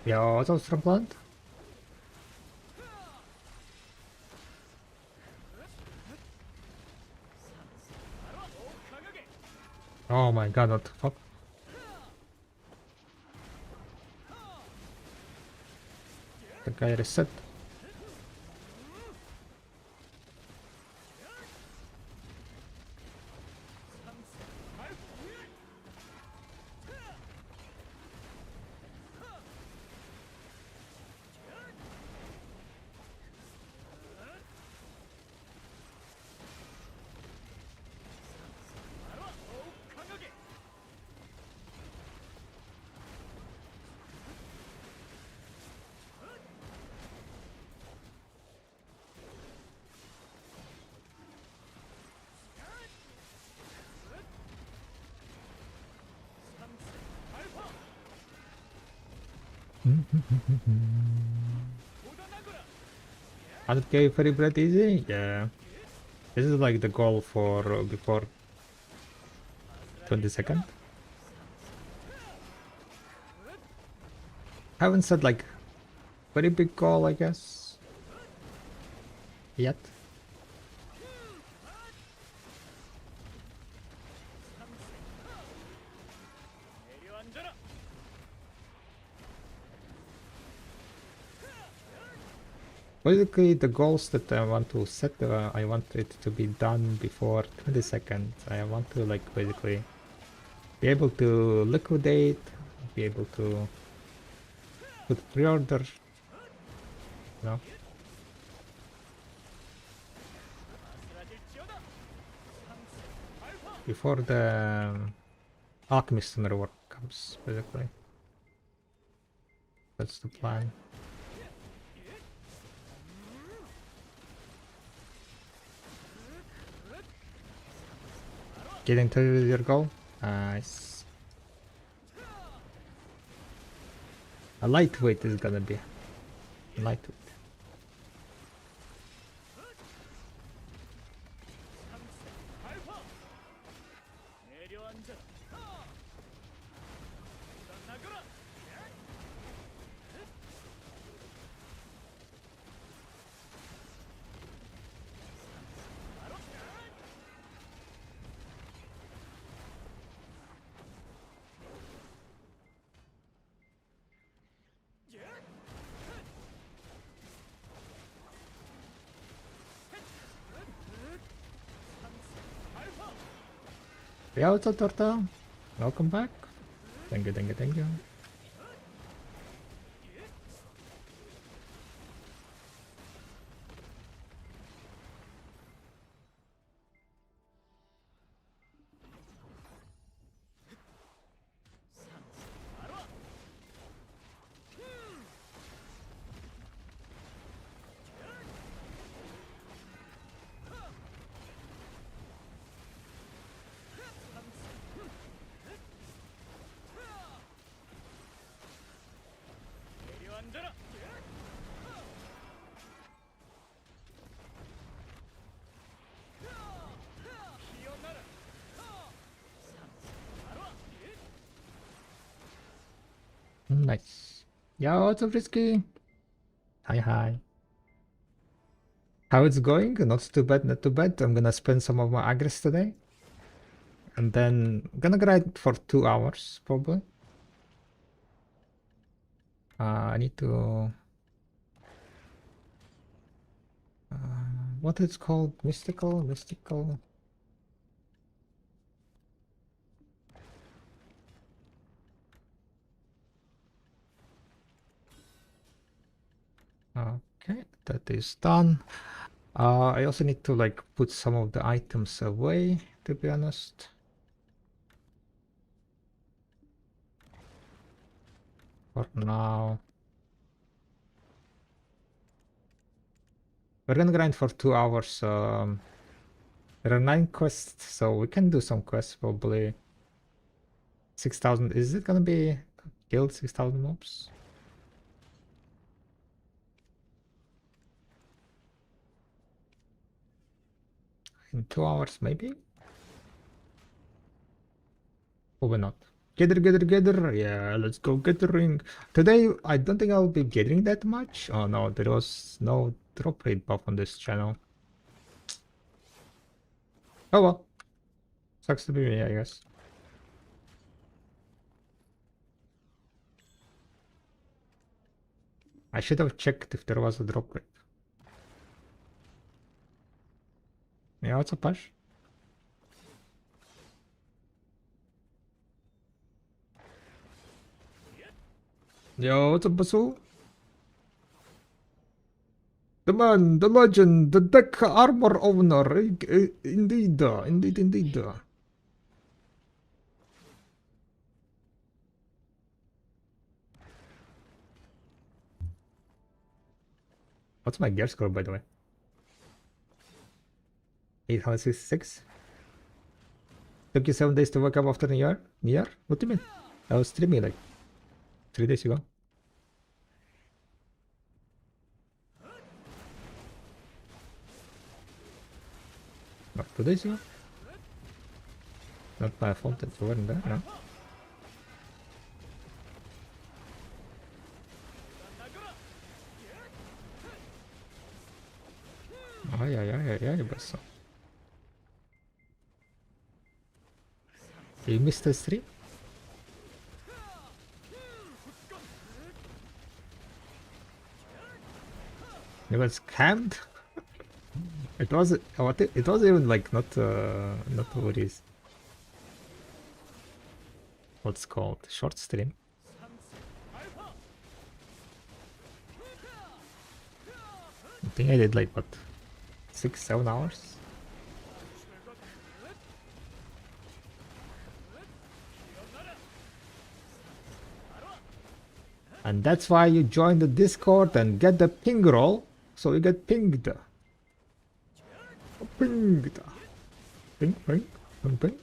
Ja, dat is verplant. Oh my god, what the fuck? The guy reset. Okay, very breath easy? Yeah. This is like the goal for before 22nd. Haven't set like very big goal, I guess, yet. Basically, the goals that I want to set, I want it to be done before 20 seconds. I want to like basically be able to liquidate, be able to put pre-order, you know. Before the Alchemist rework comes, basically. That's the plan. Getting to your goal. Nice. A lightweight is gonna be. Lightweight. Yeah, what's up, Torta? Welcome back. Thank you, thank you, thank you. Nice. Yo, what's up, Risky? Hi, hi. How it's going? Not too bad, not too bad. I'm gonna spend some of my agres today. And then I'm gonna grind for 2 hours, probably. I need to... what is called? Mystical? Mystical? Okay, that is done. I also need to like put some of the items away, to be honest. For now. We're gonna grind for 2 hours. There are 9 quests, so we can do some quests probably. 6,000. Is it gonna be killed 6,000 mobs? In 2 hours, maybe? Probably not. Gather, gather, gather. Yeah, let's go gathering. Today, I don't think I'll be gathering that much. Oh no, there was no drop rate buff on this channel. Oh well. Sucks to be me, I guess. I should have checked if there was a drop rate. Yeah, what's up, Pash? Yo, what's up, Basu? The man, the legend, the deck armor owner. Indeed, indeed, indeed. What's my gear score, by the way? 866. Took you 7 days to wake up after New Year? New Year? What do you mean? I was streaming like 3 days ago. Or 2 days ago? Not my fault that you weren't there, no? Ay, ay, ay, ay, ay, 벌써. You missed the stream? It was scammed? It was what? It was even like not what is what's called short stream. I think I did like what 6-7 hours. And that's why you join the Discord and get the ping roll, so you get pinged. Pinged. Ping, ping, ping, ping.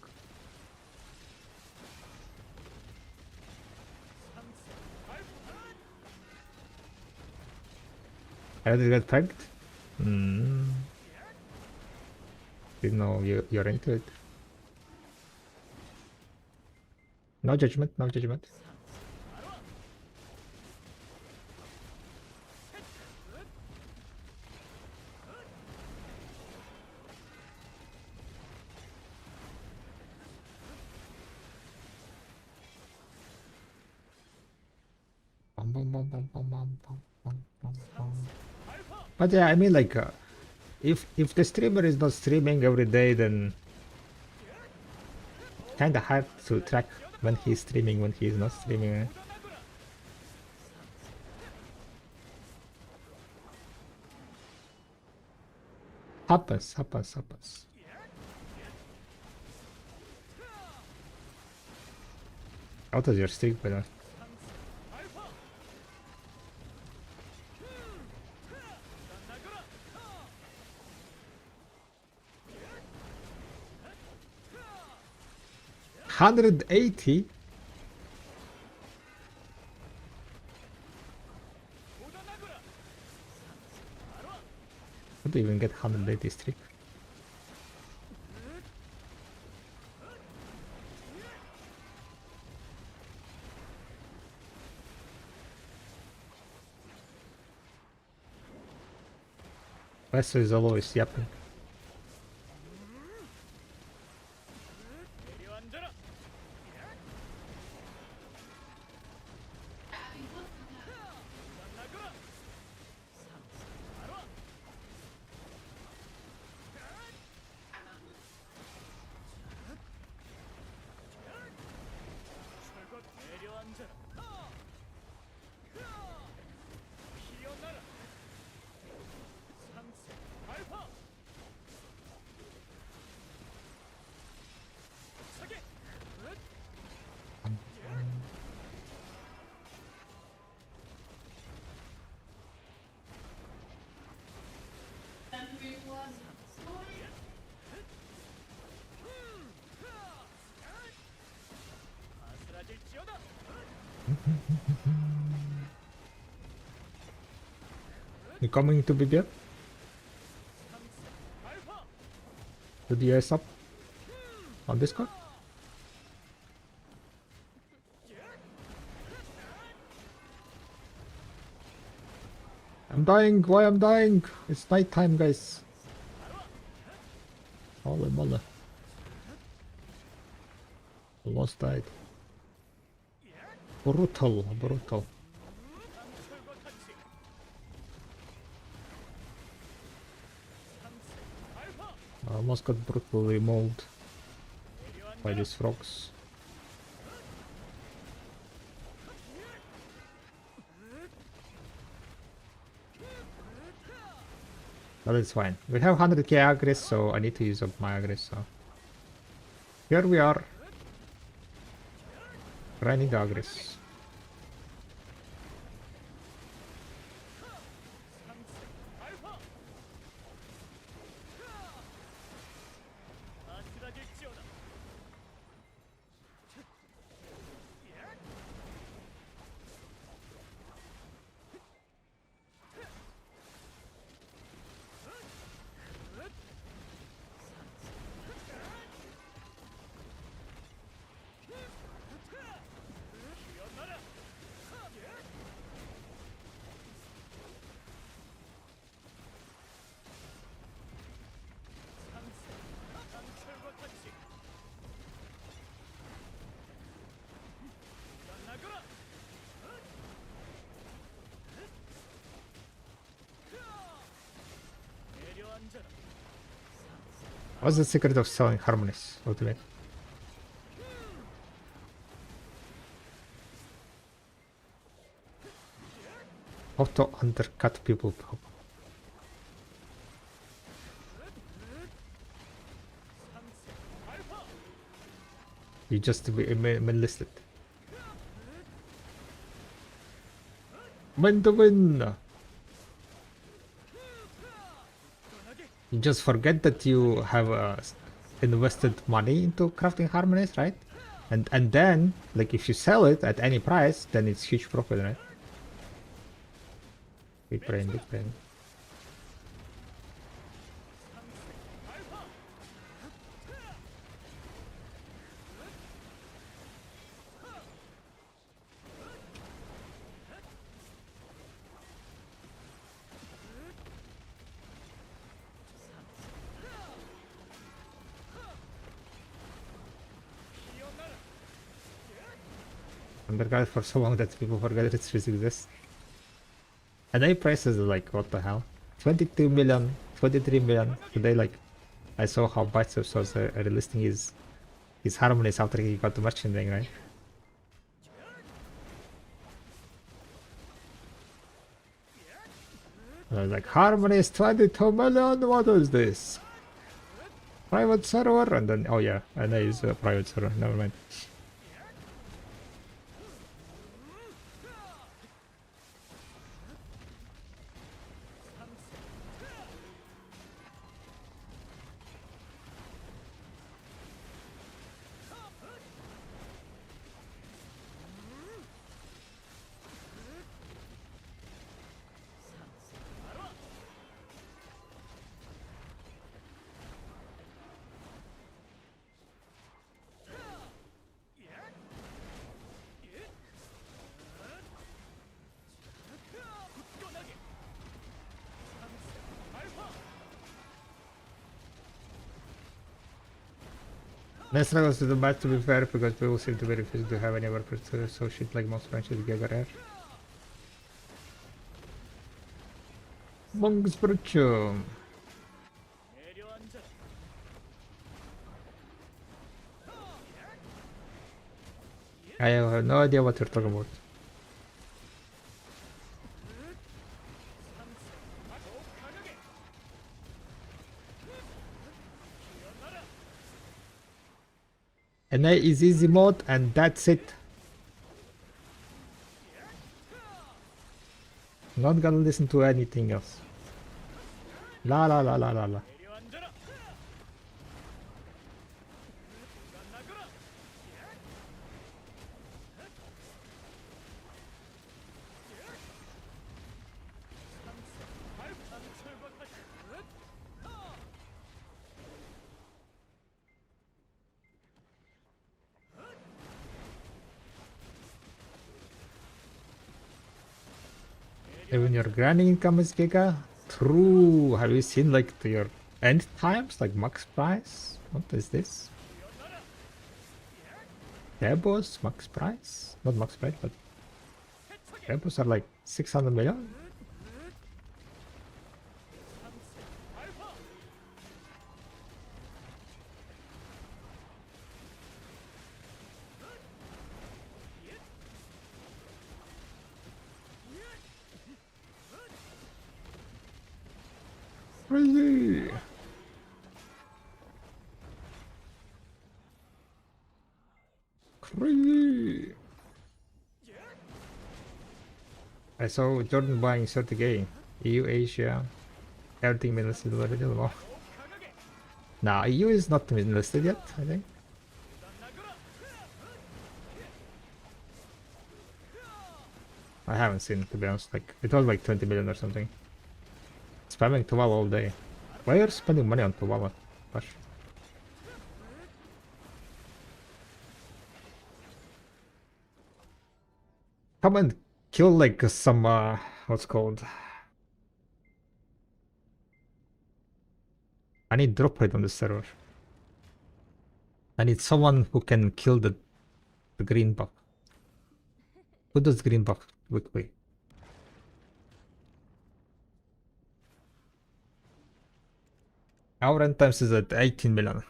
I did get pegged? Didn't know you're into it. No judgment, no judgment. But yeah, I mean like if the streamer is not streaming every day, then kind of hard to track when he's streaming, when he's not streaming. Happens. How does your streak by that? $180? How do you even get 180 streak? Wesley is always yapping. You coming to BBF? To the US up on Discord? I'm dying. Why I'm dying? It's night time, guys. Holy moly. Almost died. Brutal. I almost got brutally mauled by these frogs. But it's fine. We have 100k agres, so I need to use up my agres, so... Here we are. Running the agres. What's the secret of selling harmonies, ultimate? How to undercut people. You just listed. Win to win! You just forget that you have invested money into crafting harmonies, right? And then, like, if you sell it at any price, then it's huge profit, right? Big brain, big brain. Underguard for so long that people forget its exists. And they prices like, what the hell? 22 million, 23 million. Today, like, I saw how Biceps was relisting his harmonies after he got the merchant ring, right? I was like, harmonies 22 million, what is this? Private server? And then, oh yeah, and I use a private server, never mind. Nice struggles to the match, to be fair, because people seem to be refusing to have any workers to associate like most branches Giga Rare. Monks Brucho. I have no idea what you're talking about. NA is easy mode and that's it. Not gonna listen to anything else. La la la la la la. Even your grinding income is giga? True. Have you seen like your end times? Like max price? What is this? Rebos max price? Not max price, but Rebos are like 600 million? Crazy! Crazy! I saw Jordan buying 30k. EU, Asia, everything been listed already. Well, nah, EU is not been listed yet, I think. I haven't seen, to be honest. Like, it was like 20 million or something. Spamming Tuvala all day. Why are you spending money on Tuvala? Gosh. Come and kill like some what's called? I need drop rate on the server. I need someone who can kill the green buff. Who does green buff quickly? Our end times is at 18 million.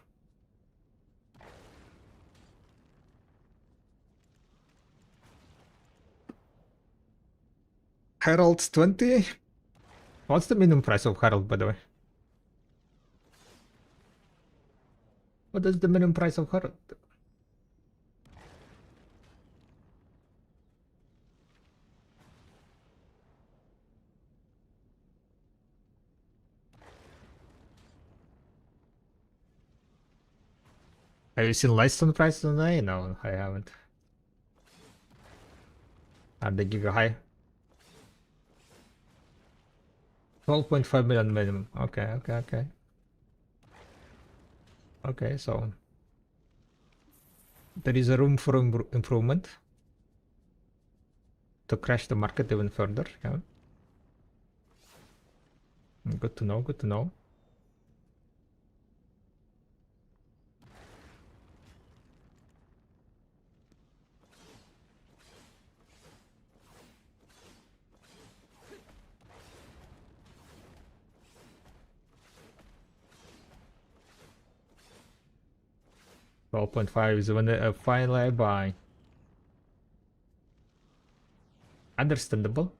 Herald's 20? What's the minimum price of Herald, by the way? What is the minimum price of Herald? Have you seen Lightstone prices today? No, I haven't. Are they giga high? 12.5 million minimum. Okay. Okay, so there is a room for improvement to crash the market even further. Yeah. Good to know. Good to know. $12.5 is when a finally buy. Understandable.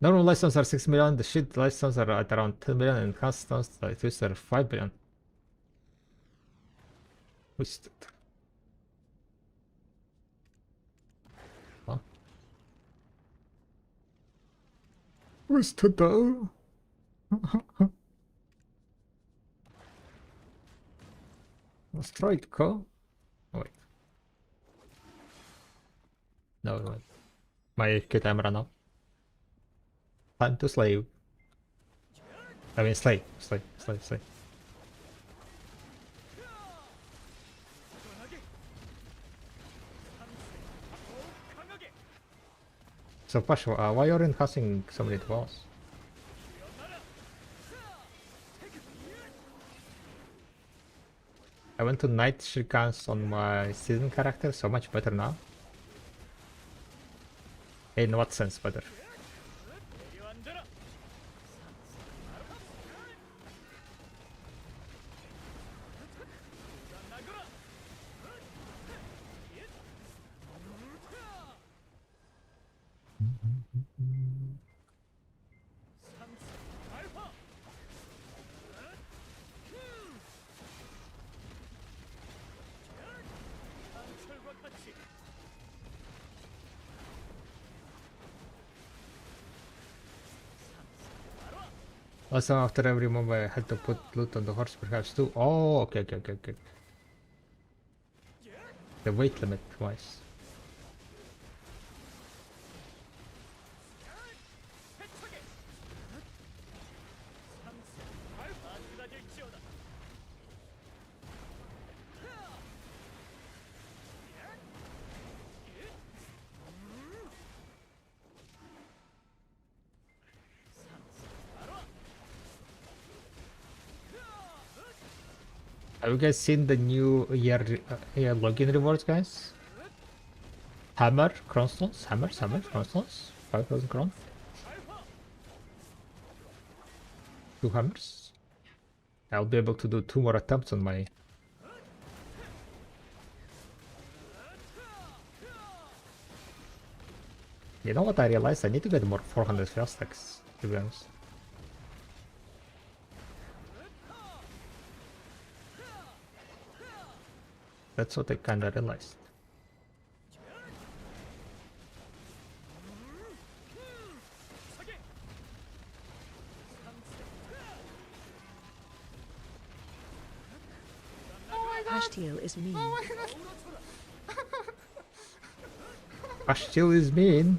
Normal licenses are 6 million, the shit licenses are at around 10 million, and customs like this are 5 million. Twisted. Huh? Twisted though. Destroyed co? Oh, wait. No, wait. My Q time ran out. Time to slave. I mean slay. So Pasho, why aren't casting so many balls? I went to Night Shurikens on my season character, so much better now. In what sense better? Also, after every move, I had to put loot on the horse, perhaps too. Oh, okay. The weight limit twice. Have you guys seen the new year login rewards, guys? Hammer, crownstones, hammer, crownstones, 5,000 crown. 2 hammers. I'll be able to do 2 more attempts on my. You know what I realized? I need to get more 400 fail stacks, to be honest. That's what I kinda realized. Pashtiel is mean. Pashtiel is mean.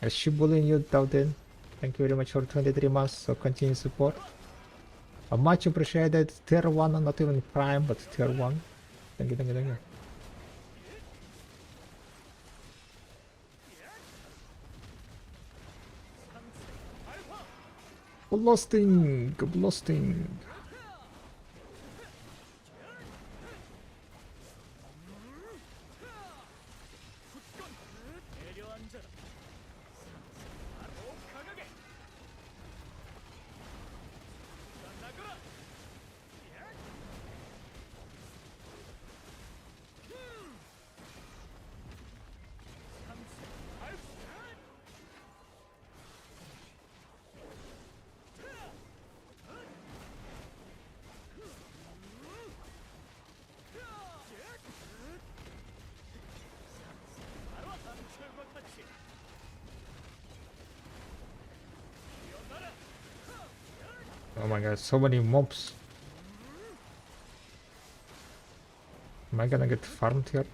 Is she bullying you, Dalton? Thank you very much for 23 months of continued support. A much appreciated tier 1, not even prime, but tier 1. Thank you. Blasting. Oh my god, so many mobs. Am I gonna get farmed here?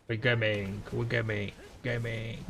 We're gaming.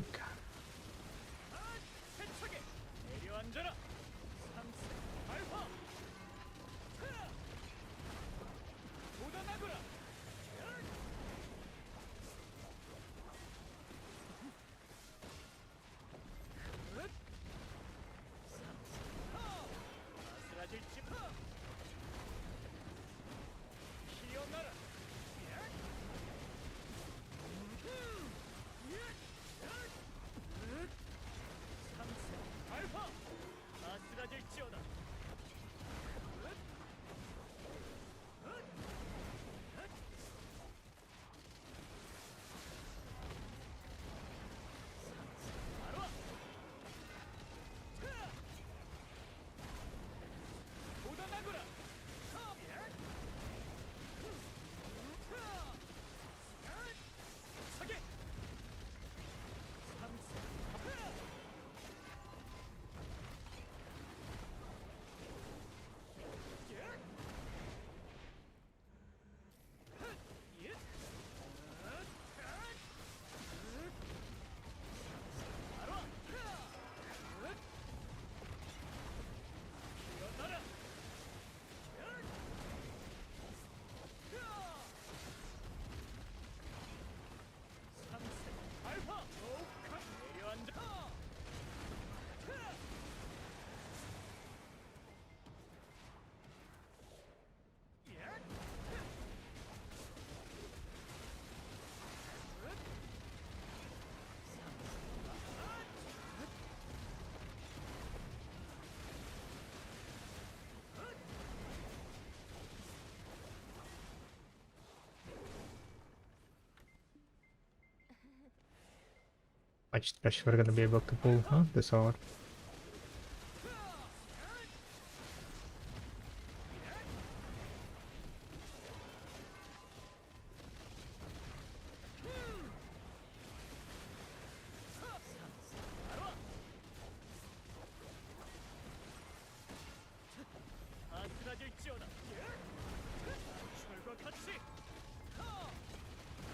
Much pressure we're gonna be able to pull, huh? The sword.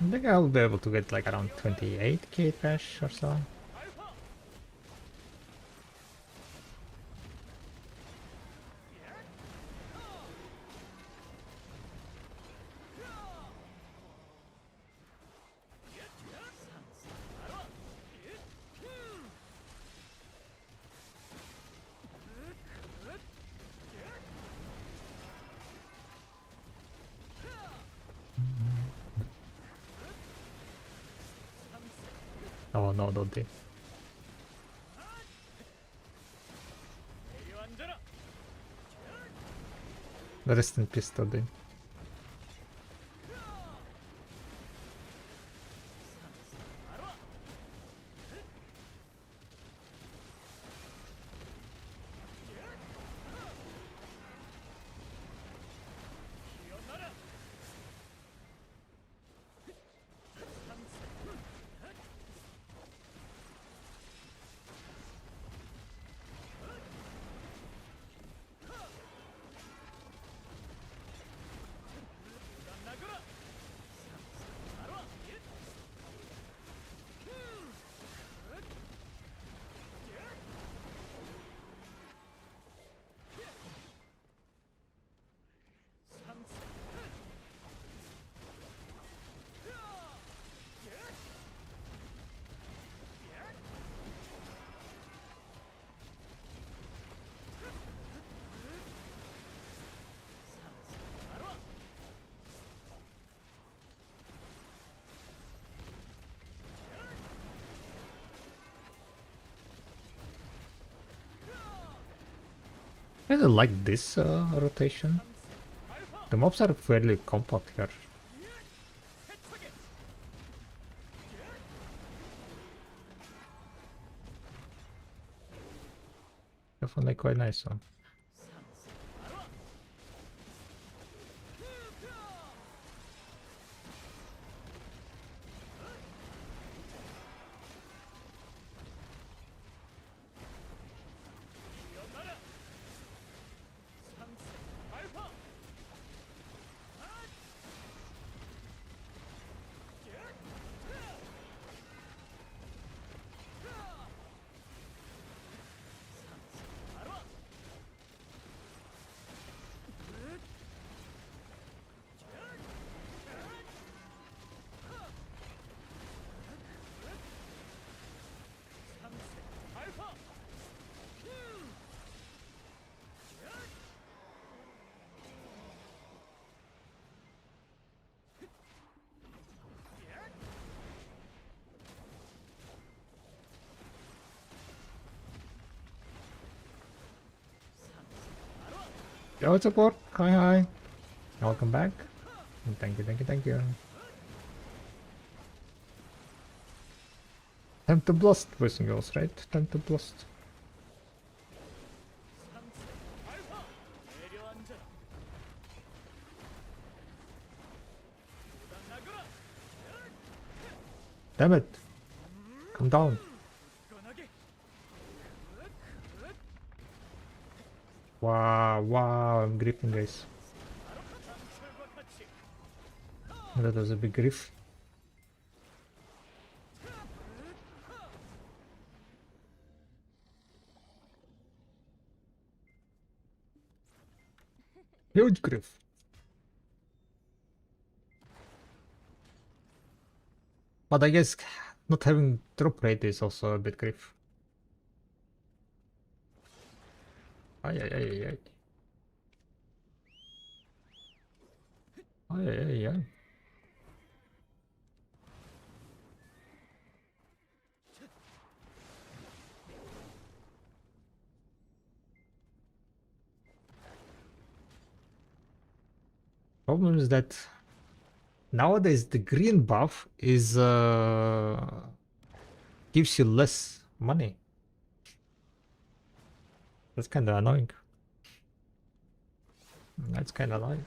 I think I'll be able to get like around 28k cash or so. Oh no, don't they? Rest in peace, Toddy. I really like this rotation. The mobs are fairly compact here. Definitely quite nice one. Yo, support. Hi, hi. Welcome back. And thank you, thank you, thank you. Time to blast, boys and girls, right? Time to blast. Damn it! Come down. Wow, wow, I'm griefing, guys. That was a big grief. Huge grief. But I guess not having drop rate is also a bit grief. Ay, ay, ay, ay. Ay, ay, ay, ay. Problem is that nowadays the green buff is gives you less money. That's kind of annoying. That's kind of annoying.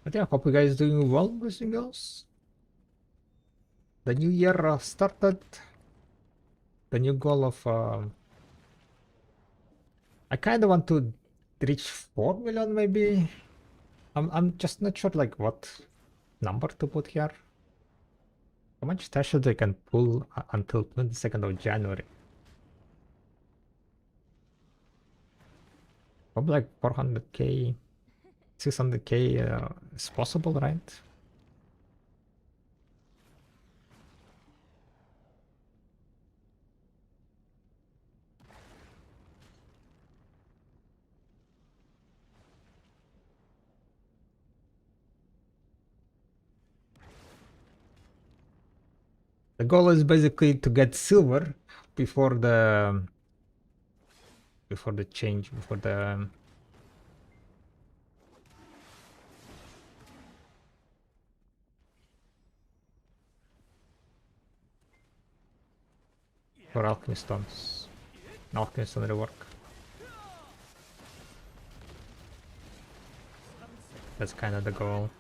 But yeah, hope you guys doing well, boys and girls. The new year started. The new goal of I kind of want to reach 4 million, maybe. I'm just not sure like what number to put here. How much stashes I can pull until 22nd of January? Probably like 400k, 600k is possible, right? The goal is basically to get silver before the change, before the for alchemy stones. Alchemy stone rework. That's kind of the goal.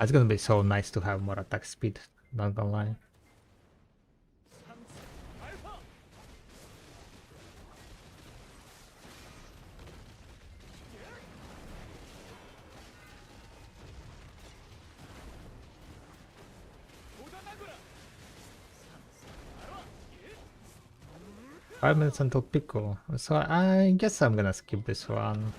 It's gonna be so nice to have more attack speed, not gonna lie. 알파 5 minutes until Pico, so I guess I'm gonna skip this one.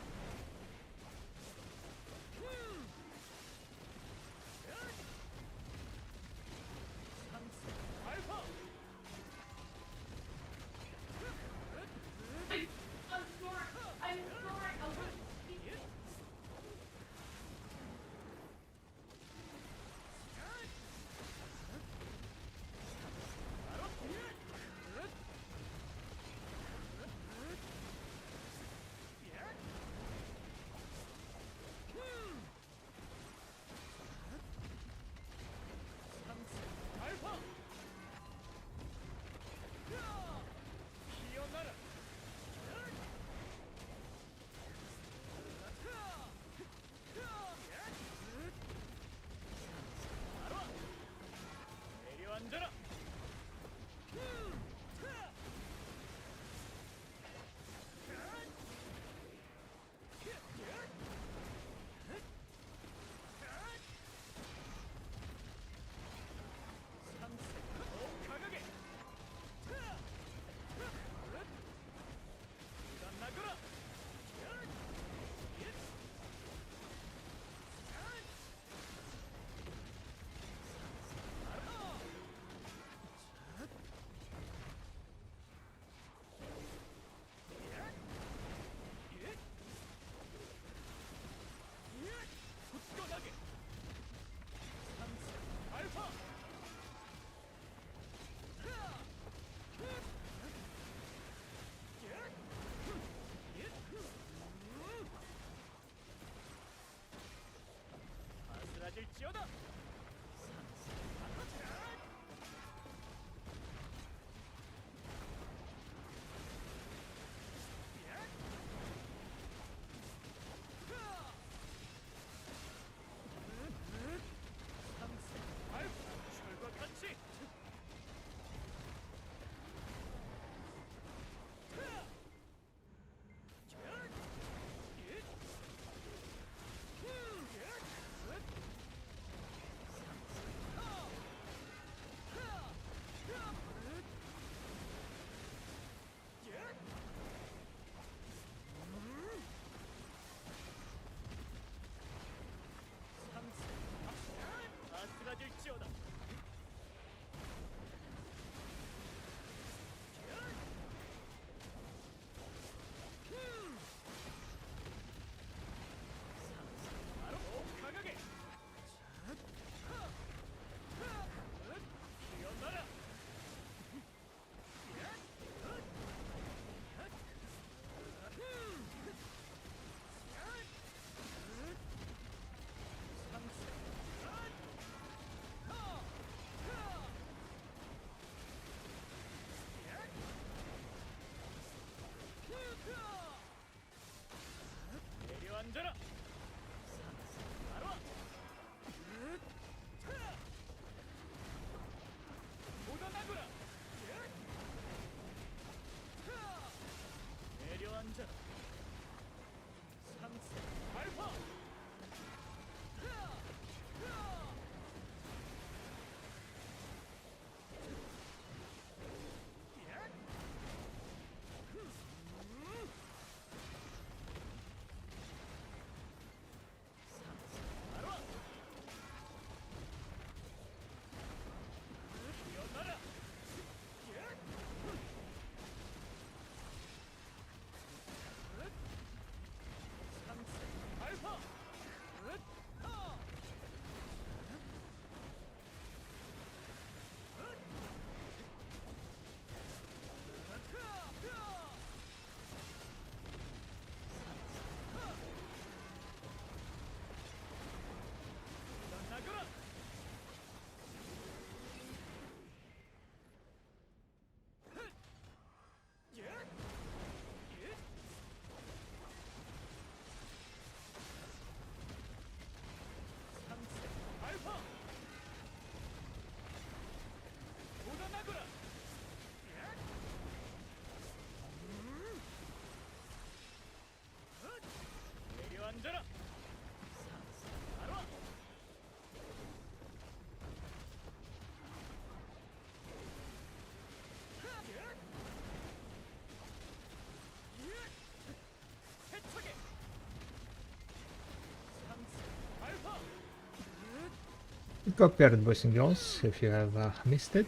Pick up Bairog, boys and girls, if you have missed it.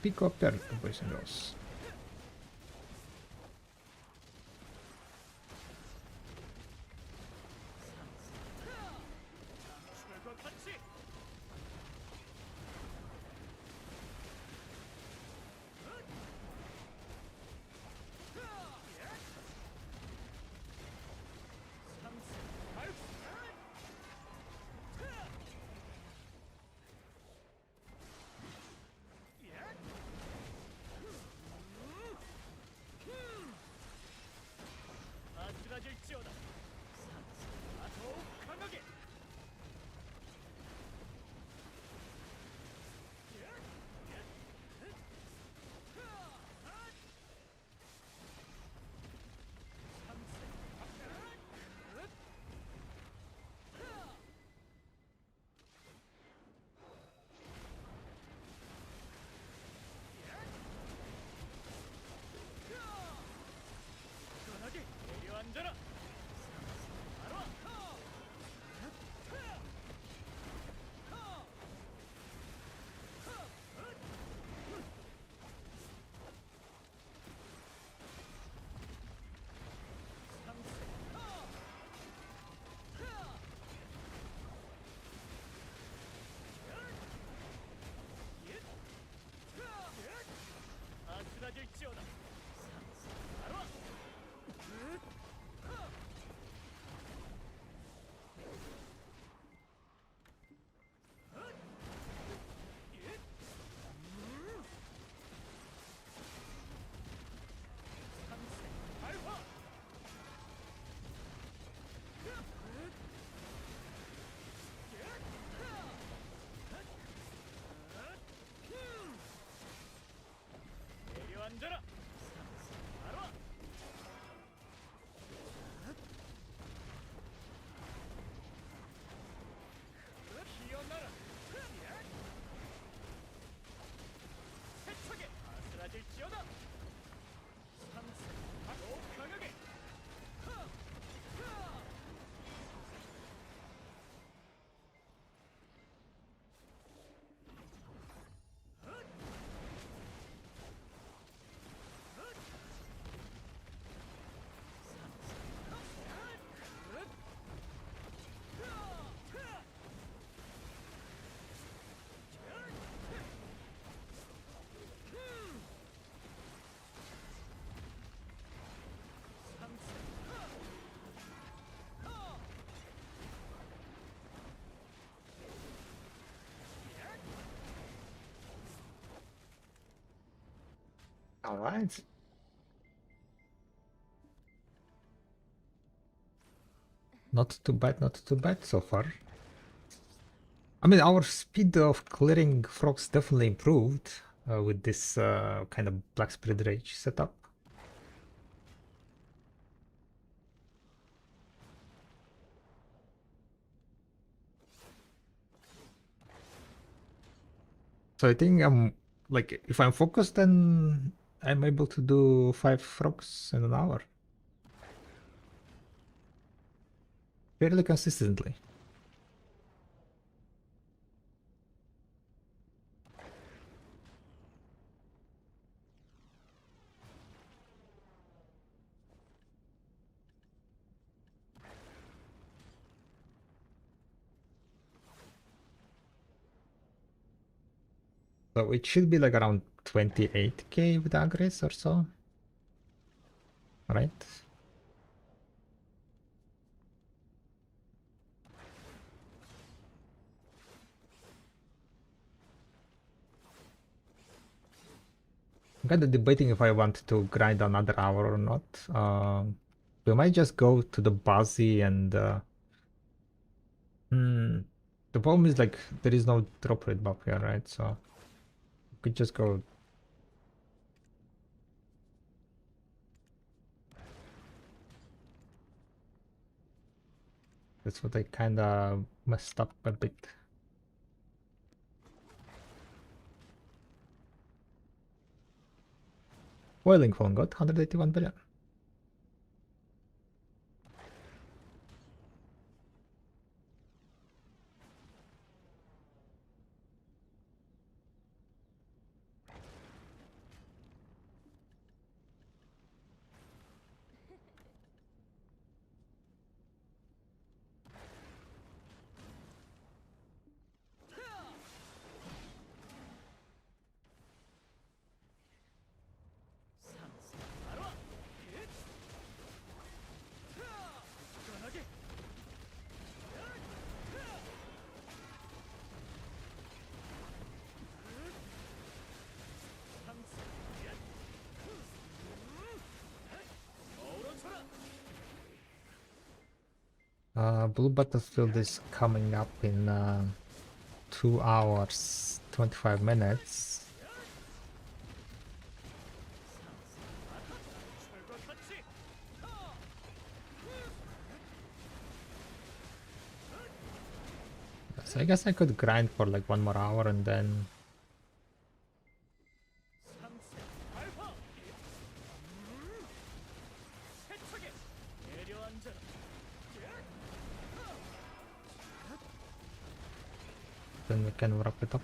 Pick up Bairog, boys and girls. All right. Not too bad so far. I mean, our speed of clearing frogs definitely improved with this kind of Black Spirit Rage setup. So I think I'm like, if I'm focused, then I'm able to do 5 frogs in an hour. Fairly consistently. So it should be like around 28k with agres or so. Right? I'm kind of debating if I want to grind another hour or not. We might just go to the Buzzy and the problem is like there is no drop rate buff here, right? So we could just go. That's what I kind of messed up a bit. Boiling phone got 181 billion. Blue Battlefield is coming up in 2 hours 25 minutes. So I guess I could grind for like 1 more hour and then we can wrap it up.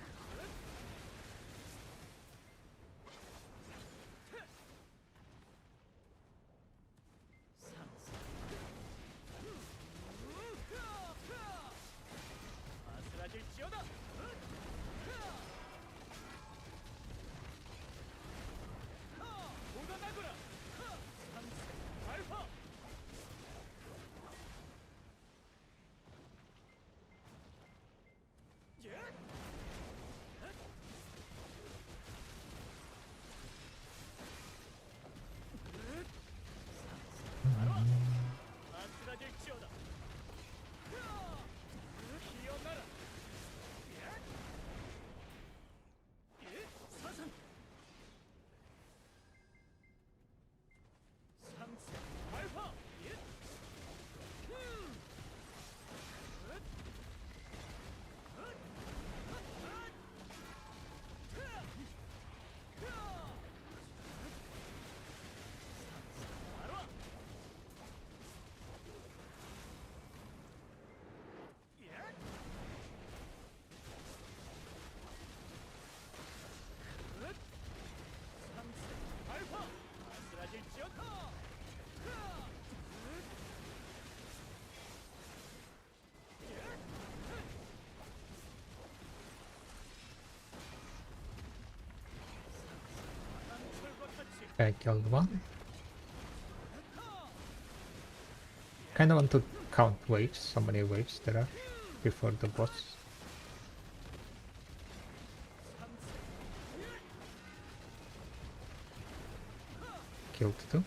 I killed one. Kinda want to count waves, how many waves there are before the boss. Killed two.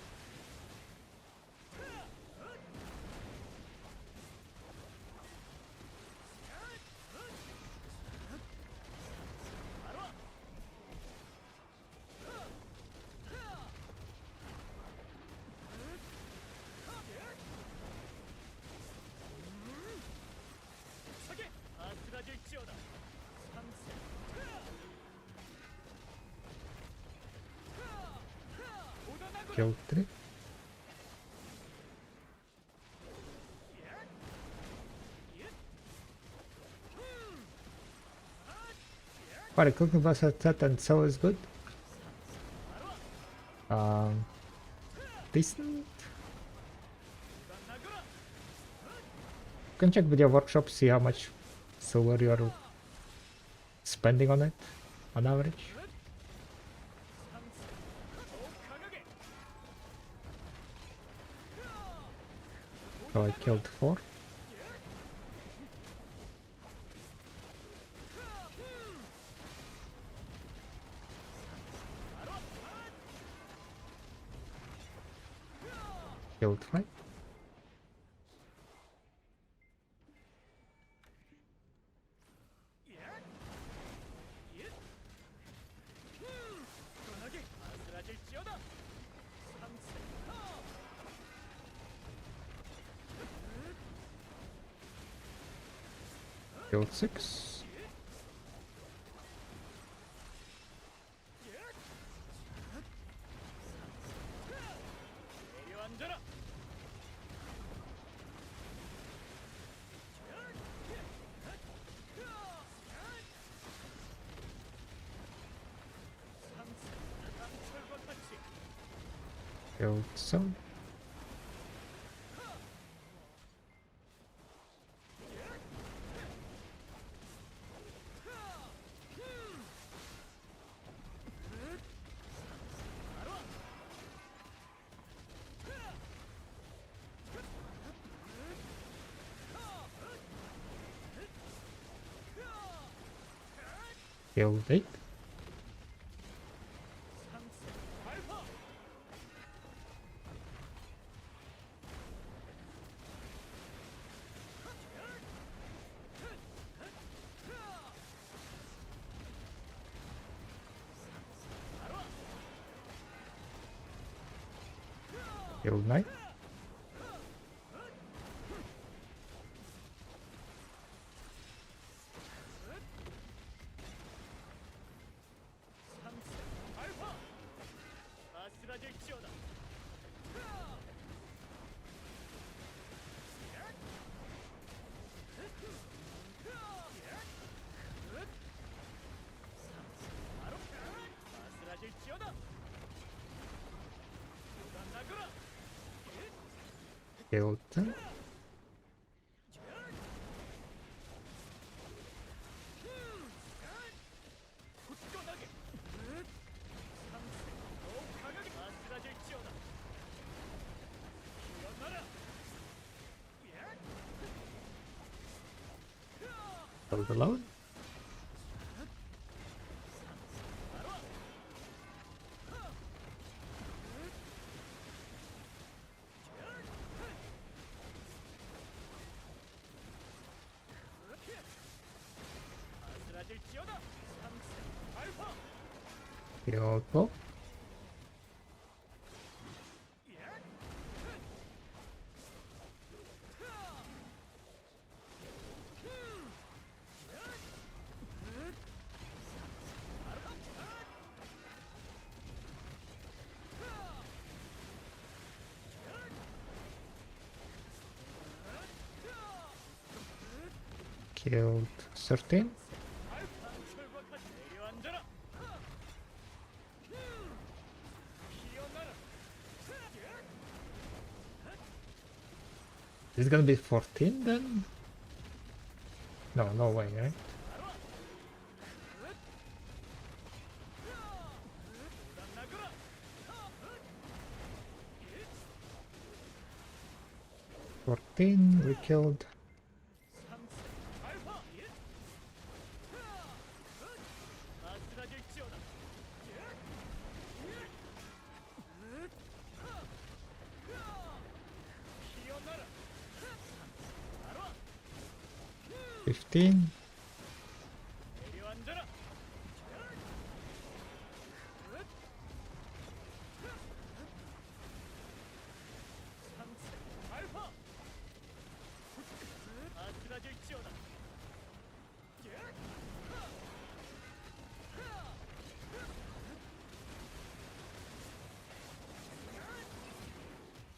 Killed three. But a cooking was a set and so is good. Decent. You can check video workshop, see how much silver you're spending on it on average. So I killed 4. Killed 5. Killed 6. Killed 7. Killed 8. Kill knight. Killed. Hold alone. Killed both. Killed 13. Is it gonna be 14 then? No, no way, right? We killed. $15.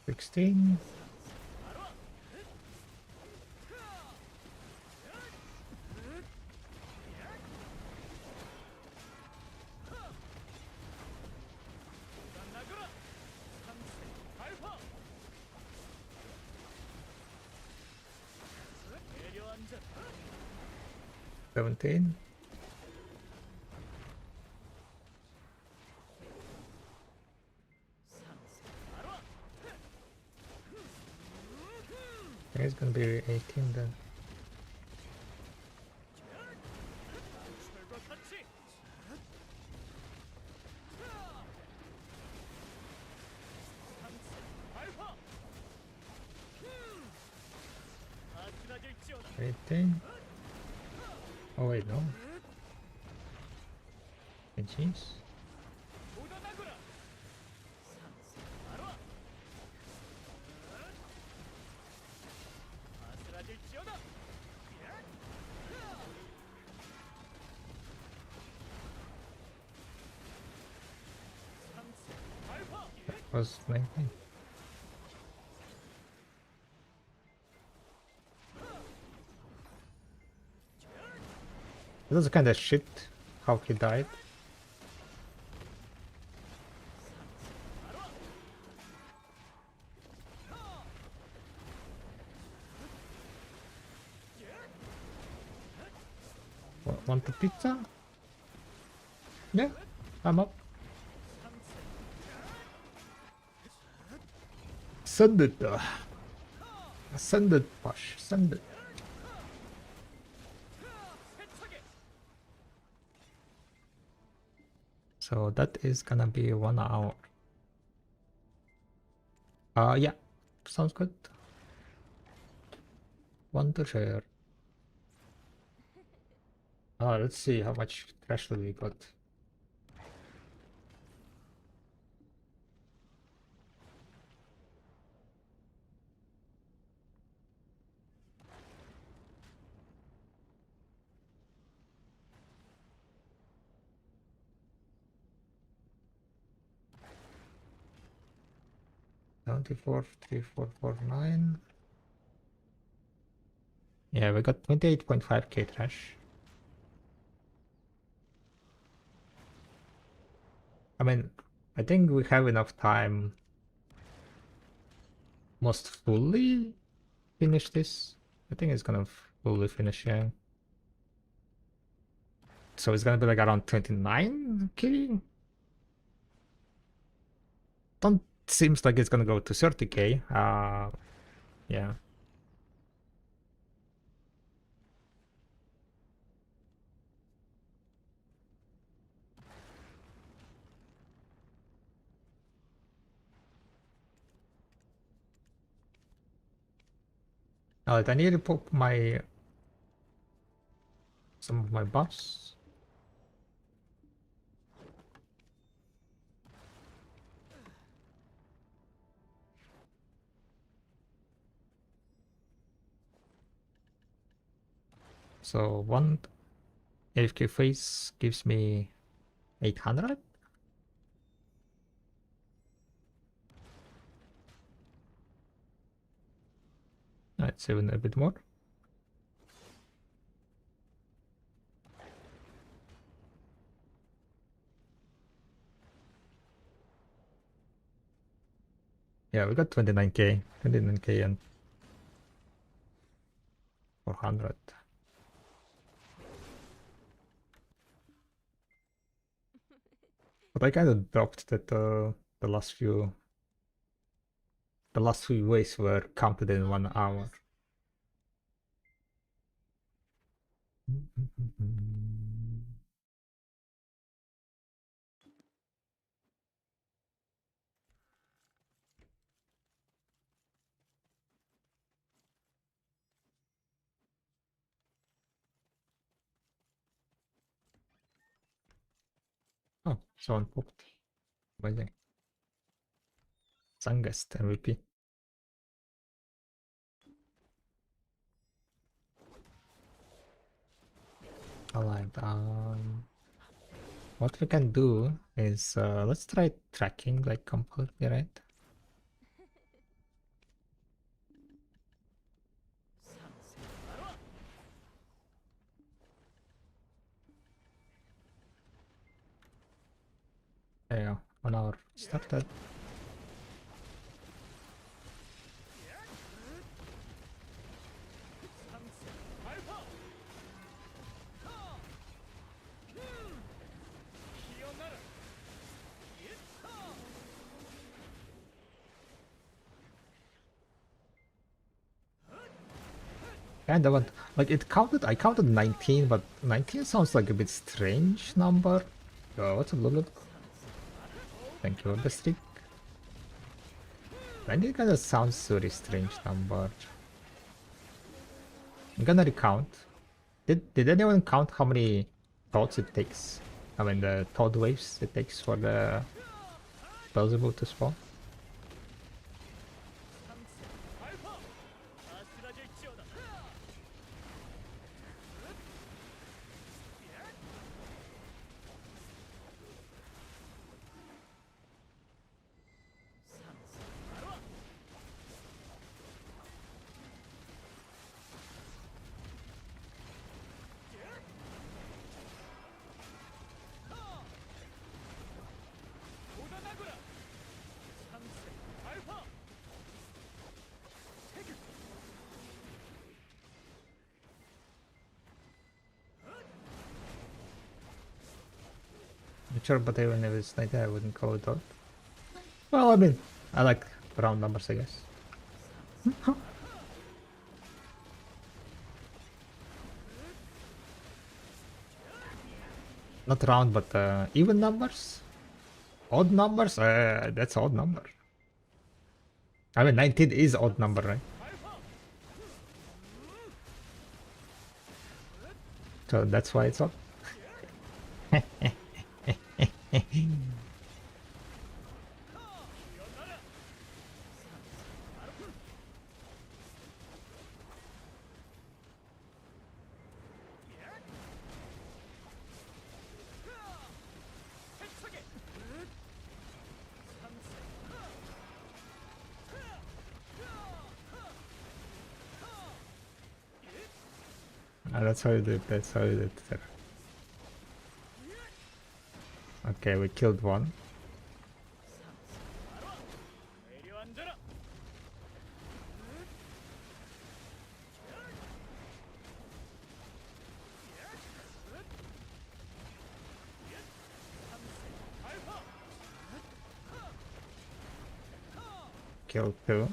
$16. $17. I think it's gonna be 18 then. $18. Oh wait, no. Jeez. That was 19. It was kind of shit how he died. Want a pizza? Yeah, I'm up. Send it. Send it, Posh. Send it. So that is gonna be 1 hour. Yeah, sounds good. One to share. Let's see how much trash we got. 74, 3449. Yeah, we got 28.5k trash. I mean, I think we have enough time most fully finish this. I think it's gonna fully finish, yeah. So it's gonna be like around 29k. Don't seems like it's gonna go to 30k. Yeah. Alright, I need to pop my some of my buffs. So one AFK phase gives me 800. That's even a bit more. Yeah, we got 29k, 29k and 400. But I kind of dropped that the last few waves were counted in 1 hour. Oh, someone popped. Amazing. Sungest MVP. Alright, what we can do is let's try tracking like completely, right? There you go. 1 hour started. Kind of want, like it counted. I counted 19, but 19 sounds like a bit strange number. What's up, Lulu? Thank you for the streak. 19 kind of sounds very strange number. I'm gonna recount. Did anyone count how many thoughts it takes? I mean the thought waves it takes for the Beelzebub to spawn? Sure, but even if it's 19, I wouldn't call it out. Well, I mean, I like round numbers, I guess. Not round, but even numbers? Odd numbers? That's odd number. I mean, 19 is odd number, right? So that's why it's odd. Let's hold it, let's hold it. Okay, we killed one. Killed two.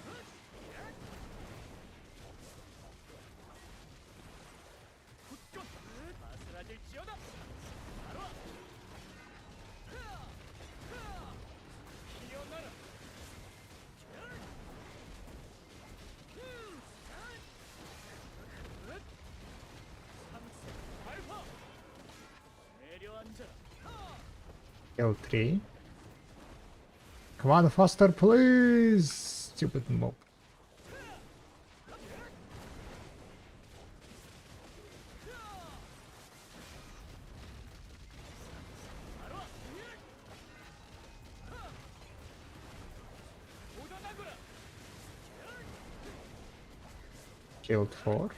Kill three. Come on, faster, please! Stupid mob. Killed four.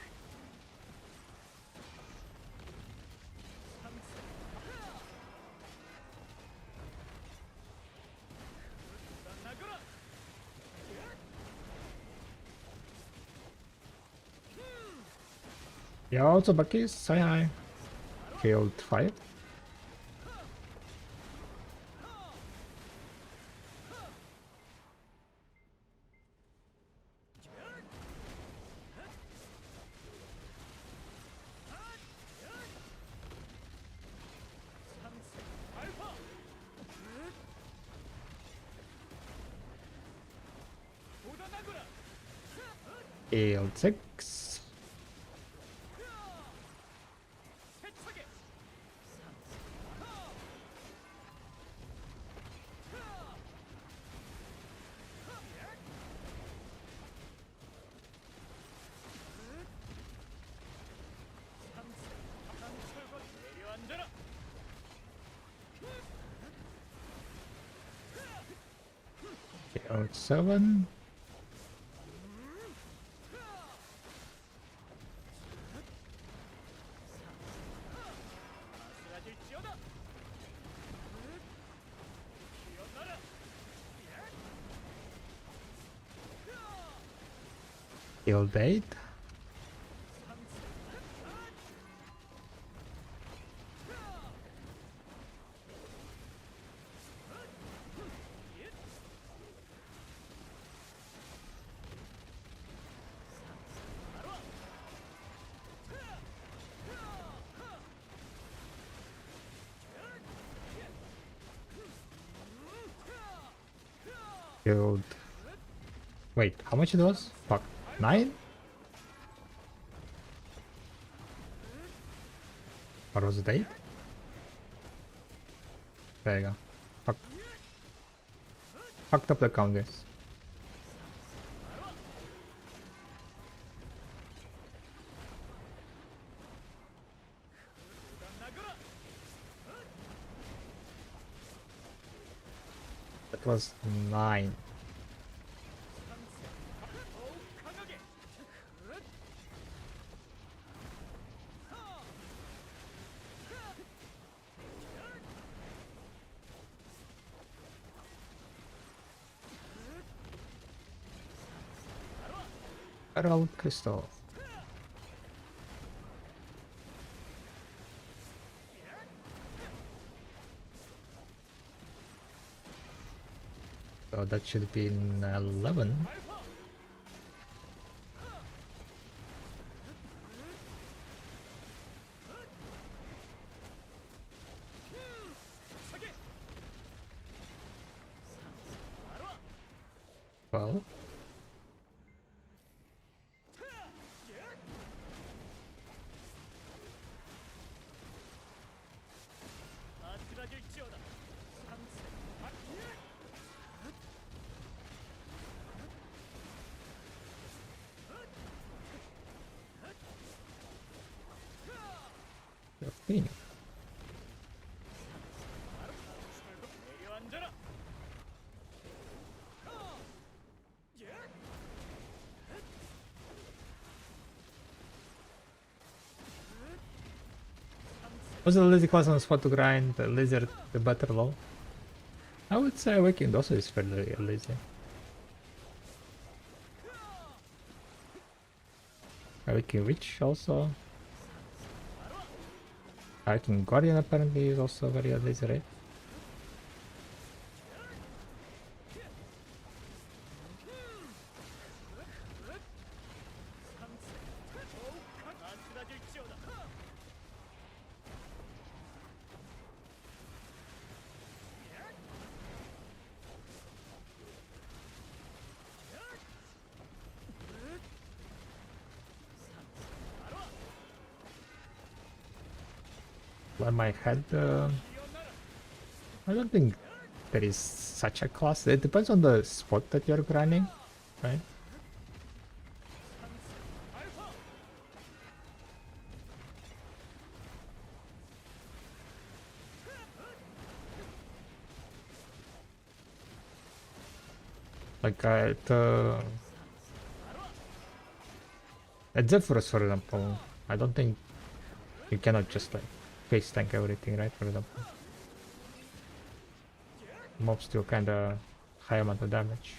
Yeah, also Bucky's, say hi. Killed five. Killed six. Killed seven. Killed eight. Killed. Wait, how much it was? Fuck. 9? Or was it 8? There you go. Fuck. Fucked up the count, guys. That was 9. Emerald crystal. So that should be in 11. Well. Thing. Was the lazy class on spot to grind the lizard the better low? I would say Awakened also is fairly lazy. Awakened Witch also. Awakened Guardian apparently is also very lazy, right? On my head, I don't think there is such a class. It depends on the spot that you're grinding, right? Like at Zephyrus, for example, I don't think you cannot just like face tank everything, right? For example, mobs do kind of high amount of damage.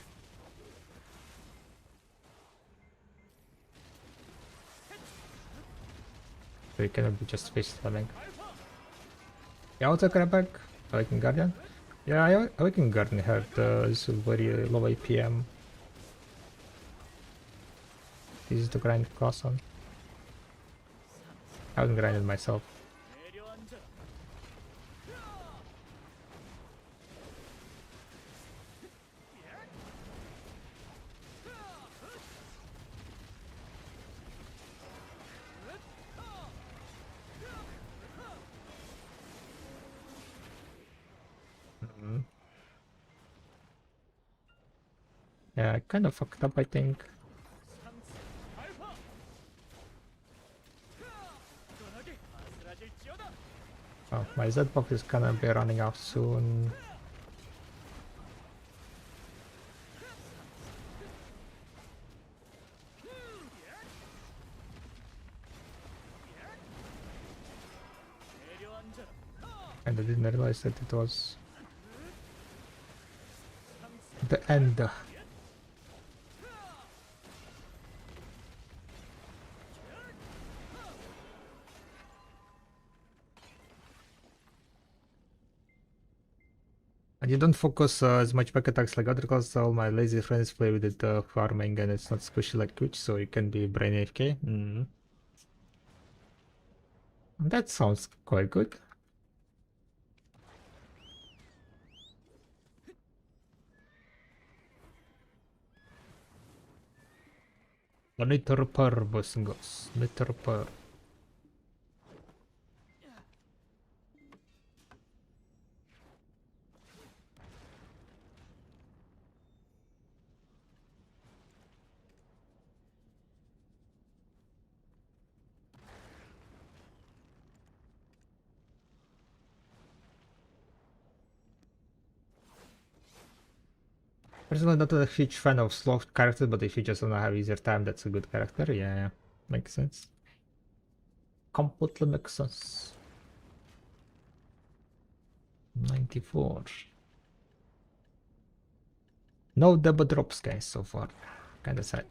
So you cannot be just face tanking. Yeah, also back. Awakened Guardian. Yeah, Awakened Guardian had this very low APM. This is the grind class on. I haven't grinded myself. Yeah, I kind of fucked up, I think. Oh, my Z buff is gonna be running out soon. And I didn't realize that it was the end. And you don't focus as much back attacks like other classes. All my lazy friends play with it farming and it's not squishy like Twitch, so you can be brain AFK. That sounds quite good. Monitor per bossingos. Monitor per. Personally, not a huge fan of slow characters, but if you just wanna have easier time, that's a good character. Yeah, makes sense. Completely makes sense. 94. No double drops, guys, so far. Kinda sad.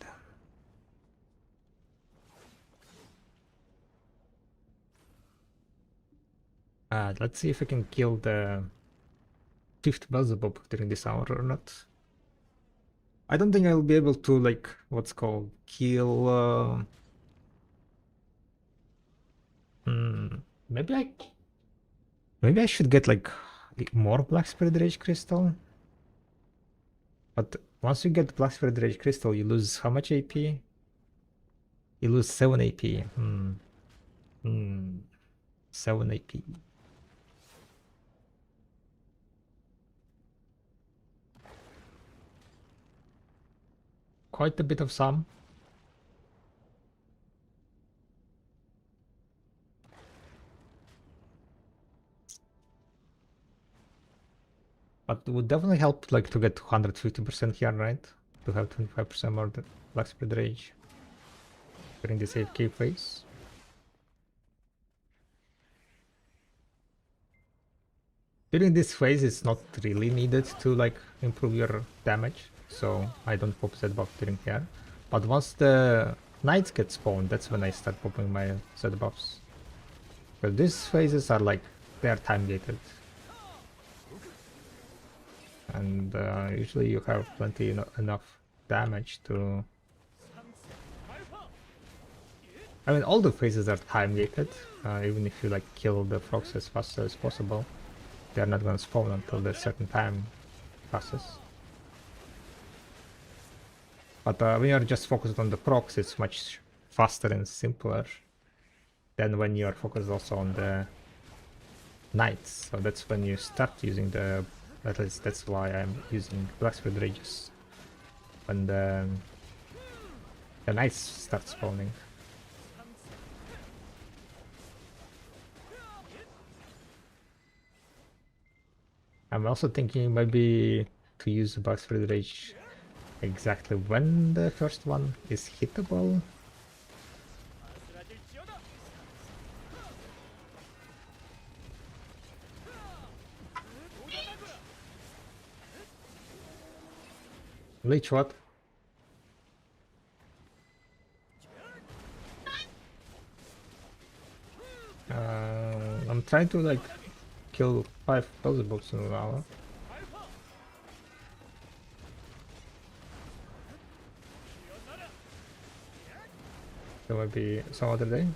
Let's see if I can kill the 5th Beelzebub during this hour or not. I don't think I'll be able to, like, what's called, kill... maybe I should get, like, more Black Spirit Rage Crystal? But once you get Black Spirit Rage Crystal, you lose how much AP? You lose 7 AP. 7 AP. Quite a bit of sum. But it would definitely help, like, to get 150% here, right? To have 25% more Black Spirit Rage during this AFK phase. During this phase, it's not really needed to like improve your damage, so I don't pop Z buff during here. But once the knights get spawned, that's when I start popping my Z buffs. But these phases are like, they are time gated. And usually you have plenty enough damage to... I mean, all the phases are time gated. Even if you like kill the frogs as fast as possible, they are not gonna spawn until the certain time passes. But when you're just focused on the procs, it's much faster and simpler than when you're focused also on the knights. So that's when you start using the... At least that's why I'm using Blacksmith Rages. When the knights start spawning. I'm also thinking maybe to use Blacksmith Rage exactly when the first one is hittable. Leech what? I'm trying to like kill 5 Beelzebubs in an hour. There might be some other day.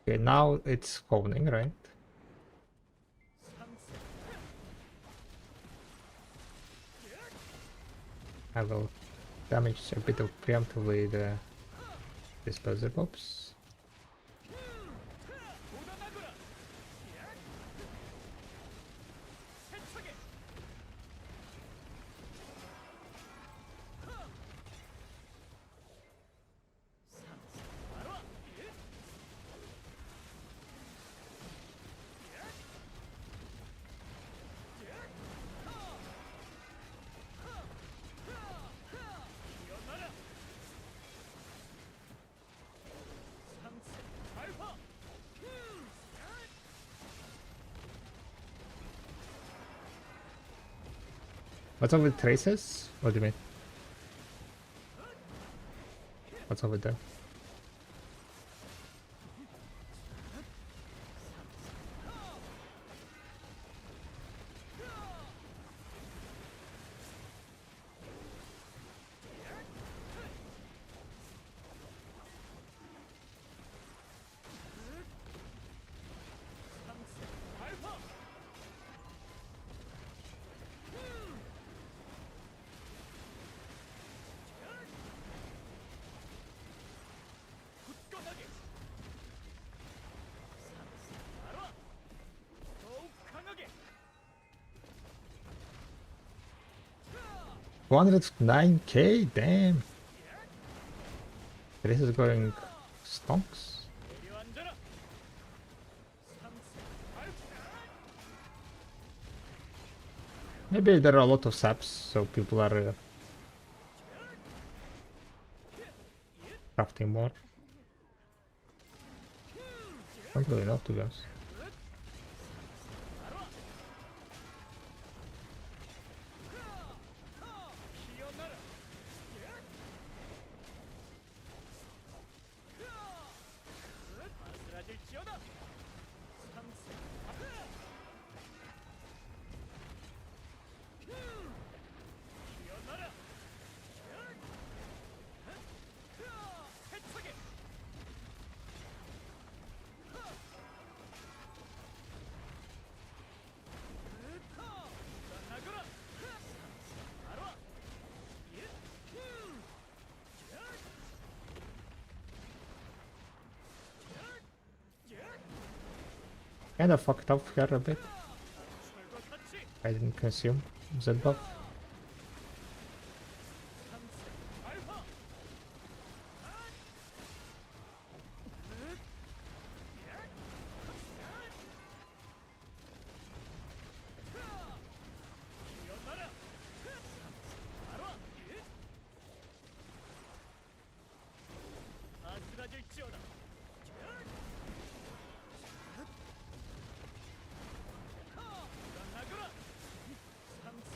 Okay, now it's spawning, right? I will damage a bit of preemptively these Beelzebubs. What's up with traces? What do you mean? What's up with them? $109k? Damn! This is going stonks. Maybe there are a lot of saps, so people are crafting more. I don't really know, to be honest. Kinda fucked up here a bit. I didn't consume Z buff. 사라질지어다. 나가라. 상세.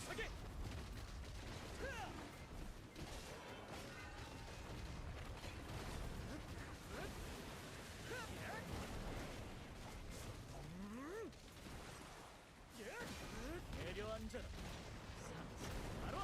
사게. 내려앉아라. 상세. 바로.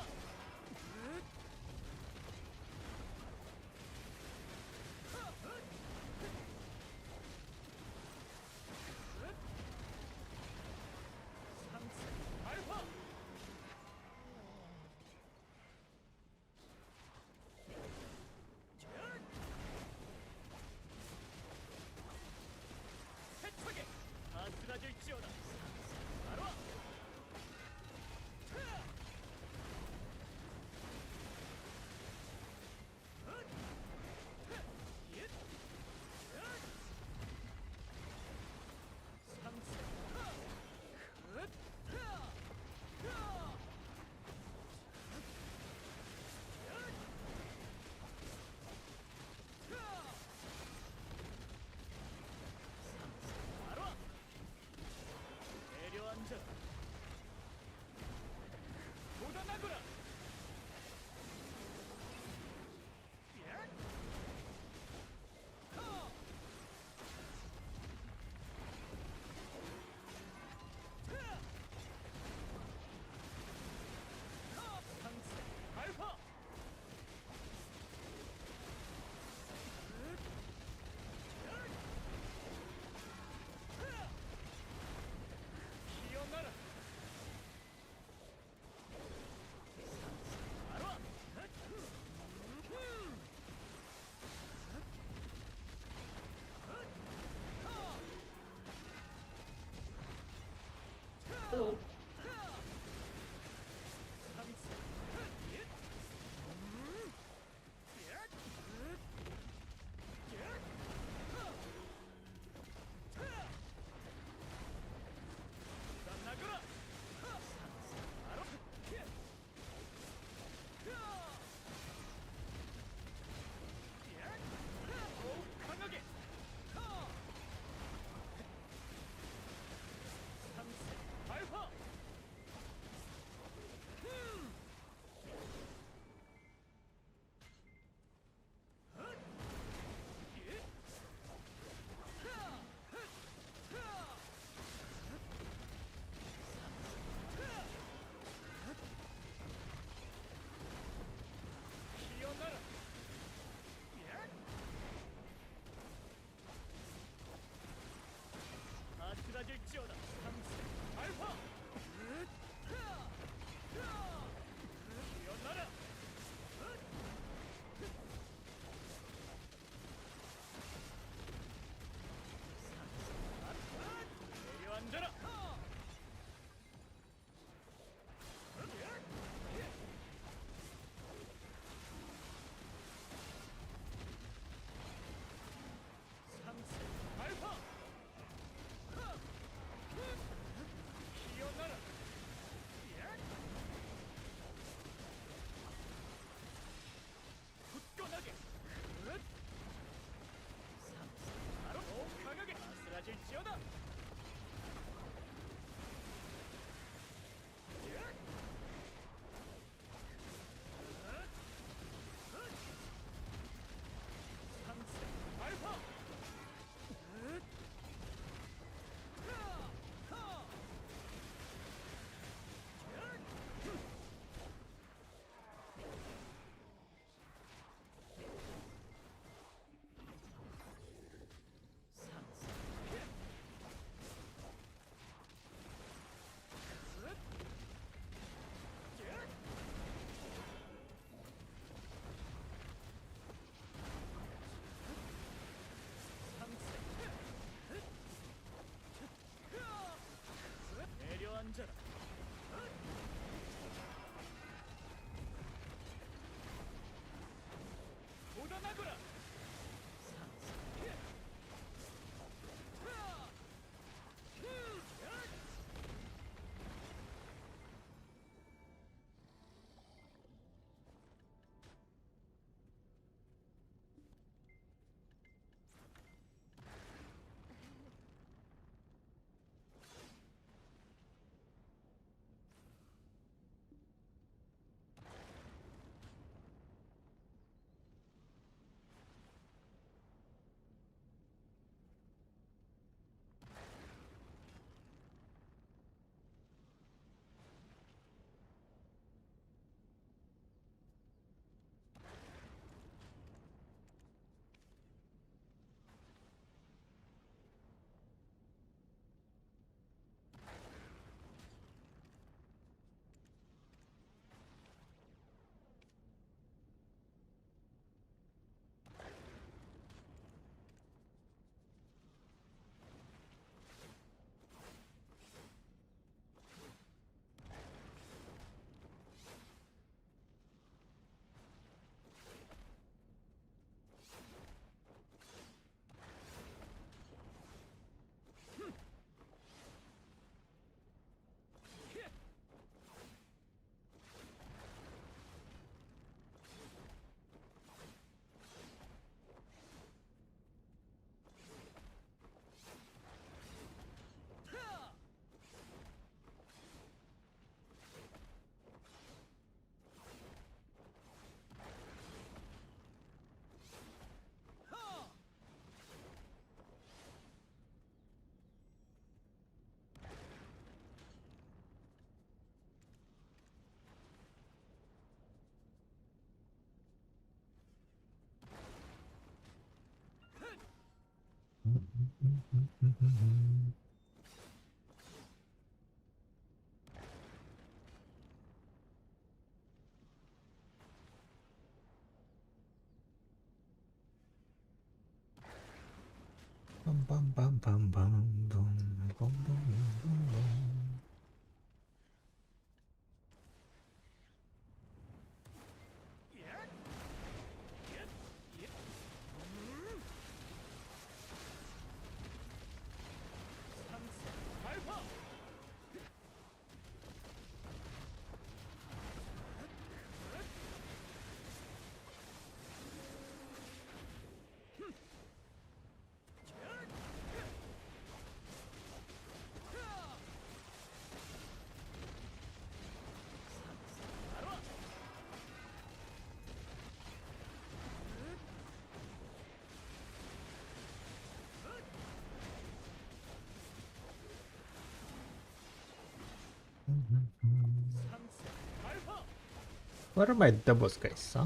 Where are my doubles, guys? Huh?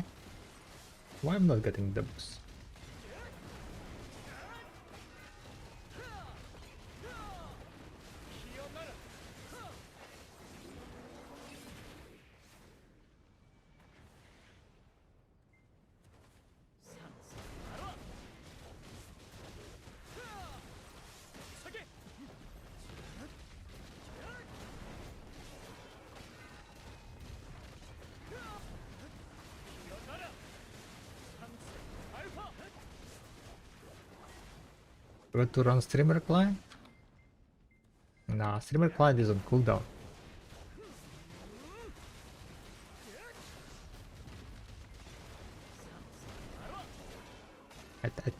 Why I'm not getting doubles? Got to run streamer client? Nah, streamer client is on cooldown.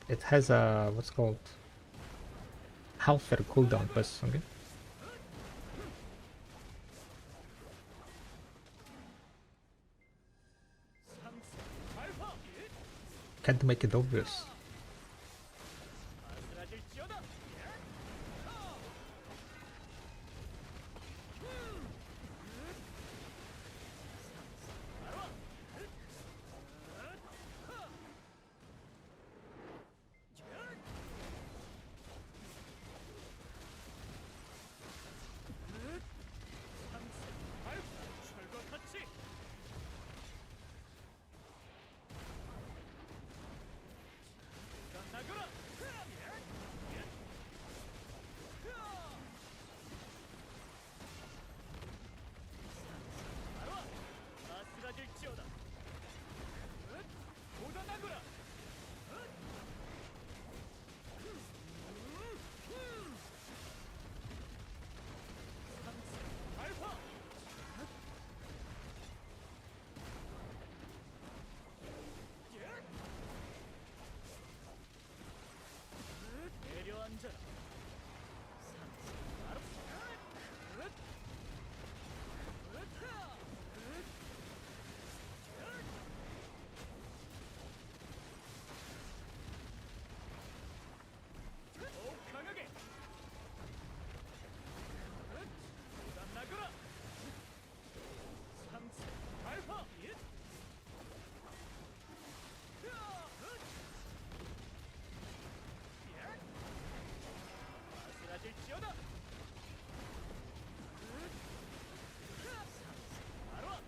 It has a what's called healthier cooldown plus, okay? Can't make it obvious.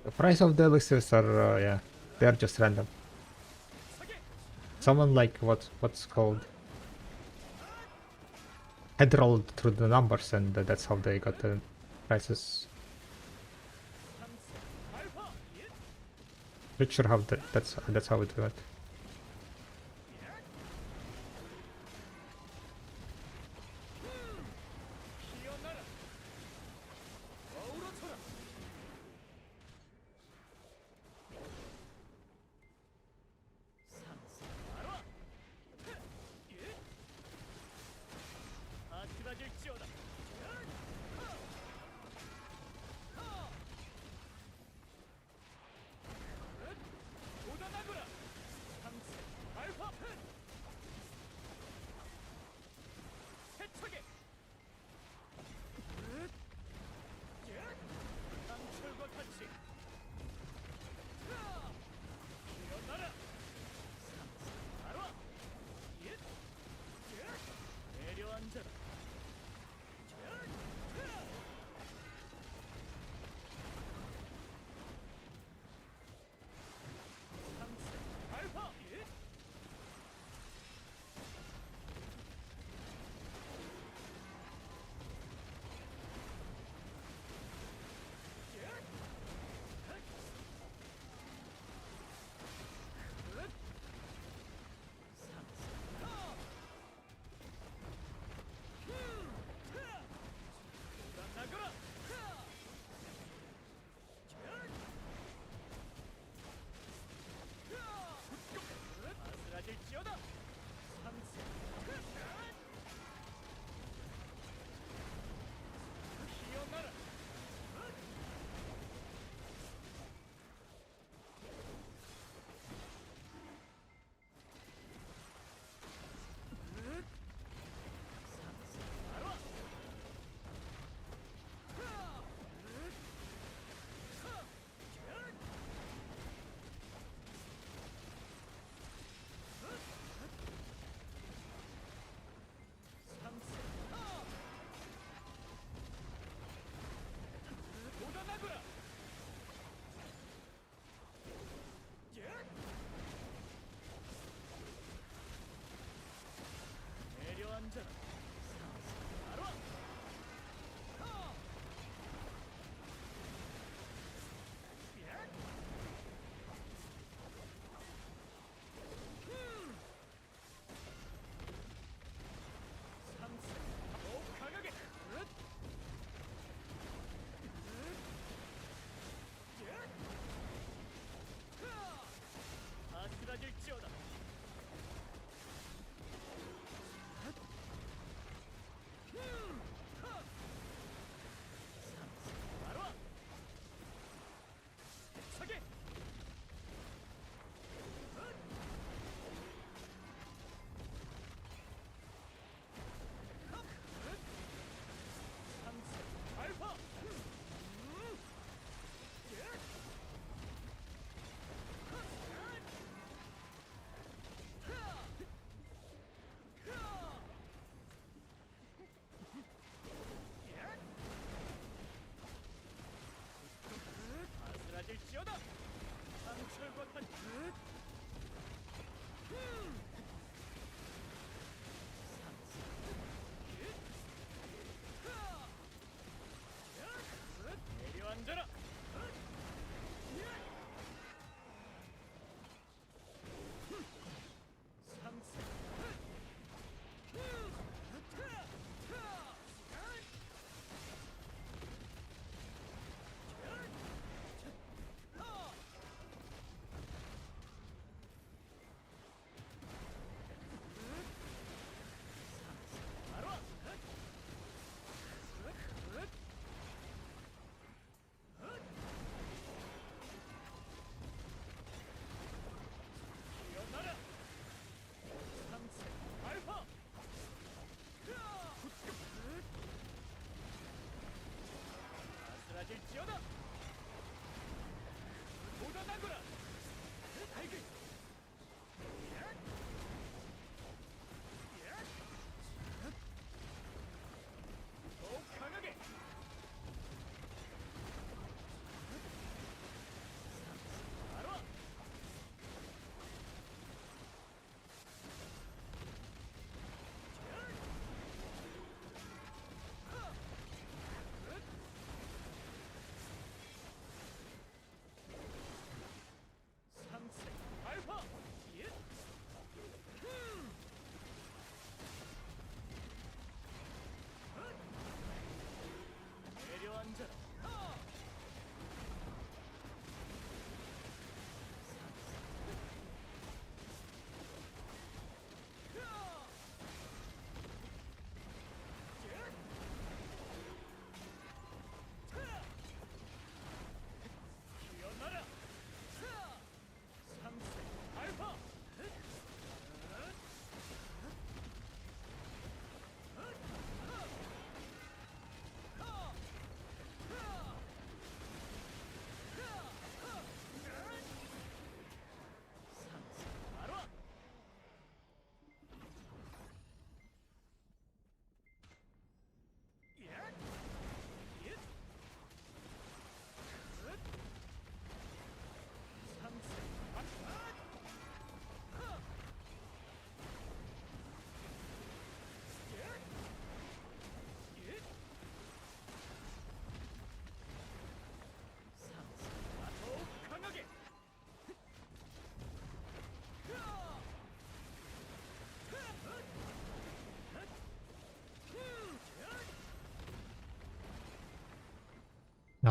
The price of the elixirs are, yeah, they're just random. Someone like what's called head rolled through the numbers, and that's how they got the prices. Not sure how that's how it went.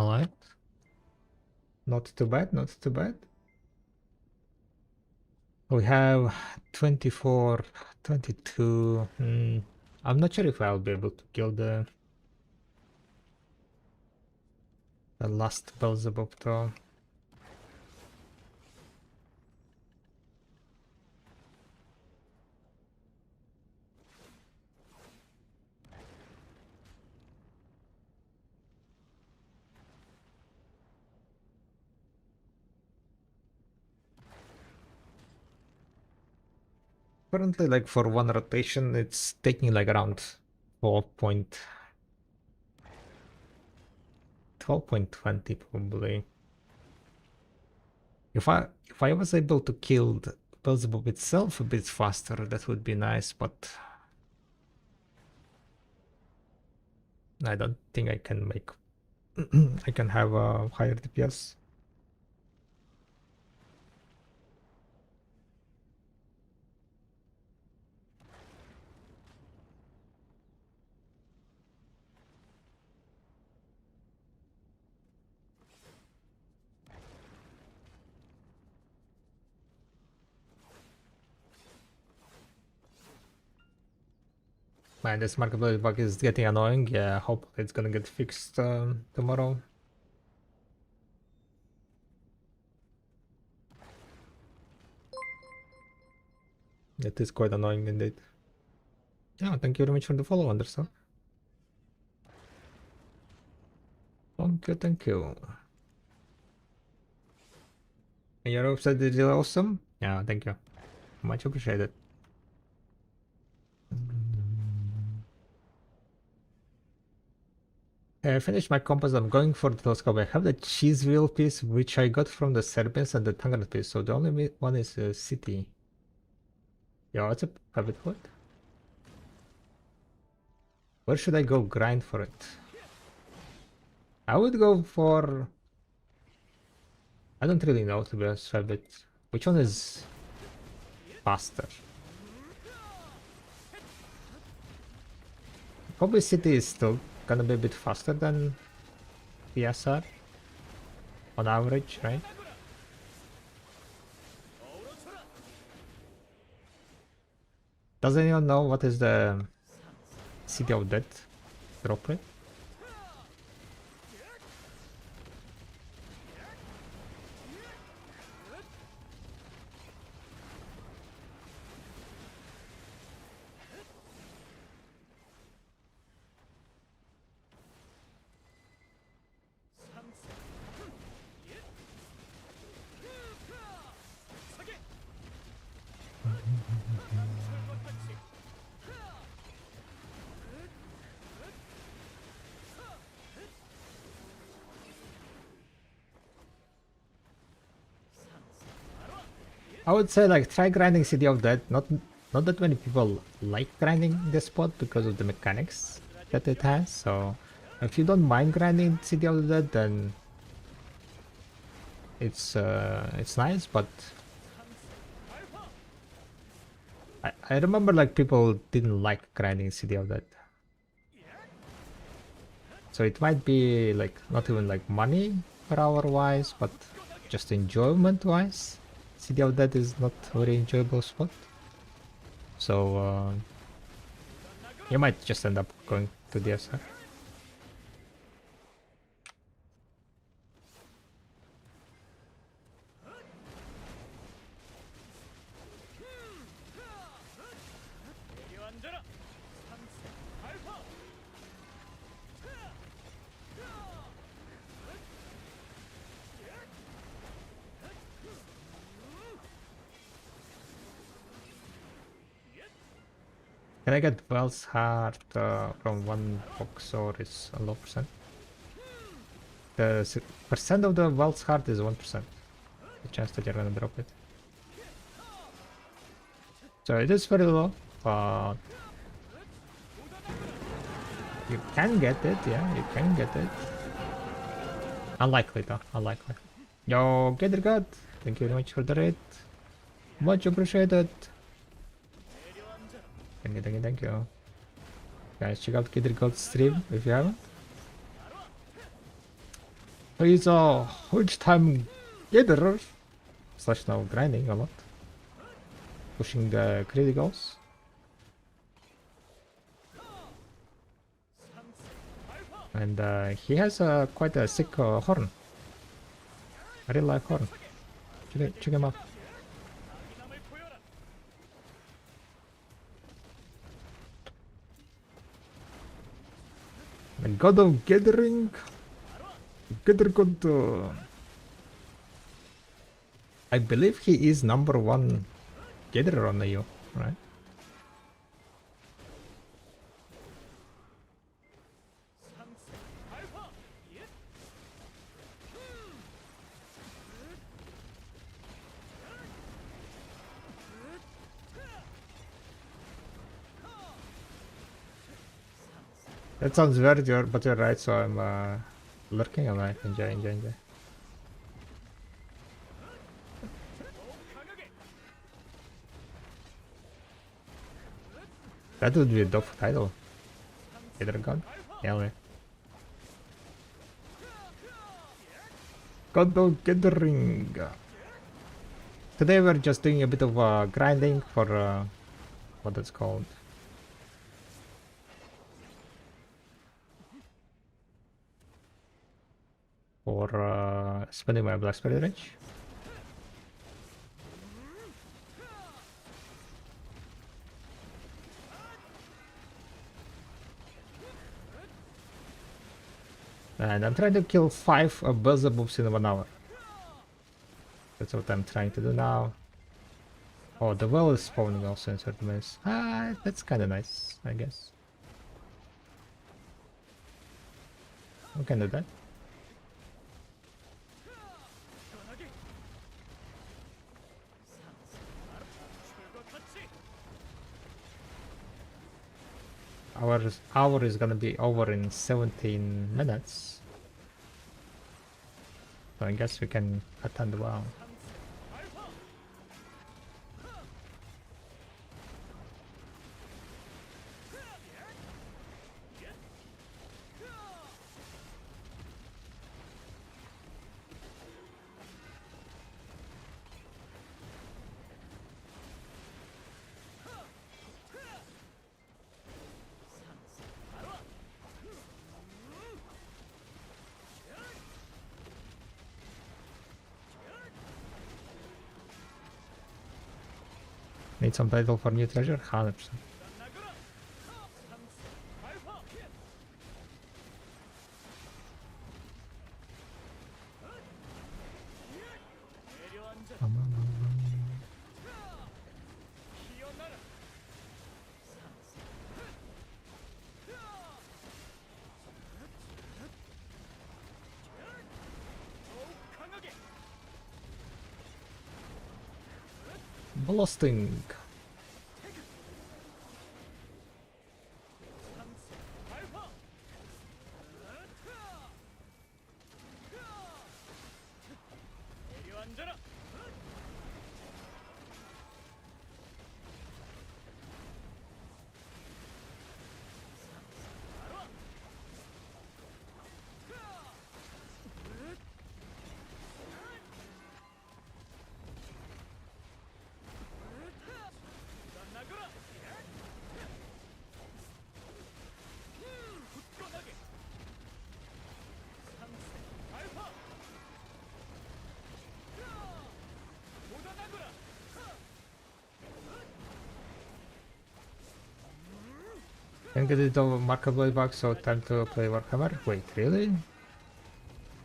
Alright. Not too bad, not too bad. We have 24, 22. I'm not sure if I'll be able to kill the last Beelzebub though. Currently, like for one rotation, it's taking like around 12.20 probably. If I was able to kill the Beelzebub itself a bit faster, that would be nice, but I don't think I can make I can have a higher DPS. Man, this marketplace bug is getting annoying. Yeah, hopefully it's gonna get fixed tomorrow. It is quite annoying indeed. Yeah, thank you very much for the follow, Anderson. Thank you, thank you. And your website is really awesome. Yeah, thank you. Much appreciated. I finished my compass. I'm going for the telescope. I have the cheese wheel piece, which I got from the Serbians, and the Tangan piece. So the only one is a city. Yeah, what's a habit what? Where should I go grind for it? I would go for... I don't really know, to be honest, Rabbit. Which one is faster? Probably city is still gonna be a bit faster than PSR on average, right? Does anyone know what is the City of Death drop rate? I would say like try grinding City of Death. Not that many people like grinding this spot because of the mechanics that it has. So if you don't mind grinding City of the Dead, then it's nice. But I remember like people didn't like grinding City of Dead. So it might be like not even like money per hour wise, but just enjoyment wise. City of Dead is not a very enjoyable spot. So you might just end up going to DSR. Can I get Wells Heart from one box, or is a low percent? The percent of the Wells Heart is 1%. The chance that you're gonna drop it. So it is very low, but you can get it, yeah, you can get it. Unlikely though, unlikely. Yo, Gator God, thank you very much for the raid. Much appreciated. Thank you, thank you, thank you. Guys, check out Gator God's stream if you haven't. He's a huge time gatherer. Slash now grinding a lot. Pushing the criticals. And he has quite a sick horn. I really like horn. Check him out. 남을 보여라. And God of Gathering. Gather God. I believe he is number one gatherer on the EU, right? 알파. 예. That sounds weird, but you're right, so I'm lurking. I'm like, enjoy. 강하게. That would be a dope title. Gather God? Yeah, man. God of Gathering. Today we're just doing a bit of grinding for what it's called. For spending my Black Spirit Range. And I'm trying to kill 5 Beelzebubs in 1 hour. That's what I'm trying to do now. Oh, the well is spawning also in certain ways. Ah, that's kind of nice, I guess. We can do that. 편하게. 출과 같이. Hour is gonna be over in 17 minutes. So I guess we can attend well. 알파. Need some title for new treasure? 100%. 나가라. 알파. 내려앉아. 피어나라. 더욱 강하게. Blasting. 알파. 내려앉아라. 나가라. 굳건하게. 알파. 쏟아나거라. Can get it over markable box, so time to play Warhammer. Wait, really?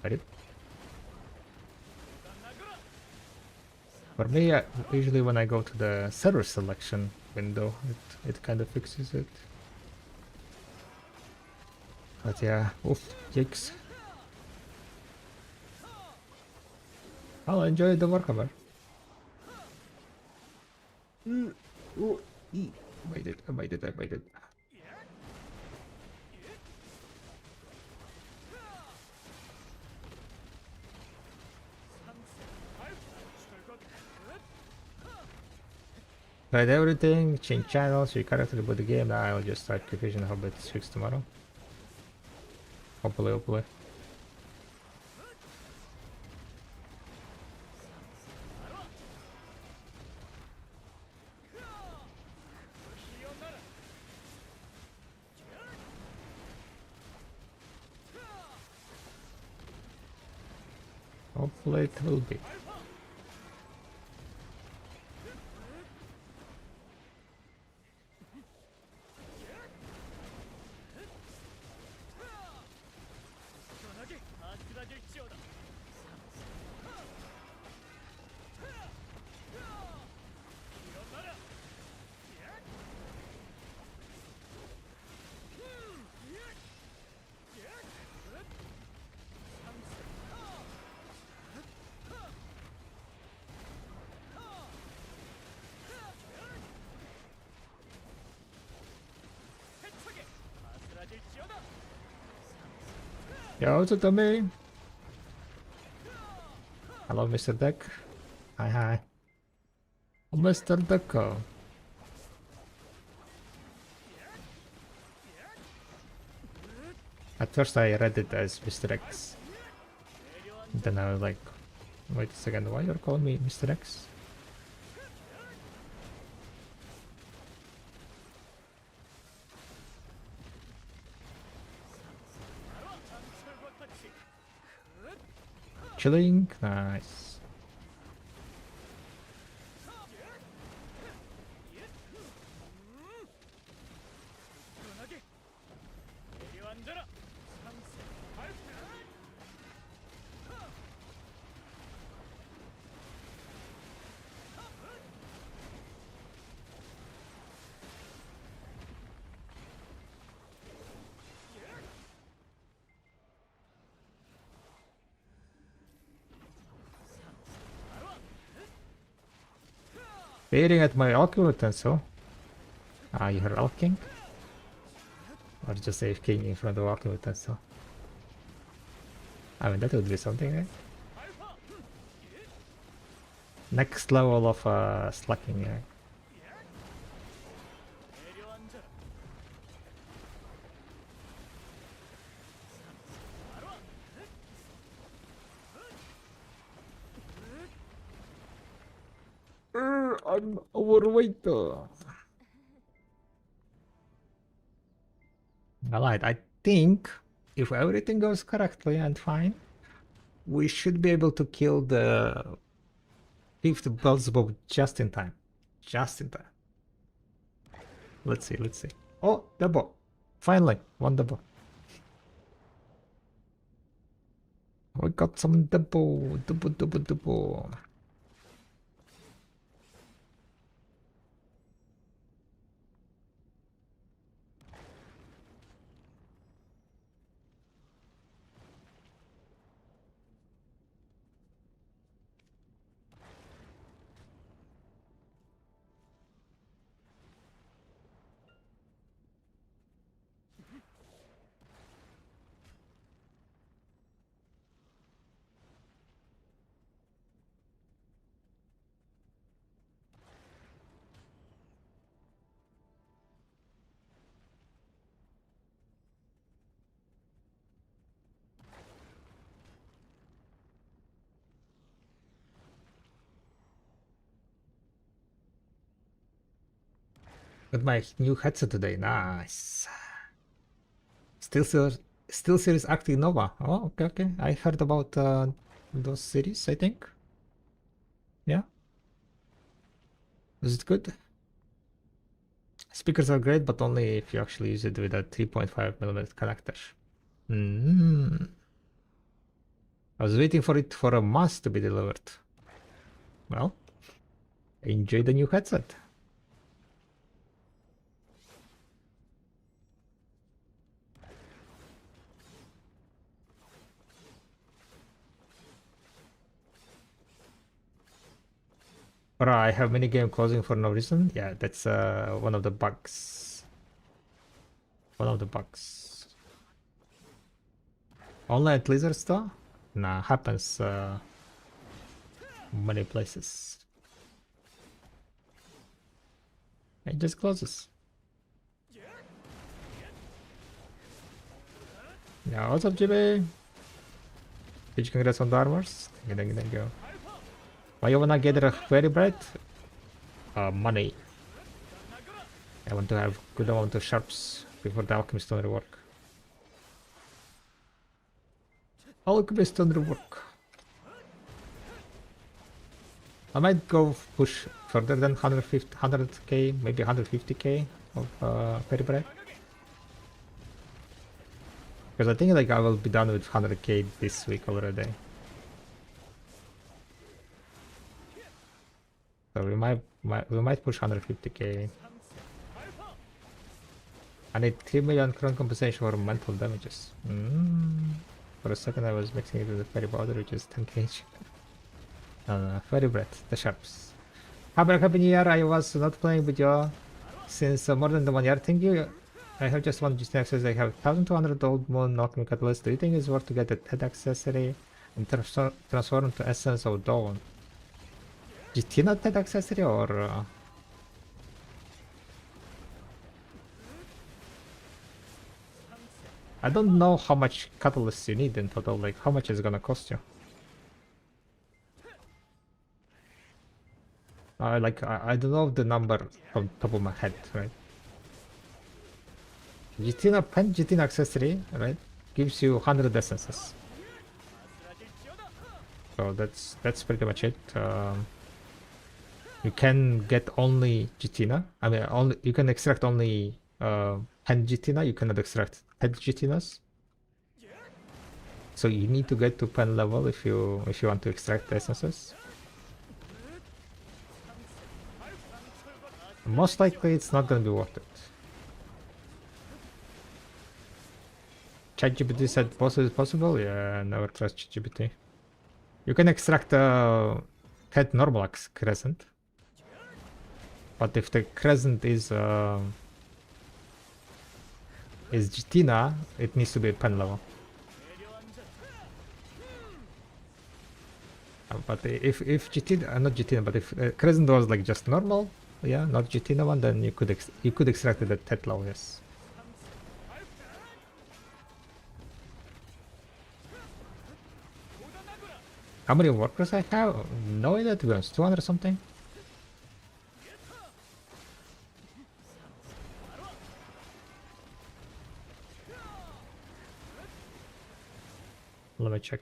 Ready? 나가라. For me, usually when I go to the server selection window, it kind of fixes it. But yeah, oof, yikes. I'll enjoy the Warhammer. Oh, I made it. Tried everything, change channels, recharacter, reboot the game. Now I'll just start Confusion. Hope it's fixed tomorrow. Hopefully. Hopefully it will be. Yo, it's a me. Hello, Mr. Deck. Hi, hi. Oh, Mr. Deco. At first I read it as Mr. X. Then I was like, wait a second, why you're calling me Mr. X? Chilling, nice. Waiting at my alchemy utensil. Ah, you heard alking? Or just AFK in front of the alchemy utensil? I mean, that would be something, right? Next level of slacking, yeah. I'm overweight though. Alright, I think if everything goes correctly and fine, we should be able to kill the 5th Beelzebub just in time. Just in time. Let's see, let's see. Oh, double. Finally, one double. We got some double. With my new headset today, nice. Still series Arctic Nova. Oh, okay. I heard about those series, I think. Yeah. Is it good? Speakers are great, but only if you actually use it with a 3.5mm connector. I was waiting for it for a month to be delivered. Well, enjoy the new headset. Or I have minigame closing for no reason. Yeah, that's one of the bugs. Only at Lizard Store? Nah, happens many places. It just closes. Yeah, what's up, GB? Did you congrats on the armors? Thank you. Why you wanna gather a very bright? Money. I want to have good amount of sharps before the alchemist stone rework. Alchemist stone rework. I might go push further than 100k, maybe 150k of Fairy Bread. Because I think like I will be done with 100k this week already. So we might push 150k. I need 3 million crown compensation for mental damages. For a second I was mixing it with the fairy powder, which is 10k. Fairy bread, the sharps. Happy New Year! I was not playing with you since more than the 1 year. Thank you. I have just one just accessory. I have 1200 old moon alchemy catalyst. Do you think it's worth to get the head accessory and transform to essence of dawn? GT not head accessory or I don't know how much catalyst you need in total, like how much is it gonna cost you. I don't know the number from top of my head, right? Gitina pen Gitina accessory, right? Gives you 100 essences. So that's pretty much it. You can get only Gitina. I mean, only you can extract only 10 Gitina. You cannot extract 10 Gitinas. So you need to get to pen level if you want to extract the essences. Most likely, it's not gonna be worth it. ChatGPT said both is possible. Yeah, never trust ChatGPT. You can extract a head normal crescent, but if the crescent is Gitina, it needs to be pen level. But if Gitina, not Gitina, but if crescent was like just normal, yeah, not Gitina one, then you could extract it at head level, yes. How many workers I have? No idea, to be honest. 200 something? Let me check.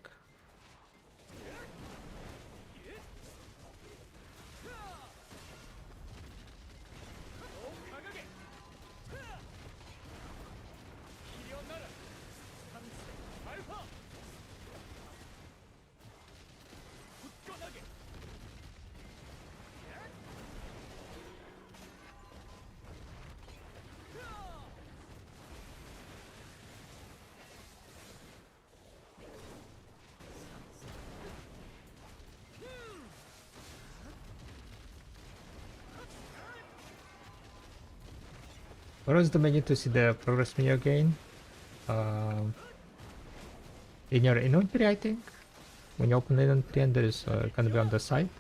Where is the menu to see the progress menu again? In your inventory, I think. When you open the inventory, and there is gonna be on the side.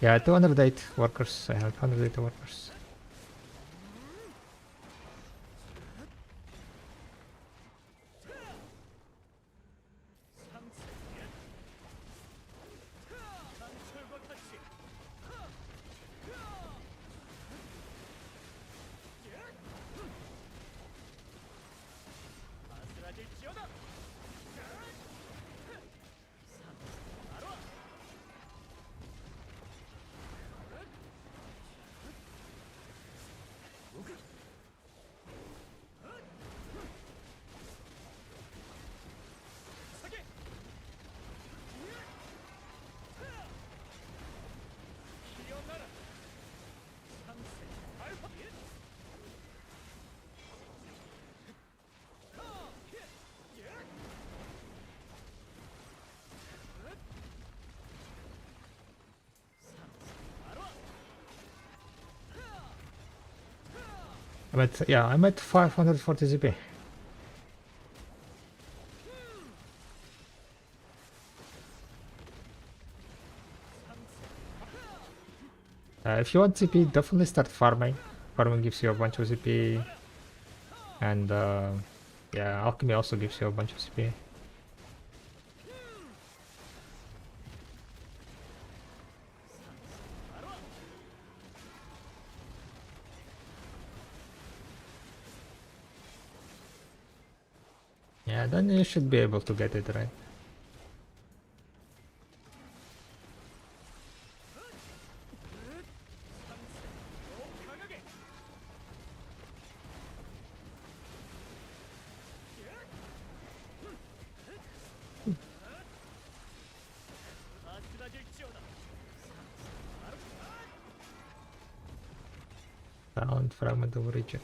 Yeah, 208 workers. I have 208 workers. I'm at 540 ZP. If you want ZP, definitely start farming. Farming gives you a bunch of ZP, and yeah, alchemy also gives you a bunch of ZP. Yeah, then you should be able to get it, right? Sound fragment of origin.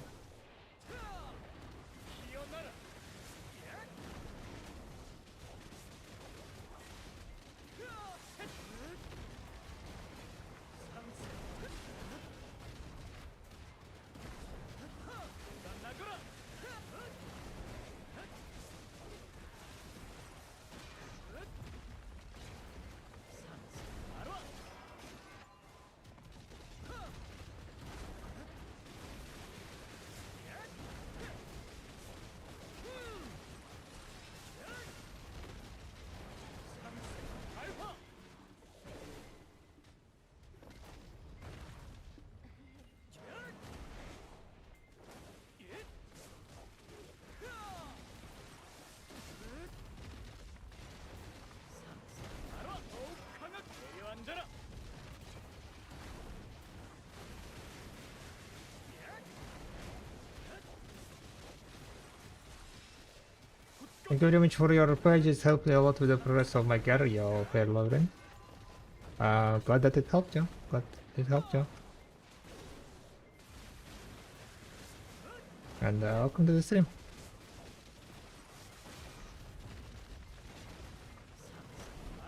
Thank you very much for your pledges. Helped me a lot with the progress of my career, fair Lauren. Glad that it helped you. Glad it helped you. And welcome to the stream.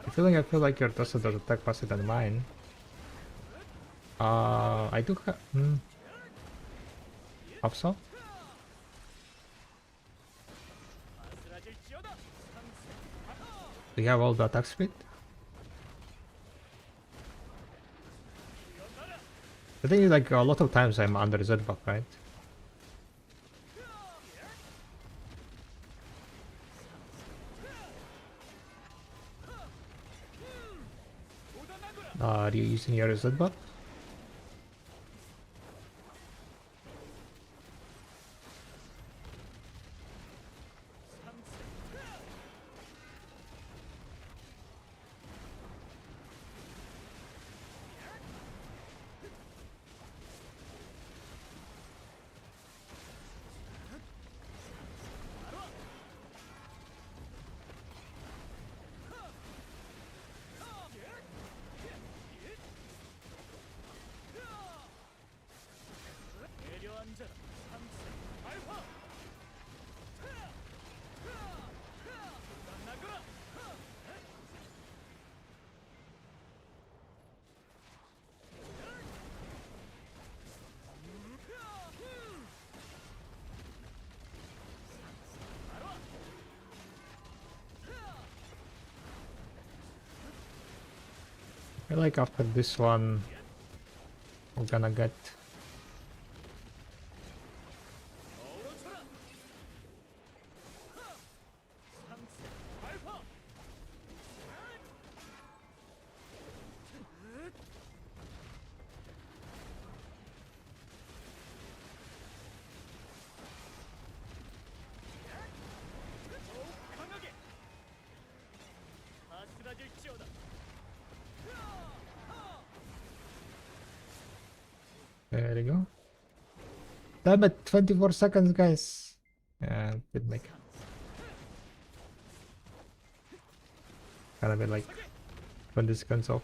I feel like your Tosa does attack faster than mine. I do have... Hope so? Do you have all the attack speed? The thing is, like, a lot of times I'm under Z buff, right? Are you using your Z buff? I feel like after this one, we're gonna get... There you go. Damn it, 24 seconds, guys. Yeah, did make it. Gonna be like 20 seconds off.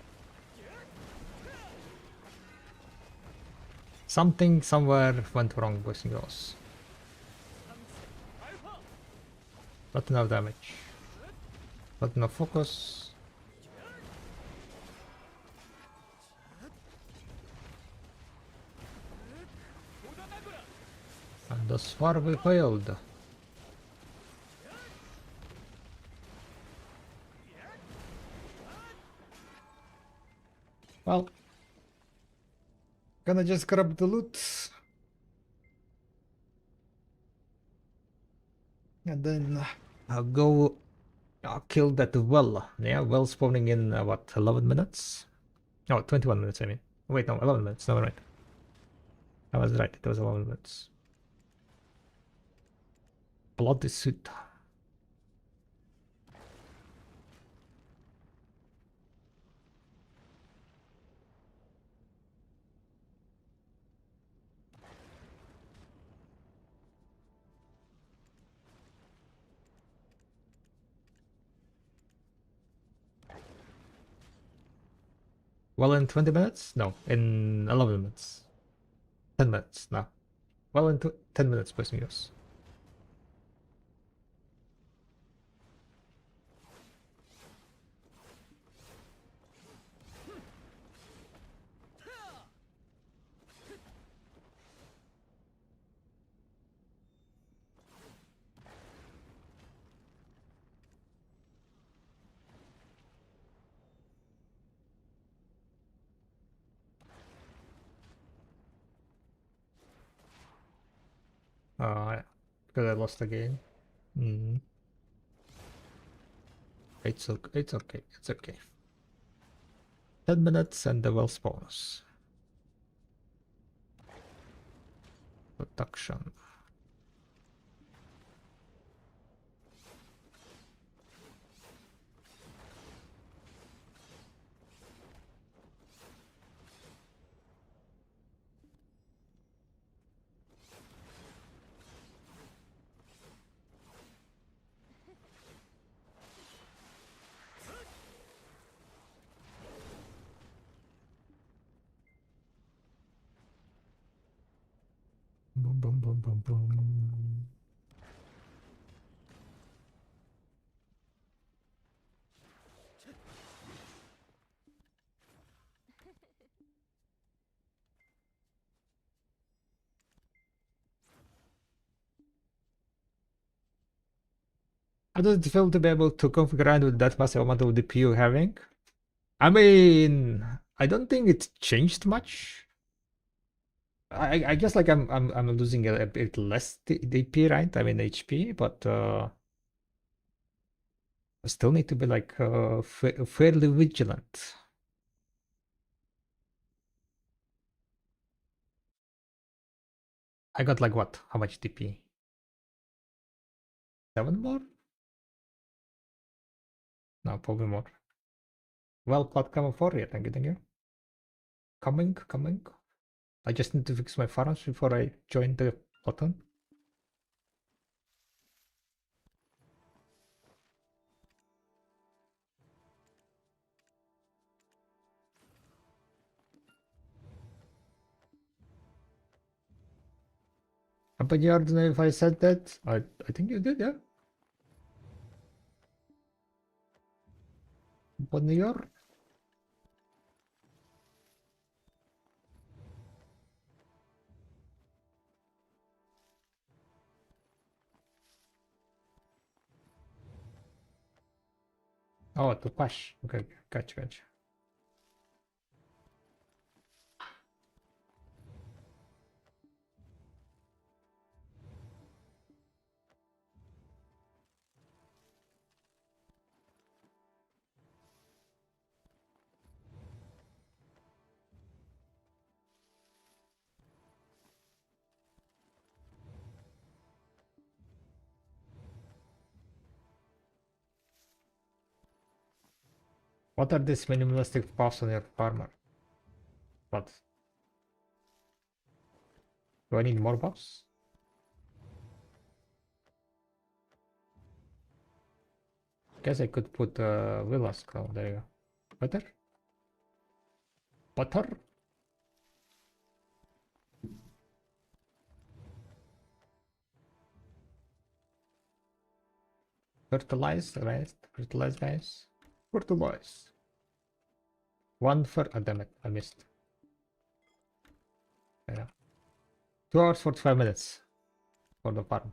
Something somewhere went wrong, boys and girls. Not enough damage. Not enough focus. And thus far we failed. Well, gonna just grab the loot. And then I'll go kill that well. Yeah, well spawning in what, 11 minutes? No, 21 minutes, I mean. Wait, no, 11 minutes. No, right. I was right, it was 11 minutes. Bloody suit. Well, in 20 minutes? No, in 11 minutes. 10 minutes, no. Well, in 10 minutes, pues amigos. Because I lost the game. Mm. It's okay. It's okay. 10 minutes and the well spawns. Production. Boom, boom, boom, boom, boom. How does it feel to be able to configure with that massive amount of DPU having? I mean, I don't think it's changed much. I guess like I'm losing a bit less DP, right? I mean HP, but I still need to be like fairly vigilant. I got like what? How much DP? 7 more? No, probably more. Well, plot coming for you. Thank you, thank you. Coming. I just need to fix my farms before I join the button. But you don't know if I said that. I think you did, yeah. But you're oh to push. Okay, gotcha. What are these minimalistic buffs on your farmer? What? Do I need more buffs? Guess I could put Willas Claw. There you go. Better? Butter? Fertilize, right? Fertilize, guys. Fertilize. One for. Oh, damn it. I missed. Yeah. 2 hours 45 minutes for the farm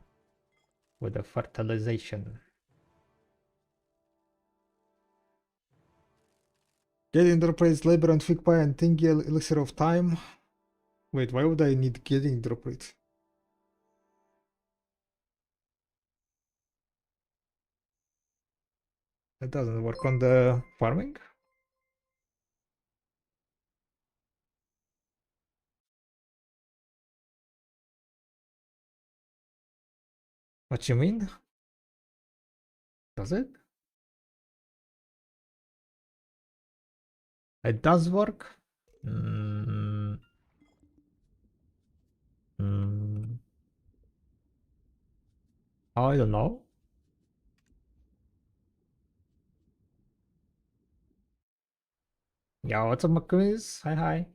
with the fertilization. Getting drop rates, labor and fig pie and thingy elixir of time. Wait, why would I need getting drop rate? That doesn't work on the farming? What you mean? Does it? It does work? Mm, mm, I don't know. Yo, what's up, McQuiz? Hi, hi.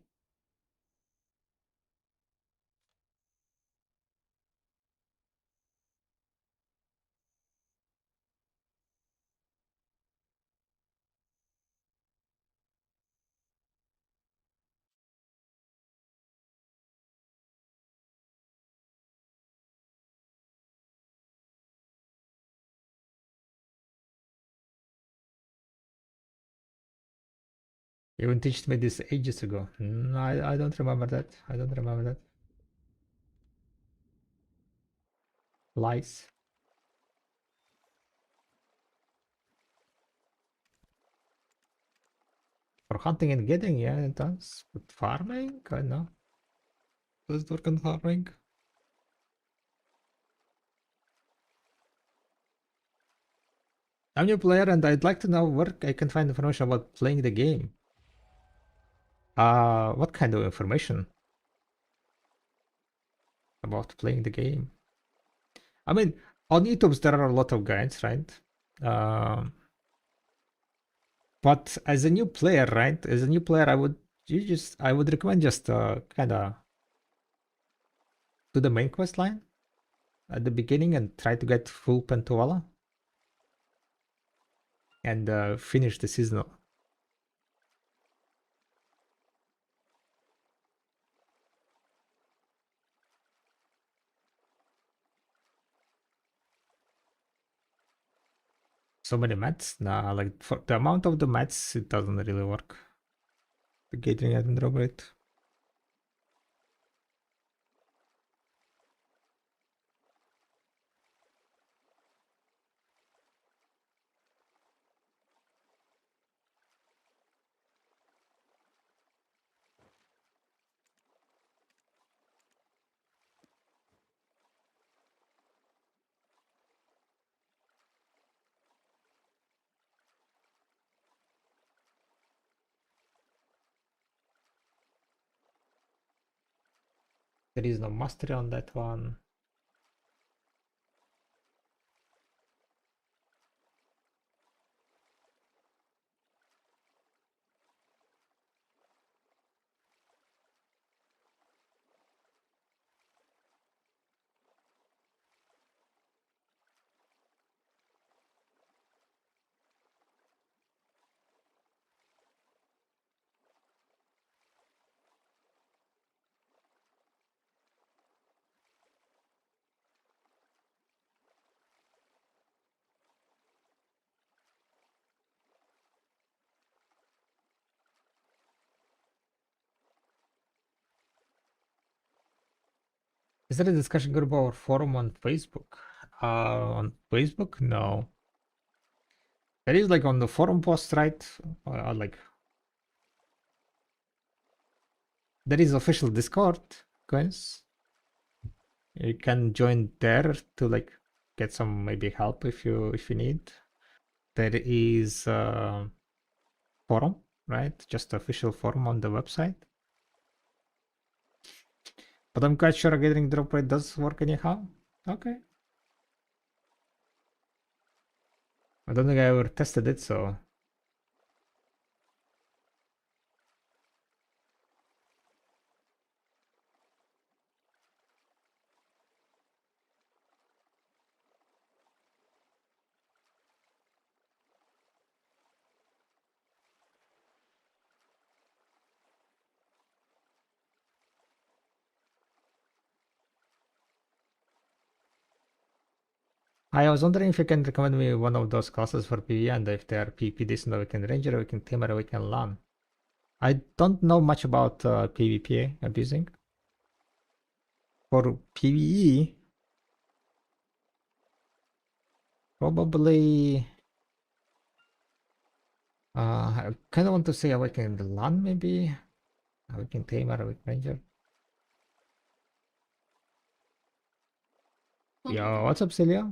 You even teached me this ages ago. No, I don't remember that. I don't remember that. Lies. For hunting and getting, yeah, it does. But farming? I don't know. Does it work on farming? I'm a new player and I'd like to know where I can find information about playing the game. What kind of information about playing the game? I mean, on YouTube there are a lot of guides, right? Um, but as a new player, right? As a new player, I would recommend just kind of do the main quest line at the beginning and try to get full Pentuala and finish the seasonal. So many mats? Nah, like for the amount of the mats, it doesn't really work. The gathering and drop rate. There is no mastery on that one. Is there a discussion group or forum on Facebook? On Facebook, no. There is like on the forum post, right? Like there is official Discord, guys. You can join there to like get some maybe help if you need. There is forum, right? Just official forum on the website. But I'm quite sure getting drop rate does work anyhow. Okay. I don't think I ever tested it, so I was wondering if you can recommend me one of those classes for PvE and if they are PvP decent or we can ranger, we can tamer, we can LAN. I don't know much about PvP abusing. For PvE, probably I kind of want to say Awaken the LAN maybe. Awaken Tamer, Awaken Ranger. Yo, what's up, Celia?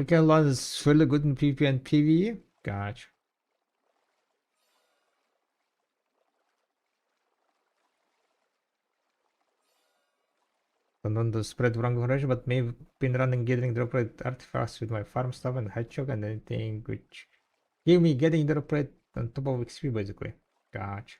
Weekend Lawn is really good in PvP and PvE. Gotcha. Don't want to spread wrong information, but maybe been running getting drop rate artifacts with my farm stuff and hedgehog and anything which give me getting drop rate on top of XP basically. Gotcha.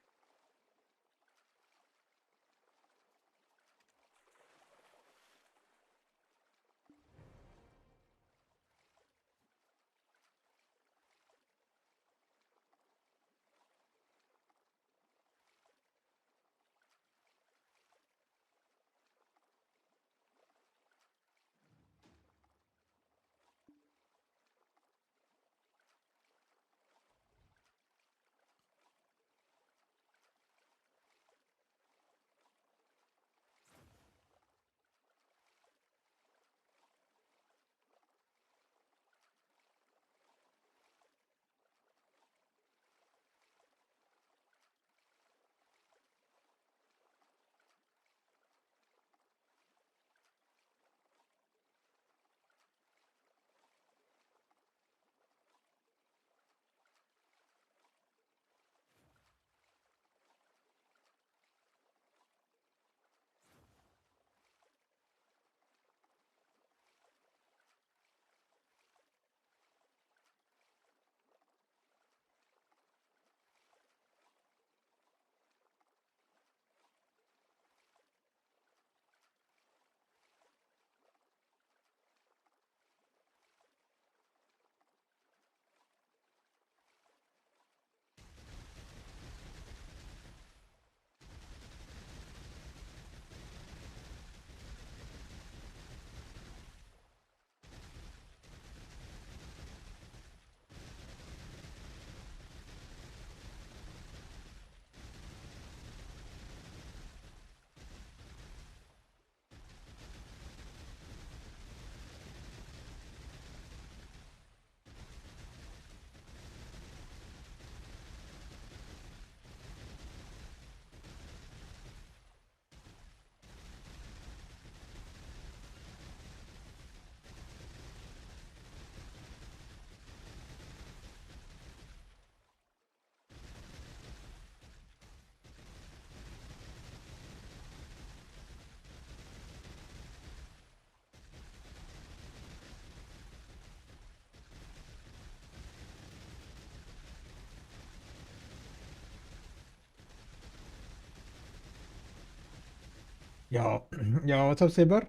Yo, yo, what's up, Saber?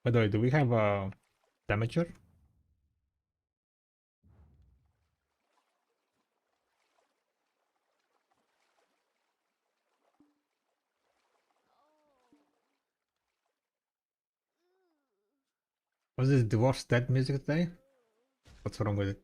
By the way, do we have a damager? Was this the worst dead music today? What's wrong with it?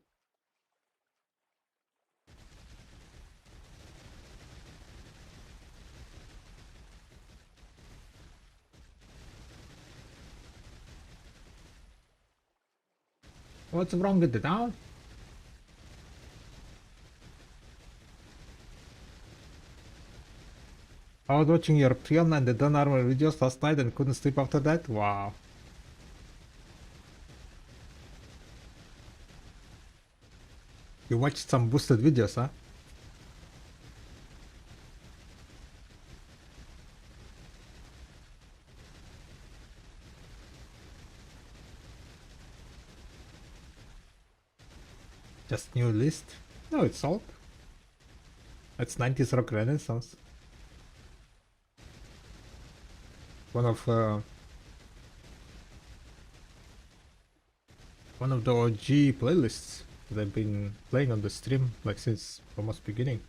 What's wrong with it now? I was watching your Prion and the Dawn Armor videos last night and couldn't sleep after that. Wow. You watched some boosted videos, huh? Just new list? No, it's old. It's 90s rock renaissance. One of uh, one of the OG playlists that I've been playing on the stream like since almost beginning.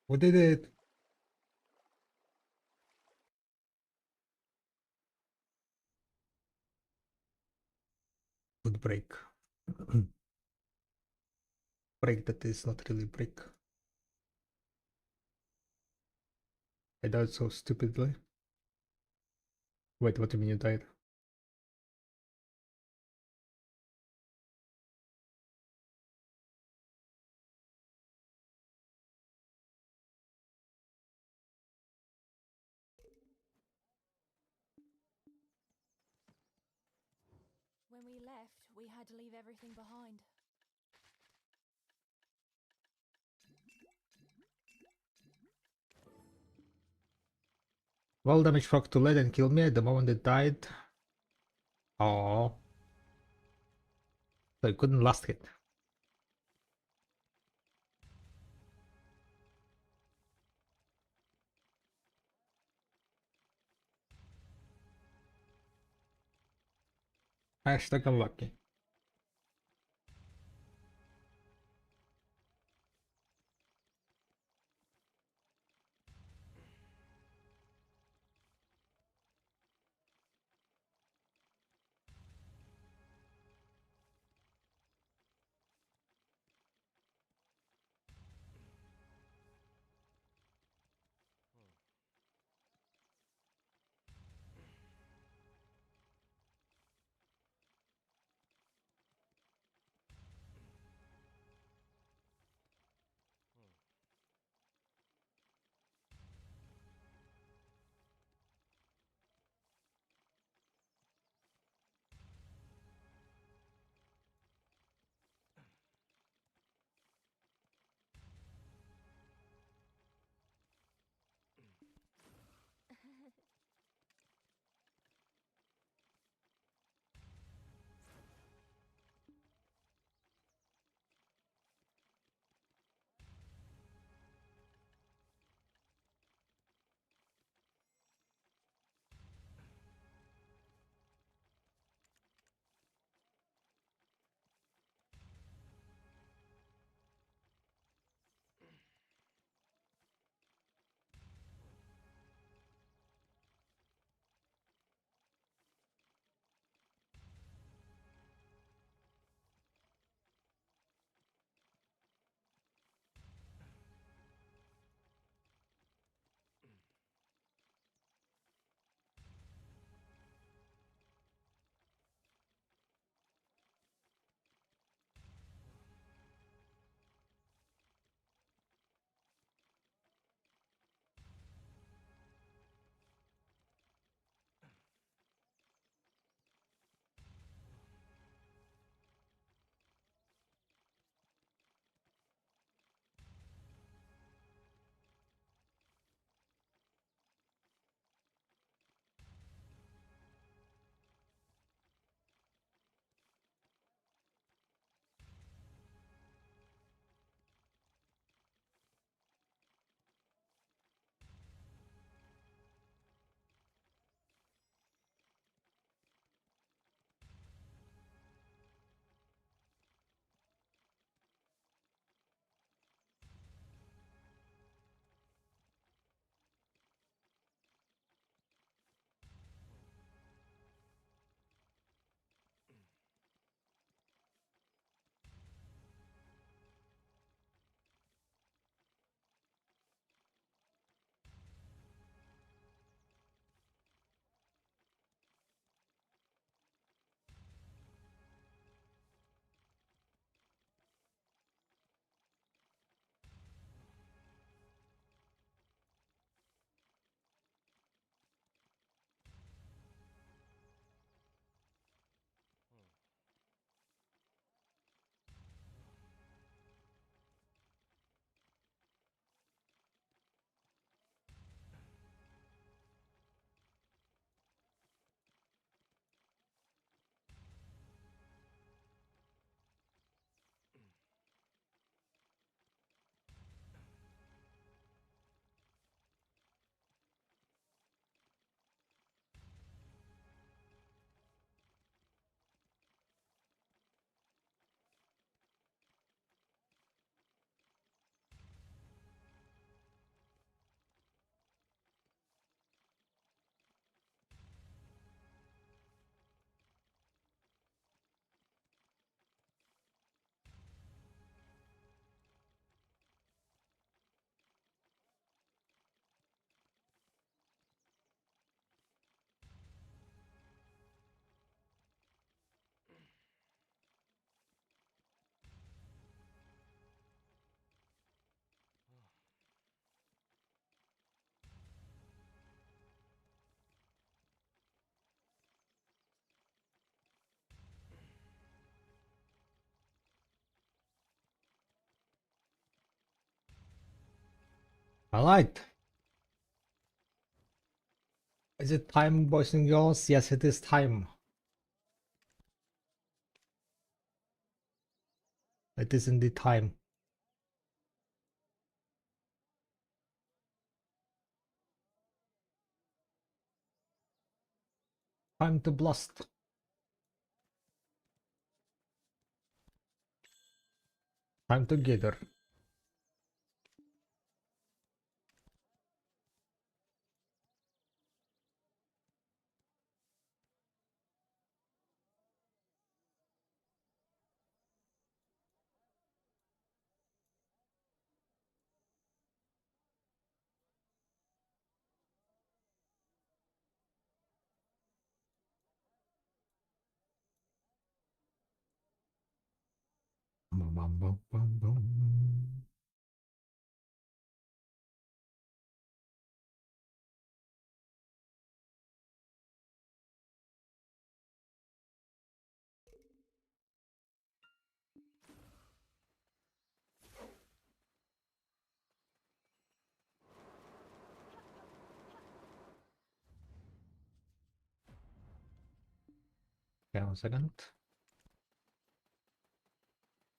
We did it! Good break. Break that is not really break. I died so stupidly. Wait, what do you mean you died? When we left, we had to leave everything behind. Well, damage frog to lead and kill me at the moment it died. Oh, so I couldn't last hit. Hashtag unlucky. Alright. Is it time, boys and girls? Yes, it is time. It is indeed time. Time to blast. Time to gather. Bum, bum, bum, bum, bum. Okay, 1 second.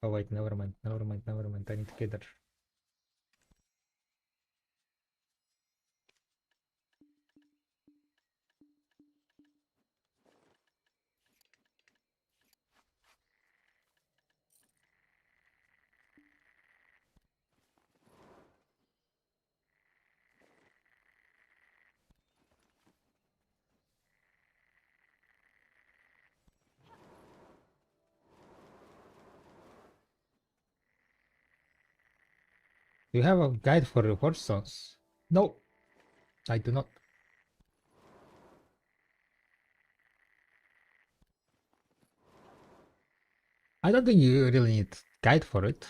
Oh wait, never mind, never mind, never mind. I need to gather. You have a guide for reward stones? No, I do not. I don't think you really need guide for it.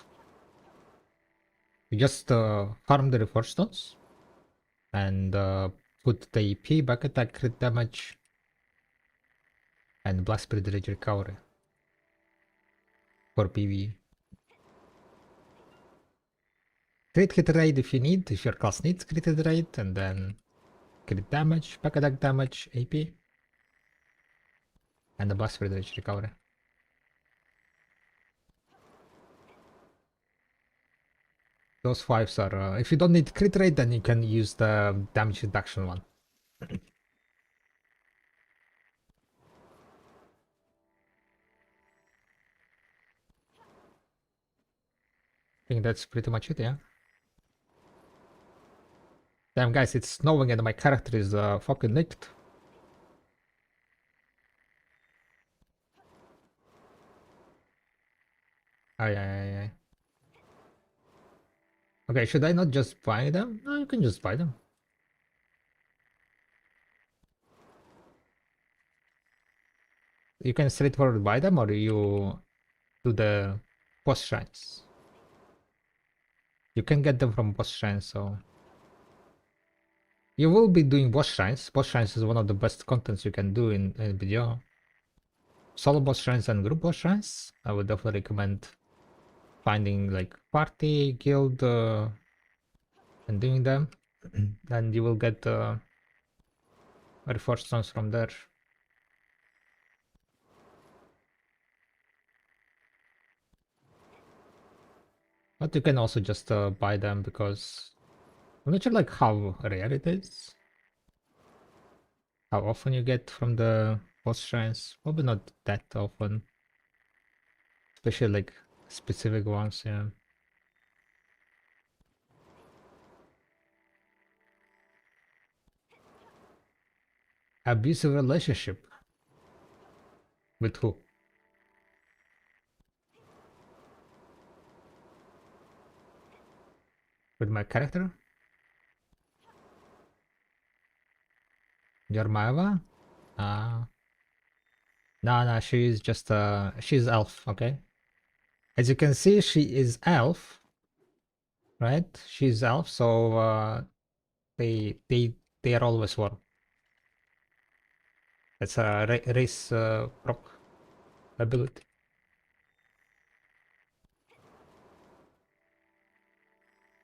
You just farm the reward stones and put the EP, back attack, crit damage, and blast privilege recovery for PvE. Crit hit rate if you need, if your class needs crit hit rate, and then crit damage, back attack damage, AP, and the blast privilege recovery. Those fives are, if you don't need crit rate, then you can use the damage reduction one. I think that's pretty much it, yeah. Damn guys, it's snowing and my character is fucking licked. Aye, aye, aye. Okay, should I not just buy them? No, you can just buy them. You can straightforward buy them or you do the boss shrines. You can get them from boss shrines, so you will be doing boss shrines. Boss shrines is one of the best contents you can do in video. Solo boss shrines and group boss shrines, I would definitely recommend finding like party, guild, and doing them. And you will get reward stones from there. But you can also just buy them because I'm not sure like how rare it is. How often you get from the boss shrines? Probably not that often. Especially like specific ones, yeah. Abusive relationship. With who? With my character? Yarmaeva? No, no, she is just she's elf, okay? As you can see, she is elf, right? She's elf, so they are always one. That's a race proc ability.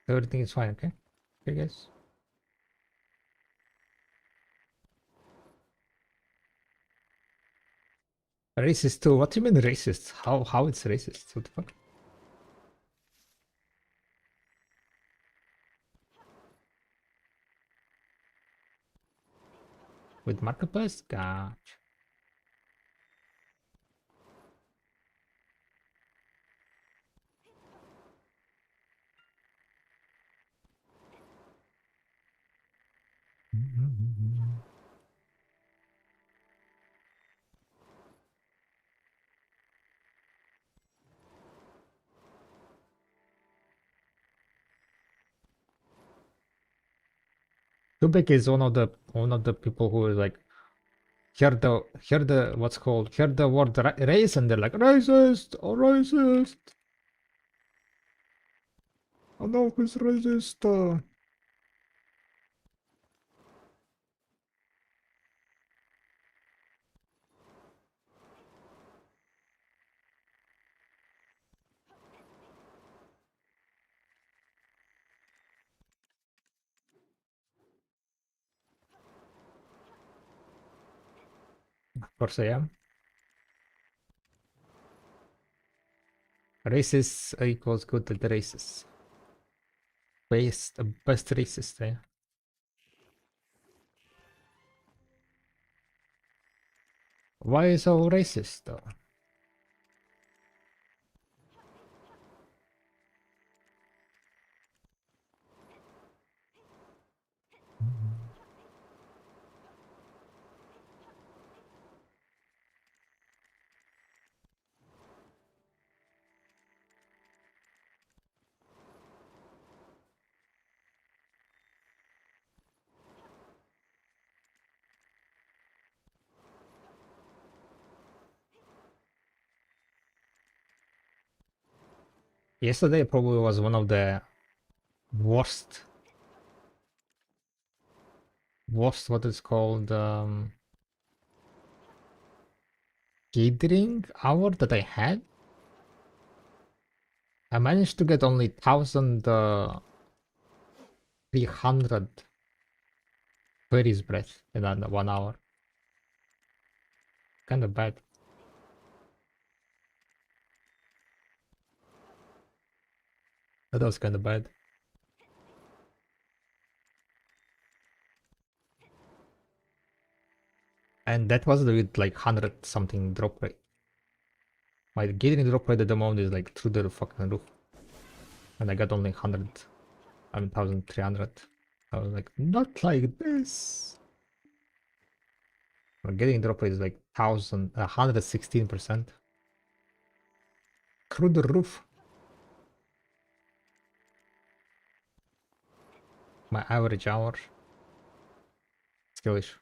Everything is fine, okay? Okay, guys. Racist too? What do you mean racist? How it's racist? What the fuck? With marketplace? Gotcha. Tubek is one of the people who is like hear the what's called hear the word race and they're like racist or racist. Oh no, who's racist? Of course I am. Racist equals good at the races. Best racist, eh? Why so racist though? Yesterday probably was one of the worst what is called gathering hour that I had. I managed to get only 1,300 queries breath in 1 hour. Kind of bad. That was kind of bad. And that was with like 100 something drop rate. My gathering drop rate at the moment is like through the fucking roof. And I got only 100, 1,300. I was like, not like this. My getting drop rate is like 116%. Through the roof. My average hour. Skill issue.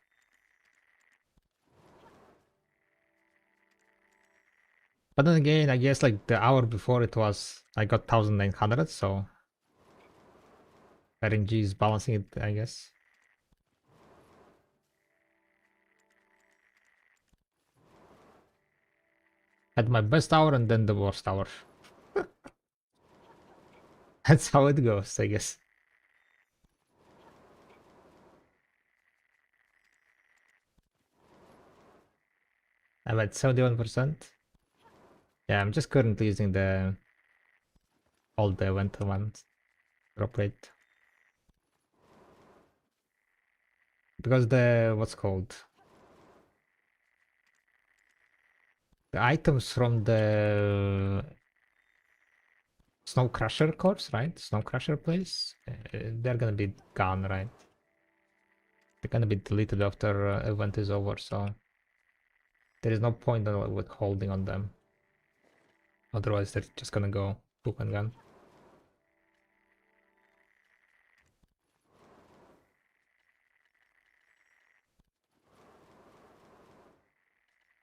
But then again, I guess like the hour before it was, I got 1,900, so RNG is balancing it, I guess. Had my best hour and then the worst hour. That's how it goes, I guess. I'm at 71%. Yeah, I'm just currently using the all the event ones drop rate. Because the what's called the items from the Snow Crusher corpse, right? Snow Crusher place, they're gonna be gone, right? They're gonna be deleted after event is over, so there is no point in with holding on them. Otherwise, they're just gonna go poop and gun.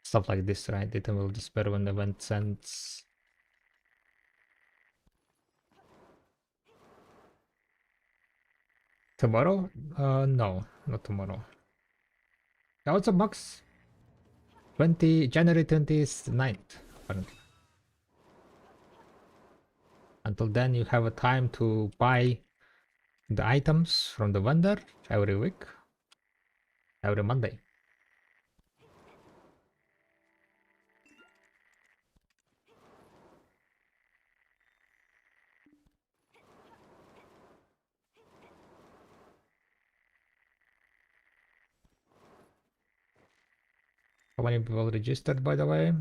Stuff like this, right? Item will disappear when the event sends. Tomorrow? No, not tomorrow. Yeah, what's up, Max? January 29th, apparently. Until then, you have a time to buy the items from the vendor every week, every Monday. How many people registered, by the way?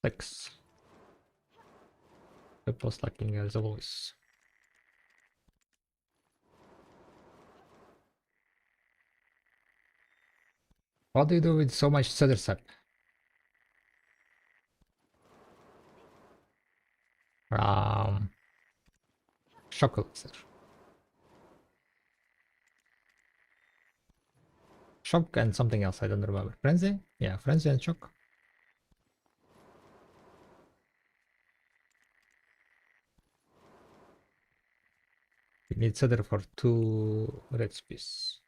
6. People slacking as always. What do you do with so much cedar sap? Shock elixir. Shock and something else, I don't remember. Frenzy? Yeah, frenzy and shock. We need cedar for 2 recipes.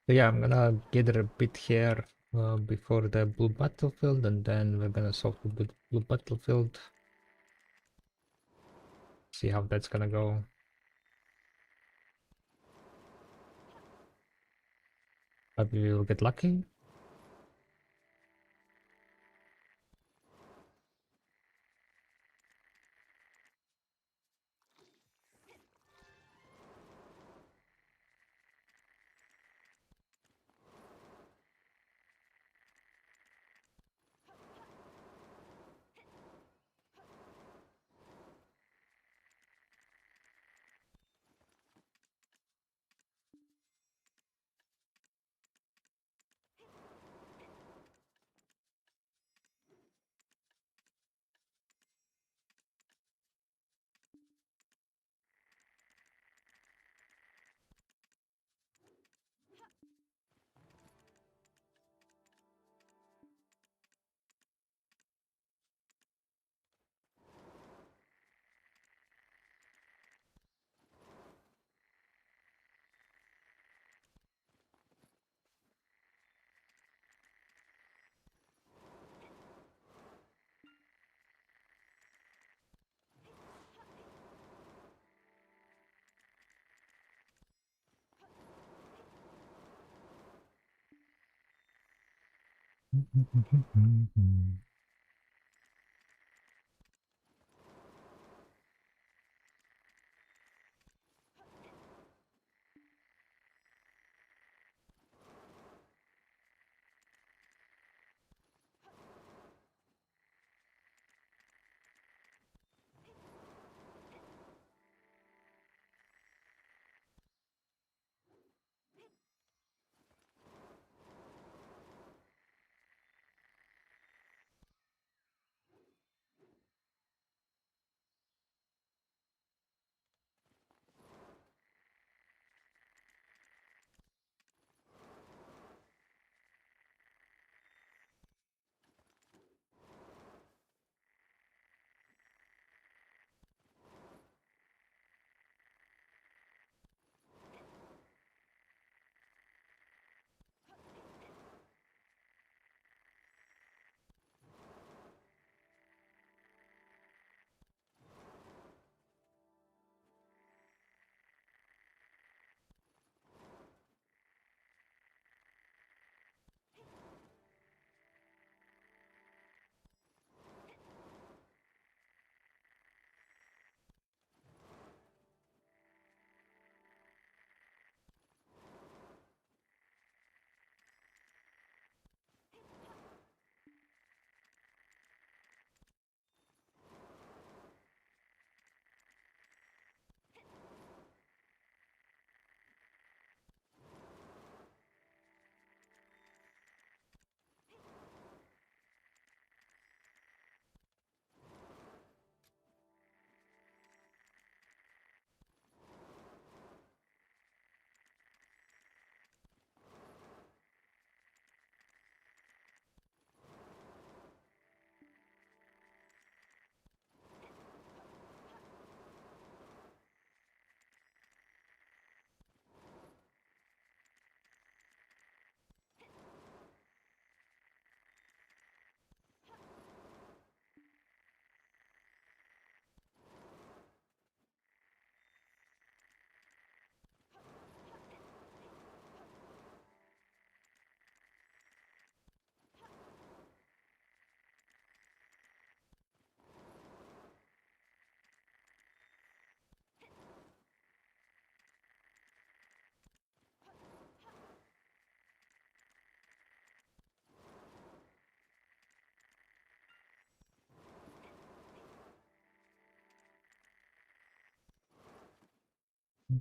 So yeah, I'm gonna gather a bit here before the blue battlefield, and then we're gonna solve the blue battlefield. See how that's gonna go. Maybe we'll get lucky. You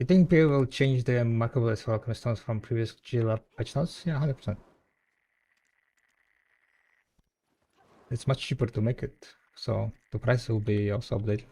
think people will change the marketplace for alchemy stones from previous GLab patch notes? Yeah, 100%. It's much cheaper to make it, so the price will be also updated.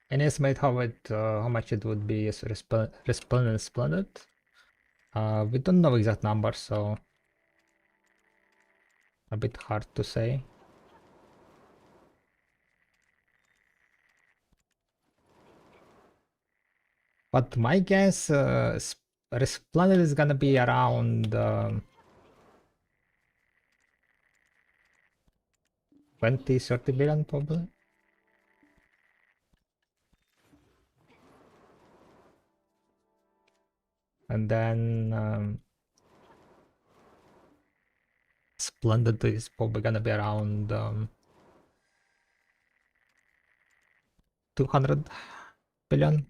Any estimate how much it would be as resplendent splendid? We don't know exact numbers, so a bit hard to say. But my guess, resplendent is gonna be around 20-30 billion probably. And then Splendid is probably gonna be around 200 billion.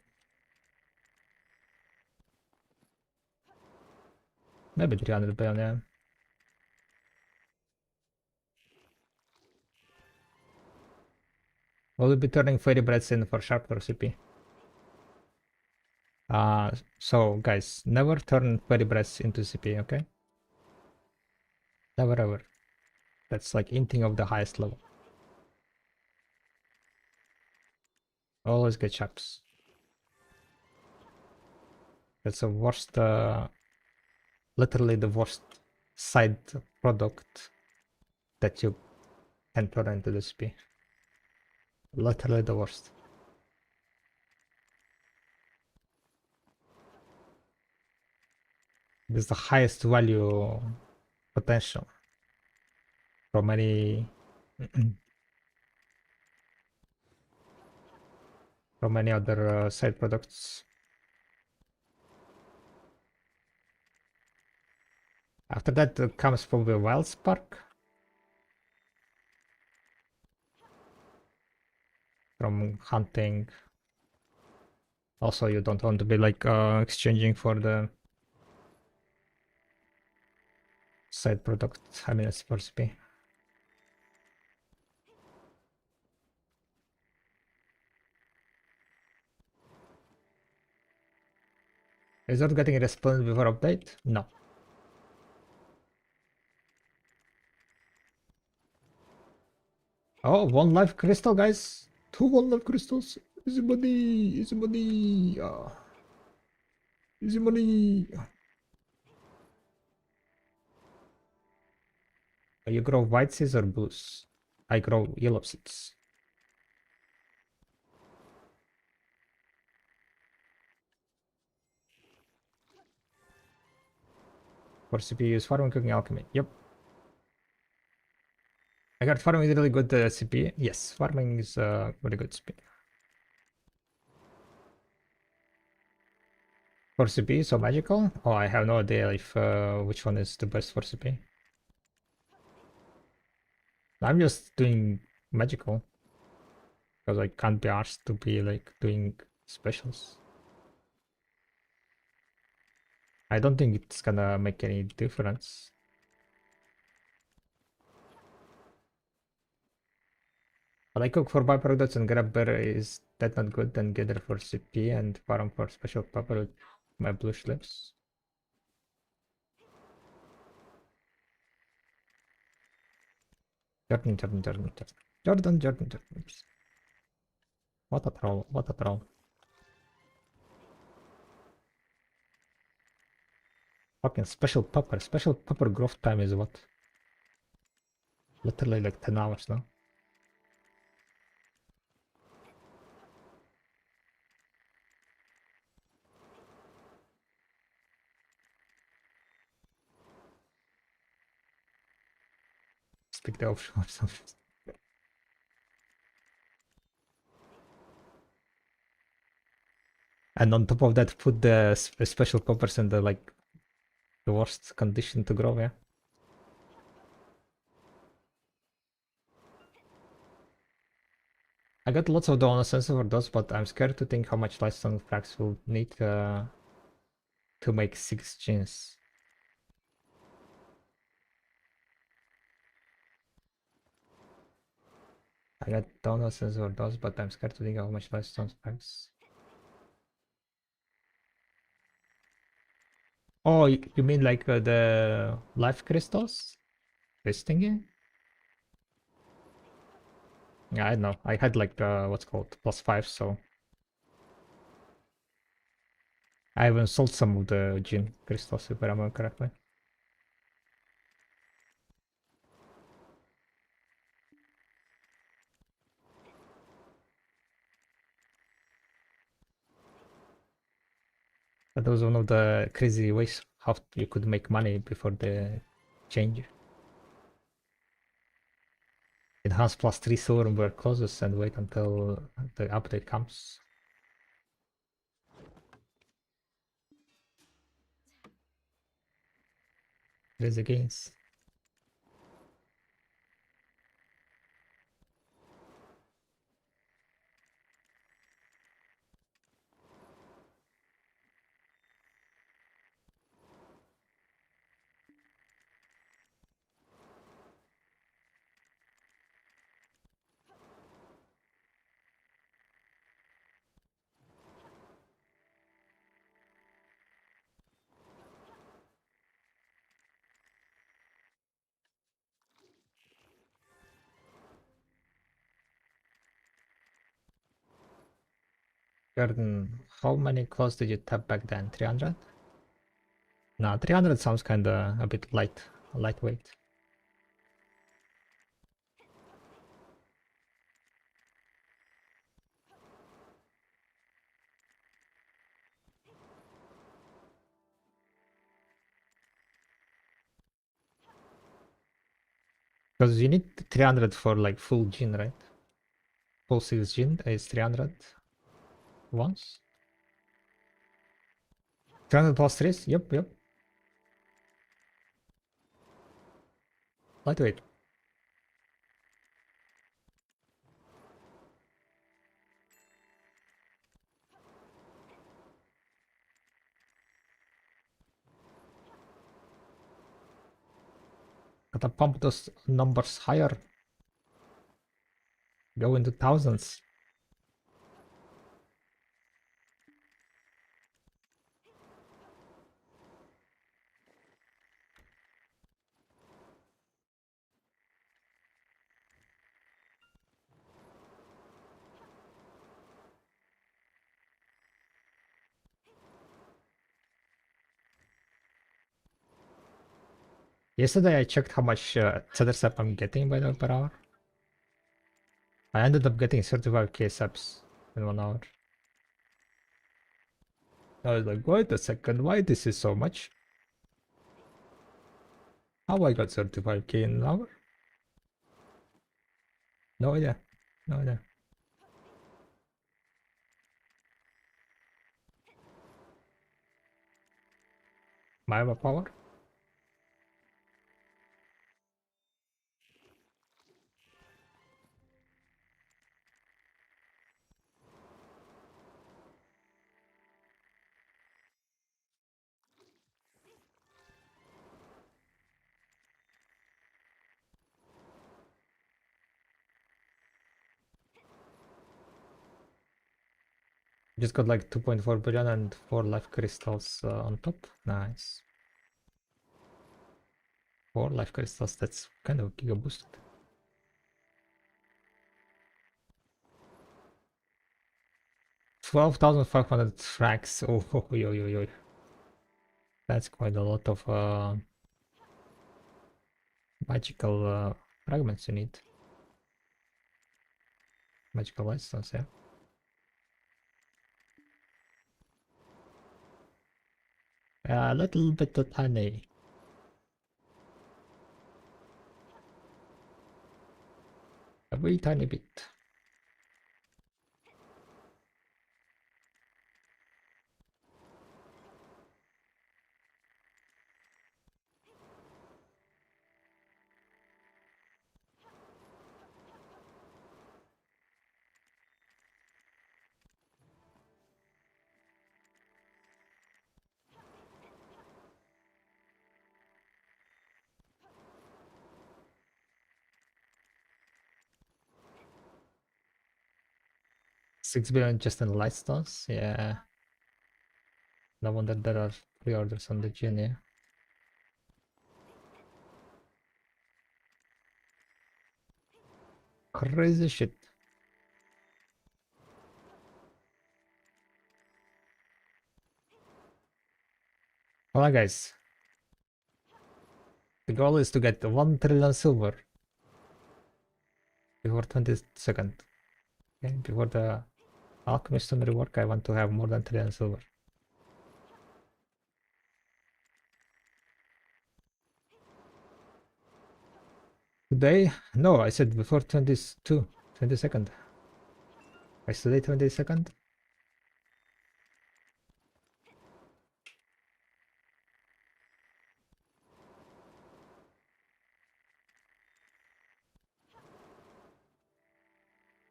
Maybe 300 billion, yeah. We'll be turning fairy breads in for sharper CP. So guys, never turn fairy breads into CP, okay? Never ever. That's like inting of the highest level. Always get chaps. That's the worst, literally the worst side product that you can turn into the CP. Literally the worst. It's the highest value potential from any from any other side products. After that comes probably Wild Spark from hunting. Also, you don't want to be like exchanging for the side product. I mean, it's for CP. Is that getting respawned before update? No. Oh, one life crystal, guys. Two one life crystals. Easy money. Easy money. Easy money. You grow white seeds or blues? I grow yellow seeds. For CPU use farming, cooking, alchemy. Yep. I got farming is really good CP. Yes, farming is very good CP. For CP, so magical? Oh, I have no idea if which one is the best for CP. I'm just doing magical because I can't be asked to be like doing specials. I don't think it's gonna make any difference. But I cook for byproducts and grab better is that not good, then gather for CP and farm for special pepper with my blue slips. Jordan. What a troll, what a troll. Fucking special pepper growth time is what? Literally like 10 hours now. Speak the option or something. And on top of that, put the special peppers in the like the worst condition to grow, yeah. I got lots of donor sensor for those, but I'm scared to think how much lifestone frags will need to make 6 genes. I got donor sensor for those, but I'm scared to think how much lifestone frags. Oh, you mean like the life crystals? This thingy? Yeah, I don't know. I had like what's called +5, so I even sold some of the gene crystals if I remember correctly. But that was one of the crazy ways how you could make money before the change. Enhance +3 silver where closes and wait until the update comes. crazy gains. Jordan, how many calls did you tap back then? 300? No, 300 sounds kinda a bit lightweight. Because you need 300 for like full gin, right? Full 6 gin is 300 once. 300 plus 3? Yep. Lightweight. Gotta pump those numbers higher. Go into thousands. Yesterday I checked how much tether sap I'm getting by the per hour. I ended up getting 35k subs in 1 hour. I was like, wait a second, why this is so much? How I got 35k in an hour? No idea. No idea. My power? Just got like 2.4 billion and 4 life crystals on top. Nice. 4 life crystals, that's kind of giga boosted. $12,500 Oh, yo. That's quite a lot of magical fragments you need. Magical lightstones, yeah. A little bit of tiny. A very tiny bit. $6 billion just in lightstones? Yeah. No wonder there are pre-orders on the gin, yeah. Crazy shit. Alright guys. The goal is to get 1 trillion silver before 22nd. Okay, before the alchemist and rework, I want to have more than trillion silver. Today? No, I said before 22nd. Is today 22nd?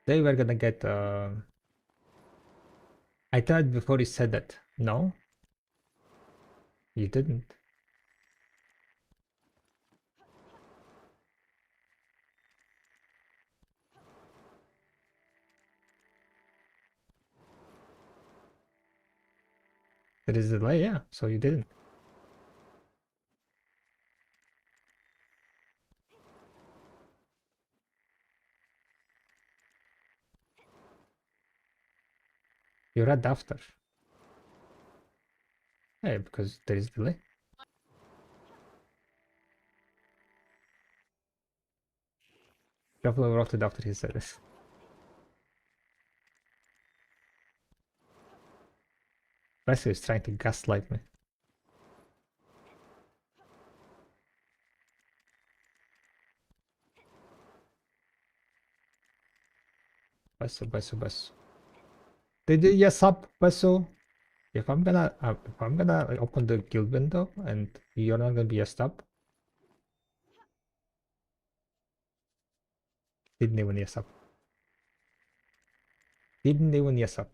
They were gonna get I thought before you said that. No? You didn't. There is a delay, yeah, so you didn't. You read after. Yeah, because there is delay. Definitely wrote it after he said it. Wesley is trying to gaslight me. Basu. Did you yes up, Basu? If I'm gonna open the guild window and you're not gonna be yes up, didn't even yes up. Didn't even yes up.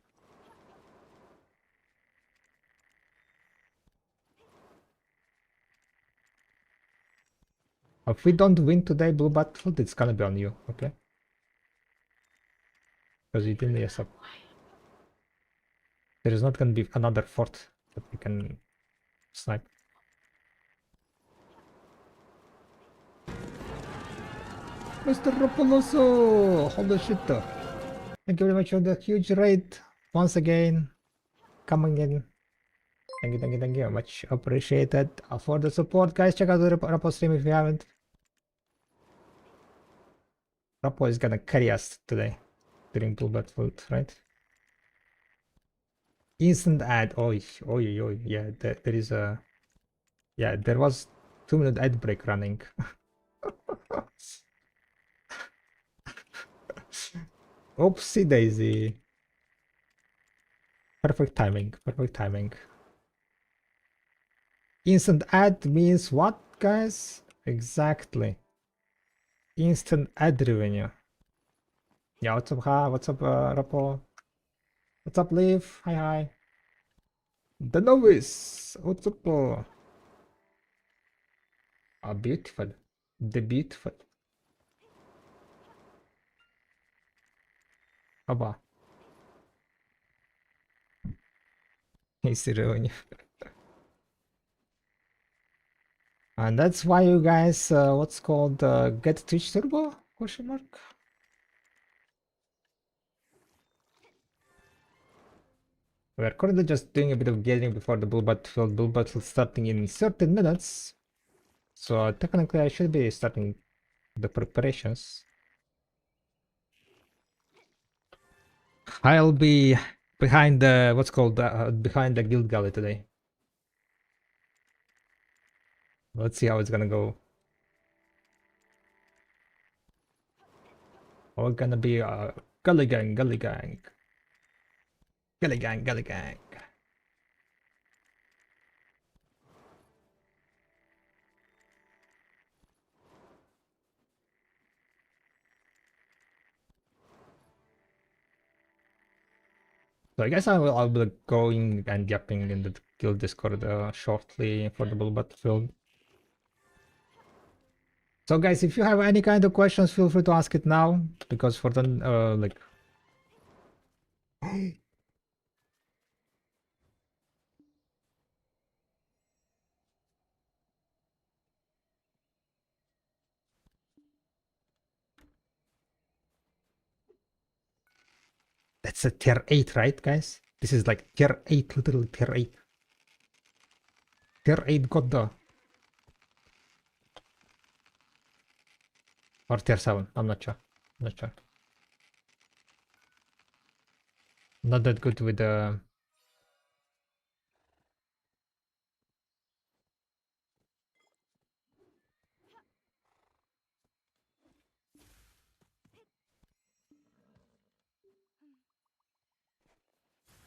If we don't win today, Blue Battlefield, it's gonna be on you, okay? Because you didn't yes up. There is not gonna be another fort that we can snipe. Mr. Rapoloso! Holy shit. Thank you very much for the huge raid. Once again, coming in. Thank you. Much appreciated for the support. Guys, check out the Rapo stream if you haven't. Rapo is gonna carry us today during Blue Battlefield, right? Instant ad. Oh. Yeah, there is a... Yeah, there was 2-minute ad break running. Oopsie daisy. Perfect timing. Instant ad means what, guys? Exactly. Instant ad revenue. Yeah, what's up, Ha? What's up, Rapo? What's up, Leaf? Hi. The novice. What's up? Beautiful. The beautiful. Oba. It's revenue. And that's why you guys, what's called, get Twitch Turbo? Question mark. We are currently just doing a bit of getting before the Blue Battlefield starting in 13 minutes. So technically I should be starting the preparations. I'll be behind the, what's called, behind the guild galley today. Let's see how it's gonna go. We're gonna be gully gang. So I guess I'll be going and yapping in the guild Discord shortly for the Blue Battlefield. So guys, if you have any kind of questions, feel free to ask it now, because for the like... That's a tier 8, right, guys? This is like tier 8, literally tier 8. Tier 8 got the... Or tier 7, I'm not sure. Not that good with the...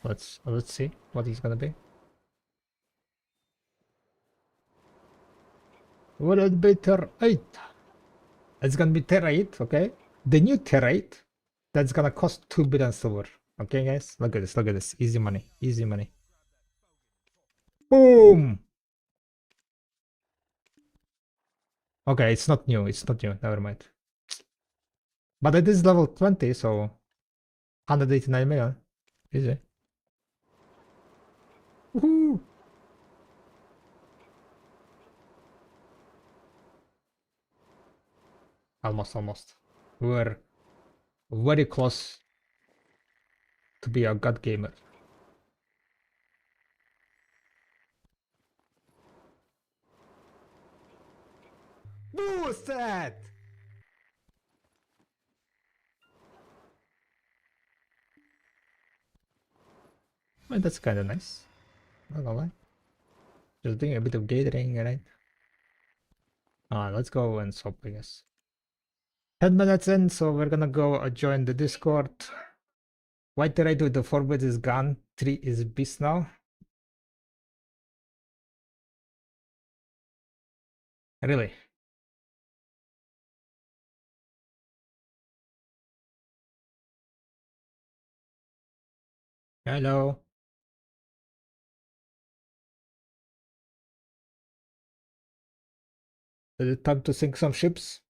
Let's see what he's gonna be. Will it be tier 8? It's gonna be tier 8, okay? The new tier 8 That's gonna cost 2 billion silver. Okay, guys? Look at this, look at this. Easy money, easy money. Boom! Okay, it's not new, it's not new. Never mind. But it is level 20, so 189 million. Easy. Woohoo! Almost, almost. We're very close to be a god gamer. Boost that! Well, that's kind of nice. Not gonna lie. Just doing a bit of gathering, right? Let's go and swap, I guess. 10 minutes in, so we're gonna go join the Discord. White right with the 4 bits is gone. 3 is beast now. Really? Hello? Is it time to sink some ships?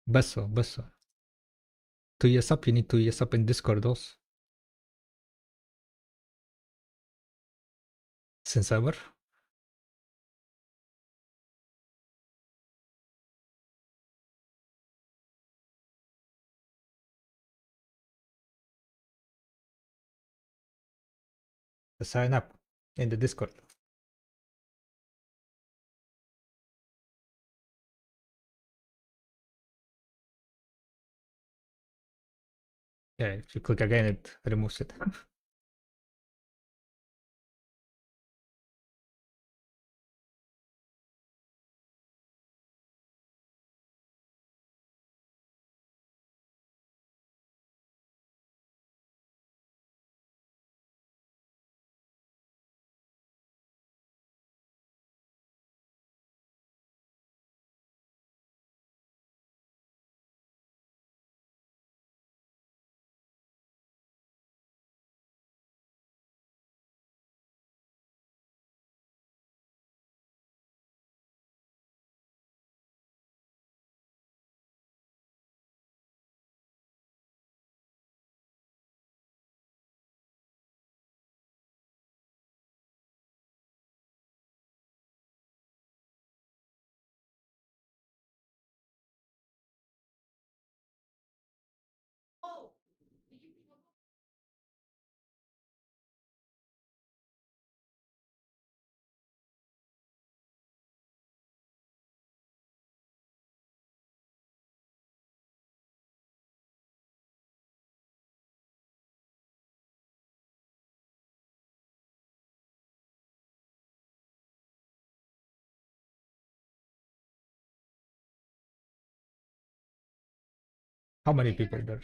Beso, beso. 2 years up, you need 2 years up in Discord also. Since ever. Sign up in the Discord. Yeah, if you click again, it removes it. How many people there?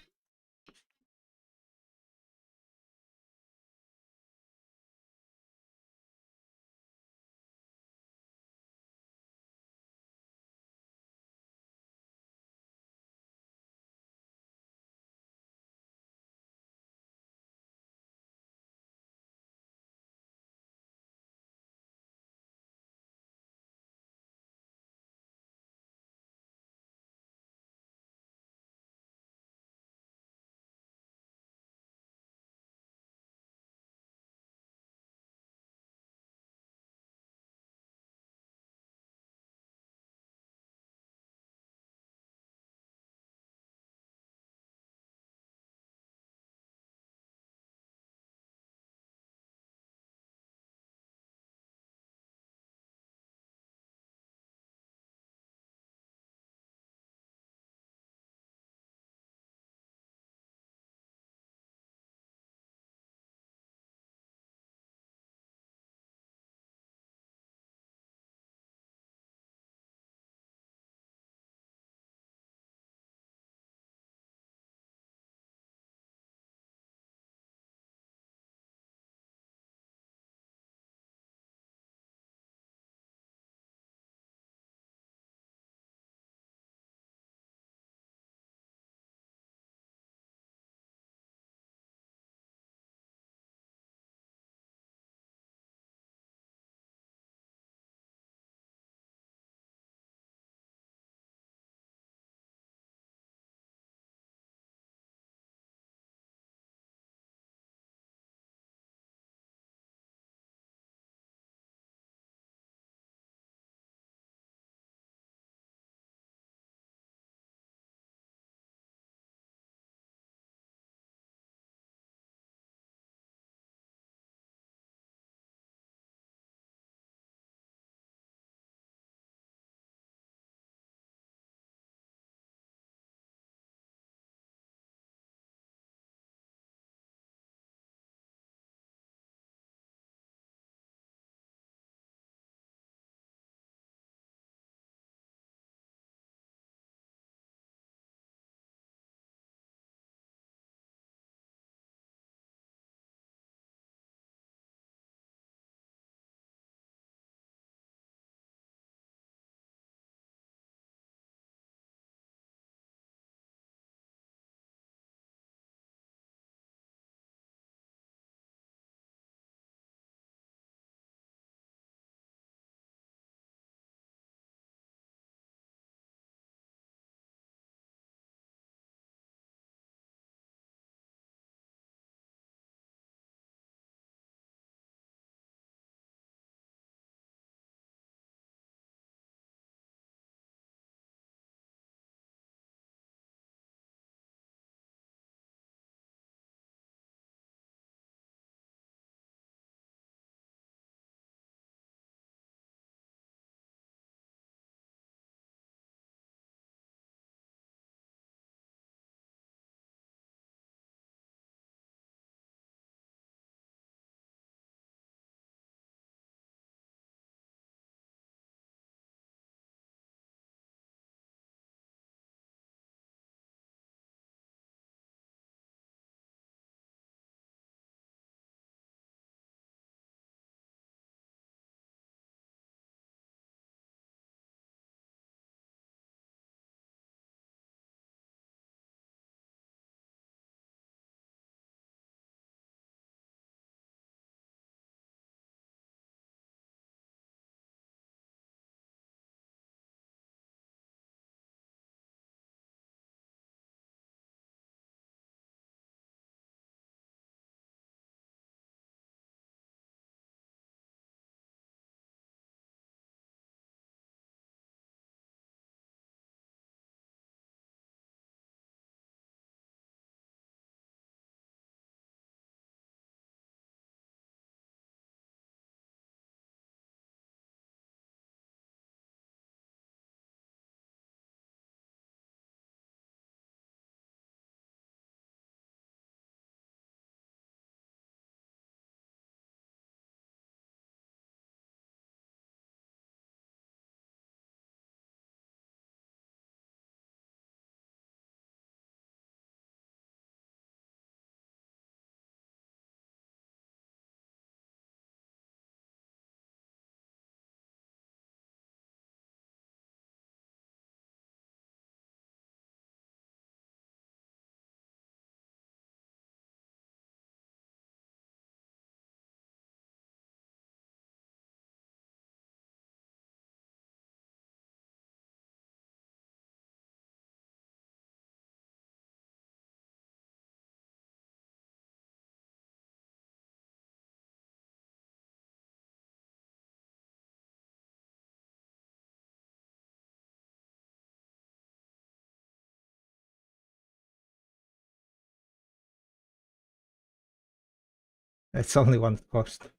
It's only one cost.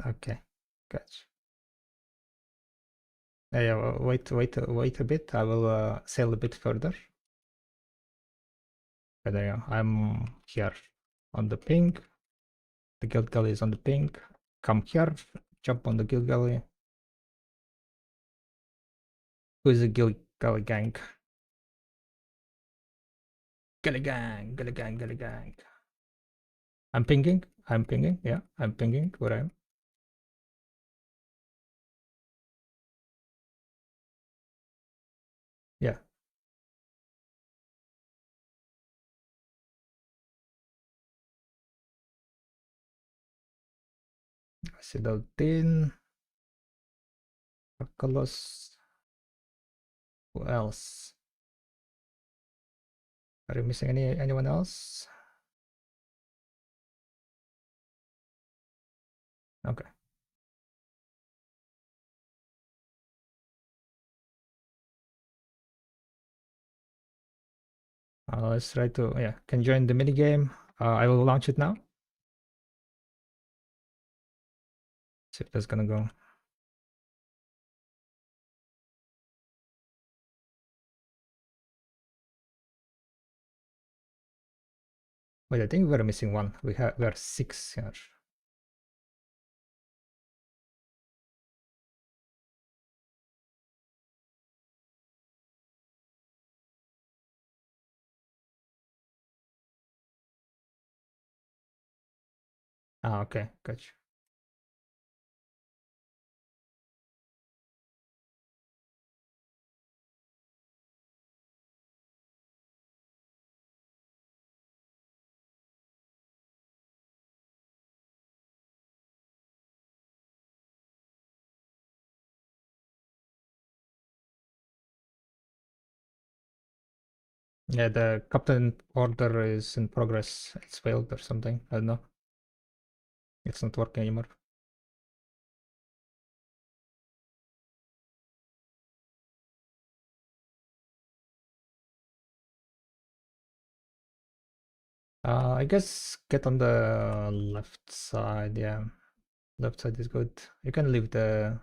Okay, gotcha. Yeah, wait a bit. I will sail a bit further. Okay, there you go. I'm here on the ping. The guild galley is on the ping. Come here, jump on the guild galley. Who is the guild galley gang? Galley gang, galley gang, galley gang. I'm pinging. Yeah, I'm pinging where I am. Yeah. I settled in. Colors. Who else? Are you missing anyone else? Okay. Let's try to, yeah, can join the mini game. I will launch it now. See if that's gonna go. Wait, I think we're missing one. We are 6 here. Ah, okay, gotcha. Yeah, the captain order is in progress. It's failed or something. I don't know. It's not working anymore. I guess get on the left side. Yeah, left side is good. You can leave the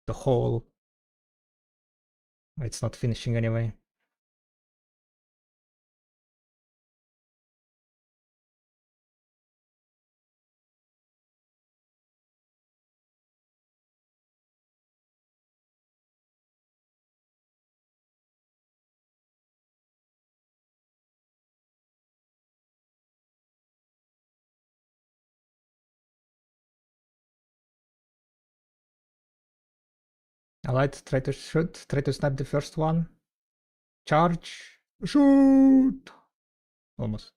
hole. It's not finishing anyway. Alright, try to shoot. Try to snipe the first one. Charge. Shoot. Almost.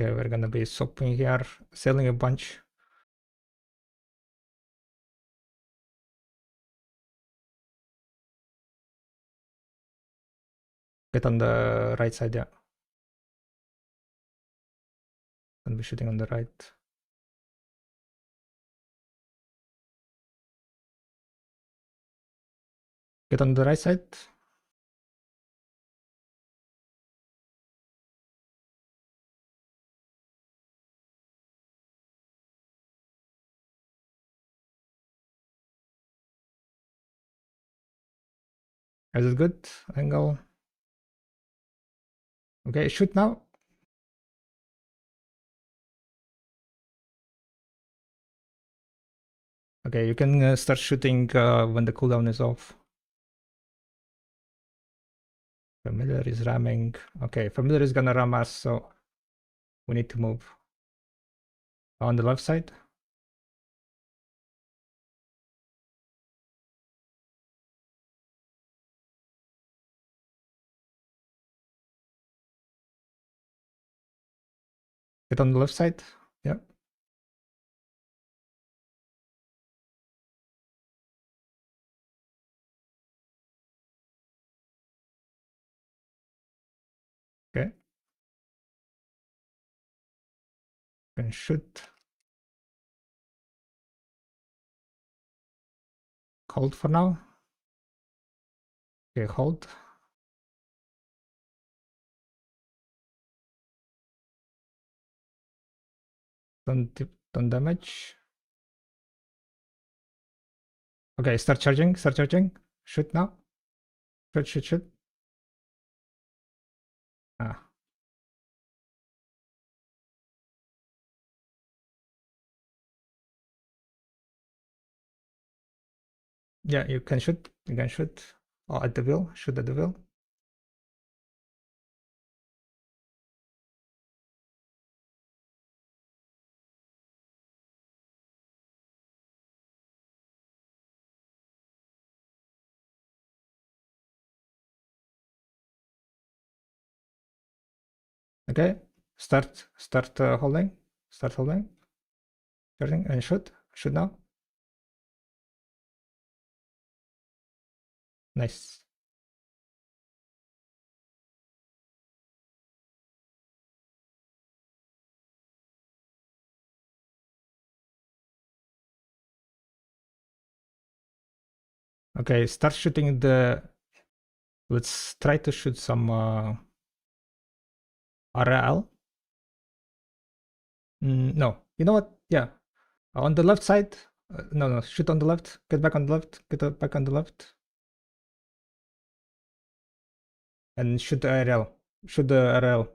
Okay, we're gonna be sopping here, selling a bunch. Get on the right side, yeah. Gonna be shooting on the right. Get on the right side. Is it good? Angle. Okay, shoot now. Okay, you can start shooting when the cooldown is off. Familiar is ramming. Okay, familiar is gonna ram us, so we need to move. On the left side. Get on the left side. Yeah. Okay. Can shoot. hold for now. Okay, hold. Don't damage. Okay, start charging, start charging. Shoot now. Shoot, shoot, shoot. Ah. Yeah, you can shoot. You can shoot. Oh, at the wheel. Shoot at the wheel. Okay. Start holding. Start holding. Charging and shoot. Shoot now. Nice. Okay, start shooting the. Let's try to shoot some RL. No, you know what? Yeah, on the left side. No, shoot on the left. Get back on the left. Back on the left. And shoot the RL. Shoot the RL.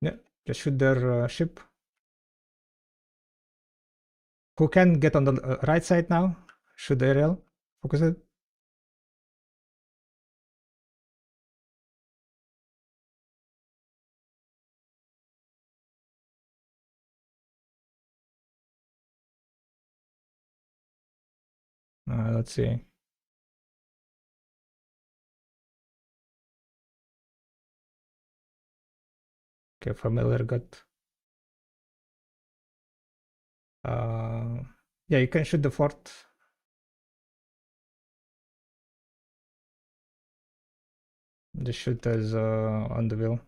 Yeah, just shoot their ship. Who can get on the right side now? Shoot the RL. Focus it. Let's see. Okay, familiar got. Yeah, you can shoot the fort. The shoot is on the wheel.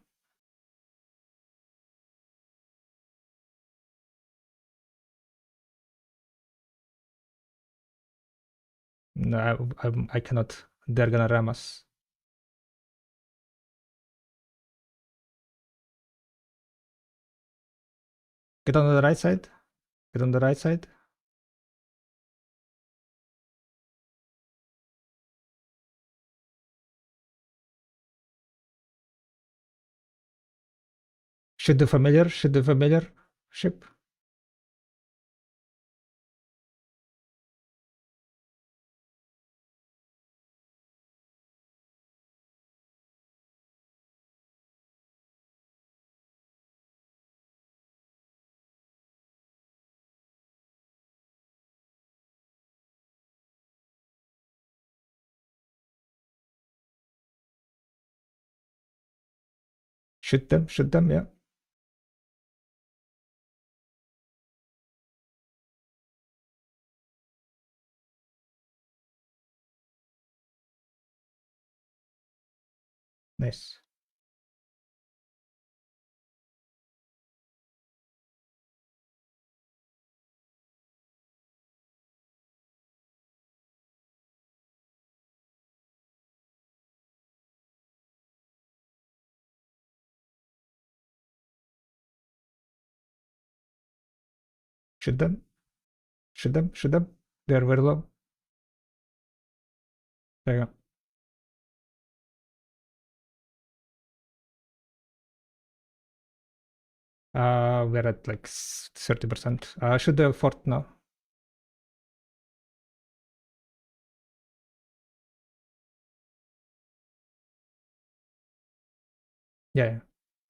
No, I cannot. They're gonna ram us. Get on the right side. Get on the right side. Shoot the familiar. Shoot the familiar ship. Shoot them. Shoot them. Yeah. Nice. Shoot them. Shoot them. Shoot them. They're very low. There you go. We're at like 30%. Shoot the fort now. Yeah.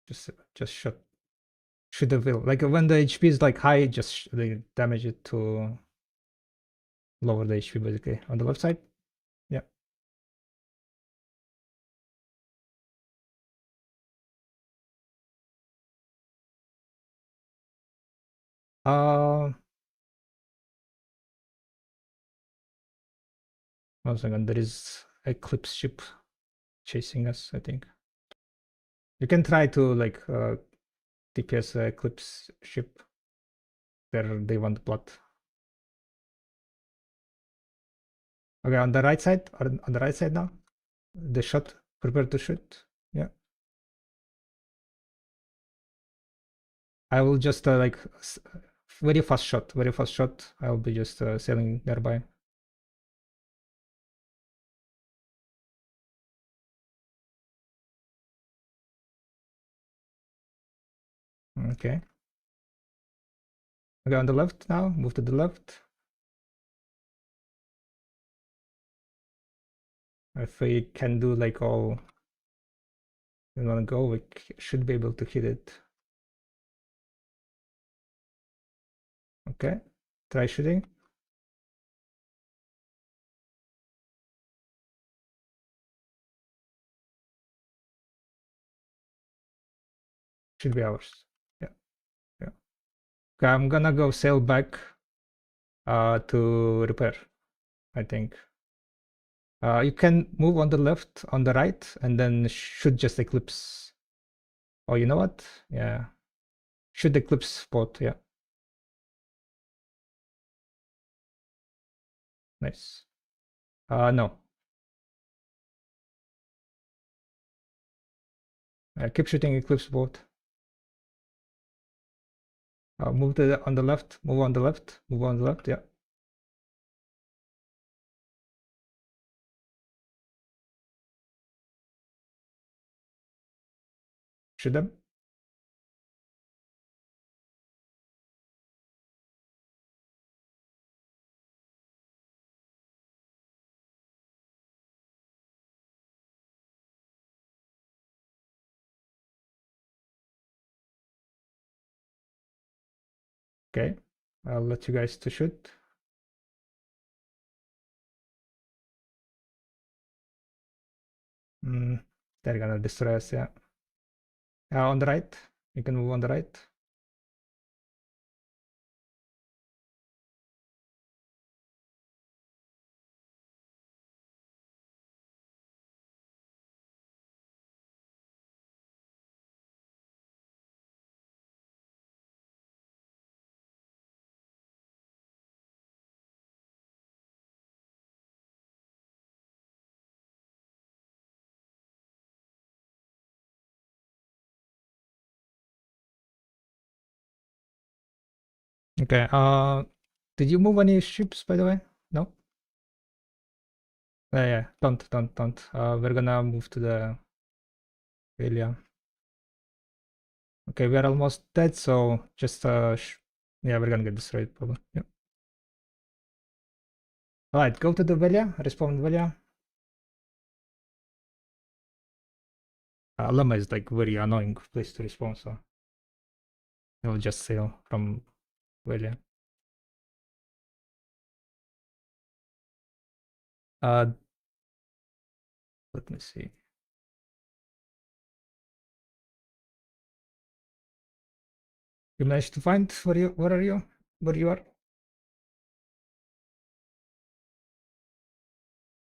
Just shoot the wheel. Like when the HP is like high, just they damage it to lower the HP basically. On the left side. Yeah. Uh, 1 second. There is Eclipse ship chasing us, I think. You can try to like TPS Eclipse ship. They want blood. Okay, on the right side, or on the right side now. The shot, prepare to shoot. Yeah. I will just like very fast shot, very fast shot. I'll be just sailing nearby. Okay. Okay, on the left now. Move to the left. If we can do like all in one go, we should be able to hit it. Okay. Try shooting. Should be ours. Yeah. Yeah. Okay, I'm gonna go sail back to repair, I think. You can move on the left, on the right, and then should just eclipse. Oh, you know what? Yeah. Should eclipse spot, yeah. Nice. No. Keep shooting eclipse spot. Move to on the left, move on the left, move on the left, yeah. Shoot them. Okay. I'll let you guys to shoot. They're gonna destroy us, yeah. On the right. You can move on the right. Okay. Did you move any ships, by the way? No? Yeah. Don't. We're gonna move to the area. Okay, we're almost dead, so just yeah, we're gonna get destroyed probably. Yep. Alright, go to the Velia, respawn Velia. Lama is like very annoying place to respawn, so I'll just sail from Velia. Let me see. You managed to find where are you? Where you are?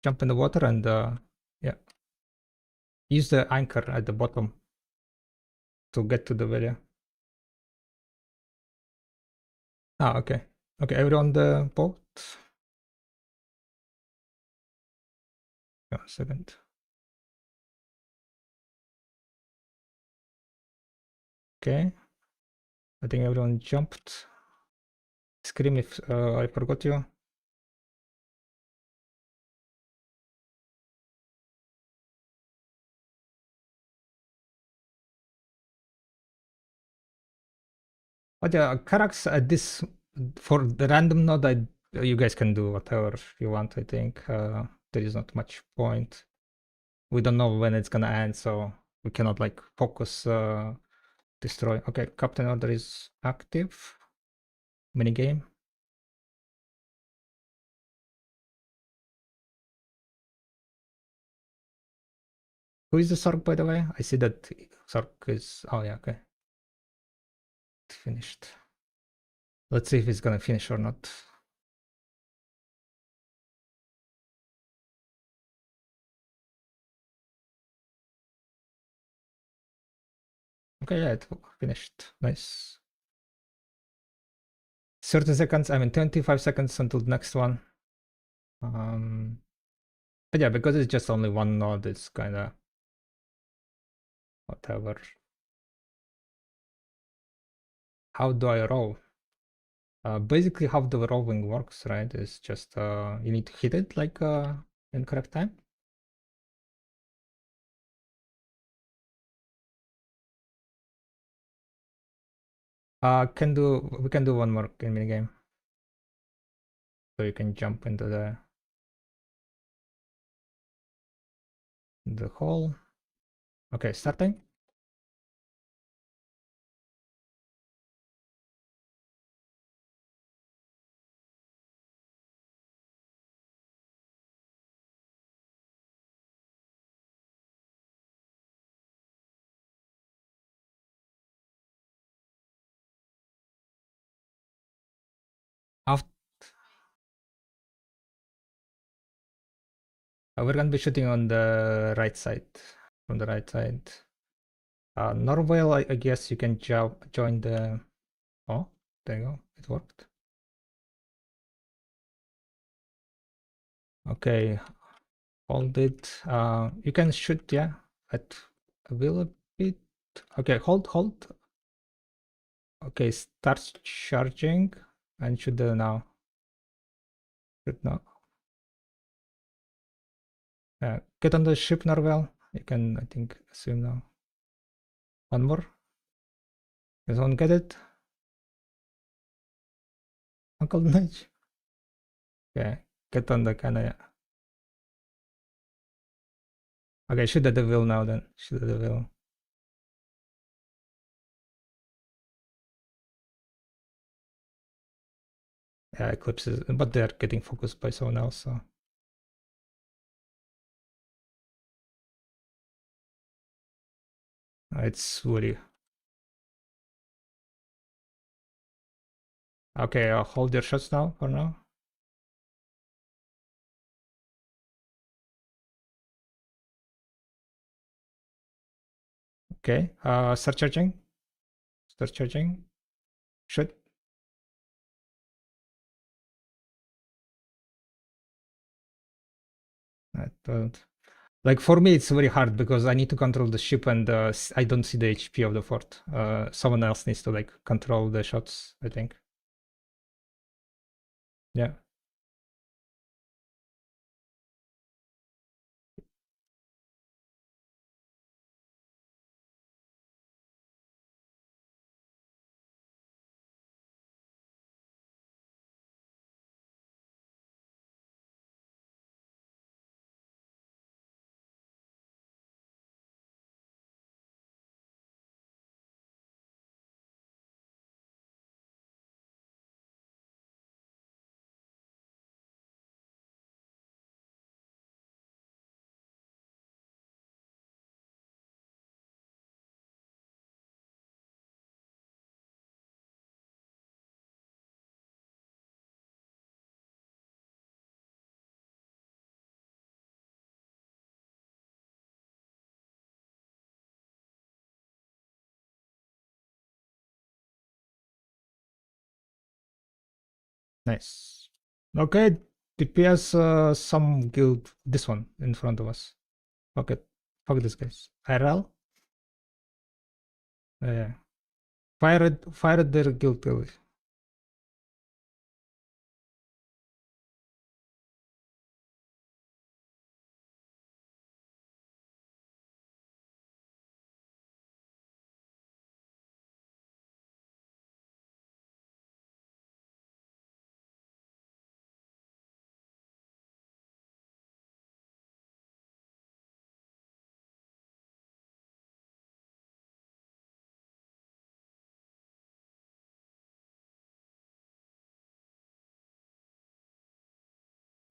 Jump in the water and yeah. Use the anchor at the bottom to get to the Velia. Ah, okay. Okay, everyone on the boat. A second. Okay. I think everyone jumped. Scream if I forgot you. But yeah, Carax at this for the random node, you guys can do whatever you want. I think there is not much point. We don't know when it's gonna end, so we cannot like focus destroy. Okay, Captain Order is active. Minigame. Who is the Sork, by the way? I see that Sork is. Oh yeah, okay. It's finished. Let's see if it's gonna finish or not. Okay, yeah, it finished. Nice. 30 seconds, I mean 25 seconds until the next one. But yeah, because it's just only one node, it's kind of whatever. How do I row? Basically, how the rowing works, right, is just you need to hit it like in correct time. We can do one more mini game. So you can jump into the hole. Okay, starting. After, we're gonna be shooting on the right side, from the right side. Norwell, I guess you can join the. Oh, there you go. It worked. Okay, hold it. You can shoot, yeah, at a little bit. Okay, hold. Okay, start charging and shoot the now. Shoot now. Get on the ship, Norwell. You can, I think, swim now. One more. Does one get it? Uncle Nudge. Okay, get on the kind of. Okay, shoot at the wheel now then. Shoot at the wheel. Yeah, eclipses, but they're getting focused by someone else, so. It's really. Okay, I'll hold your shots now for now. Okay, start charging. Start charging. Shoot. I don't. Like for me, it's very hard because I need to control the ship and I don't see the HP of the fort. Someone else needs to like control the shots, I think. Yeah. Nice. Okay, DPS some guild. This one in front of us. Fuck it. Fuck this guys. IRL? Yeah. Fire at their guild.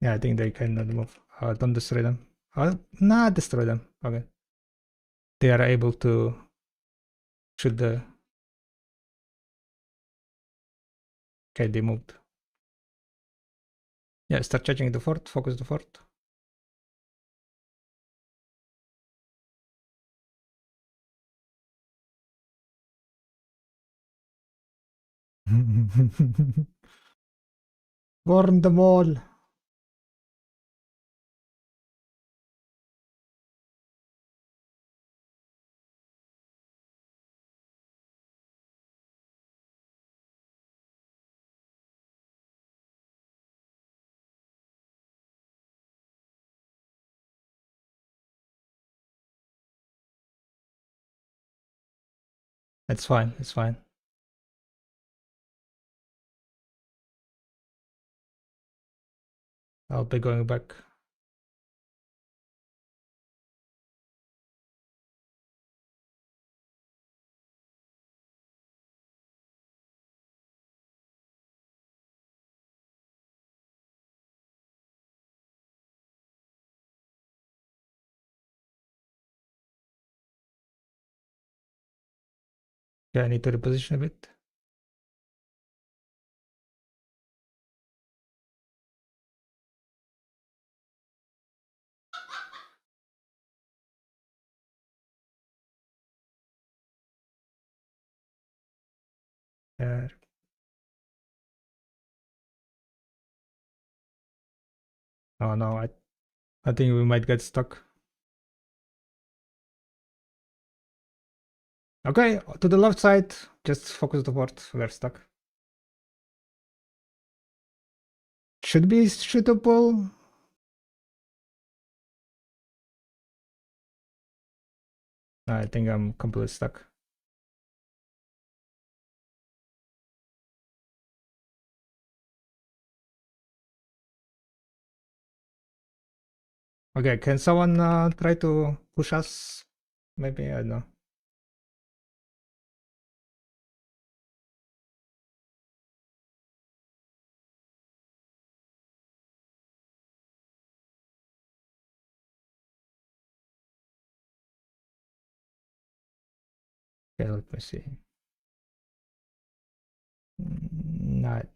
Yeah, I think they cannot move. Don't destroy them. Nah, destroy them. Okay. They are able to shoot the. Okay, they moved. Yeah, start charging the fort. Focus the fort. Burn them all. It's fine. It's fine. I'll be going back. Yeah, I need to reposition a bit. There. Oh no, I think we might get stuck. Okay, to the left side, just focus the ward. We're stuck. Should be shootable. I think I'm completely stuck. Okay, can someone try to push us? Maybe, I don't know. Okay, let me see. Not.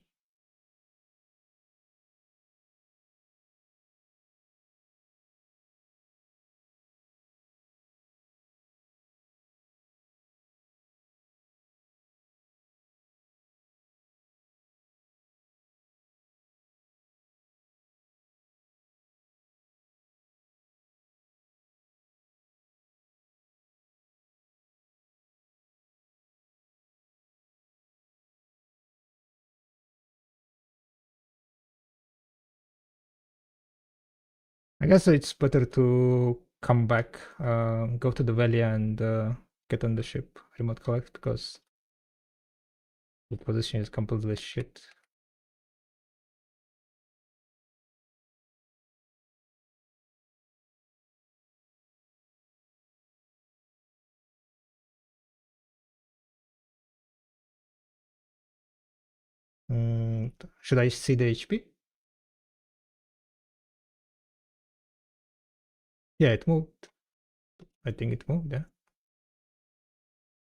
I guess it's better to come back, go to the valley and get on the ship, remote collect, because the position is completely shit. Should I see the HP? Yeah, it moved. I think it moved, yeah.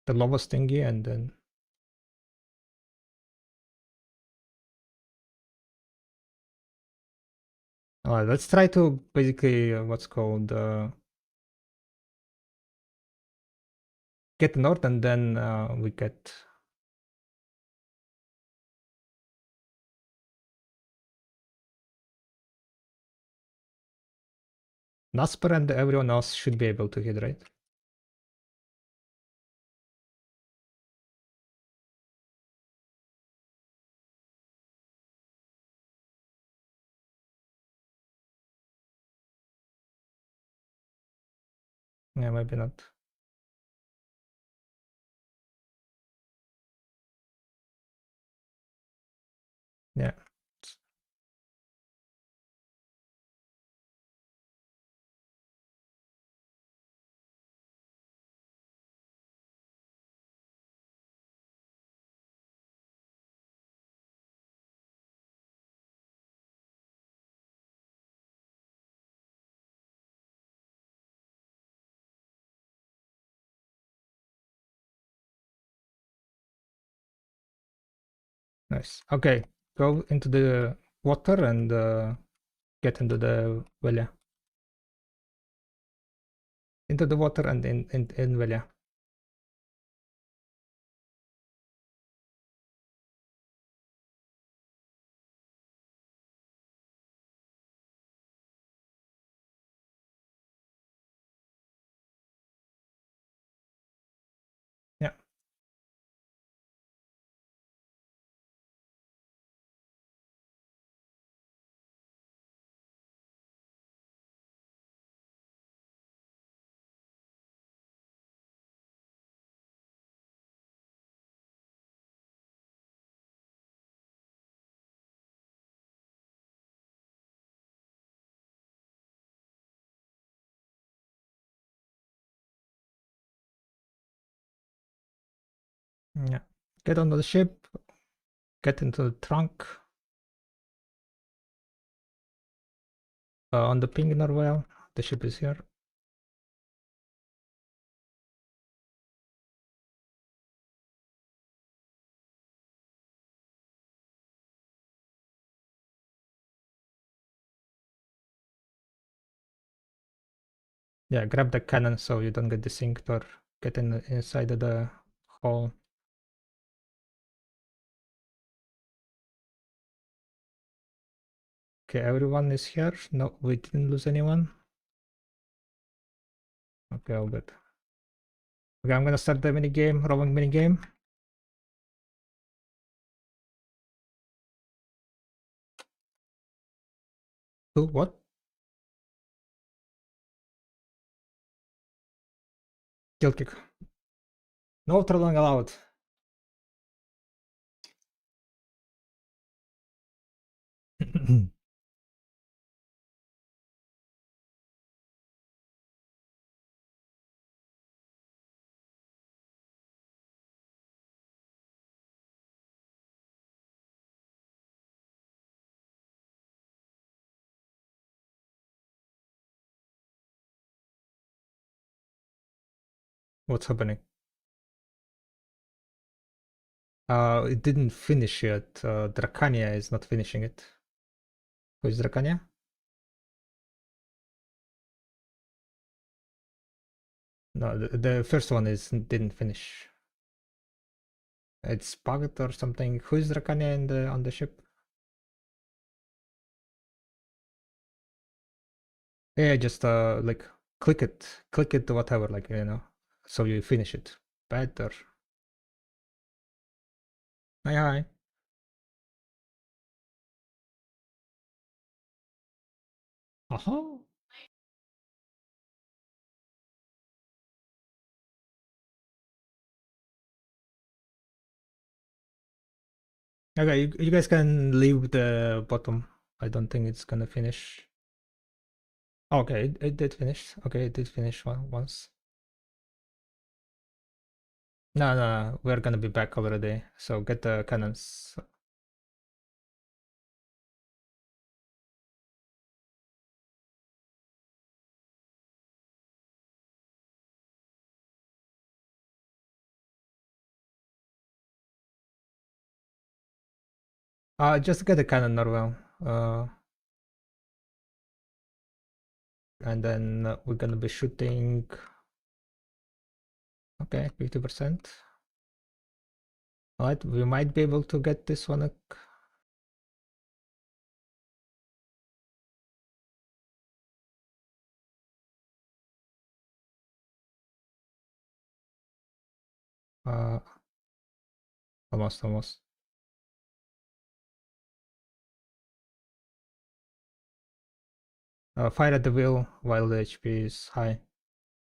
The lowest thingy and then... let's try to basically what's called get north and then we get Nasper and everyone else should be able to hit, right? Yeah, maybe not. Yeah. Nice. Okay, go into the water and get into the Velia. Into the water and in Velia. Yeah. Yeah. Get onto the ship. Get into the trunk. On the ping Norwell. The ship is here. Yeah, grab the cannon so you don't get desynced or get inside of the hole. Okay, everyone is here. No, we didn't lose anyone. Okay, all good. Okay, I'm gonna start the mini game, rolling mini game. Who? What? Kill kick. No trolling allowed. What's happening? It didn't finish yet. Dracania is not finishing it. Who is Dracania? No, the first one didn't finish. It's bugged or something. Who is Dracania on the ship? Yeah, just like click it to whatever, like so you finish it. Better. Hi hi. Aha. Okay, you guys can leave the bottom. I don't think it's gonna finish. Okay, it did finish. Okay, it did finish once. No, no, we're gonna be back already. So get the cannons. Just get the cannon, Norwell. And then we're gonna be shooting. Okay, 50%. Alright, we might be able to get this one. Uh, almost. Fire at the wheel while the HP is high.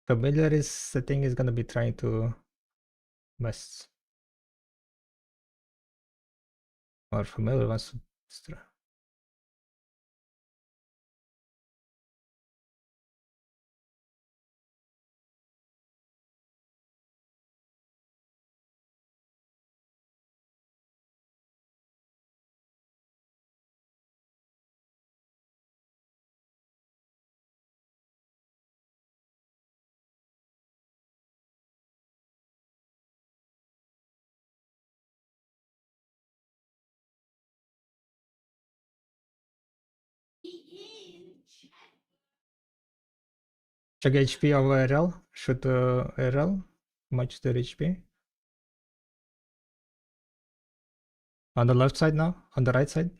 Familiar is the thing is gonna be trying to mess. Or familiar wants to check HP over RL. Shoot RL. Much their HP. On the left side now? On the right side?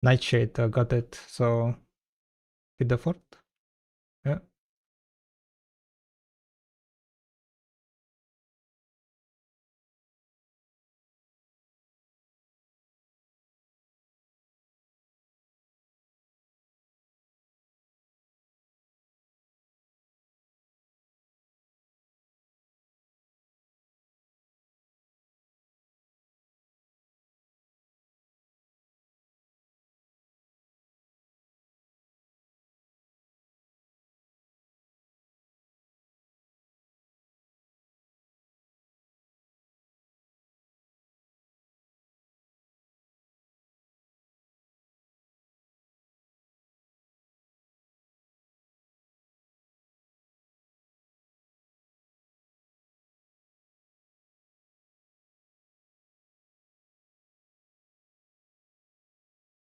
Nightshade, got it. So hit the fort. Yeah.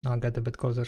I'll get a bit closer.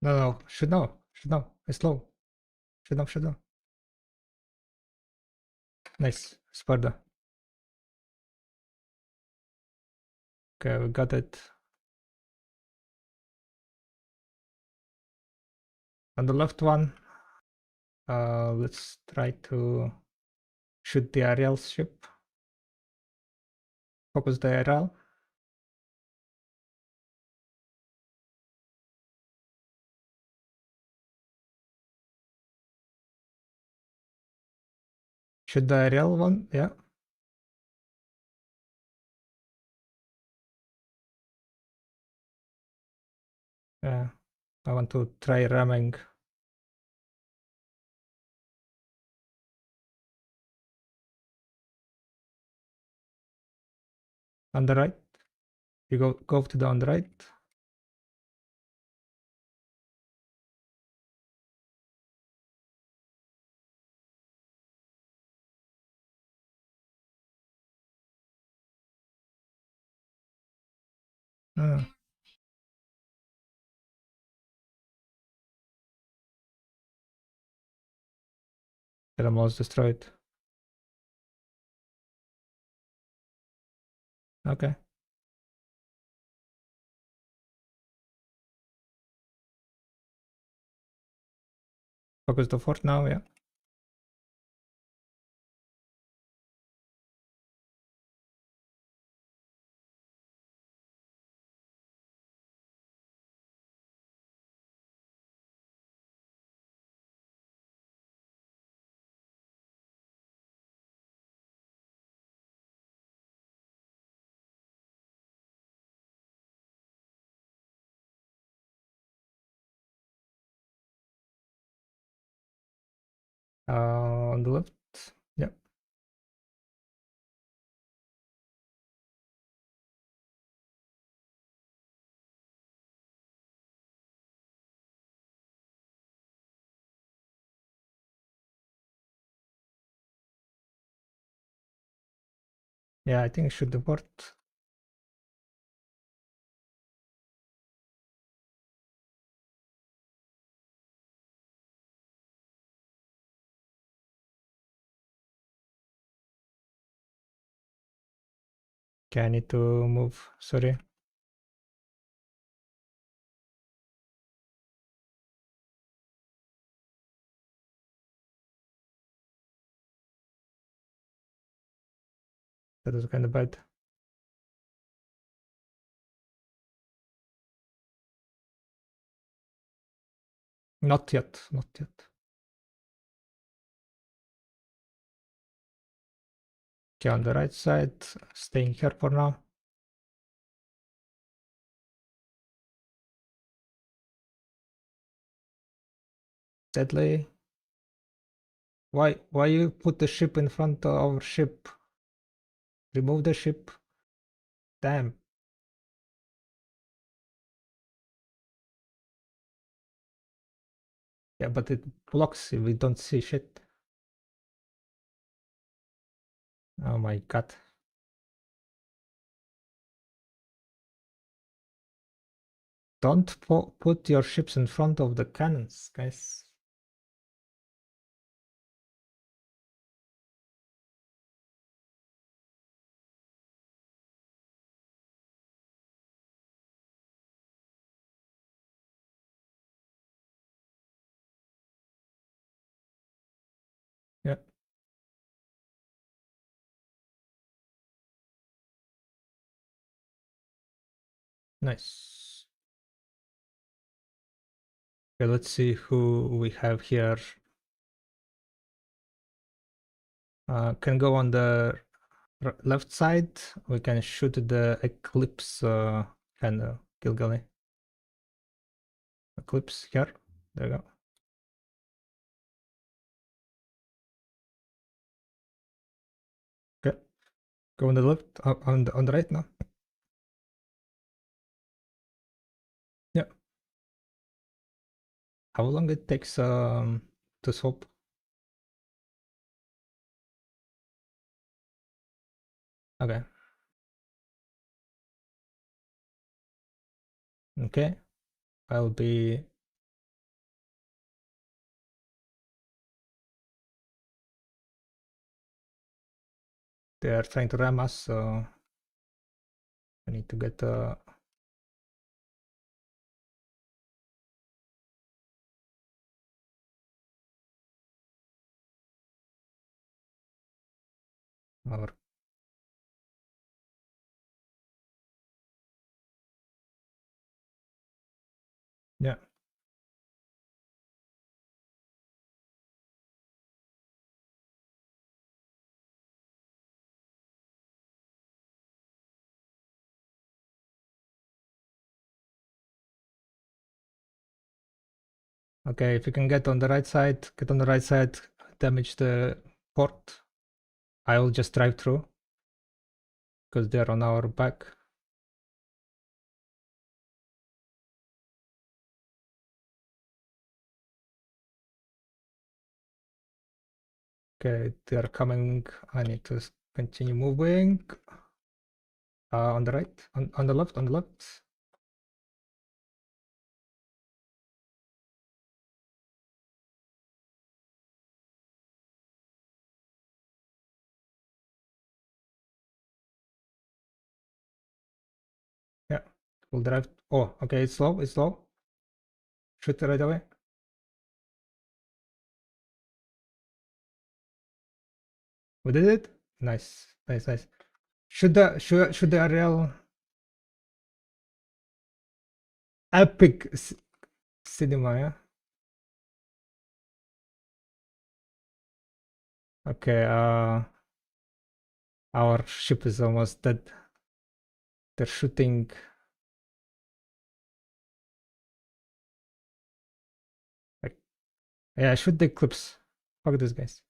No, should know. It's low. Should know. Nice. Sparda. Okay, we got it. On the left one, let's try to shoot the aerial ship. Focus the aerial. Shoot the aerial one, yeah. Yeah, I want to try ramming. On the right. You go to the on the right. Uh, they're almost destroyed. Okay. Focus the fort now, yeah. On the left, yeah. Yeah, I think shoot the port. Okay, I need to move, sorry. That was kind of bad. Not yet. Okay, on the right side, staying here for now. Deadly. Why you put the ship in front of our ship? Remove the ship. Damn. Yeah, but it blocks if we don't see shit. Oh my god. Don't put your ships in front of the cannons, guys. Yeah. Nice. Okay, let's see who we have here. Can go on the left side. We can shoot the Eclipse kind of Gilgali. Eclipse here. There you go. Okay. Go on the left, on the right now. Yeah. How long it takes to swap? Okay. Okay. I'll be they are trying to ram us, so I need to get our yeah. Okay, if you can get on the right side, damage the port. I will just drive through because they're on our back. Okay, they're coming. I need to continue moving. On the right, on the left, on the left. Yeah, we'll drive. Oh, okay, it's slow, it's slow. Shoot it right away. We did it. Nice, nice, nice. Should the Ariel epic cinema? Yeah. Okay. Our ship is almost dead. They're shooting. Like, yeah, shoot the Eclipse. Fuck these guys.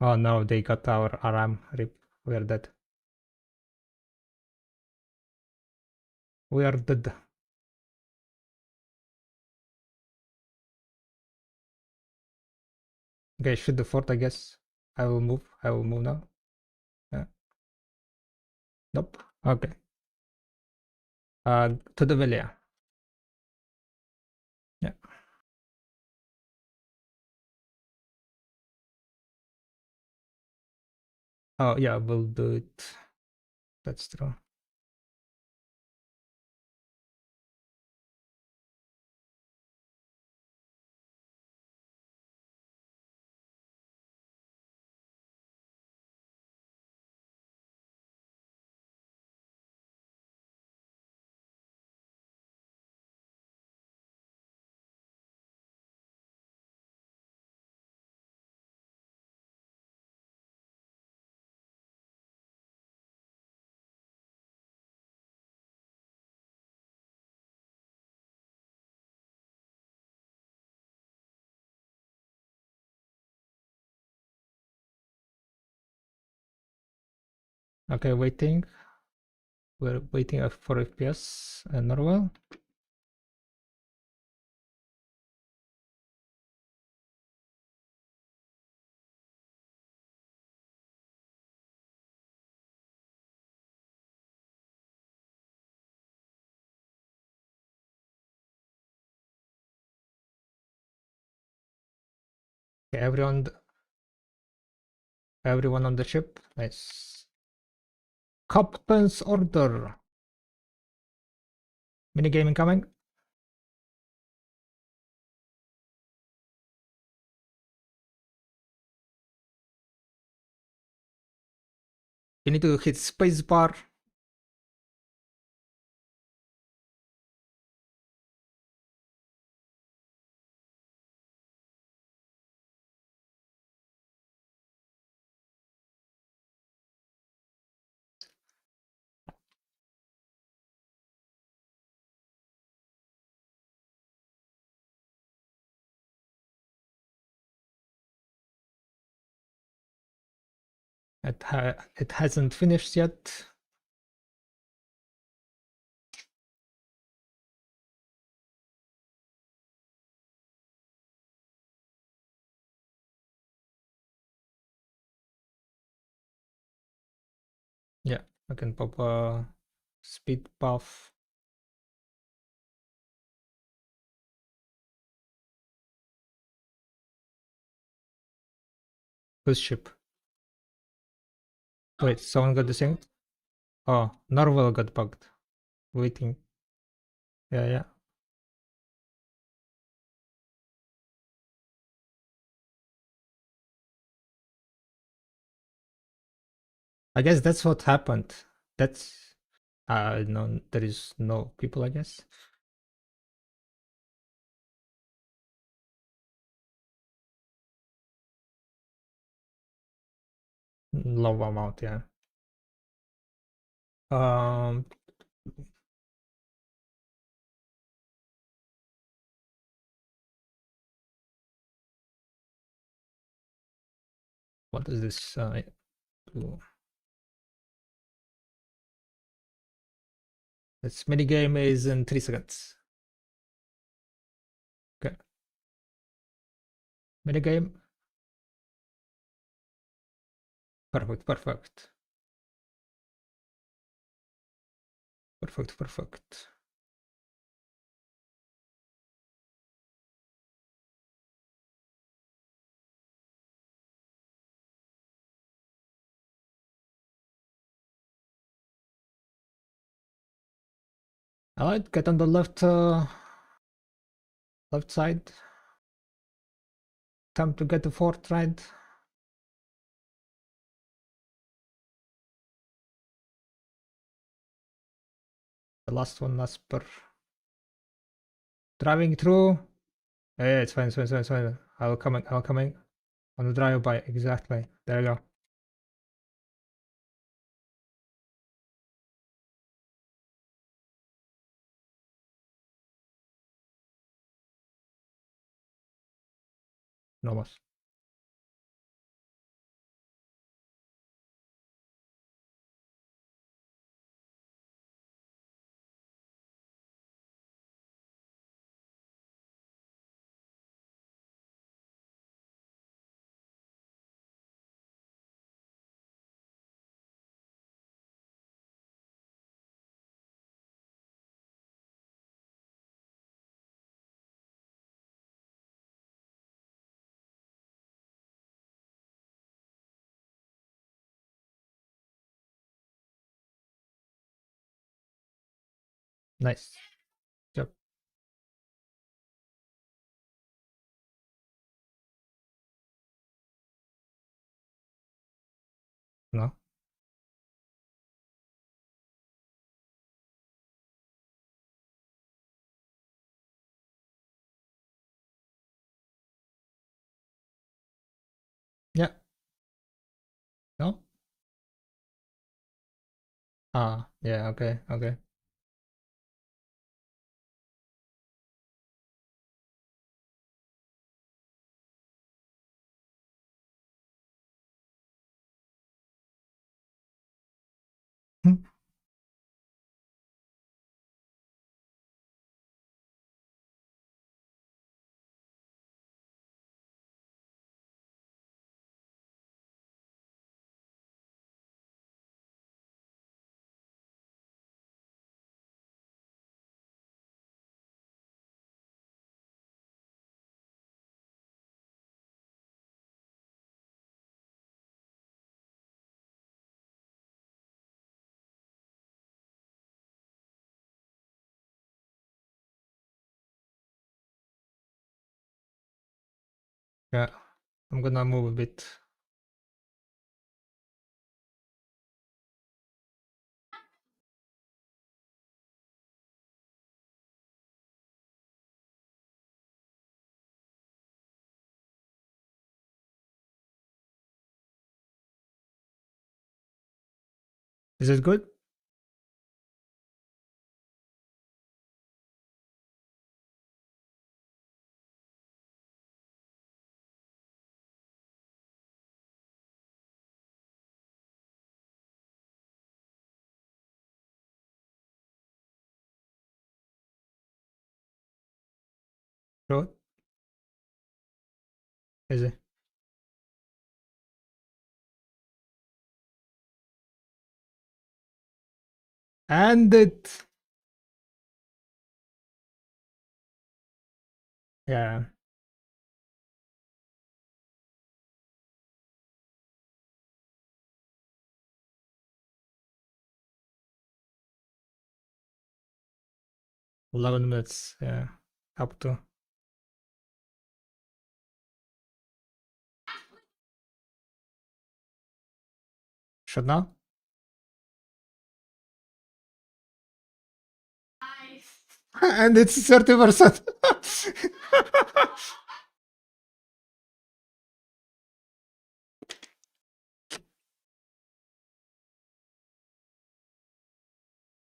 Oh no, they got our Aram. Rip. We are dead. We are dead. Okay, shoot the fort, I guess. I will move. I will move now. Yeah. Nope. Okay. To the Velia. Yeah. Oh yeah, we'll do it. That's true. Okay, waiting. We're waiting for FPS and normal. Okay, everyone on the ship. Nice. Captain's order. Minigame incoming. You need to hit spacebar. It hasn't finished yet. Yeah, I can pop a speed buff. Whose ship? Wait, someone got synced? Oh, Norwell got bugged. Waiting. Yeah, yeah. I guess that's what happened. That's no, there is no people, I guess. Low amount, yeah. Um, what does this do? This minigame is in 3 seconds. Okay. Minigame. Perfect, perfect. Perfect, perfect. Alright, get on the left left side. Time to get the fort right. The last one as per. Driving through. Yeah, it's fine, it's fine, it's fine, it's fine. I'll coming. On the drive by, exactly. There you go. No más. Nice. Yep. No. Yeah. No. Ah, yeah. Okay. Okay. Yeah, I'm gonna move a bit. Is it good? Good? Is it? And it. Yeah. $11 minutes. Yeah. Up to. Shut now? And it's 30%.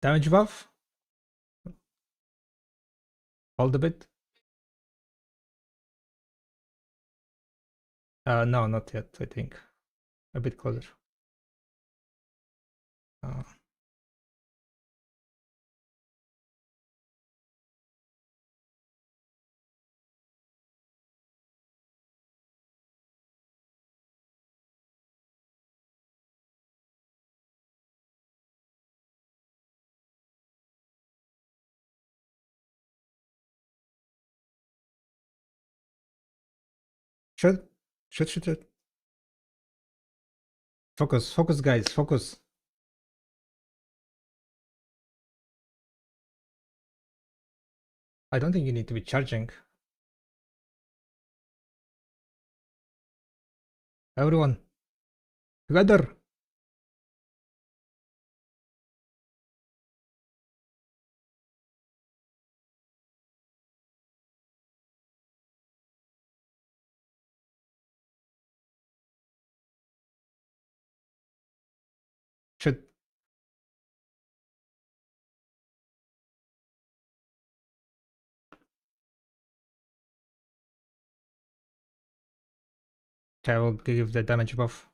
Damage buff? Hold a bit. No, not yet, I think. A bit closer. Uh, should. Should. Focus, guys, focus. I don't think you need to be charging. Everyone, together. Should. I will give the damage buff.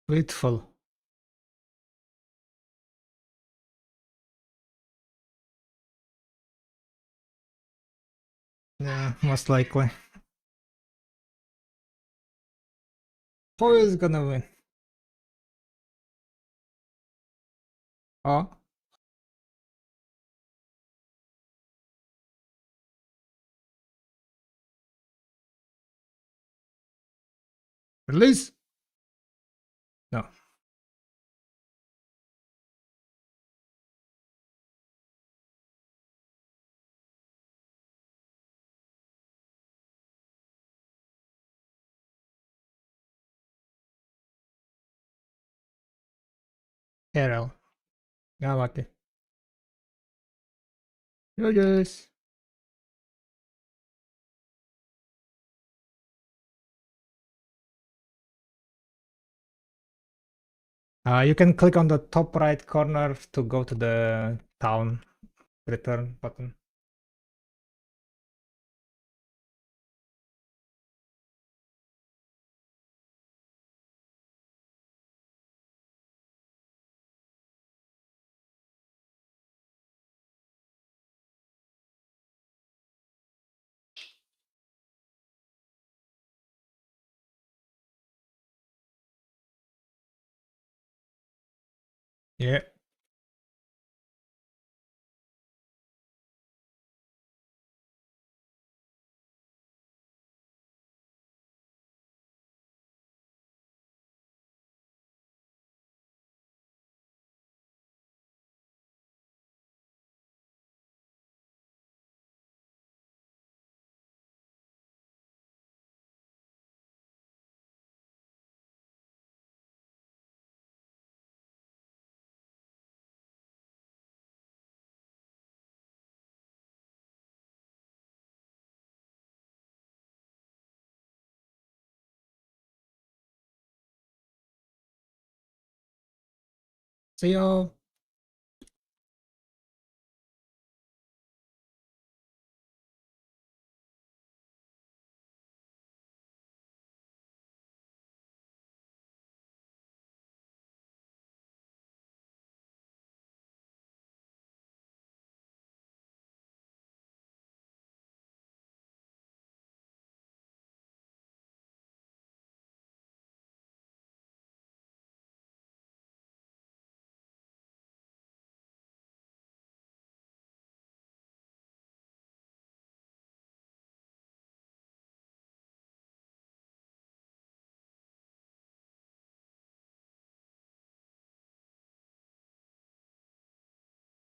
Grateful. Yeah, most likely. Who is gonna win? Oh, release? No. Carol. Gamaki. Yoyos. You can click on the top right corner to go to the town return button. Yeah. See you.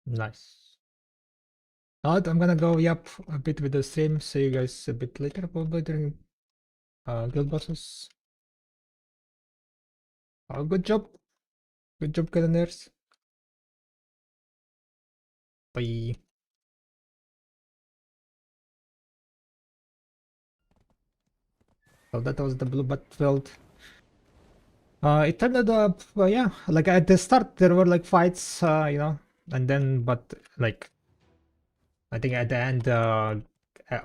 Nice. Alright, I'm gonna go yap a bit with the stream. See you guys a bit later, probably during guild bosses. Good job. Good job, Cannoneers. Bye. So that was the blue battlefield. It turned up, yeah, like at the start there were like fights, and then, but like, I think at the end,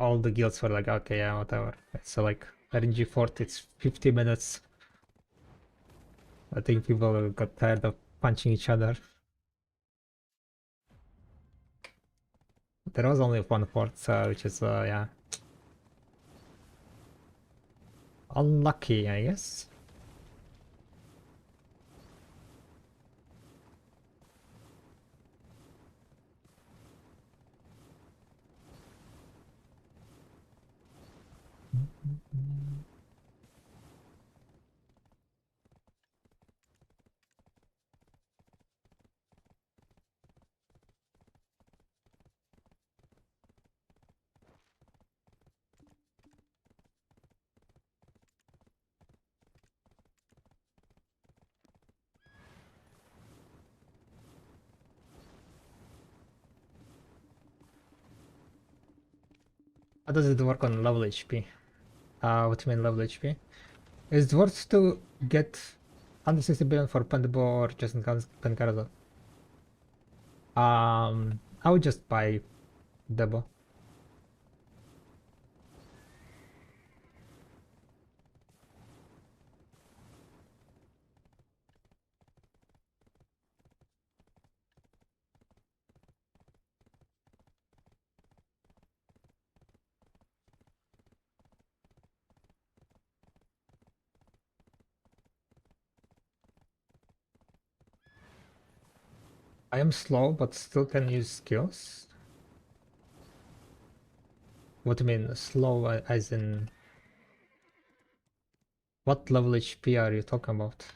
all the guilds were like, okay, yeah, whatever. So like, RNG fort, it's 50 minutes. I think people got tired of punching each other. There was only one fort, which is, yeah, unlucky, I guess. How does it work on level HP? What do you mean level HP? Is it worth to get 160 billion for Pendebo or just in Pancarazo? I would just buy Debo. I am slow, but still can use skills. What do you mean slow? As in, what level HP are you talking about?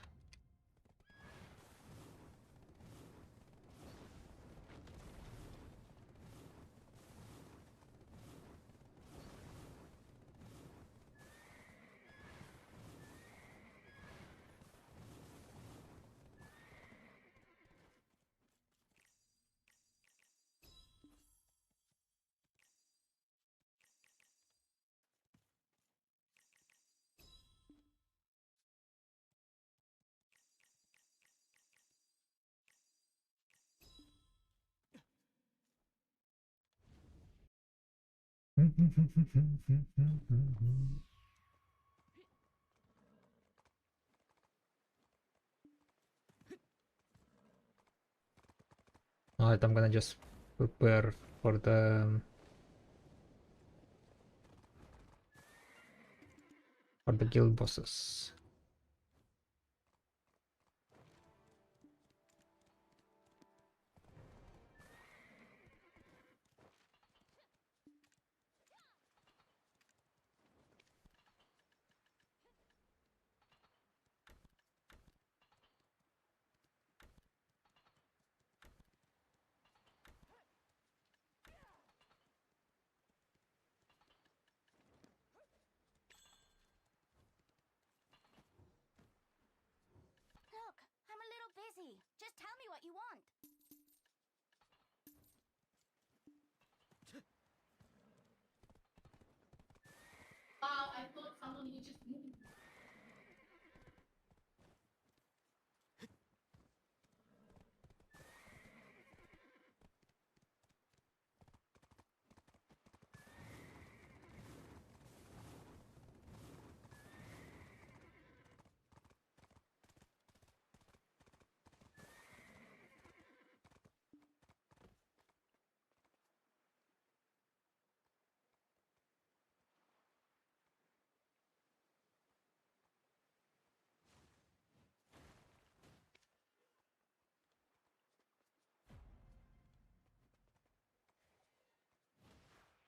Alright, I'm gonna just prepare for the guild bosses. Look, I'm a little busy. Just tell me what you want.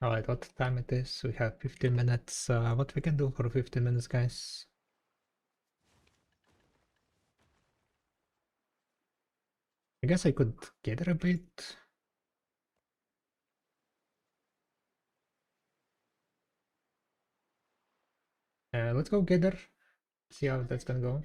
Alright, what time it is? We have 15 minutes. What we can do for 15 minutes, guys? I guess I could gather a bit. Let's go gather. See how that's gonna go.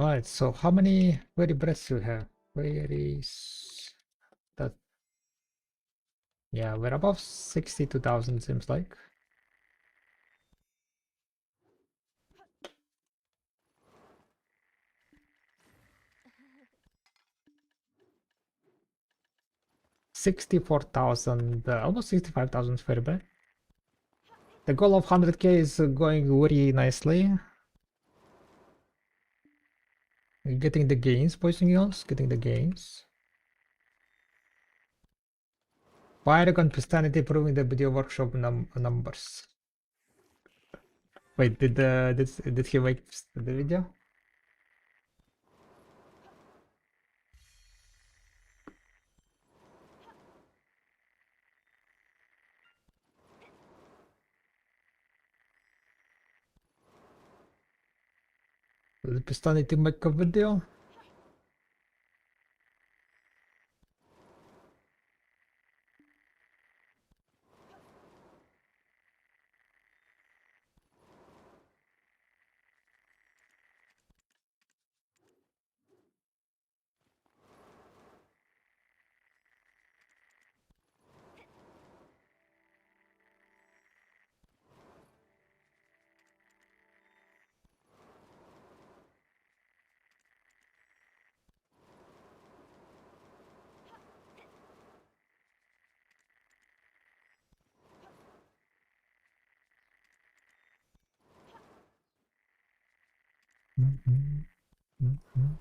Alright, so how many vertebrates you have? Where is that? Yeah, we're above 62,000 seems like. $64,000, almost 65,000 vertebrae. The goal of 100k is going very nicely. Getting the gains, boys and girls, getting the gains. Bairog and Christianity proving the video workshop numbers. Wait, did he make the video? Did Christianity make a video? Mhm, mhm.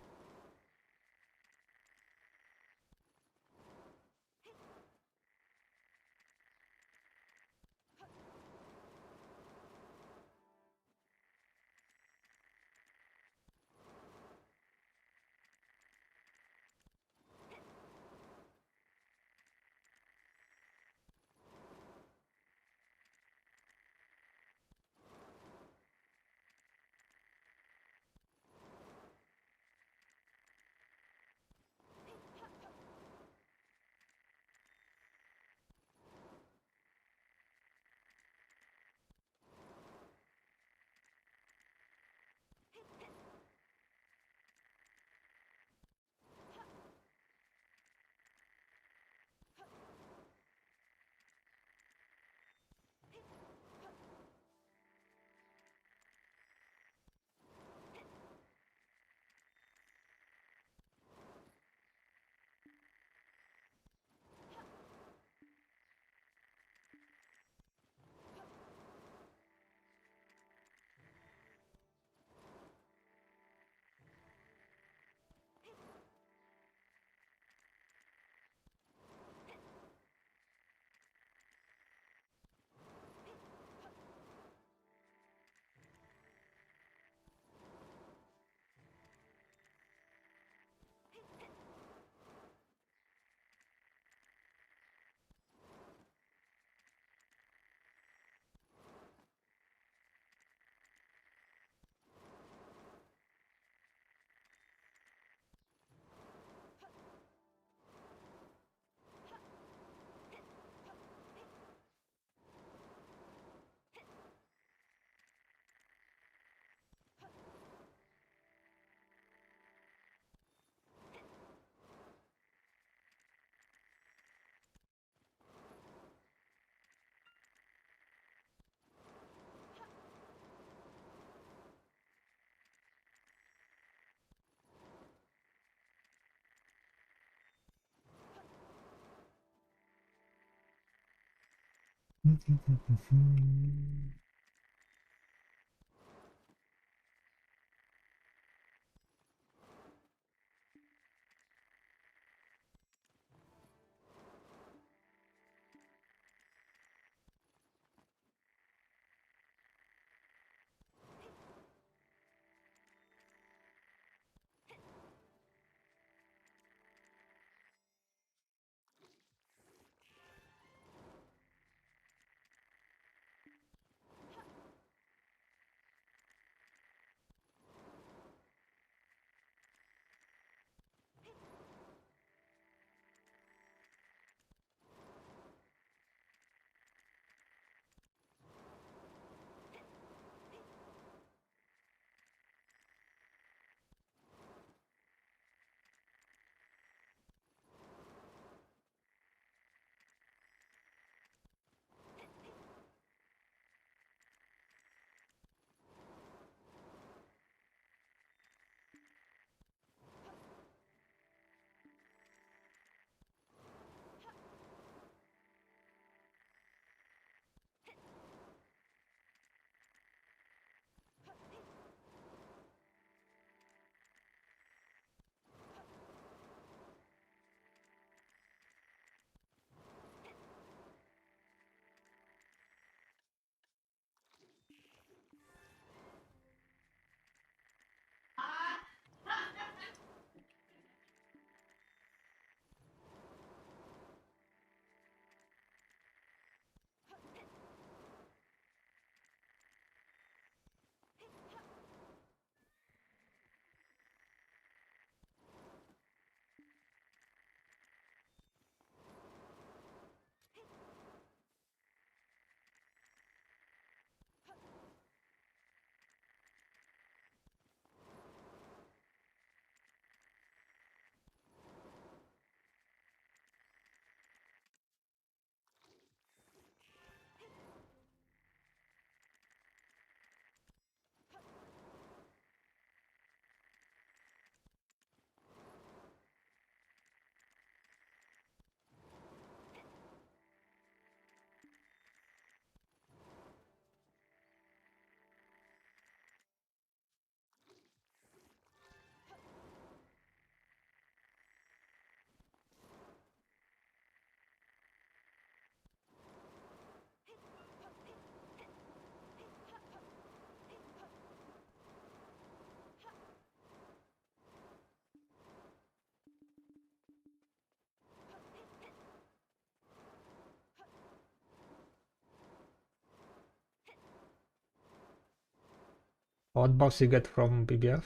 What buffs you get from BBF?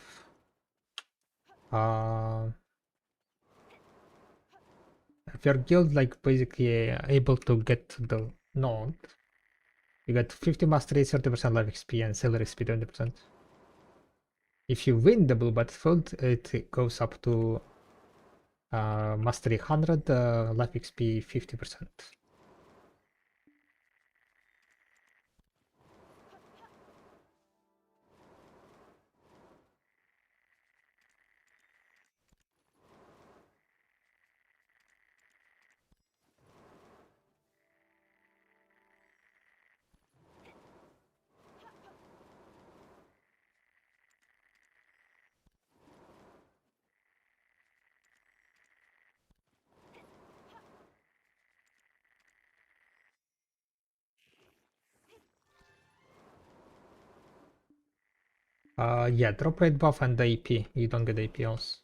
If your guild like basically able to get the node, you get 50 mastery, 30% life XP, and silver XP 20%. If you win the blue battlefield, it goes up to mastery 100, life XP 50%. Yeah, drop rate buff and the AP. You don't get AP also.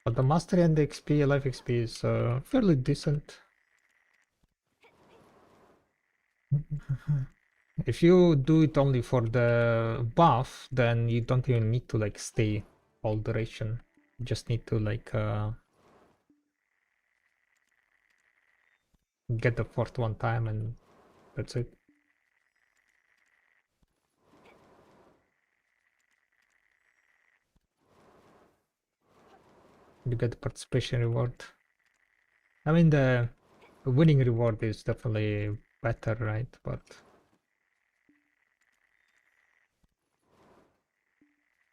But the mastery and the XP, life XP is fairly decent. If you do it only for the buff, then you don't even need to like stay all duration. You just need to like get the fort one time and that's it. You get the participation reward. I mean the winning reward is definitely better, right? But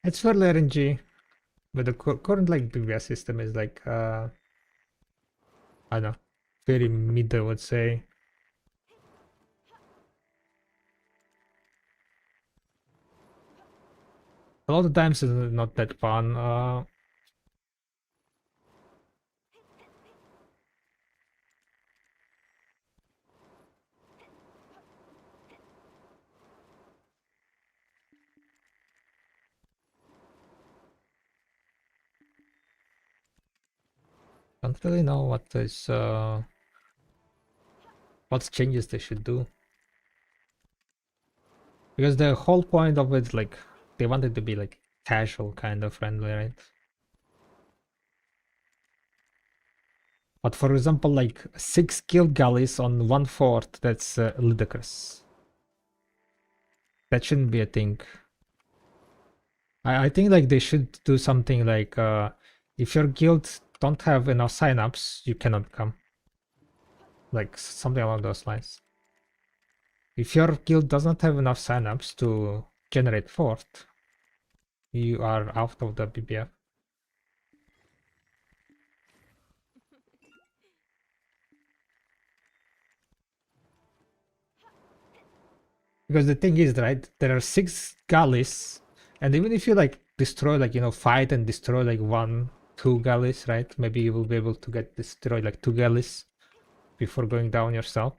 it's fairly RNG. But the current like BBS system is like I don't know, very mid I would say. A lot of times it's not that fun. Don't really know what is what changes they should do. Because the whole point of it, like, they wanted to be like casual kind of friendly, right? But for example, like 6 guild galleys on 1 fort, that's ludicrous. That shouldn't be a thing. I think like they should do something like if your guild don't have enough signups, you cannot come. Like something along those lines. If your guild does not have enough signups to generate fort, you are out of the BBF. Because the thing is, right, there are 6 galleys, and even if you like destroy, like, you know, fight and destroy like 1, 2 galleys, right? Maybe you will be able to get destroyed like 2 galleys before going down yourself.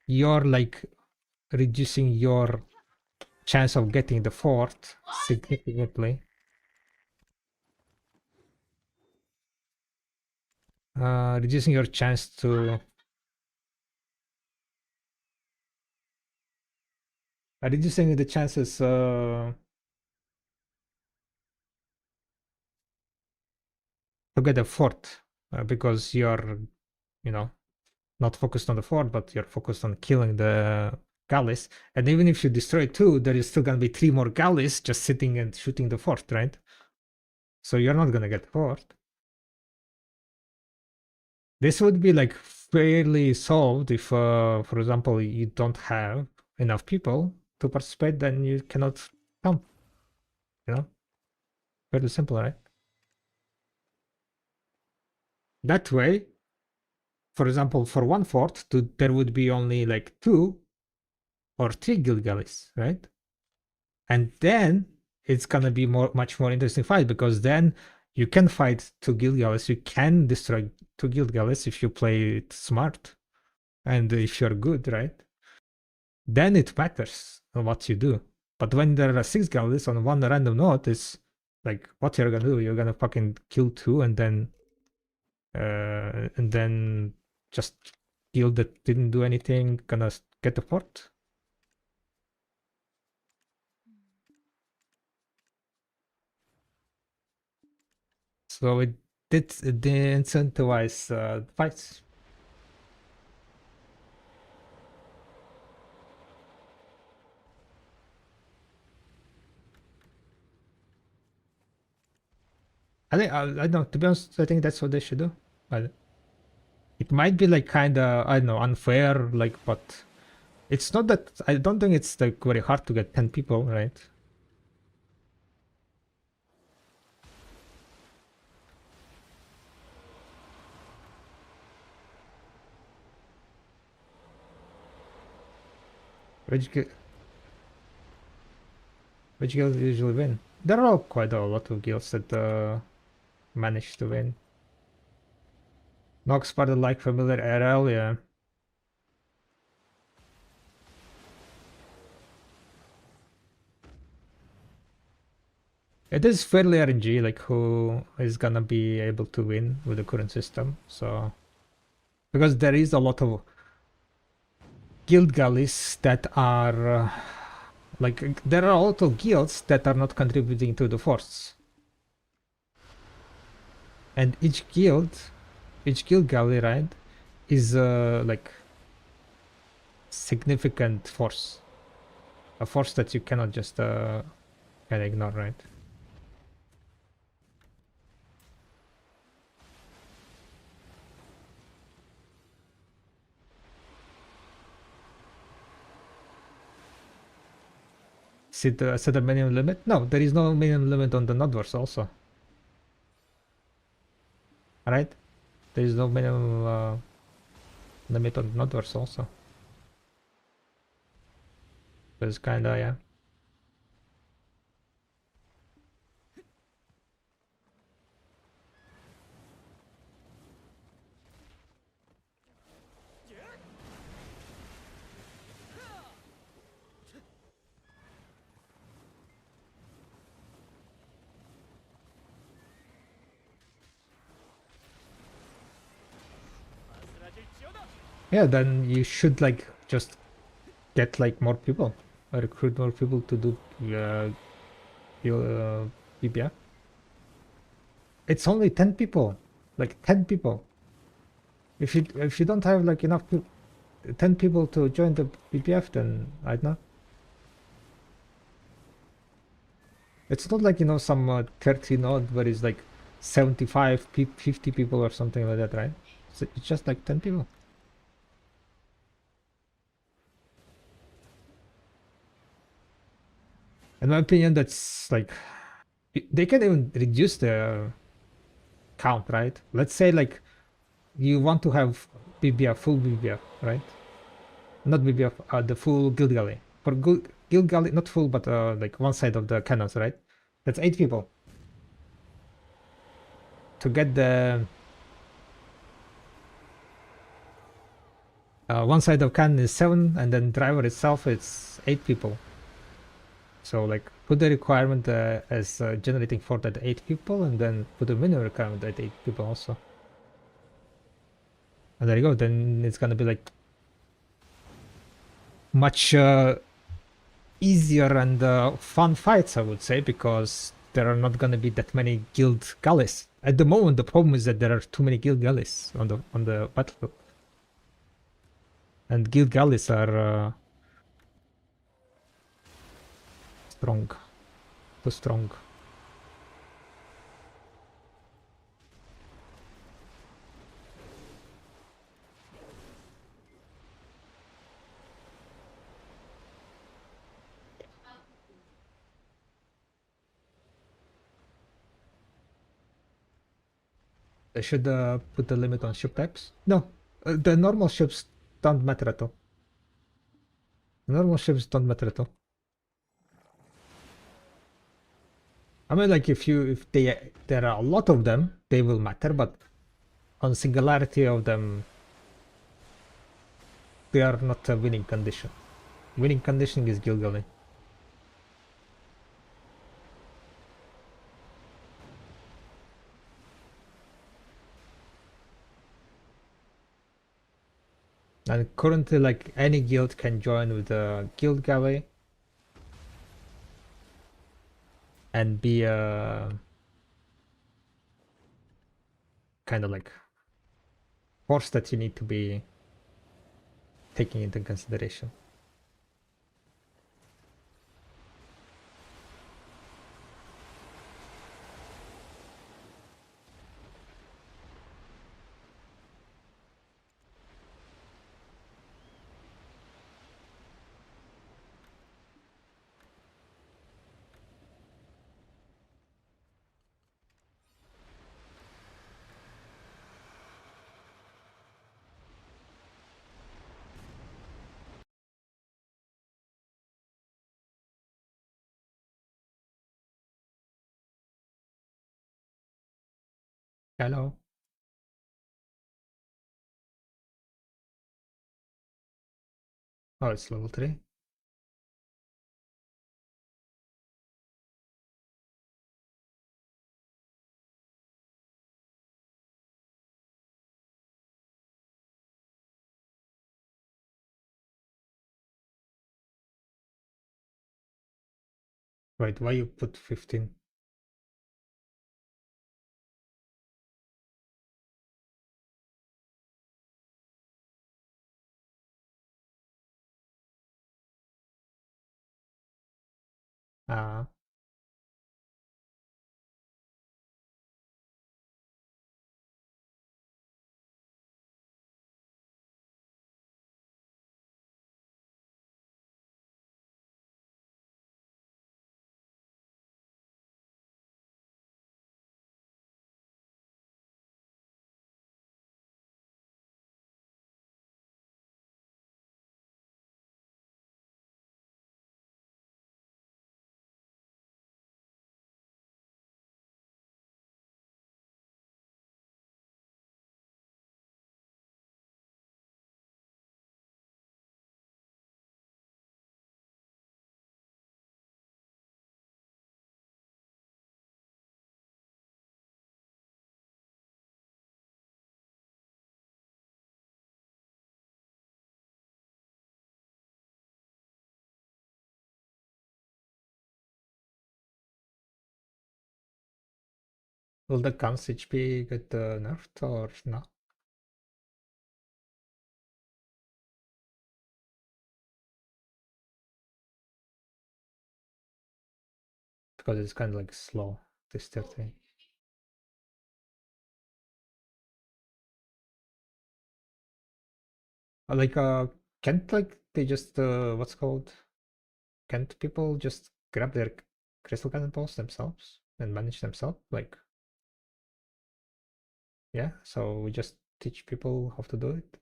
You're like reducing your chance of getting the fort significantly. Reducing your chance to reducing the chances to get a fort because you're, you know, not focused on the fort, but you're focused on killing the galleys. And even if you destroy 2, there is still gonna be 3 more galleys just sitting and shooting the fort, right? So you're not gonna get the fort. This would be like fairly solved if, for example, you don't have enough people to participate, then you cannot come. You know, fairly simple, right? That way, for example, for 1 fort, there would be only like 2 or 3 guild galleys, right? And then it's gonna be much more interesting fight because then you can fight 2 guild galleys, you can destroy 2 guild galleys if you play it smart and if you're good, right? Then it matters what you do. But when there are 6 galleys on one random node, it's like what you're gonna do? You're gonna fucking kill 2 and then just guild that didn't do anything gonna get the fort. So it did incentivize fights. I think I don't know. To be honest, I think that's what they should do. It might be like kind of, I don't know, unfair, like, but it's not that. I don't think it's like very hard to get 10 people, right? Which guilds usually win? There are quite a lot of guilds that manage to win. Nox part like familiar RL, yeah. It is fairly RNG, like who is gonna be able to win with the current system. So because there is a lot of guild galleys that are like there are a lot of guilds that are not contributing to the force, and each guild galley, right, is like significant force, a force that you cannot just can ignore, right? Set a minimum limit? No, there is no minimum limit on the nodverse also. Right? There is no minimum limit on nodverse also. It's kinda, yeah. Yeah, then you should like just get like more people, recruit more people to do your BBF. It's only 10 people, like 10 people. If you don't have like enough 10 people to join the BBF, then I don't know. It's not like, you know, some 30 node where it's like 75, 50 people or something like that, right? So it's just like 10 people. In my opinion, that's like, they can even reduce the count, right? Let's say like you want to have BBF, full BBF, right? Not BBF, the full guild galley. For guild galley, not full, but like one side of the cannons, right? That's 8 people. To get the one side of cannon is 7, and then driver itself it's 8 people. So like put the requirement as generating fort at 8 people, and then put the minimum requirement at 8 people also. And there you go. Then it's gonna be like much easier and fun fights, I would say, because there are not gonna be that many guild galleys. At the moment, the problem is that there are too many guild galleys on the battlefield, and guild galleys are strong, too strong. They should put the limit on ship types. No, the normal ships don't matter at all. Normal ships don't matter at all. I mean, like if there are a lot of them, they will matter, but on singularity of them, they are not a winning condition. Winning condition is Gilgali. And currently, like any guild can join with the guild gallery and be a kind of like force that you need to be taking into consideration. Hello. Oh, it's level 3. Wait, why you put 15? Ah, will the Guns HP get nerfed or no? Because it's kind of like slow, this 30. Like, can't like they just, what's called? Can't people just grab their crystal cannonballs themselves and manage themselves? Like, yeah, so we just teach people how to do it.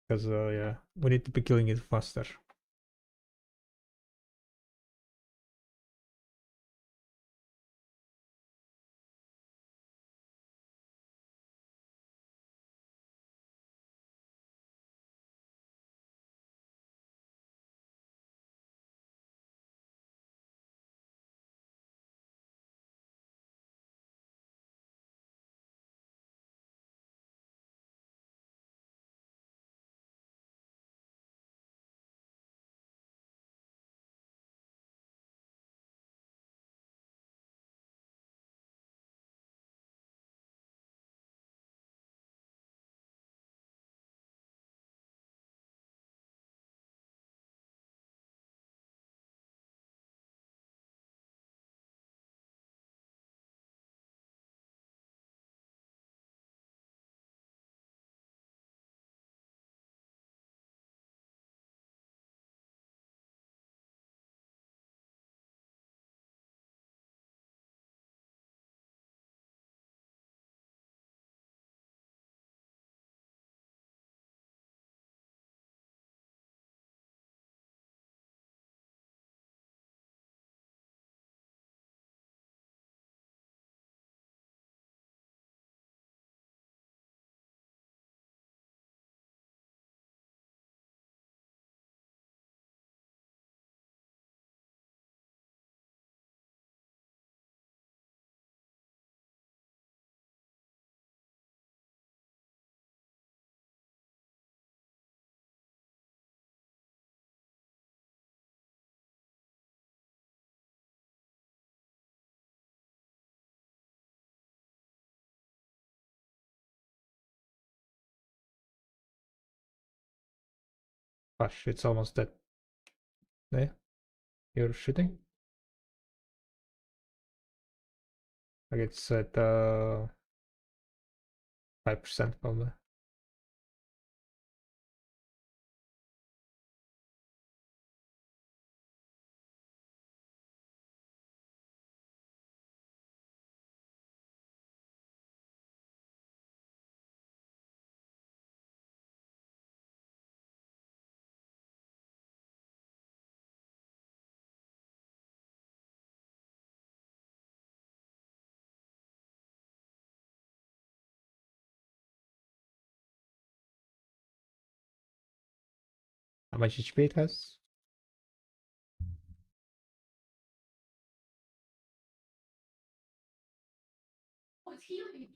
Because, yeah, we need to be killing it faster. Gosh, it's almost dead. Yeah, you're shooting? Like it's at 5% probably. How much HP it has? Oh, it's healing.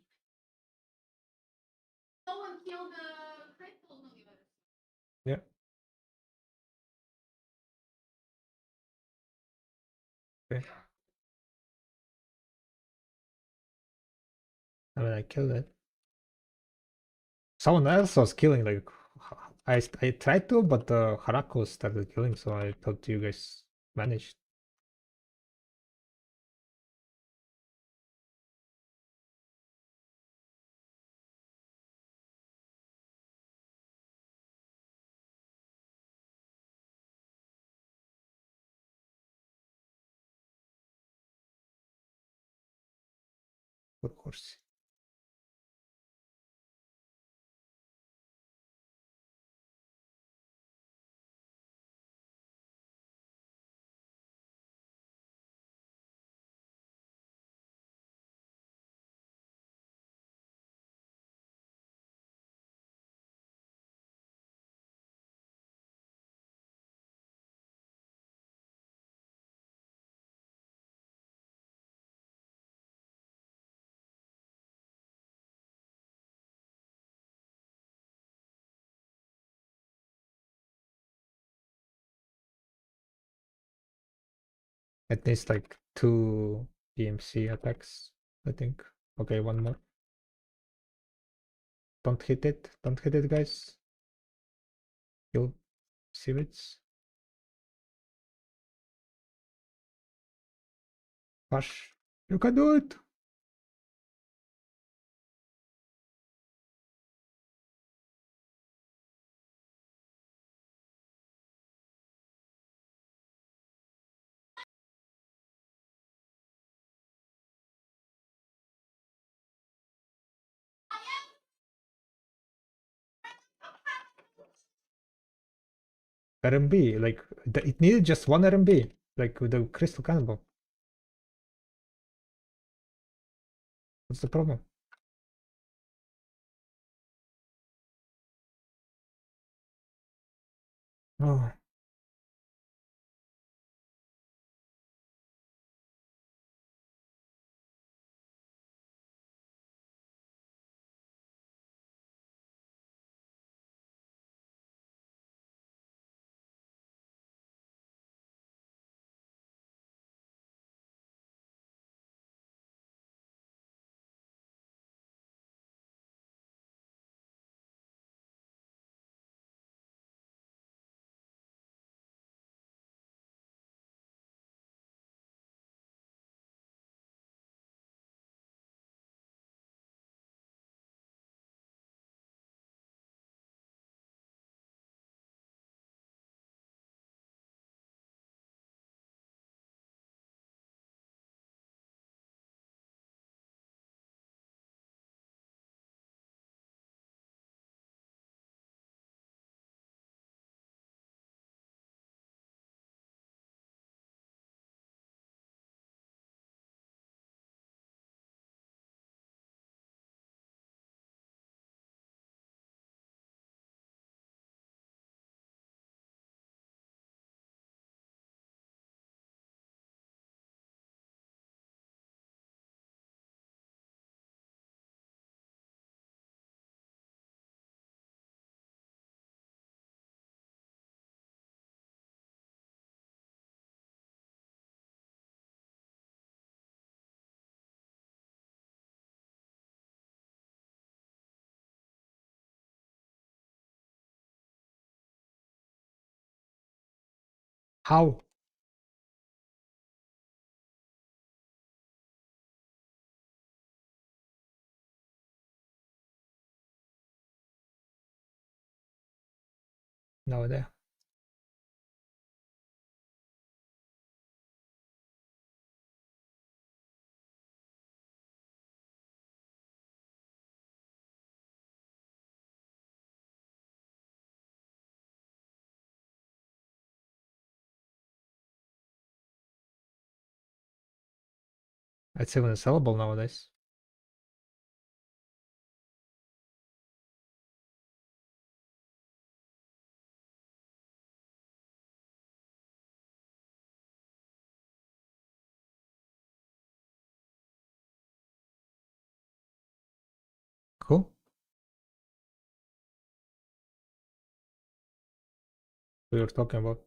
No one killed the fractal. Yeah. Okay. I mean, I killed it. Someone else was killing, like, I tried to, but the Harako started killing, so I thought you guys managed. Of course. It needs like 2 PMC attacks, I think. Okay, one more. Don't hit it. Don't hit it, guys. Kill Civets. Hush. You can do it. RMB, like, it needed just one RMB, like with the Crystal Cannonball. What's the problem? Oh, How? No idea. It's even sellable nowadays. Cool. We were talking about.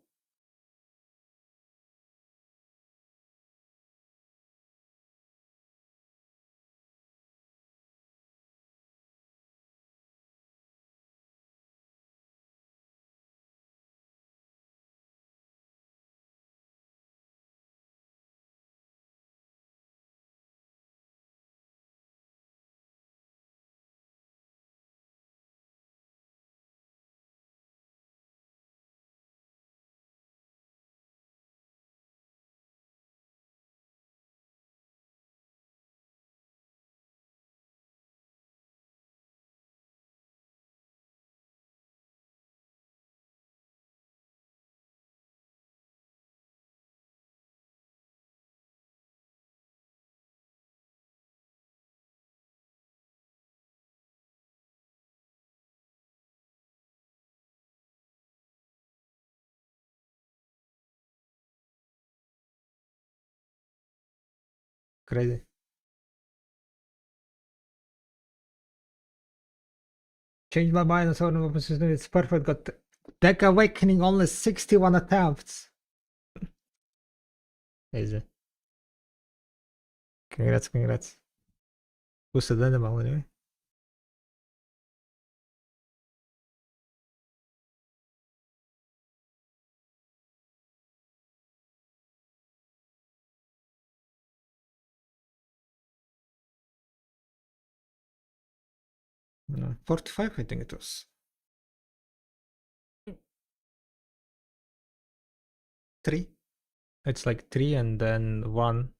Crazy. Changed my mind on certain weapons system. It's perfect. Got Deck Awakening only 61 attempts. Easy. Congrats, congrats. Boosted animal anyway. No, 45 I think it was. 3. It's like 3 and then 1.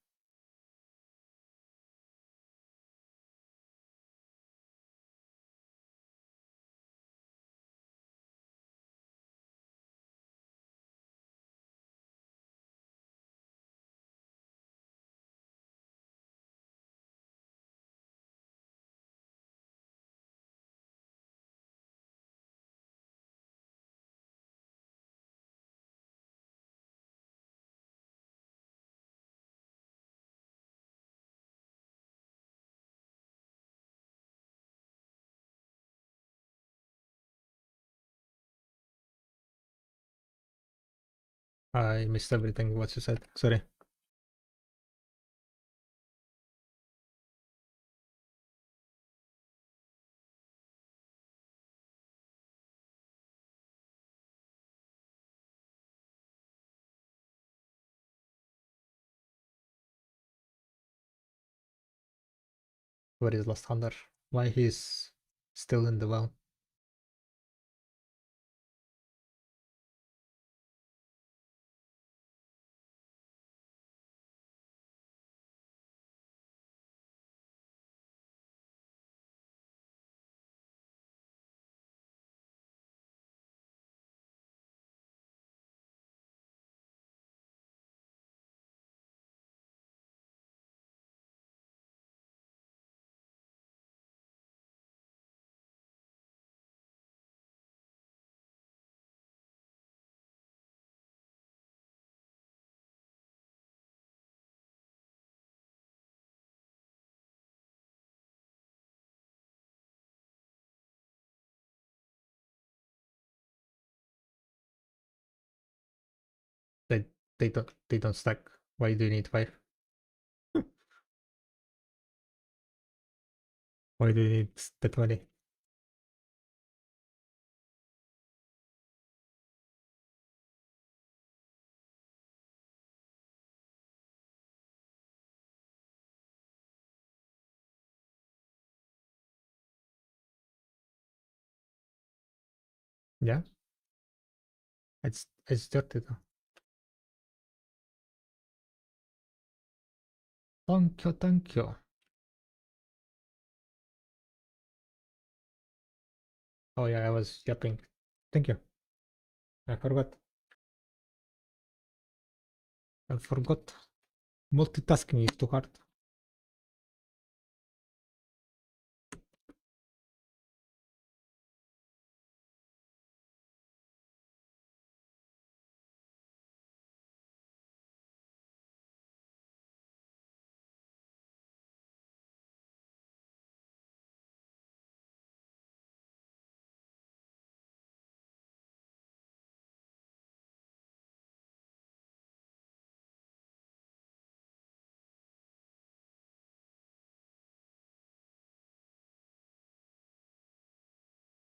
I missed everything what you said. Sorry. Where is Lost Hunter? Why he's still in the well? They they don't stack. Why do you need 5? Why do you need the 20? Yeah. It's dirty though. Thank you, thank you. Oh yeah, I was yapping. Thank you. I forgot. I forgot. Multitasking is too hard.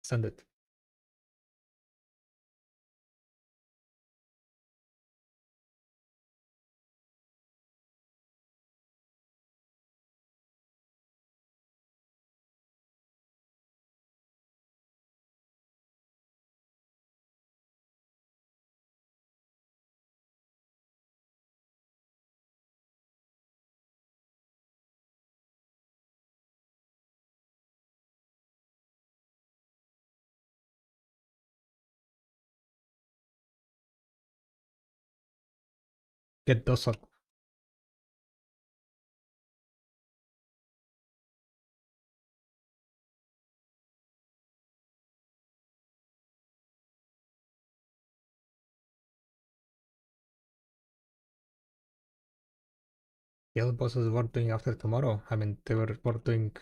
Send it. Get those up. The other bosses were doing after tomorrow. I mean, they were doing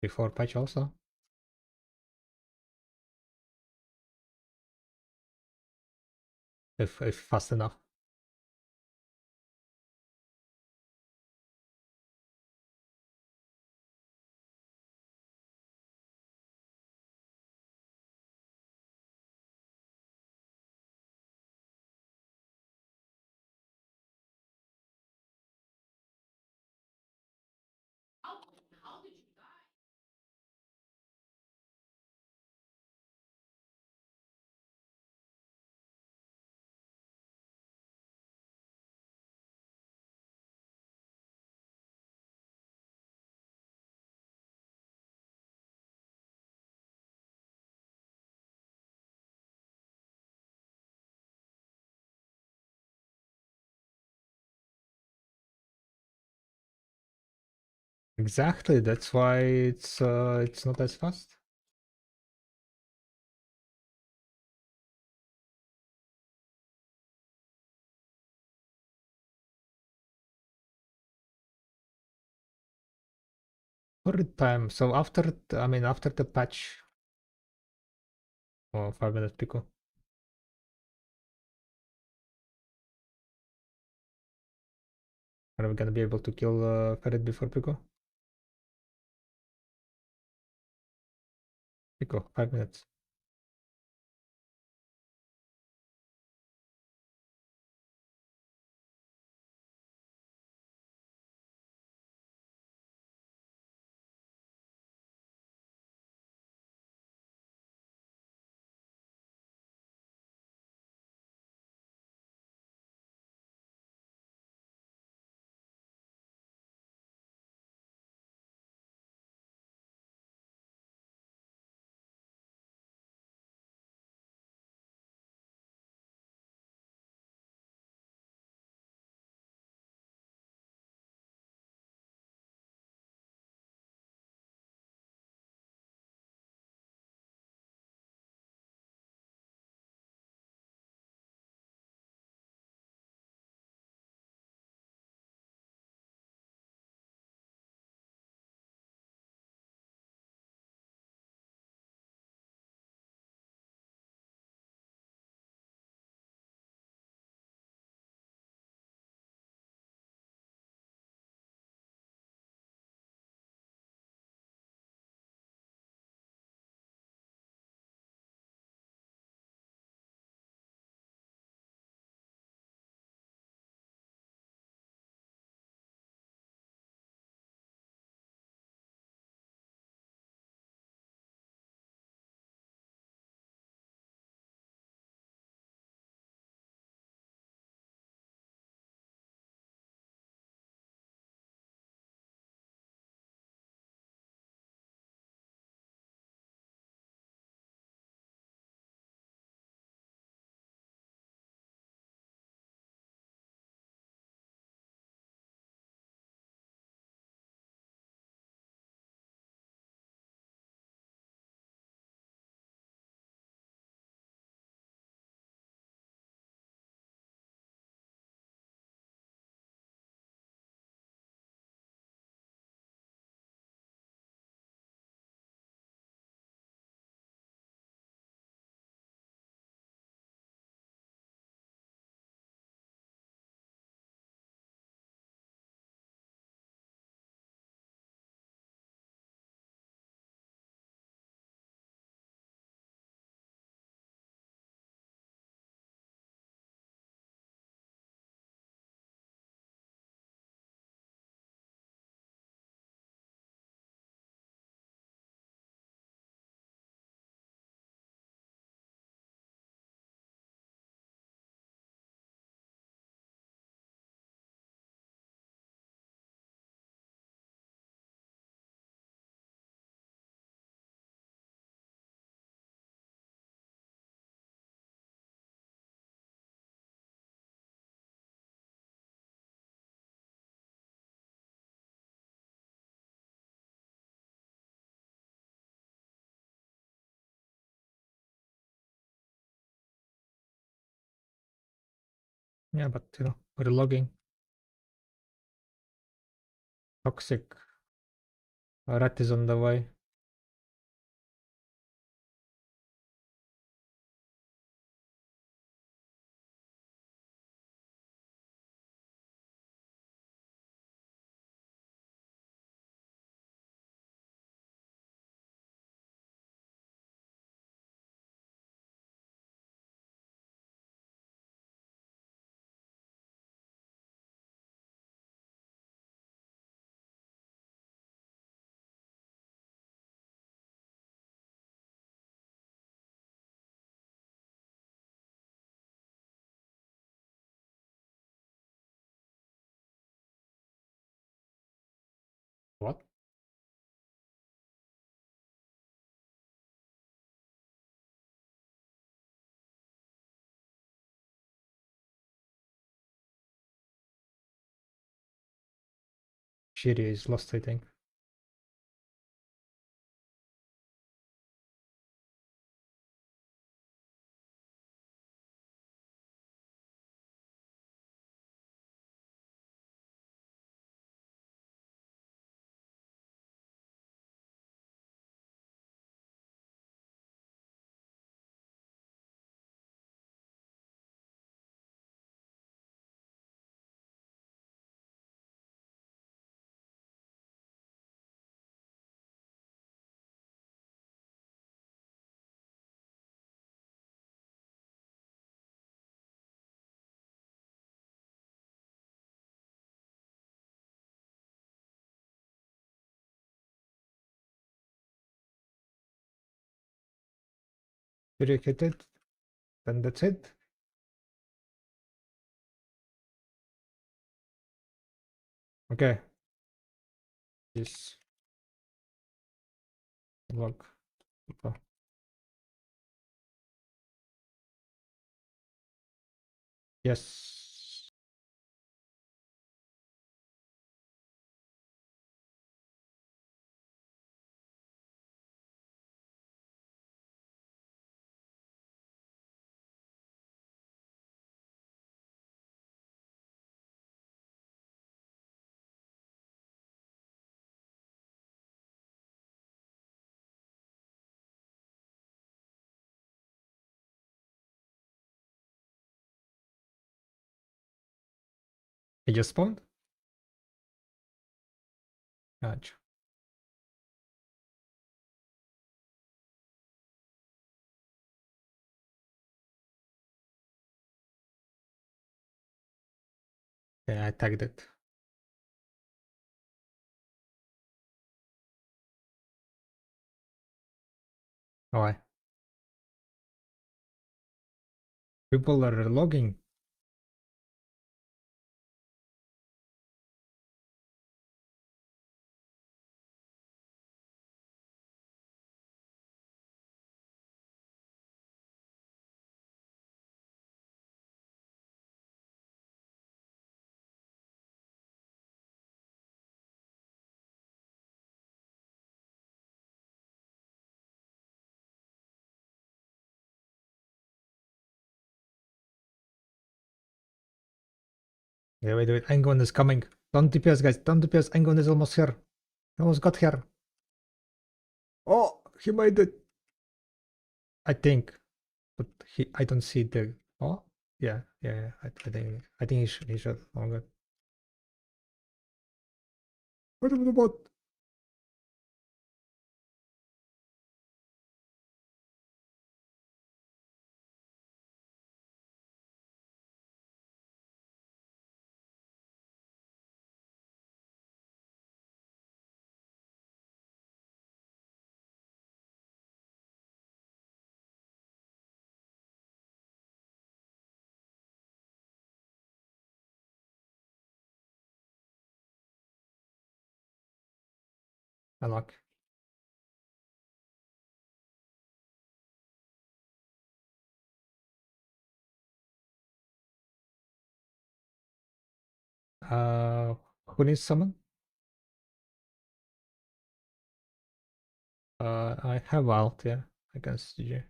before patch also. If fast enough. How did you die? Exactly. That's why it's not as fast. For the time. So after after the patch. Oh, 5 minutes Pico. Are we gonna be able to kill Ferret before Pico? Pico, 5 minutes. Yeah, but you know, relogging. Toxic. A rat is on the way. What? Shiri is lost, I think. Did you hit it? Then that's it. Okay. This log. Oh. Yes. It just spawned? Gotcha. Yeah, I tagged it. Why? People are logging. Yeah, wait. Angon is coming. Don't DPS, guys. Don't DPS. Angon is almost here. He almost got here. Oh, he made it. I think. But I don't see the. Oh, yeah. I think he should. Oh, good. What about the bot? Unlock. Who needs summon? I have alt, yeah. I can see.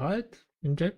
Alright, enjoy.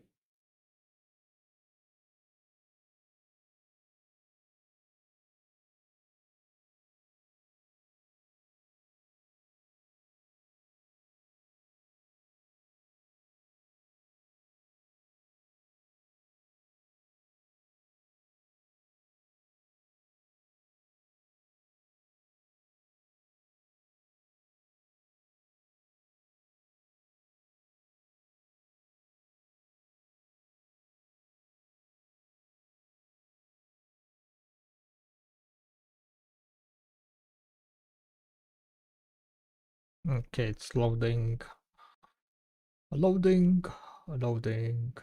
Okay, it's loading. Loading. Loading.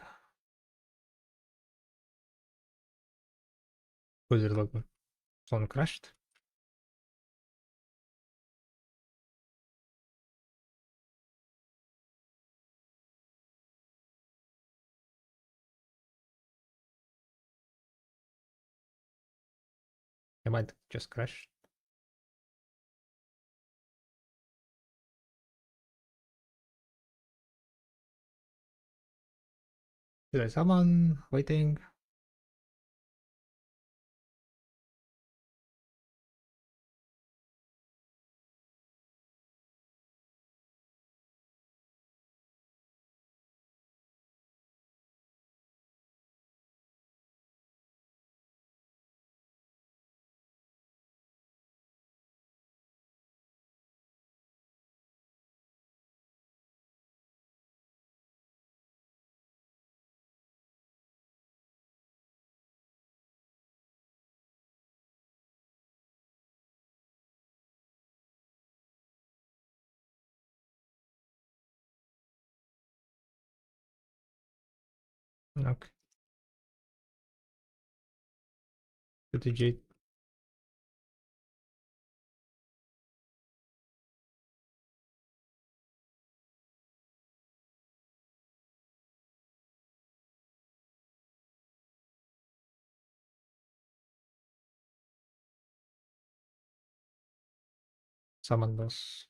Who's it loading? Someone crashed? I might just crash. Is there someone waiting? Okay. GTG. Summon boss.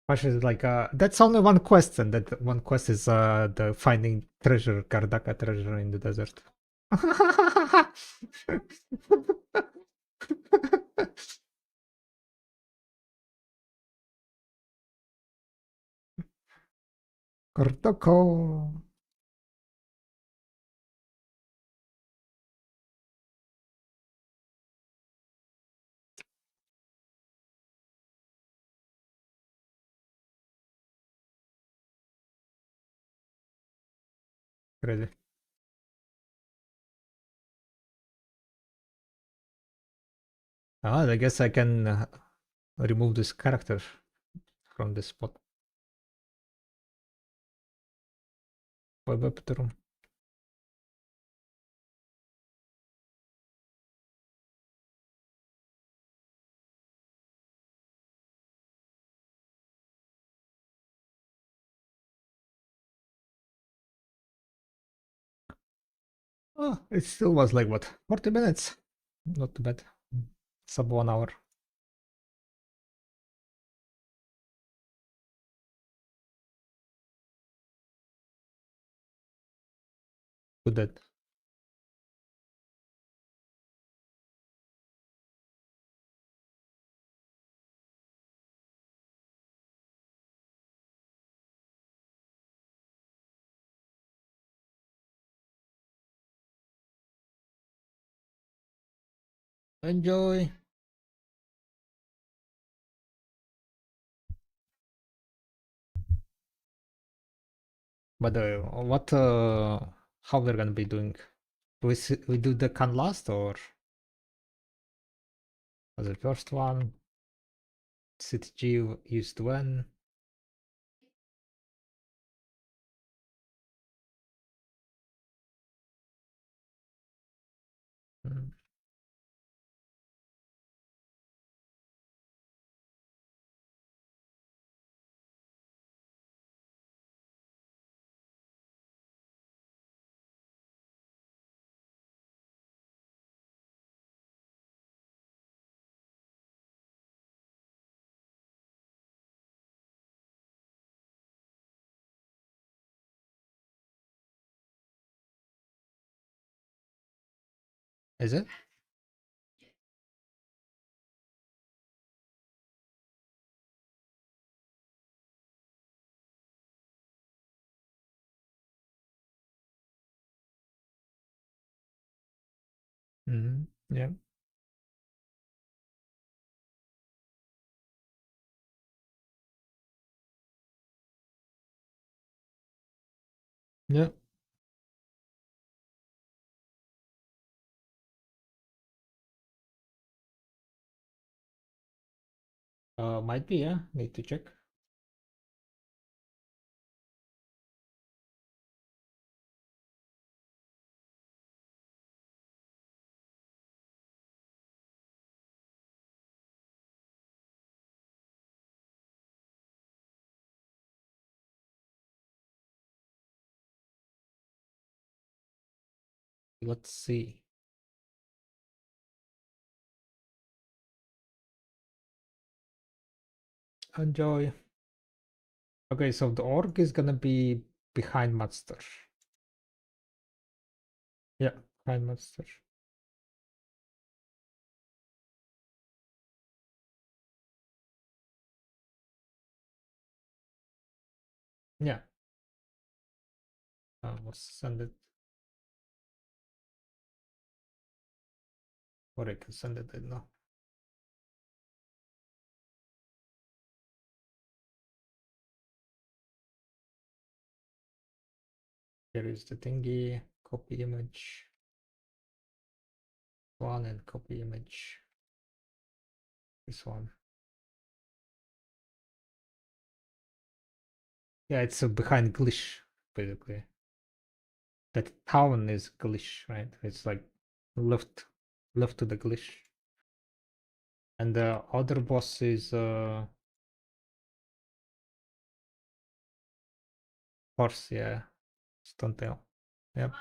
Question is like, that's only one quest, and that one quest is the finding treasure, Kardaka treasure in the desert. Kardaka. Crazy. Ah, I guess I can remove this character from this spot. Webterm. Oh, it still was like what, 40 minutes? Not too bad. Sub 1 hour. Good that. Enjoy. But what? How we're gonna be doing? We do the can last or was the first one? City G used when? Mm. Is it? Mm. Yeah. Yeah. Might be. Yeah. Need to check. Let's see. Enjoy. Okay, so the org is gonna be behind Monster. Yeah, behind Monster. Yeah. We'll send it. Or I can send it in now. Here is the thingy. Copy image. One and copy image. This one. Yeah, it's behind glitch, basically. That town is glitch, right? It's like left to the glitch. And the other boss is horse, yeah. Stuntail. Yep.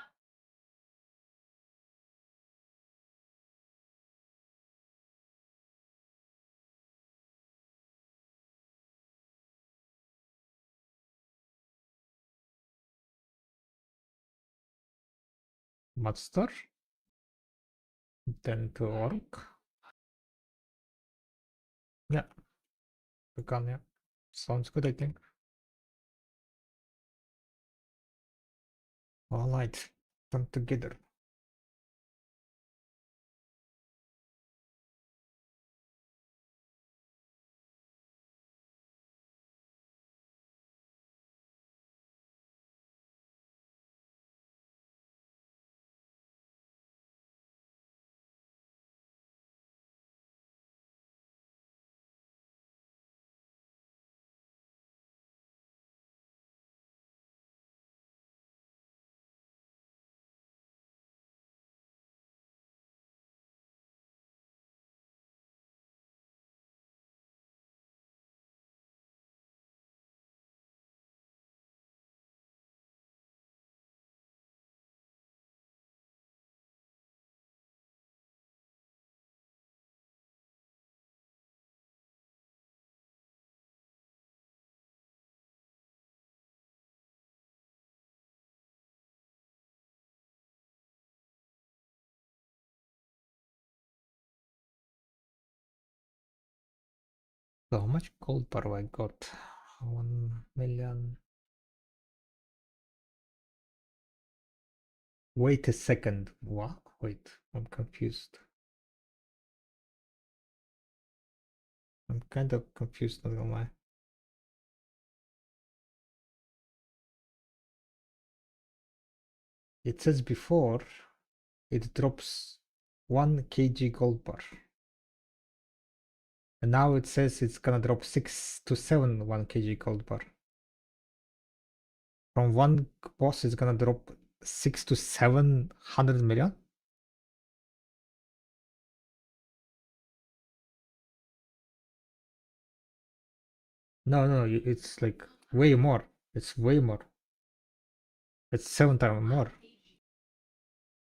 Monster. Then to orc. Yeah. Beacon, yeah. Sounds good, I think. Alright. Come together. So how much gold bar I got? 1 million. Wait a second. What? Wait, I'm confused. I'm kind of confused, not gonna lie. It says before it drops 1 kg gold bar. And now it says it's gonna drop 6 to 7 1 kg gold bar. From one boss it's gonna drop 6 to 700 million? No, it's like way more. It's way more. It's 7 times more.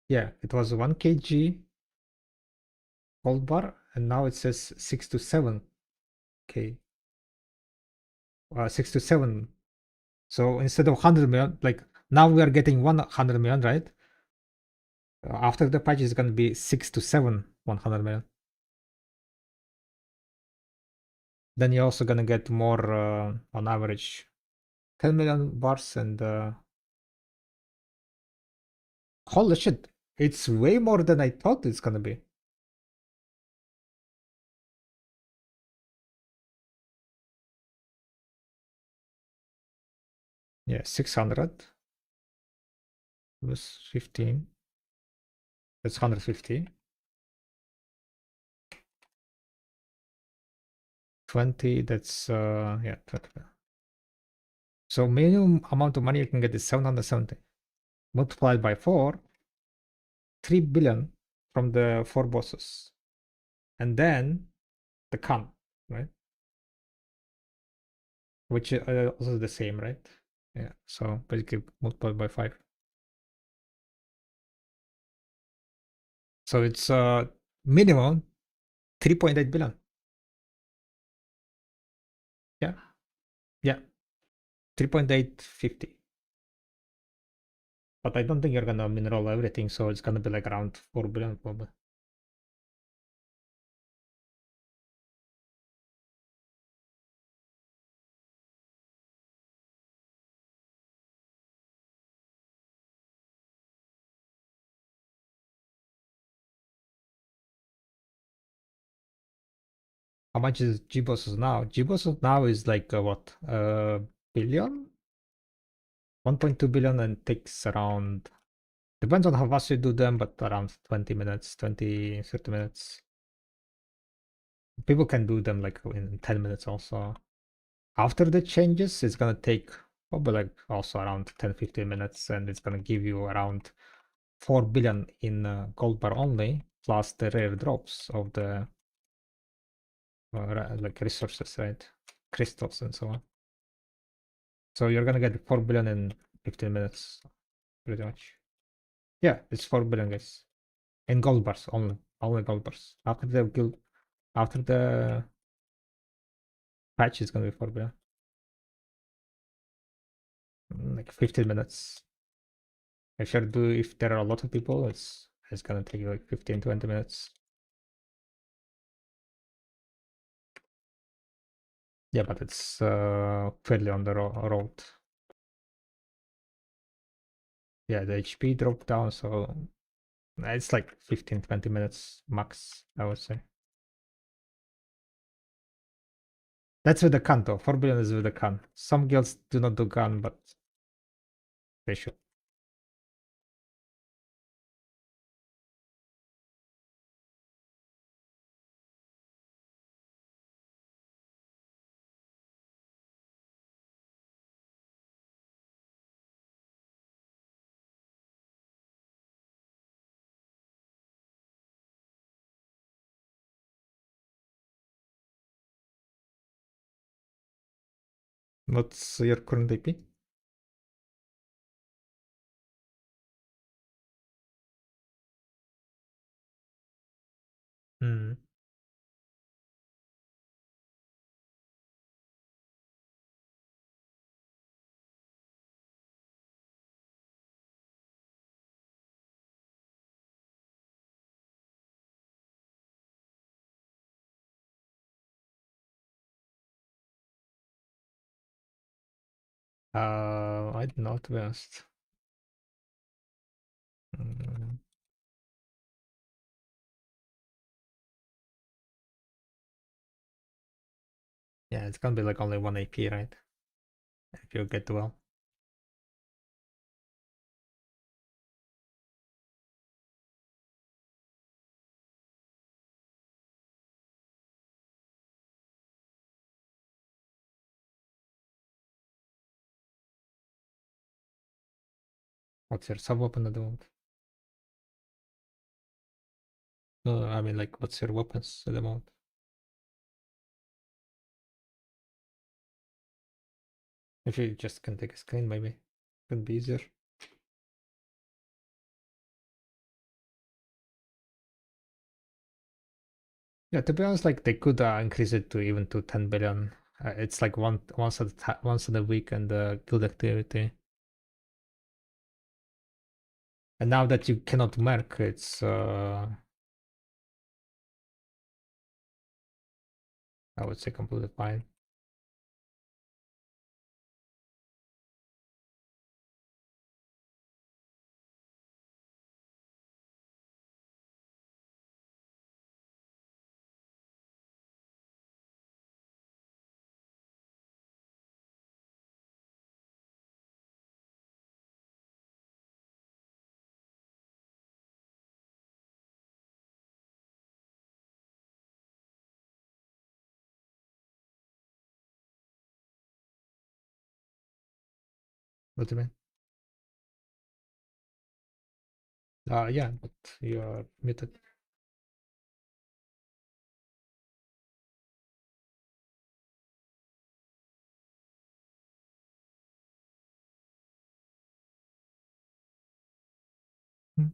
Yeah, it was 1 kg gold bar, and now it says 6 to 7 k. 6 to 7. So instead of 100 million, like now we are getting 100 million, right? After the patch is gonna be 6 to 7 100 million. Then you're also gonna get more on average 10 million bars and holy shit, it's way more than I thought it's gonna be. Yeah, 600 plus 15. That's 150. 20, that's yeah, 20. So minimum amount of money you can get is 770. Multiplied by 4, 3 billion from the 4 bosses. And then the Khan, right? Which is also the same, right? Yeah, so basically multiplied by 5. So it's minimum 3.8 billion. Yeah, yeah, 3.850. But I don't think you're gonna mineral everything, so it's gonna be like around 4 billion probably. How much is G-Bosses now? G-Bosses now is like what? Billion? 1.2 billion and takes around, depends on how fast you do them, but around 20 minutes, 20, 30 minutes. People can do them like in 10 minutes also. After the changes, it's gonna take probably like also around 10, 15 minutes, and it's gonna give you around 4 billion in gold bar only, plus the rare drops of the like resources, right? Crystals and so on. So you're gonna get 4 billion in 15 minutes, pretty much. Yeah, it's 4 billion, guys. In gold bars only. Only gold bars. After the patch is gonna be 4 billion. Like 15 minutes. If there are a lot of people, it's gonna take like 15, 20 minutes. Yeah, but it's fairly on the road. Yeah, the HP dropped down, so it's like 15, 20 minutes max, I would say. That's with the Khan though. 4 billion is with the Khan. Some guilds do not do Khan, but they should. What's your current AP? Hmm. I don't know, to be honest. Mm, yeah, it's gonna be like only one AP, right? If you get well. What's your sub weapon at the moment? No, I mean like what's your weapons at the moment? If you just can take a screen, maybe could be easier. Yeah, to be honest, like they could increase it to even to 10 billion. It's like once in a week and guild activity. And now that you cannot merc, it's I would say completely fine. What do you mean? Yeah, but you are muted. Hmm.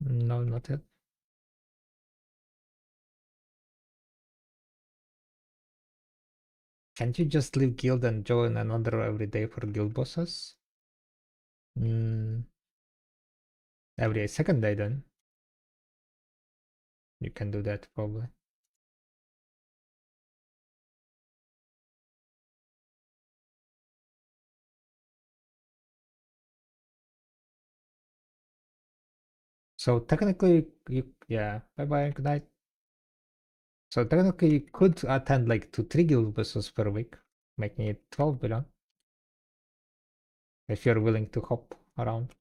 No, not yet. Can't you just leave guild and join another every day for guild bosses? Mm, every second day then. You can do that probably. So technically, yeah. Bye bye. Good night. So technically, you could attend like 2-3 guild bosses per week, making it 12 billion if you're willing to hop around.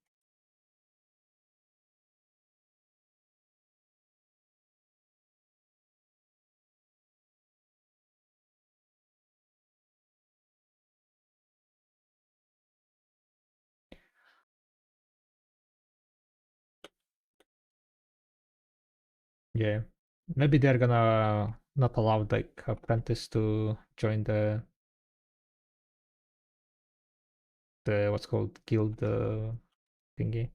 Yeah, maybe they're gonna not allow like apprentice to join the what's called guild thingy.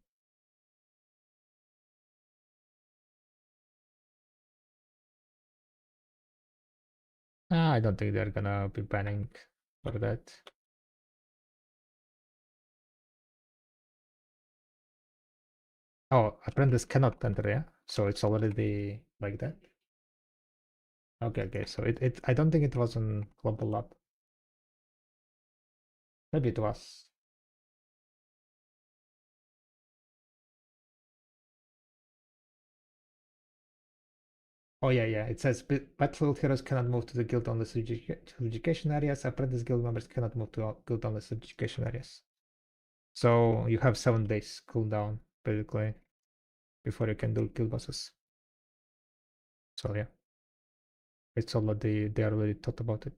I don't think they're gonna be banning for that. Oh, apprentice cannot enter, yeah. So it's already like that. Okay, okay. So it I don't think it was on global lab. Maybe it was. Oh yeah, yeah. It says battlefield heroes cannot move to the guild only subjugation areas. Apprentice guild members cannot move to guild only subjugation areas. So you have 7 days cooldown basically before you can do guild bosses. So yeah, it's already they already thought about it.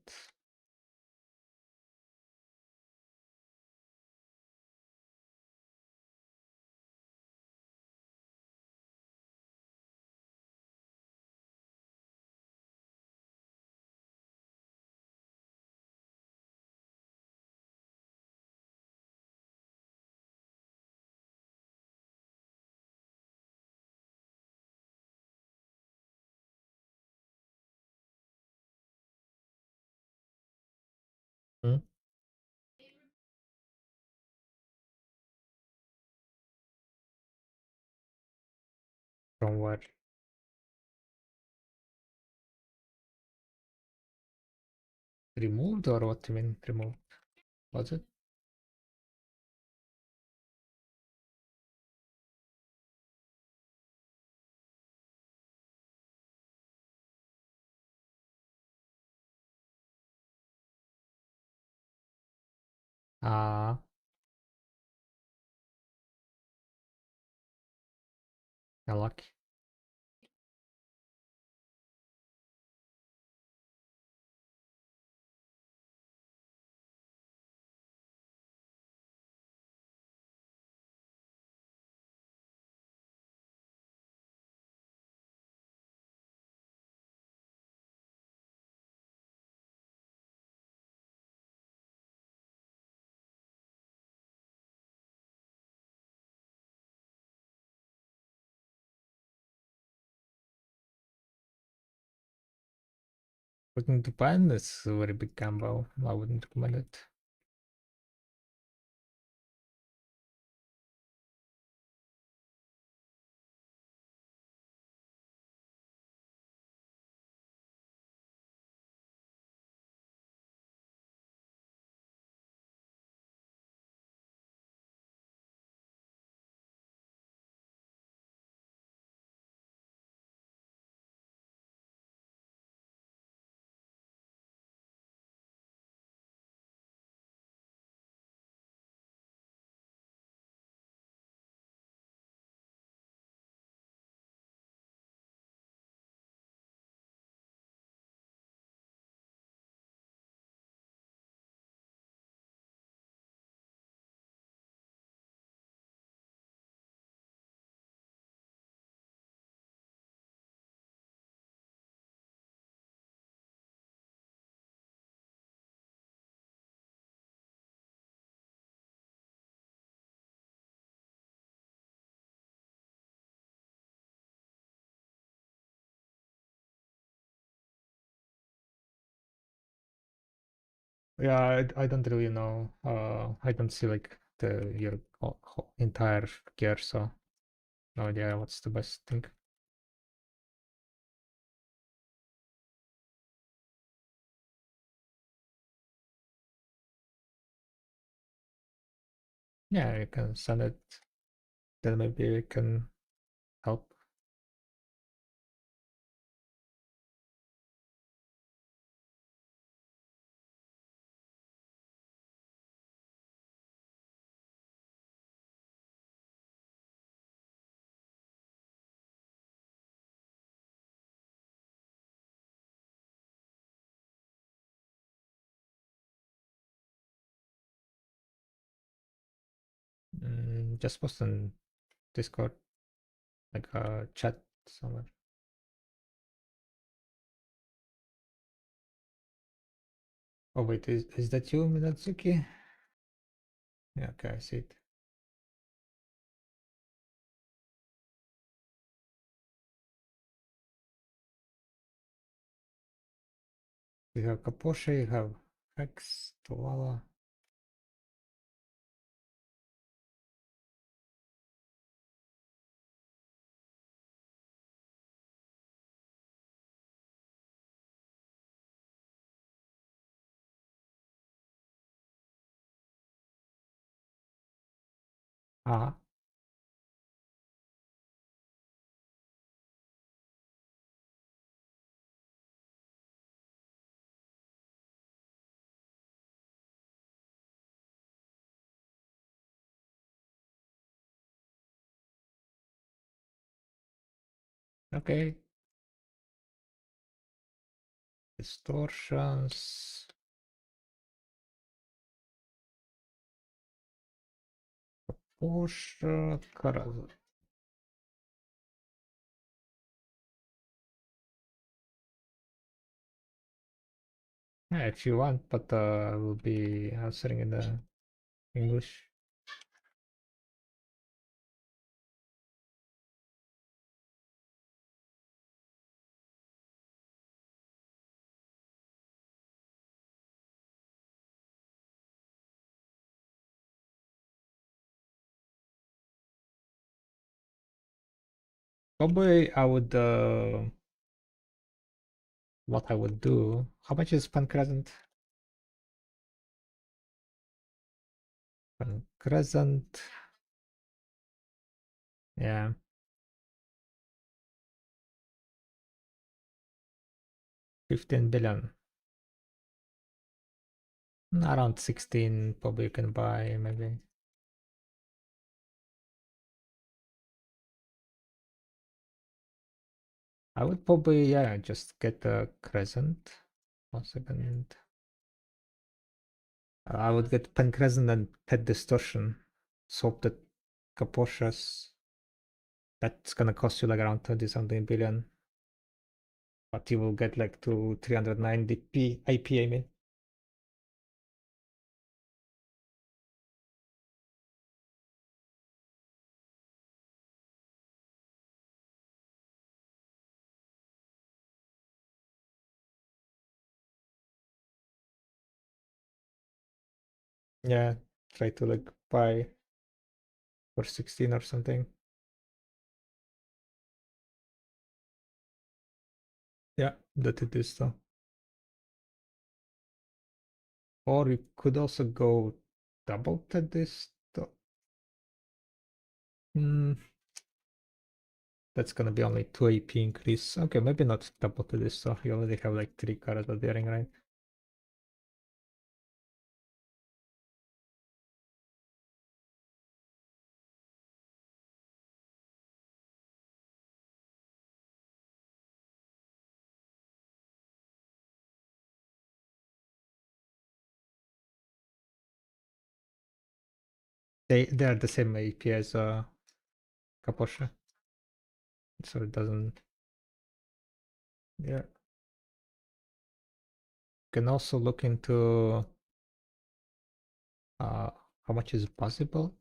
Hmm? From where? Removed, or what do you mean removed? Was it? Ah, lucky. Looking to ban is a very big combo. I wouldn't recommend it. Yeah, I don't really know. I don't see like your entire gear, so no idea what's the best thing. Yeah, you can send it. Then maybe we can help. Just post on Discord, like a chat somewhere. Oh wait, is that you, Minatsuki? Yeah, okay, I see it. You have Kaposha, you have Hex, Tovala. Ah, okay. Distortions. Kaposha, Karazu. Yeah, if you want, but I will be answering in the English. Probably I would what I would do. How much is Pancrescent? Pen crescent. Yeah. $15 billion. Around 16 probably you can buy, maybe. I would probably, yeah, just get a crescent. 1 second. I would get pen crescent and pet distortion. Swap the capochas. That's gonna cost you like around 20 something billion. But you will get like to 390p IP, I mean. Yeah, try to like buy for 16 or something. Yeah, that it is though. Or you could also go double at this though. That's gonna be only 2 AP increase. Okay, maybe not double to this, so you already have like 3 cards at the ring, right? They are the same AP as Caposha. So it doesn't, yeah. You can also look into how much is possible.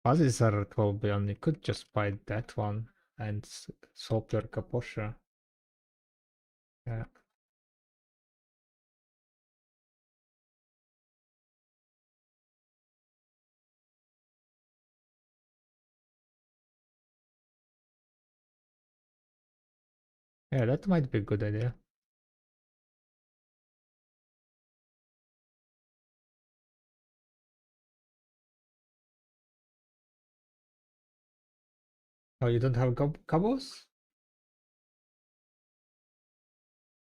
Fuzzies are 12 billion. You could just buy that one and swap your Caposha. Yeah. Yeah, that might be a good idea. Oh, you don't have Cabos?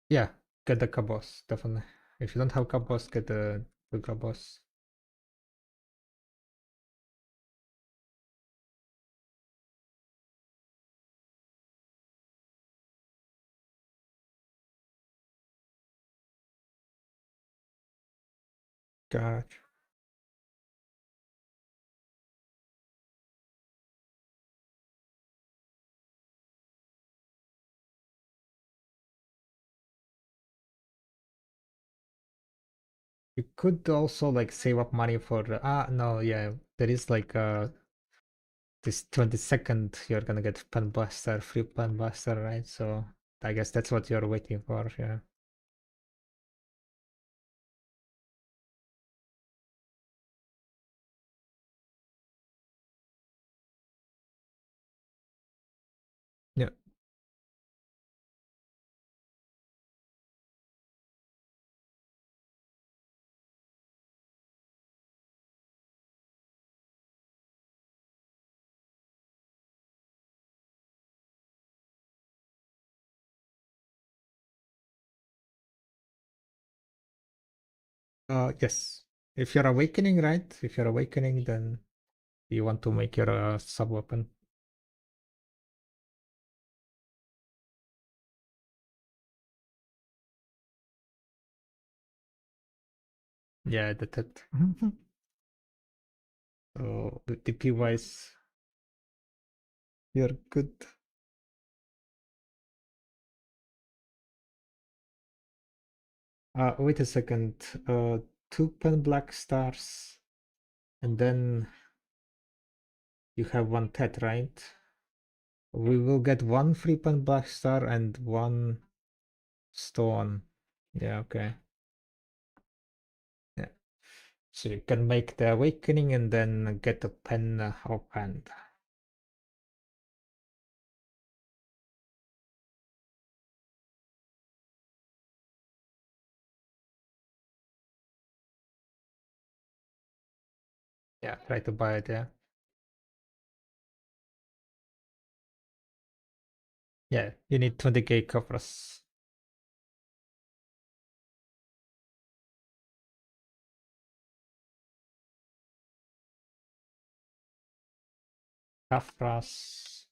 Yeah, get the Cabos, definitely. If you don't have Cabos, get the Cabos. Gotcha. You could also like save up money for no, yeah, there is like this 22nd you're gonna get pen blaster, free pen blaster, right? So I guess that's what you're waiting for, yeah. Yeah. Yes. If you're awakening, right? If you're awakening, then you want to make your sub weapon. Yeah, that it. So the DP wise, you're good. Wait a second. 2 pen black stars, and then you have 1 Tet, right? We will get 1 free pen black star and 1 stone. Yeah, okay. Yeah. So you can make the awakening and then get a pen offhand. Yeah, try to buy it, yeah. Yeah, you need 20k coffers. Kafras.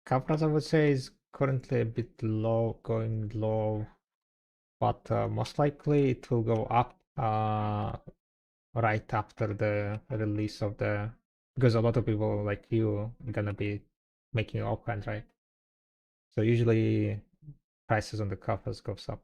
Kafras, I would say, is currently a bit low, going low, but most likely it will go up right after the release of the, because a lot of people like you gonna be making offhand, right? So usually prices on the covers goes up.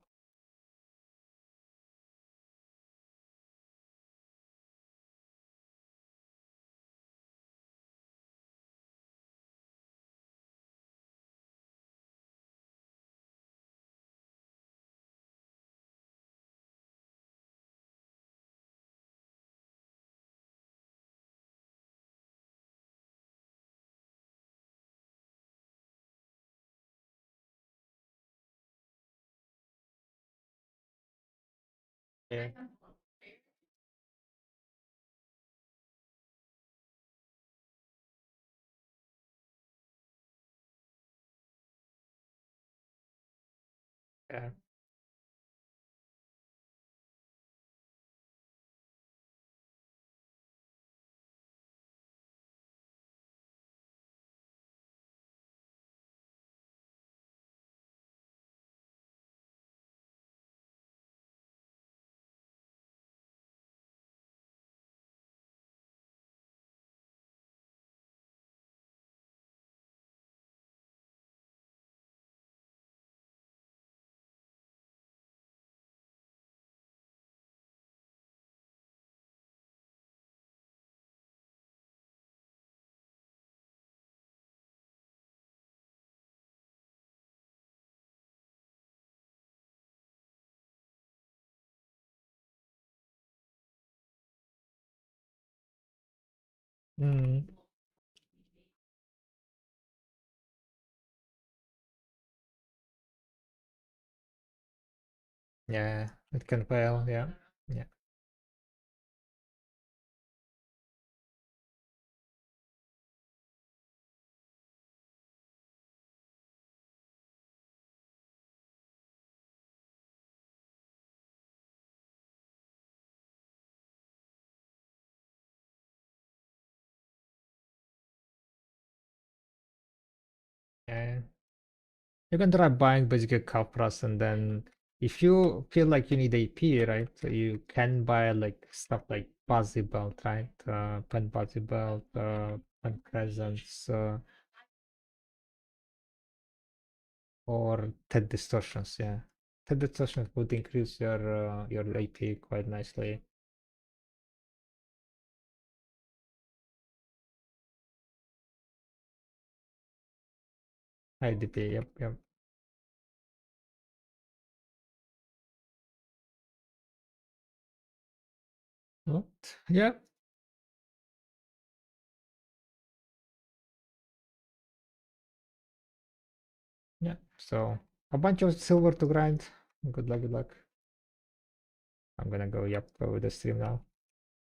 Yeah. Yeah. Mm, yeah, it can fail, yeah. Yeah. Yeah. You can try buying basically Kafras, and then if you feel like you need AP, right? So you can buy like stuff like Buzzy Belt, right? Pen Buzzy Belt, Pen Crescents, or TED Distortions, yeah. TED Distortions would increase your AP quite nicely. IDP, yep, yep. What? Yeah, yeah. So a bunch of silver to grind. Good luck, good luck. I'm gonna go, yep, go with the stream now.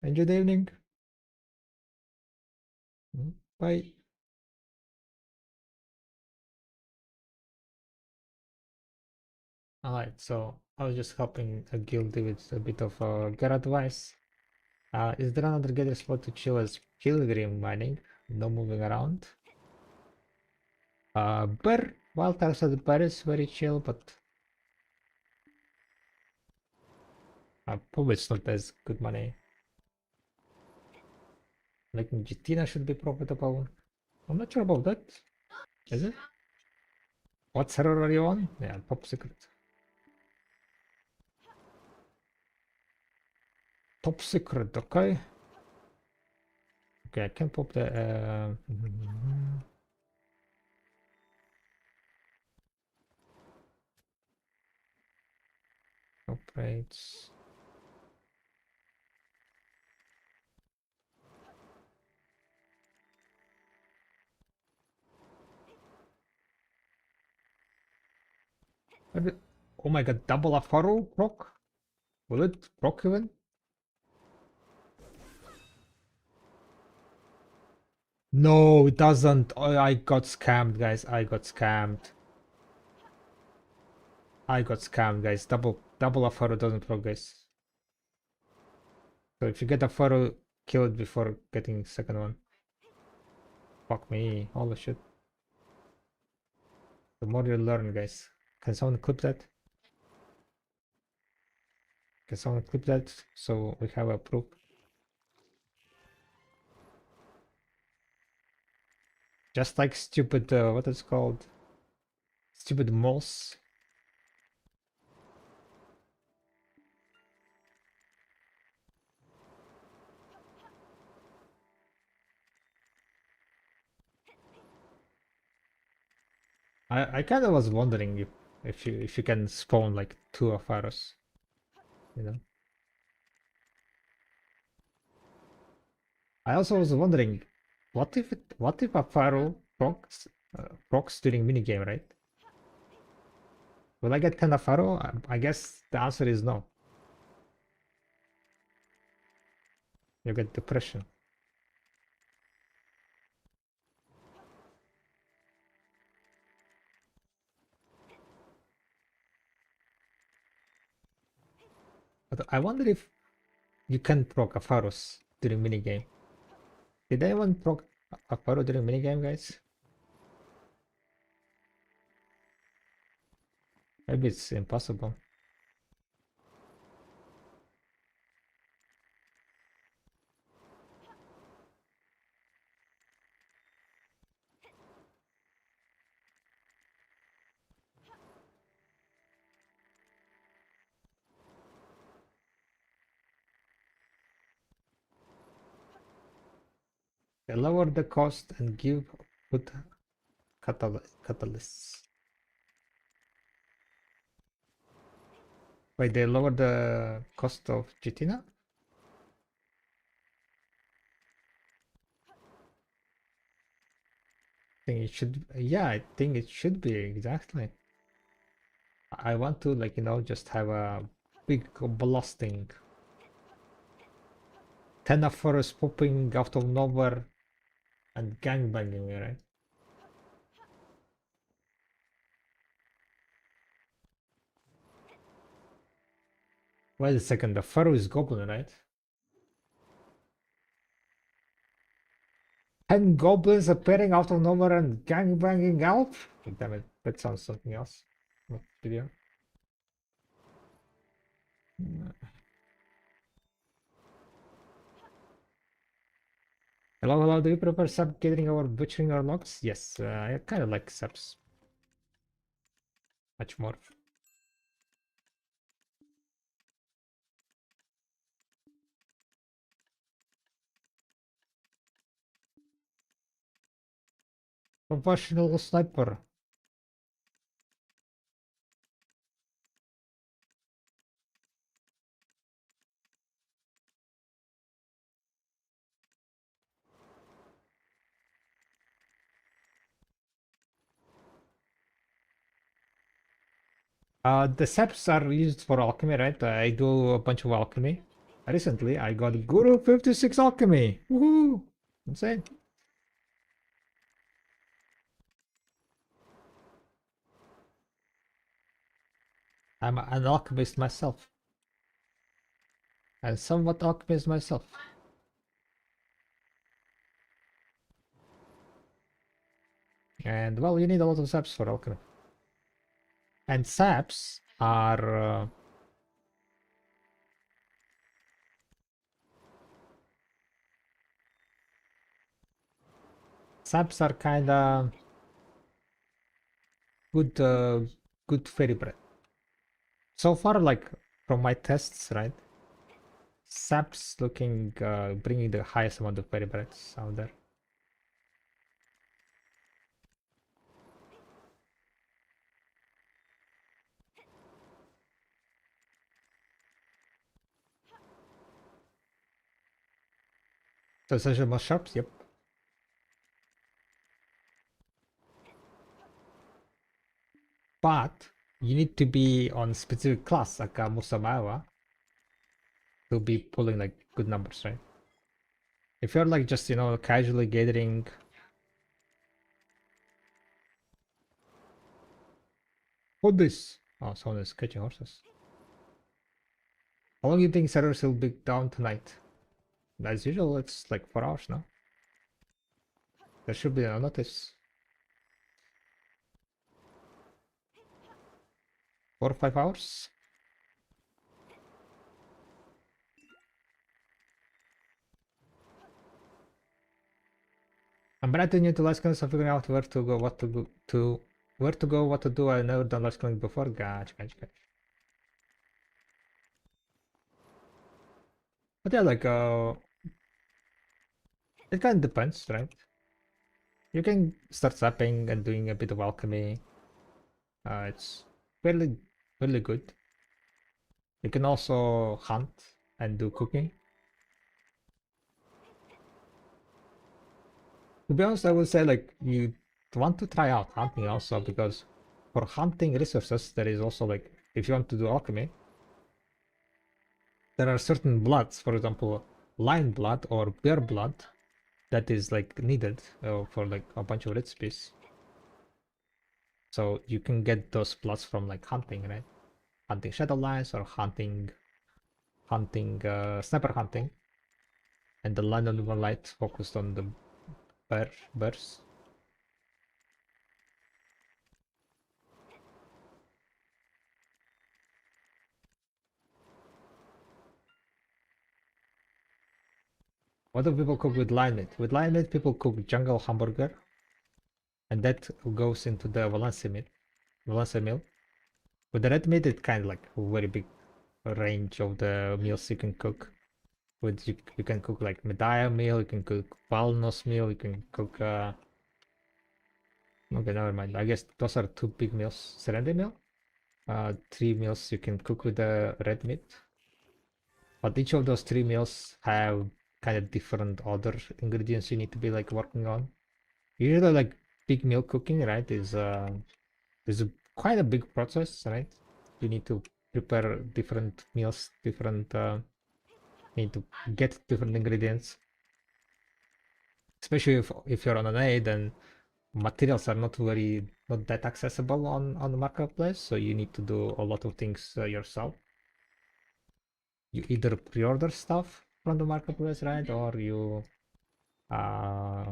Enjoy the evening. Bye. Alright, so I was just helping a guilty with a bit of gear advice. Is there another gather spot to chill as pilgrim mining? No moving around. Bear, wild tiles at the bear is very chill, but probably it's not as good money. Like Gitina should be profitable. I'm not sure about that. Is it? What server are you on? Yeah, top secret. Top secret, okay. Okay, I can pop the operates. Oh my god, double a furrow proc? Will it proc even? No, it doesn't. Oh, I got scammed, guys. I got scammed. I got scammed, guys. Double a photo doesn't progress. So if you get a photo, kill it before getting second one. Fuck me. Holy shit. The more you learn, guys. Can someone clip that? Can someone clip that so we have a proof? Just like stupid, what is it called? Stupid moles. I kind of was wondering if you can spawn like two of arrows, you know. I also was wondering, what if a pharaoh procs during minigame, right? Will I get 10 of pharaoh? I guess the answer is no. You get depression. But I wonder if you can proc a pharaohs during minigame. Did anyone proc a pharaoh during minigame, guys? Maybe it's impossible. They lower the cost and give put catalysts. Wait, they lower the cost of Jitina? I think it should, yeah, I think it should be exactly. I want to, like, you know, just have a big blasting 10 of forest popping out of nowhere and gangbanging me, right? Wait a second, the pharaoh is goblin, right? 10 goblins appearing out of nowhere and gangbanging out? Damn it, that sounds something else. What video? Hello, hello, do you prefer sub catering or butchering or logs? Yes, I kind of like subs. Much more. Professional sniper. The seps are used for alchemy, right? I do a bunch of alchemy. Recently, I got Guru 56 alchemy. Woohoo! Insane. I'm an alchemist myself. And somewhat alchemist myself. And well, you need a lot of saps for alchemy. And saps are kinda good good fairy bread. So far, like from my tests, right? Saps looking bringing the highest amount of fairy breads out there. So essentially most sharps, yep. But you need to be on specific class like Musamawa to be pulling like good numbers, right? If you're like just, you know, casually gathering Hold this! Oh, someone is catching horses. How long do you think servers will be down tonight? As usual, it's like 4 hours now. There should be a notice. 4 or 5 hours? I'm brand new to Last Clans, so figuring out where to go, what to go, where to go, what to do. I've never done Last Clans before. Gotcha. But yeah, like it kind of depends, right? You can start zapping and doing a bit of alchemy. It's really good. You can also hunt and do cooking. To be honest, I would say like you want to try out hunting also, because for hunting resources there is also like, if you want to do alchemy, there are certain bloods, for example lion blood or bear blood, that is like needed for like a bunch of recipes. So you can get those bloods from like hunting, right? Hunting shadow lions or hunting sniper hunting, and the lion and light focused on the bears. What do people cook with lion meat? With lion meat, people cook jungle hamburger, and that goes into the Valencia meal. With the red meat, it's kind of like a very big range of the meals you can cook. With you can cook like Medaya meal, you can cook Valnos meal, you can cook. Okay, never mind. I guess those are 2 big meals. Serenity meal. 3 meals you can cook with the red meat. But each of those 3 meals have kind of different other ingredients you need to be like working on. Usually, like big meal cooking, right, is quite a big process, right? You need to prepare different meals, different need to get different ingredients. Especially if you're on an A, then materials are not that accessible on the marketplace, so you need to do a lot of things yourself. You either pre-order stuff from the marketplace, right, or you uh,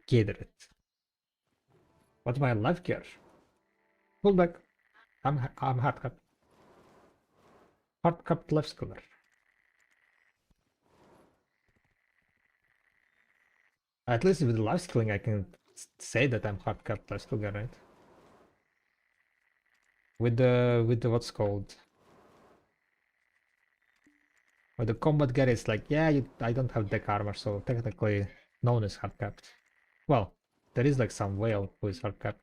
gather it. What's my life gear? Pull back. I'm hard cap. Hard cap life schooler. At least with the life skilling, I can say that I'm hard cap life schooler, right? With the what's called. With the combat gear, it's like, yeah, I don't have deck armor, so technically no one is hard capped. Well, there is like some whale who is hard capped.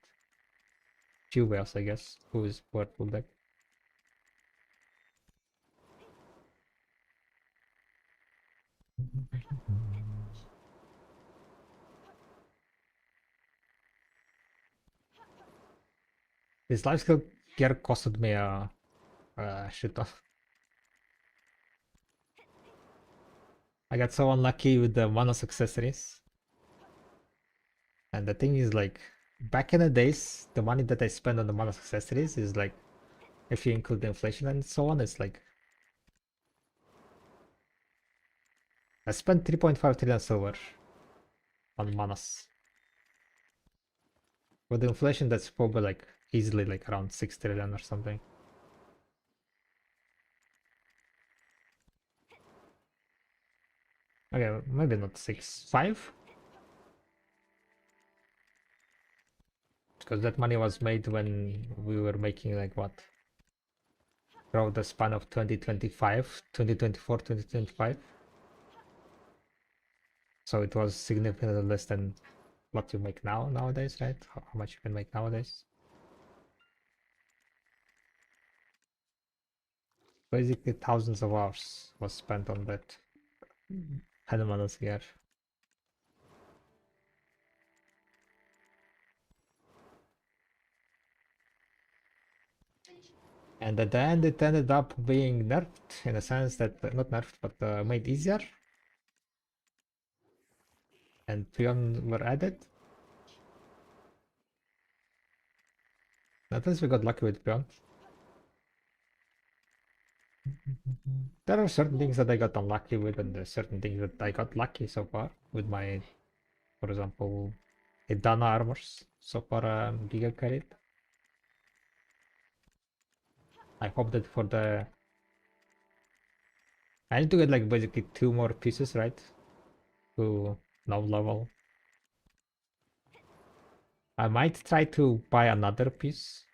Few whales, I guess, who is full deck. This life skill gear costed me a shit ton. I got so unlucky with the Manos accessories. And the thing is, like, back in the days, the money that I spend on the Manos accessories is like, if you include the inflation and so on, it's like, I spent 3.5 trillion silver on Manos. With the inflation, that's probably like easily like around 6 trillion or something. Okay, maybe not 6, 5? Because that money was made when we were making like what? Throughout the span of 2025, 2024, 2025. So it was significantly less than what you make nowadays, right? How much you can make nowadays. Basically thousands of hours was spent on that Hanemanos gear. And at the end it ended up being nerfed, in a sense that, not nerfed, but made easier. And Prion were added. At least we got lucky with Beyond. There are certain things that I got unlucky with, and there's certain things that I got lucky so far with my, for example, Dana armors. So far, Giga carried. I hope that for the... I need to get like basically 2 more pieces, right? To now level. I might try to buy another piece.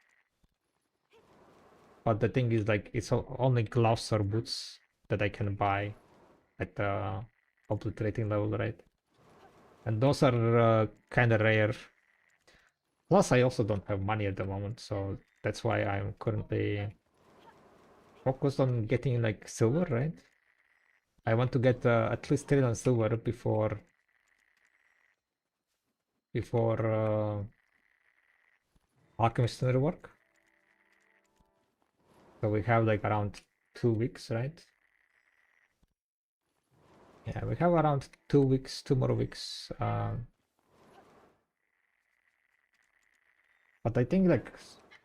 But the thing is like, it's only gloves or boots that I can buy at the complete rating level, right? And those are kind of rare. Plus, I also don't have money at the moment, so that's why I'm currently focused on getting like silver, right? I want to get at least 3 on silver before alchemist work. So we have like around 2 weeks, right? Yeah, we have around 2 weeks, 2 more weeks. But I think like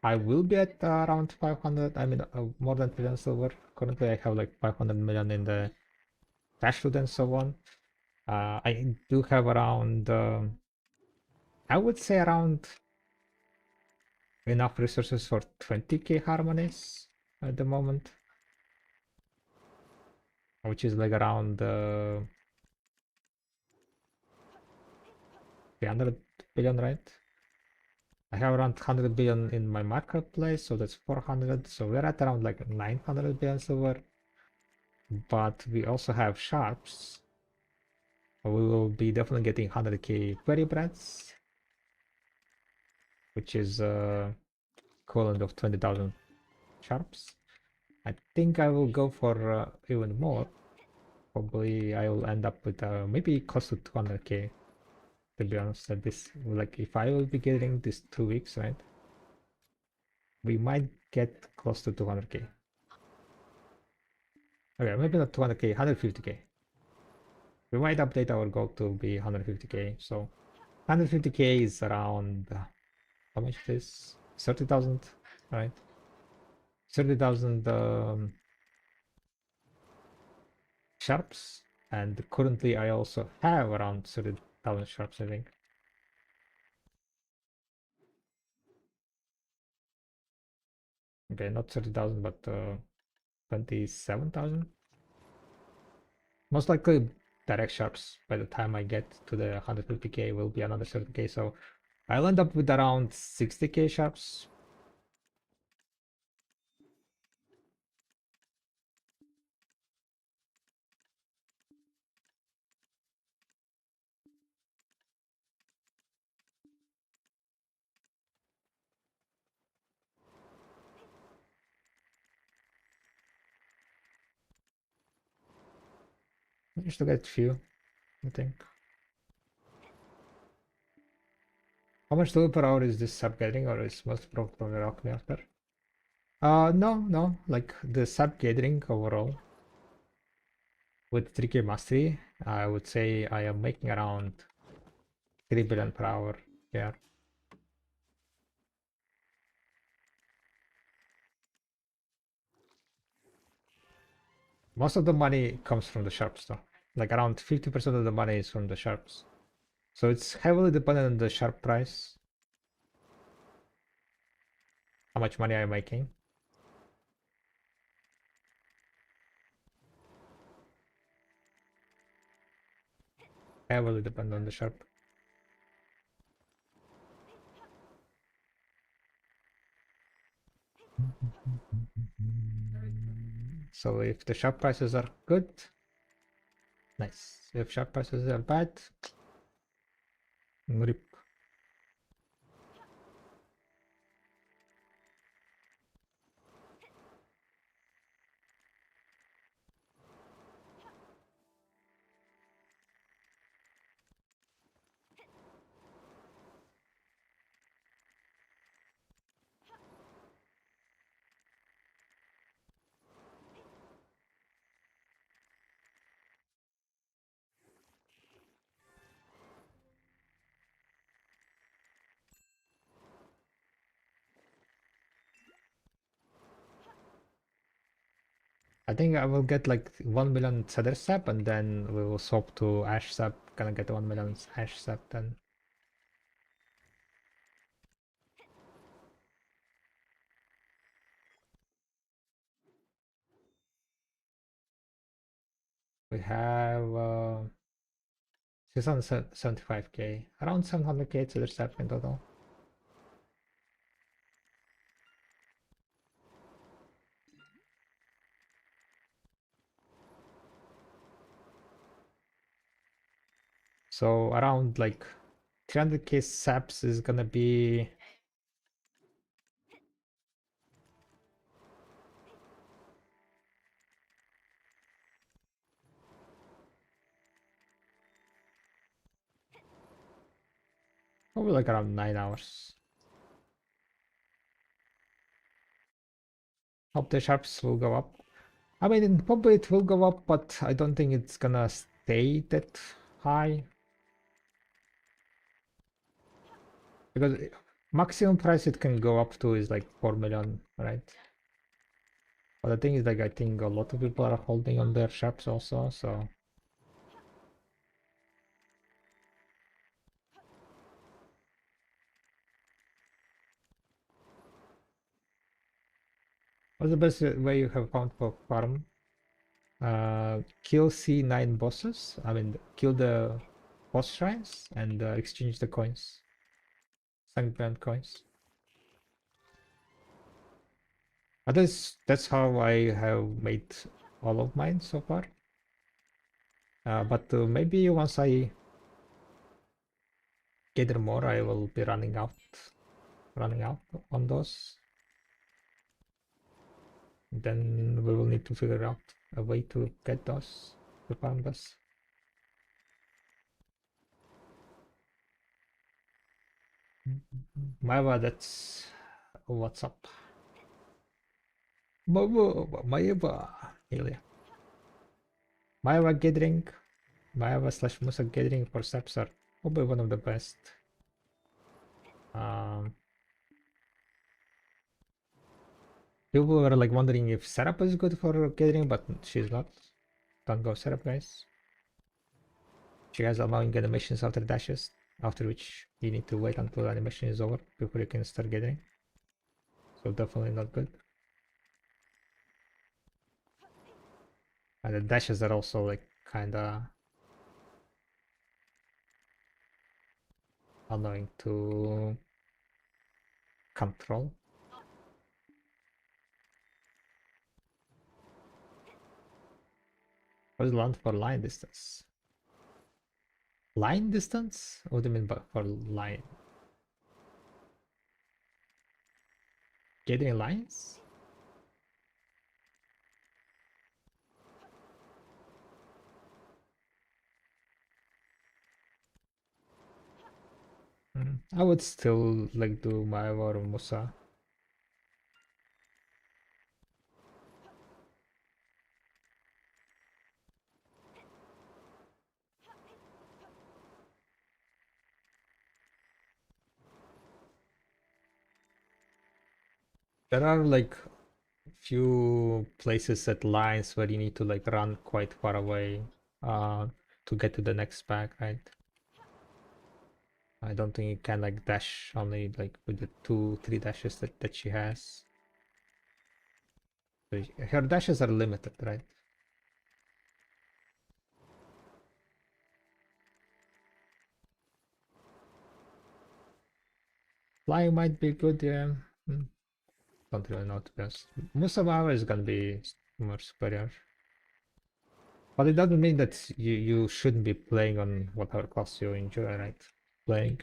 I will be at around 500. I mean, more than 3 silver. Currently, I have like 500 million in the cash loot and so on. I do have around, I would say around enough resources for 20k harmonies at the moment, which is like around 300 billion, right? I have around 100 billion in my marketplace, so that's 400. So we're at around like 900 billion silver. But we also have sharps. We will be definitely getting 100k query breads, which is equivalent of 20,000 sharps. I think I will go for even more. Probably I will end up with maybe close to 200k. To be honest, at this, like if I will be getting this 2 weeks, right? We might get close to 200k. Okay, maybe not 200k, 150k. We might update our goal to be 150k. So 150k is around how much it is? 30,000, right? 30,000 sharps, and currently I also have around 30,000 sharps, I think. Okay, not 30,000, but 27,000. Most likely direct sharps by the time I get to the 150k will be another 30k, so I'll end up with around 60k sharps. Managed to get few, I think. How much silver per hour is this sub getting, or is most probably rock me after? No, like the sub gathering overall with 3k mastery, I would say I am making around 3 billion per hour. Yeah. Most of the money comes from the sharps though. Like around 50% of the money is from the sharps. So it's heavily dependent on the sharp price. How much money I'm making. Heavily dependent on the sharp. So if the sharp prices are good, nice. If sharp prices are bad, rip. I think I will get like 1 million cedar sap, and then we will swap to ash sap. Gonna get 1 million ash sap then. We have 675k, around 700k cedar sap in total. So around like 300k saps is gonna be probably like around 9 hours. Hope the sharps will go up. I mean, probably it will go up, but I don't think it's gonna stay that high. Because maximum price it can go up to is like 4 million, right? But the thing is, like, I think a lot of people are holding on their sharps also, so. What's the best way you have found for farm? Kill C9 bosses. I mean, kill the boss shrines and exchange the coins. Sanguine coins. That's how I have made all of mine so far. But maybe once I gather more, I will be running out on those. Then we will need to figure out a way to get those, to farm those. Maiva, that's what's up. Maiva, Ilya. Maiva gathering, Maiva slash Musa gathering for steps are probably one of the best. People were like wondering if setup is good for gathering, but she's not. Don't go setup, guys. She has allowing animations after dashes, after which you need to wait until the animation is over before you can start gathering. So definitely not good. And the dashes are also like kinda annoying to control. What is land for line distance? Line distance? What do you mean by for line? Gathering lines? I would still like do Maeva or Musa. There are like few places at lines where you need to like run quite far away to get to the next bag, right? I don't think you can like dash only like with the 2-3 dashes that she has. So her dashes are limited, right? Flying might be good, yeah. Don't really know to be honest. Musamawa is gonna be more superior. But it doesn't mean that you shouldn't be playing on whatever class you enjoy, right? Playing.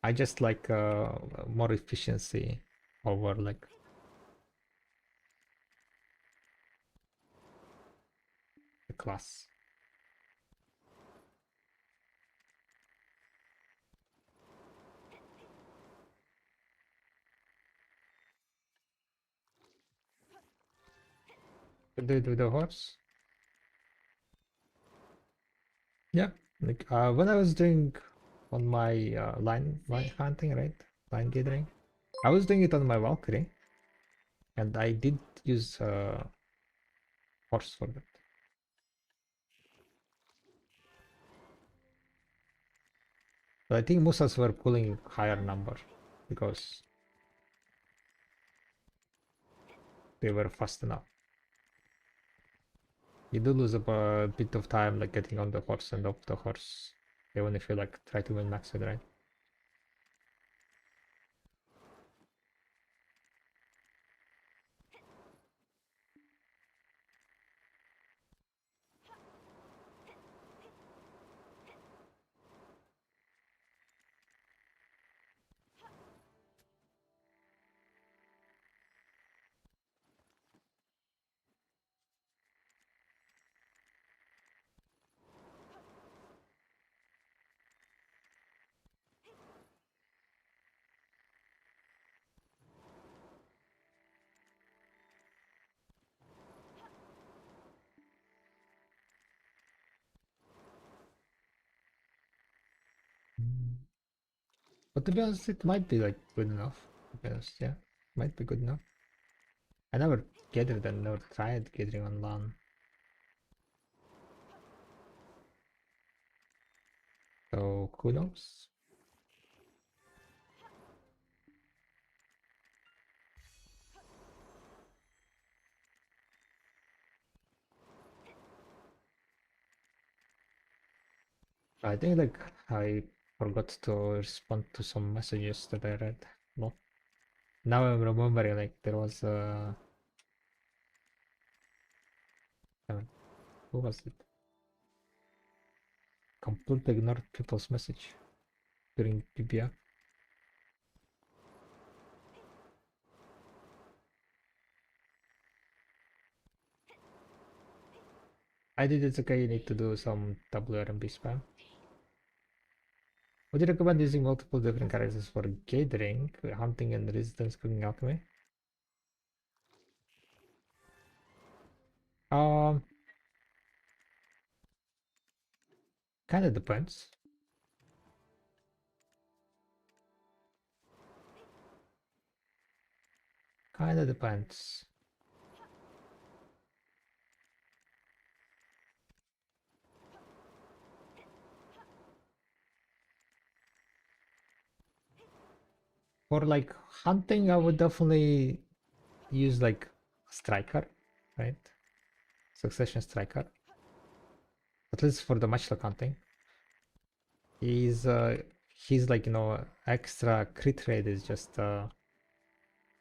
I just like more efficiency over like the class. What do you do with the horse? Yeah, like when I was doing on my line hunting, right? Line gathering. I was doing it on my Valkyrie. And I did use horse for that. But I think Musas were pulling higher number because they were fast enough. You do lose a bit of time like getting on the horse and off the horse, even if you like try to win max it, right? But to be honest, it might be like good enough. To be honest, yeah, might be good enough. I never gathered and never tried gathering on LAN. So who knows? I think like I forgot to respond to some messages that I read. No. Now I'm remembering like there was who was it? Completely ignored people's message during PBA. I did it's okay, you need to do some WRMB spam. Would you recommend using multiple different characters for gathering, hunting and resistance cooking alchemy? Um Kinda depends. Kinda depends. For like hunting, I would definitely use like striker, right? Succession striker. At least for the matchlock hunting. He's like, you know, extra crit rate is just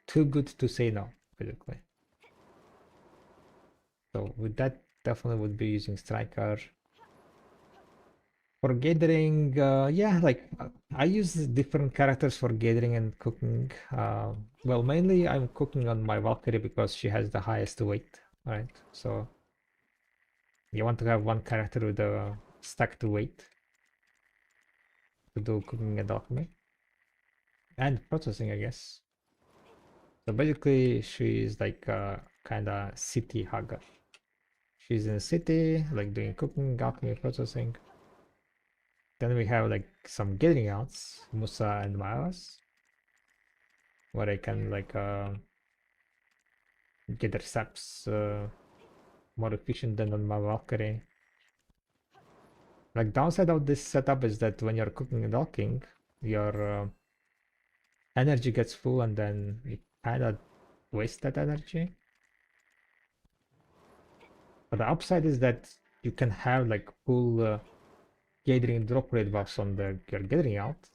too good to say no, basically. So with that, definitely would be using striker. For gathering, yeah, like I use different characters for gathering and cooking. Well, mainly I'm cooking on my Valkyrie because she has the highest weight, right? So you want to have one character with a stacked weight to do cooking and alchemy and processing, I guess. So basically, she's like a kind of city hugger. She's in the city, like doing cooking, alchemy, processing. Then we have like some gathering outs, Musa and Maras, where I can like get their saps more efficient than on my Valkyrie. Like downside of this setup is that when you're cooking and alching, your energy gets full and then you kind of waste that energy. But the upside is that you can have like full gathering drop rate buffs on your gathering out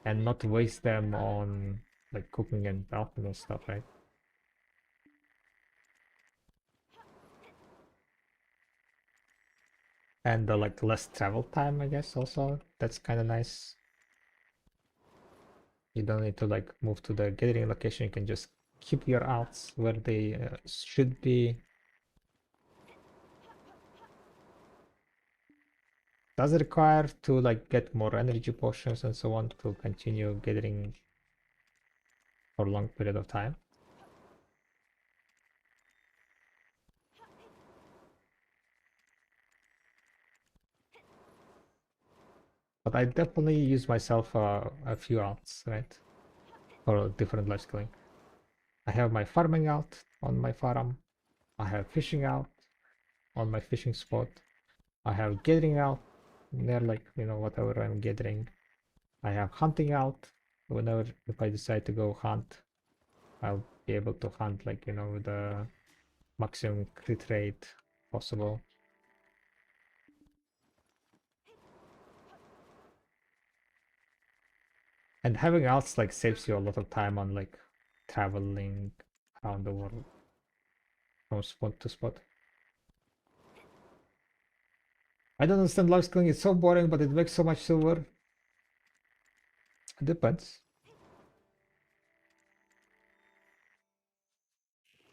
and not waste them on like cooking and alchemy and stuff, right? And like less travel time, I guess, also that's kind of nice. You don't need to like move to the gathering location. You can just keep your outs where they should be. Does it require to like get more energy potions and so on to continue gathering for a long period of time? But I definitely use myself a few outs, right? For different life scaling. I have my farming out on my farm. I have fishing out on my fishing spot. I have gathering out near like, whatever I'm gathering. I have hunting out whenever if I decide to go hunt, I'll be able to hunt like, the maximum crit rate possible. And having outs like saves you a lot of time on like traveling around the world from spot to spot. I don't understand life skilling, it's so boring, but it makes so much silver. It depends.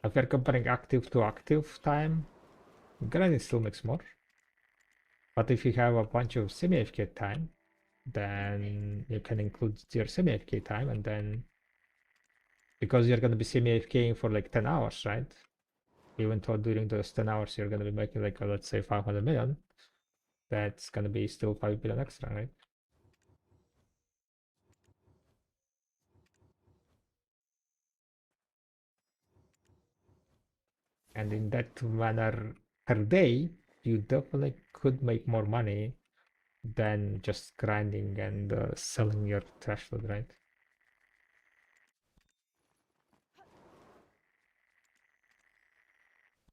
If you're comparing active to active time, grinding still makes more. But if you have a bunch of semi-AFK time, then you can include your semi-AFK time, and then because you're gonna be semi-AFKing for like 10 hours, right? Even though during those 10 hours you're gonna be making like, let's say 500 million, that's gonna be still 5 billion extra, right? And in that manner, per day, you definitely could make more money than just grinding and selling your trash food, right?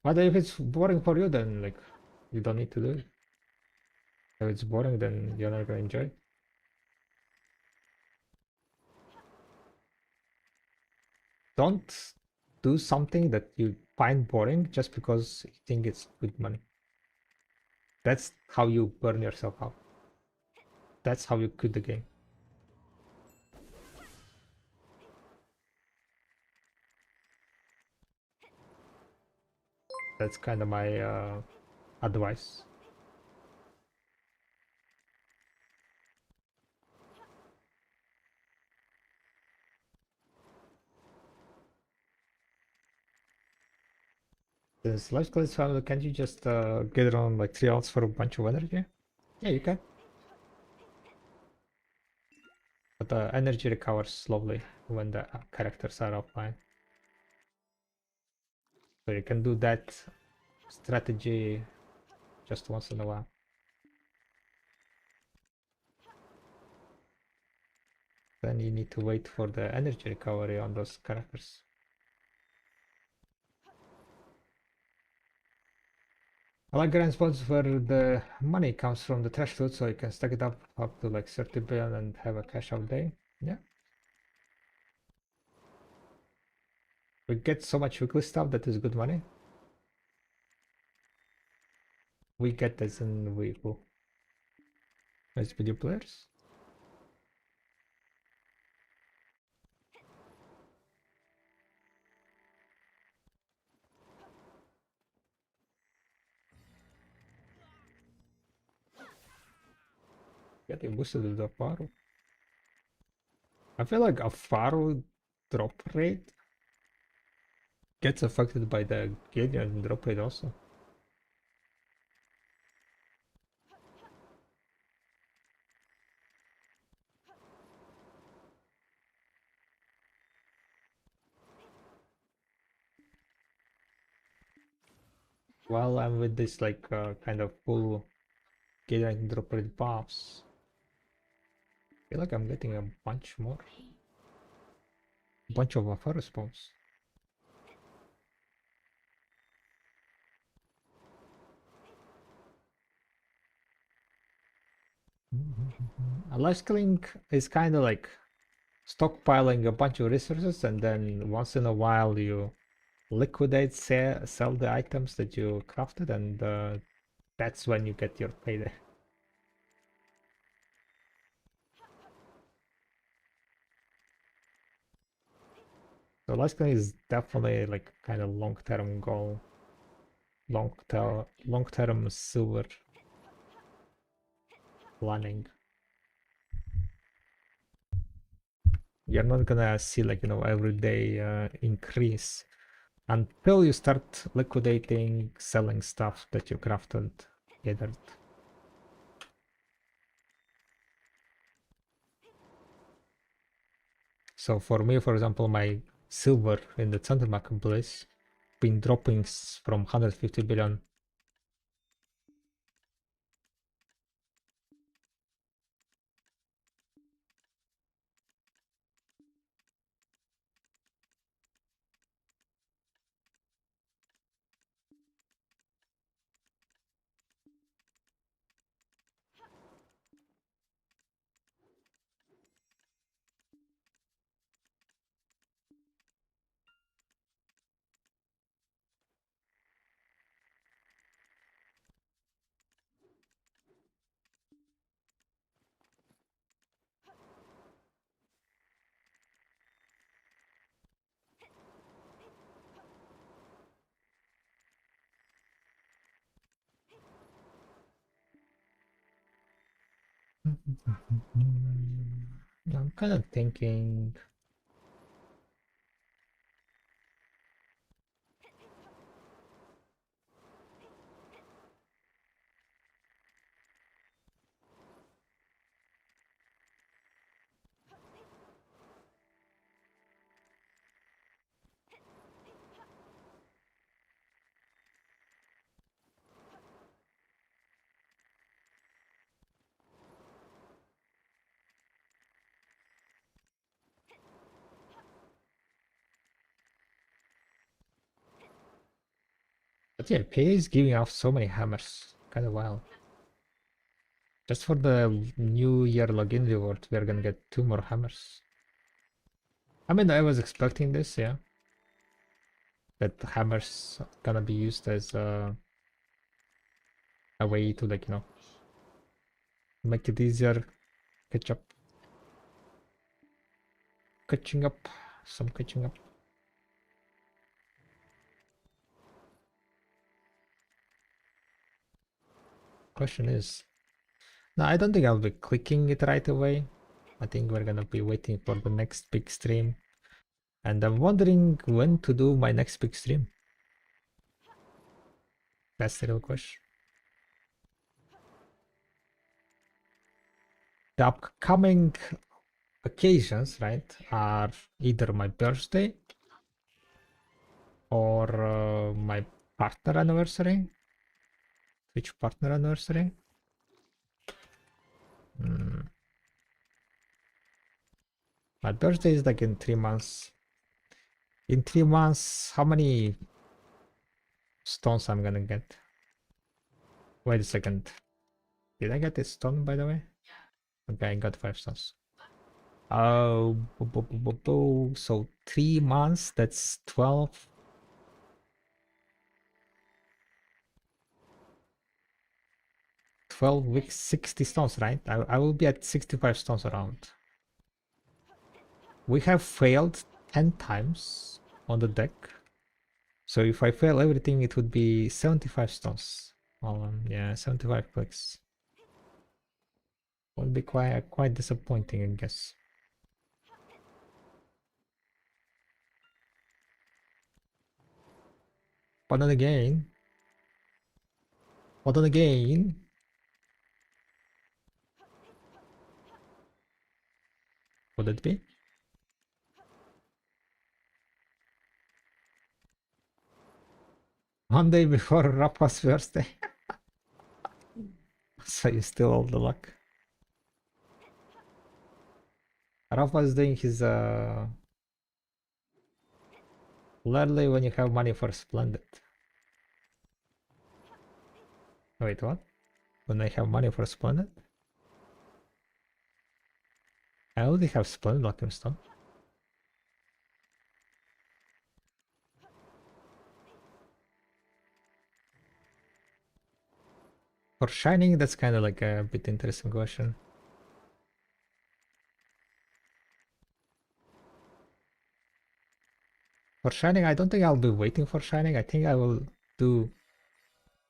But if it's boring for you, then like you don't need to do it. If it's boring, then you're not gonna enjoy it. Don't do something that you find boring just because you think it's good money. That's how you burn yourself out. That's how you quit the game. That's kind of my advice. This life class family, can't you just get around like 3 outs for a bunch of energy? Yeah, you can. But the energy recovers slowly when the characters are offline. So you can do that strategy just once in a while. Then you need to wait for the energy recovery on those characters. I like grind spots where the money comes from the trash loot, so you can stack it up to like 30 billion and have a cash out day. Yeah. We get so much weekly stuff that is good money. We get as in we who? As video players. Getting boosted with the Faru. I feel like a Faru drop rate gets affected by the Gideon drop rate also. While I'm with this like kind of full Gideon drop rate buffs, I feel like I'm getting a bunch more. Bunch of Faru spawns. Life skilling is kind of like stockpiling a bunch of resources, and then once in a while you liquidate, sell the items that you crafted, and that's when you get your payday. So life skilling is definitely like kind of long-term goal, long-term silver planning. You're not gonna see like everyday increase until you start liquidating, selling stuff that you crafted, gathered. So for me, for example, my silver in the Thunder marketplace. Been dropping from 150 billion. I'm kind of thinking. But yeah, PA is giving off so many hammers. Kind of wild. Just for the New Year login reward, we're gonna get 2 more hammers. I mean, I was expecting this, yeah. That the hammers gonna be used as a way to, like, you know, make it easier, catch up. Catching up. Some catching up. Question is, no, I don't think I'll be clicking it right away. I think we're gonna be waiting for the next big stream. And I'm wondering when to do my next big stream. That's the real question. The upcoming occasions, right, are either my birthday or my partner anniversary. Which partner anniversary? My birthday is like in 3 months. In 3 months, how many stones I'm gonna get? Wait a second. Did I get a stone, by the way? Okay, I got 5 stones. Oh, so 3 months, that's 12. 12 weeks, 60 stones, right? I will be at 65 stones around. We have failed 10 times on the deck. So if I fail everything, it would be 75 stones. Yeah, 75 clicks. Would be quite disappointing, I guess. But then again, what would it be? Monday before Rapa's birthday. So you still all the luck. Rafa is doing his rarely when you have money for Splendid. Wait, what? When I have money for Splendid? I already have Splendid Lucky Stone. For Shining, that's kind of like a bit interesting question. For Shining, I don't think I'll be waiting for Shining. I think I will do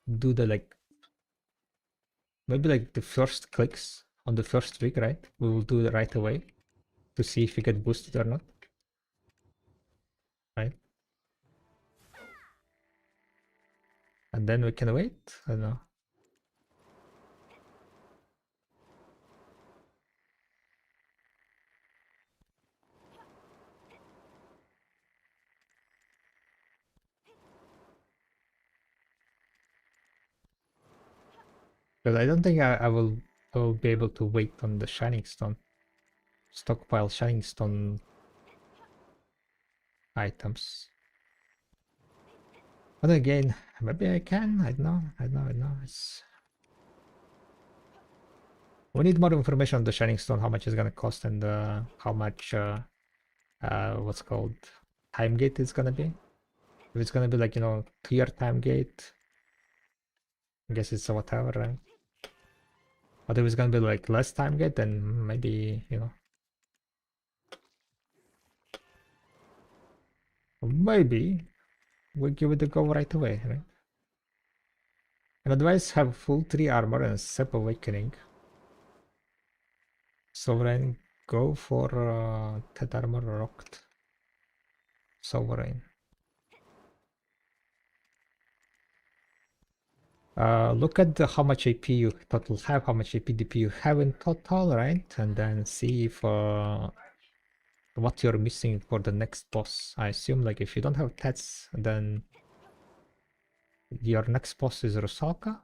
the like maybe like the first clicks on the first week, right? We will do it right away to see if we get boosted or not. Right? And then we can wait. I don't know. Because I don't think I will be able to wait on the Shining Stone. Stockpile Shining Stone items. But again, maybe I can. I don't know. I don't know. We need more information on the Shining Stone, how much it's gonna cost, and how much what's called time gate is gonna be. If it's gonna be like, you know, 2-year time gate, I guess it's whatever, right? But if it's gonna be like less time gate, then maybe, you know, maybe we give it a go right away, right? And advice have full 3 armor and Sep Awakening. Sovereign, go for that armor rocked. Sovereign. Look at how much AP you total have, how much AP DP you have in total, right? And then see if what you're missing for the next boss. I assume like if you don't have tats, then your next boss is Rusalka.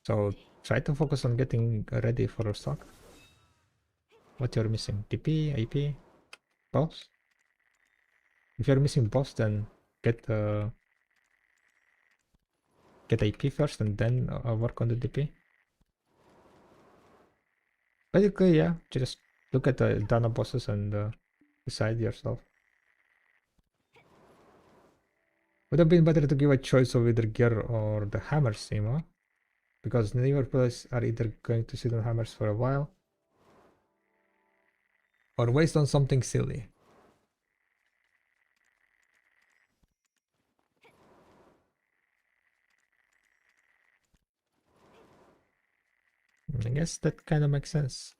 So try to focus on getting ready for Rusalka. What you're missing? DP, AP, boss? If you're missing boss, then get AP first and then work on the DP. Basically, yeah, just look at the Dana bosses and decide yourself. Would have been better to give a choice of either gear or the hammer Sima, because newer players are either going to sit on hammers for a while or waste on something silly. I guess that kind of makes sense.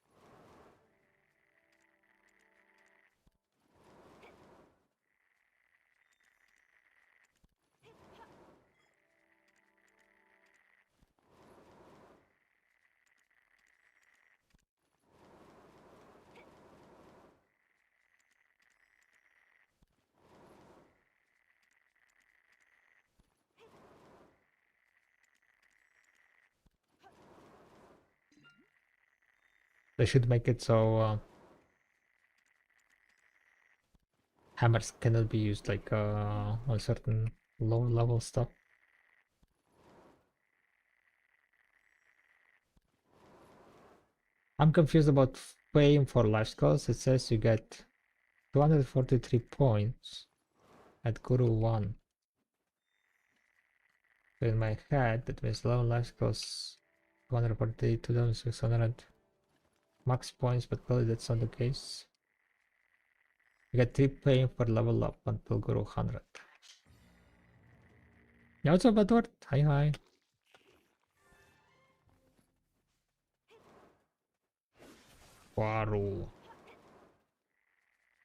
They should make it so hammers cannot be used like on certain low level stuff. I'm confused about paying for life scores. It says you get 243 points at Guru 1. So in my head, that means low life scores 243, 2600 max points, but probably that's not the case. You get 3 paying for level up until Guru 100. Yeah, what's up, Edward? Hi, hi. Fuaru.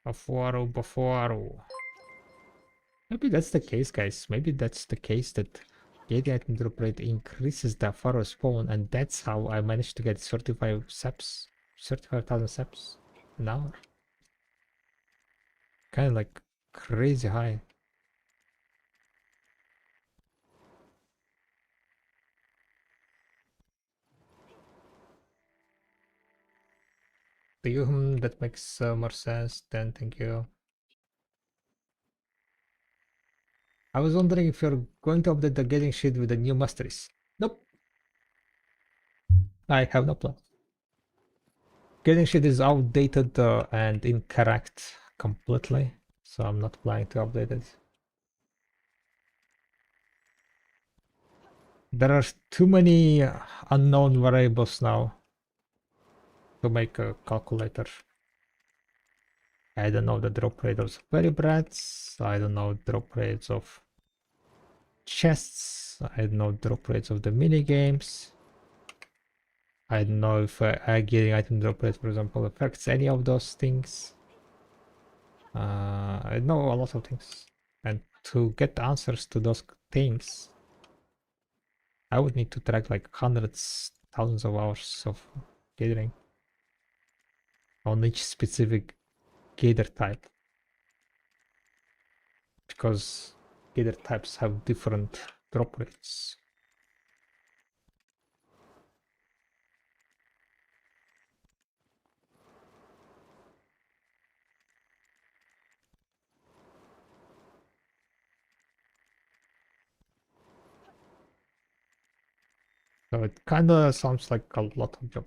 Bafuaru, Bafuaru. Maybe that's the case, guys. Maybe that's the case that getting item drop rate increases the Faro spawn, and that's how I managed to get 35 seps, 35,000 seps an hour. Kind of like crazy high. To you, that makes more sense. Then thank you. I was wondering if you're going to update the getting sheet with the new masteries. Nope. I have no plan. Getting sheet is outdated and incorrect completely, so I'm not planning to update it. There are too many unknown variables now to make a calculator. I don't know the drop rate of fairy brats. I don't know drop rates of chests. I don't know drop rates of the mini games. I don't know if getting item drop rate, for example, affects any of those things. I know a lot of things, and to get answers to those things, I would need to track like hundreds, thousands of hours of gathering on each specific gather type. because either types have different drop rates. So it kinda sounds like a lot of job.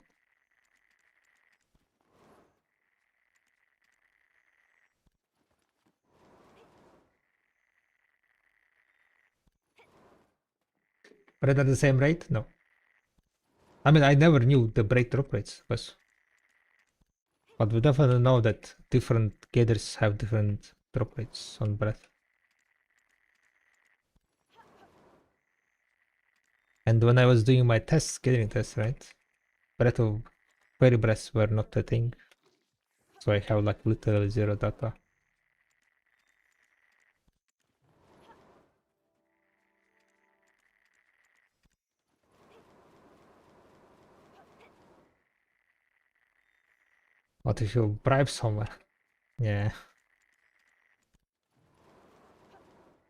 But at the same rate? No. I mean, I never knew the break drop rates, but we definitely know that different gathers have different drop rates on breath. And when I was doing my tests, gathering tests, right? Breath of fairy breaths were not a thing. So I have like literally zero data. What if you bribe someone? Yeah.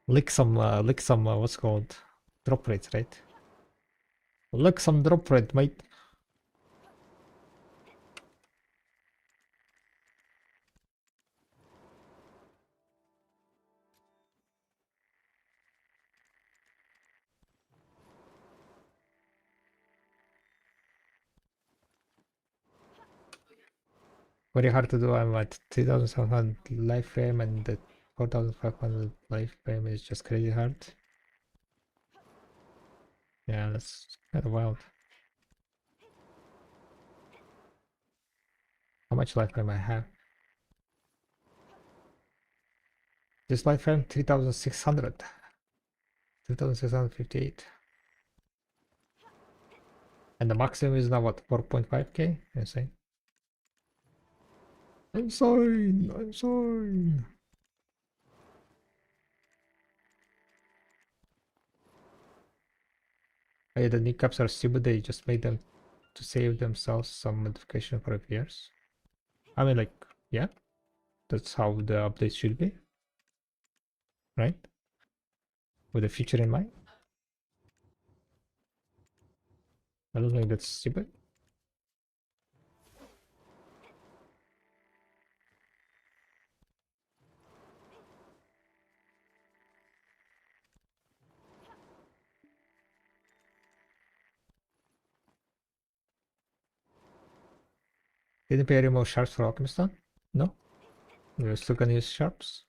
Lick some, what's called? Drop rates, right? Lick some drop rate, mate. Very hard to do. I'm at 3700 life frame and the 4500 life frame is just crazy hard. Yeah, that's kind of wild. How much life frame I have? This life frame 3600. 3658. And the maximum is now what, 4.5k? Insane. Insane! Insane! Hey, the kneecaps are stupid, they just made them to save themselves some modification for repairs. I mean, like, yeah, that's how the update should be, right? With the future in mind. I don't think that's stupid. Didn't pay remove sharps for Alchemist? No? You're still gonna use sharps?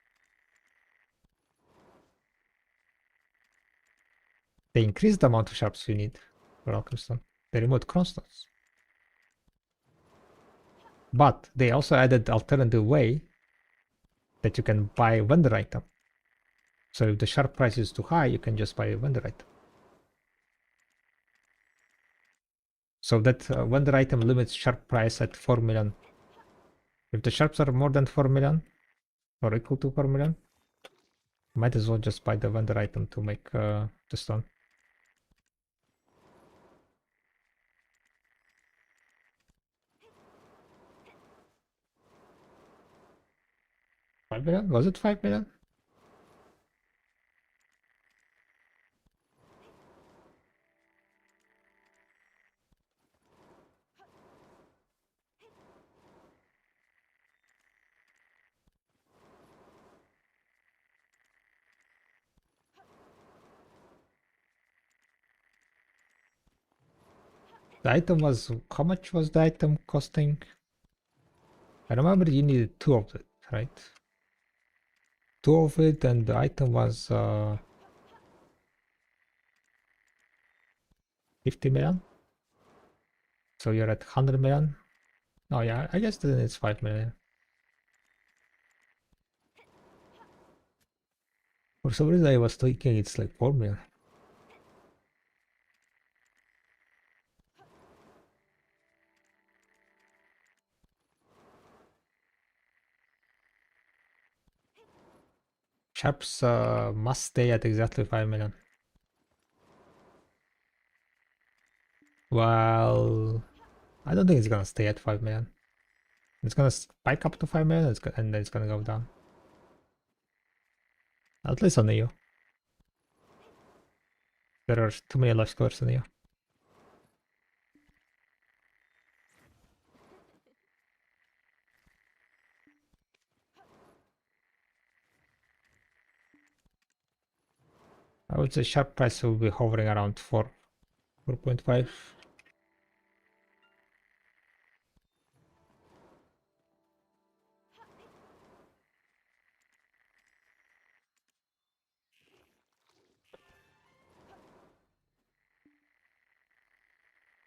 They increased the amount of sharps you need for Alchemist. They removed constants. But they also added alternative way that you can buy vendor item. So if the sharp price is too high, you can just buy a vendor item. So that vendor item limits sharp price at 4 million. If the sharps are more than 4 million or equal to 4 million, might as well just buy the vendor item to make the stone. 5 million? Was it 5 million? The item was, how much was the item costing? I remember you needed 2 of it, right? 2 of it, and the item was 50 million. So you're at 100 million. Oh yeah, I guess then it's 5 million. For some reason I was thinking it's like 4 million. Sharps must stay at exactly 5 million. Well, I don't think it's gonna stay at 5 million. It's gonna spike up to 5 million and then it's gonna go down. At least on you. There are too many life squares on you. I would say sharp price will be hovering around 4.5.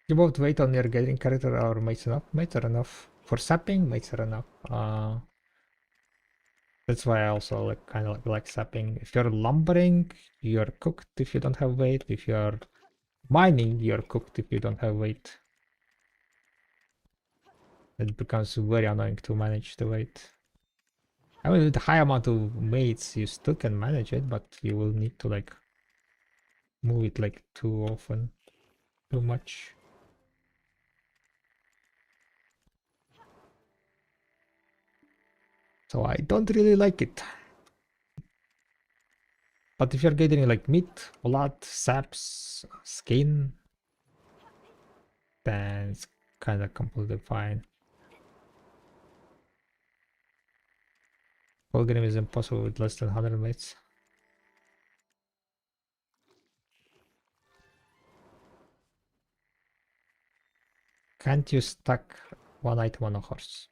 You both wait on your gathering character or mates enough? Mates are enough. For sapping, mates are enough. That's why I also like kind of like sapping. If you're lumbering, you're cooked if you don't have weight. If you're mining, you're cooked if you don't have weight. It becomes very annoying to manage the weight. I mean, with the high amount of mates, you still can manage it, but you will need to like move it like too often, too much. So I don't really like it. But if you're getting like meat, blood, saps, skin, then it's kind of completely fine. Whole game is impossible with less than 100 mates. Can't you stack one item on a horse?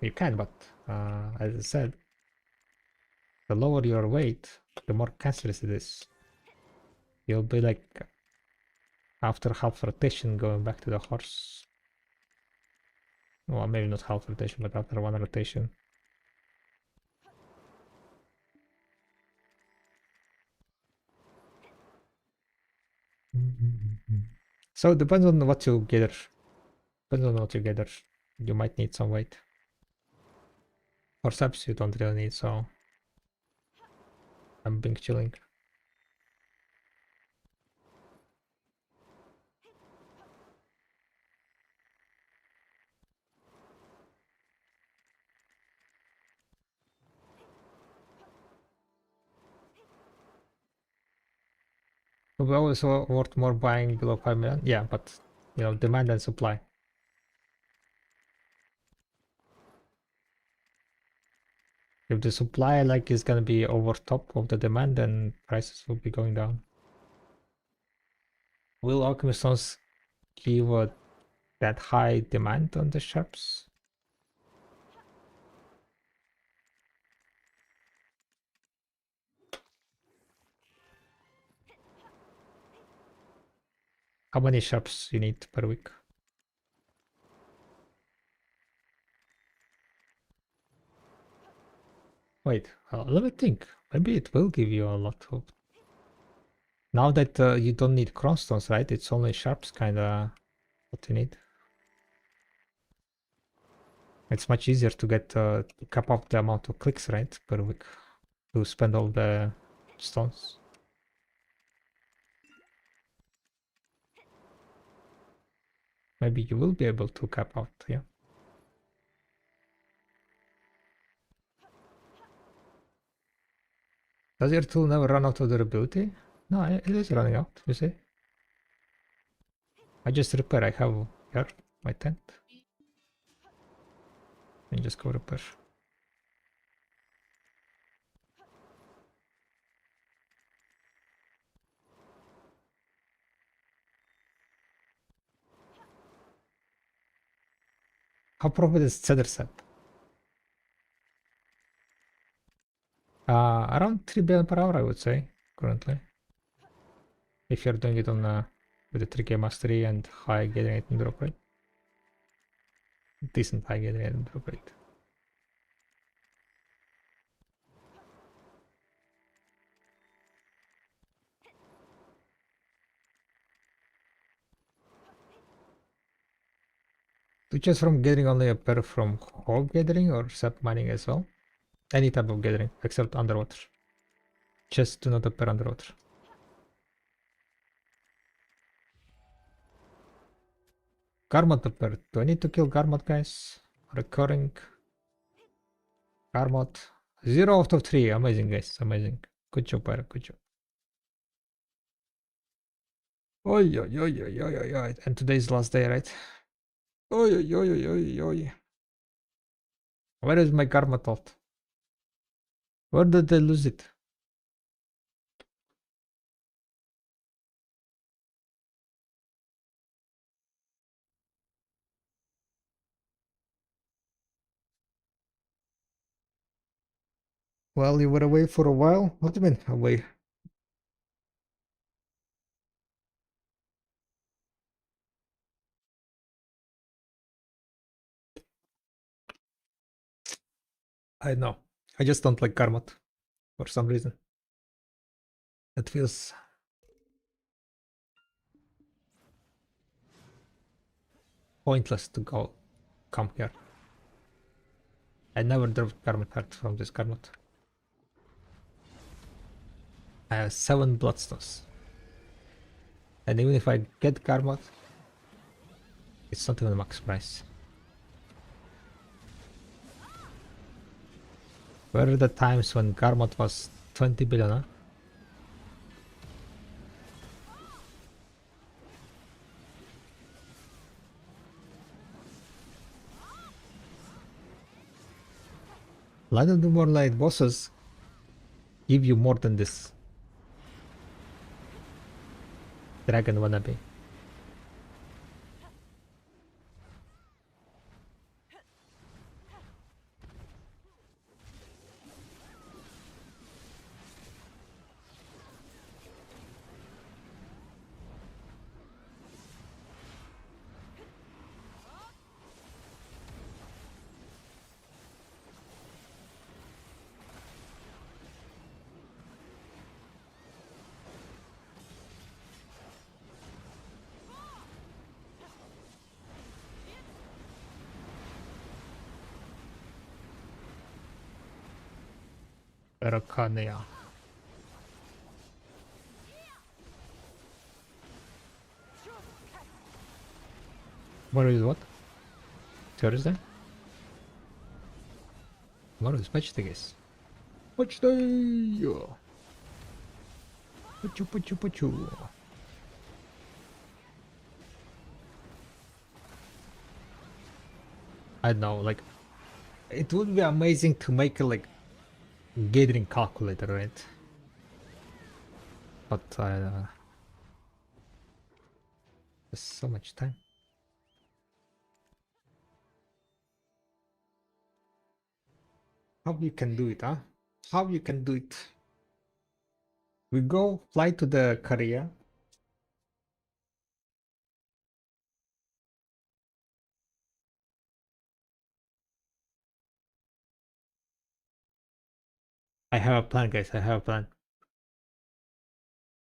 You can, but as I said, the lower your weight, the more cancerous it is. You'll be like, after half rotation, going back to the horse. Well, maybe not half rotation, but after one rotation. So it depends on what you gather. Depends on what you gather. You might need some weight. For subs you don't really need, so I'm being chilling. We also worth more buying below 5 million. Yeah, but you know, demand and supply. If the supply like is gonna be over top of the demand, then prices will be going down. Will alchemy stones give that high demand on the shops? How many shops you need per week? Wait, let me think. Maybe it will give you a lot of. Now that you don't need crownstones, right? It's only sharps kinda what you need. It's much easier to get to cap off the amount of clicks, right, per week to spend all the stones. Maybe you will be able to cap out, yeah. Does your tool never run out of durability? No, it is running out, you see. I just repair, I have here my tent. And just go repair. How profit is cedar sap? Around 3 billion per hour, I would say, currently. If you're doing it on with the 3k mastery and high generating drop rate. Decent high generating drop rate. To choose from gathering only a pair from whole gathering or sap mining as well? Any type of gathering except underwater. Just do not appear underwater. Garmot appeared. Do I need to kill Garmot, guys? Recurring Garmot. 0 out of 3. Amazing, guys. Amazing. Good job, Bairog. Good job. Oi, oi, oi, oi, oi, oi, oi. And today's the last day, right? Oi, oi, oi, oi, oi, oi. Where is my karma thought? Where did they lose it? Well, you were away for a while. What do you mean away? I know. I just don't like Karmat for some reason. It feels pointless to come here. I never dropped Karmat heart from this Karmat. I have 7 bloodstones. And even if I get Karmat, it's not even max price. Where are the times when Karmat was 20 billion, huh? Light of the Moonlight bosses give you more than this dragon wannabe. Aracania. Tomorrow is what? Thursday? Tomorrow is match day, guys. Match day! Pachu, pachu, pachu. I don't know, like, it would be amazing to make a, like, gathering calculator, right? But, there's so much time. How you can do it, huh? How you can do it? We go fly to the Korea. I have a plan, guys. I have a plan.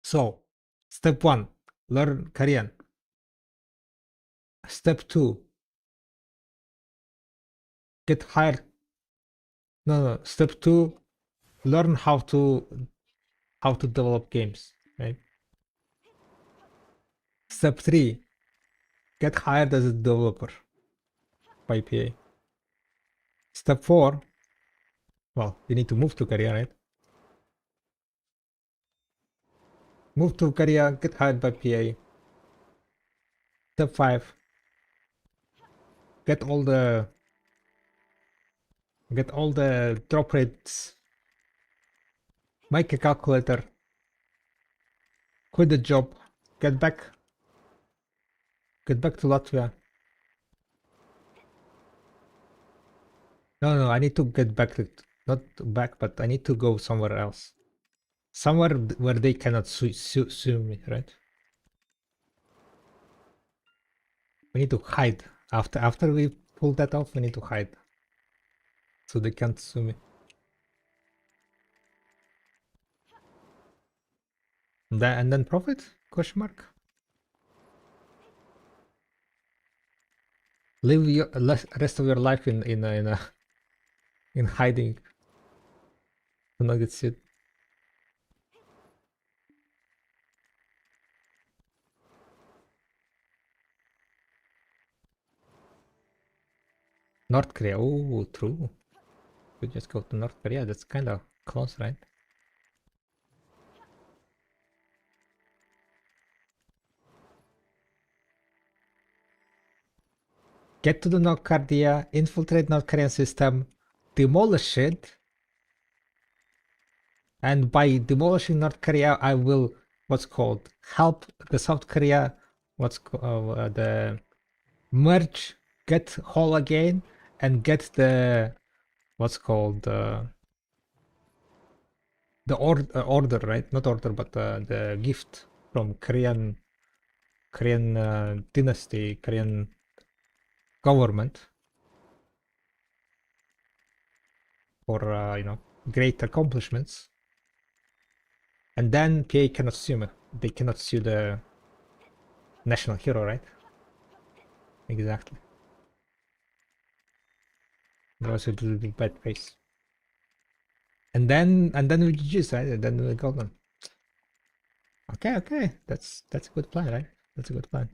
So, step 1, learn Korean. Step 2, get hired. No. Step 2, learn how to develop games, right? Step 3, get hired as a developer by PA. Step 4, well, you need to move to Korea, right? Move to Korea, get hired by PA. Step 5, get all the drop rates, make a calculator, quit the job, get back to Latvia. No, I need to get back to, not back, but I need to go somewhere else. Somewhere where they cannot sue me, right? We need to hide. After we pull that off, we need to hide. So they can't sue me. And then profit? Question mark. Live your rest of your life in hiding. To not get sued. North Korea. Oh, true. could just go to North Korea. That's kind of close, right? Get to the North Korea, infiltrate North Korean system, demolish it, and by demolishing North Korea, I will help the South Korea the merge, get whole again, and get the the order, right? Not order, but the gift from Korean dynasty, Korean government for great accomplishments. And then PA cannot sue me. They cannot sue the national hero, right? Exactly. Otherwise it will be bad face. And then we GG's, right? And then we golden. Okay. That's a good plan, right? That's a good plan.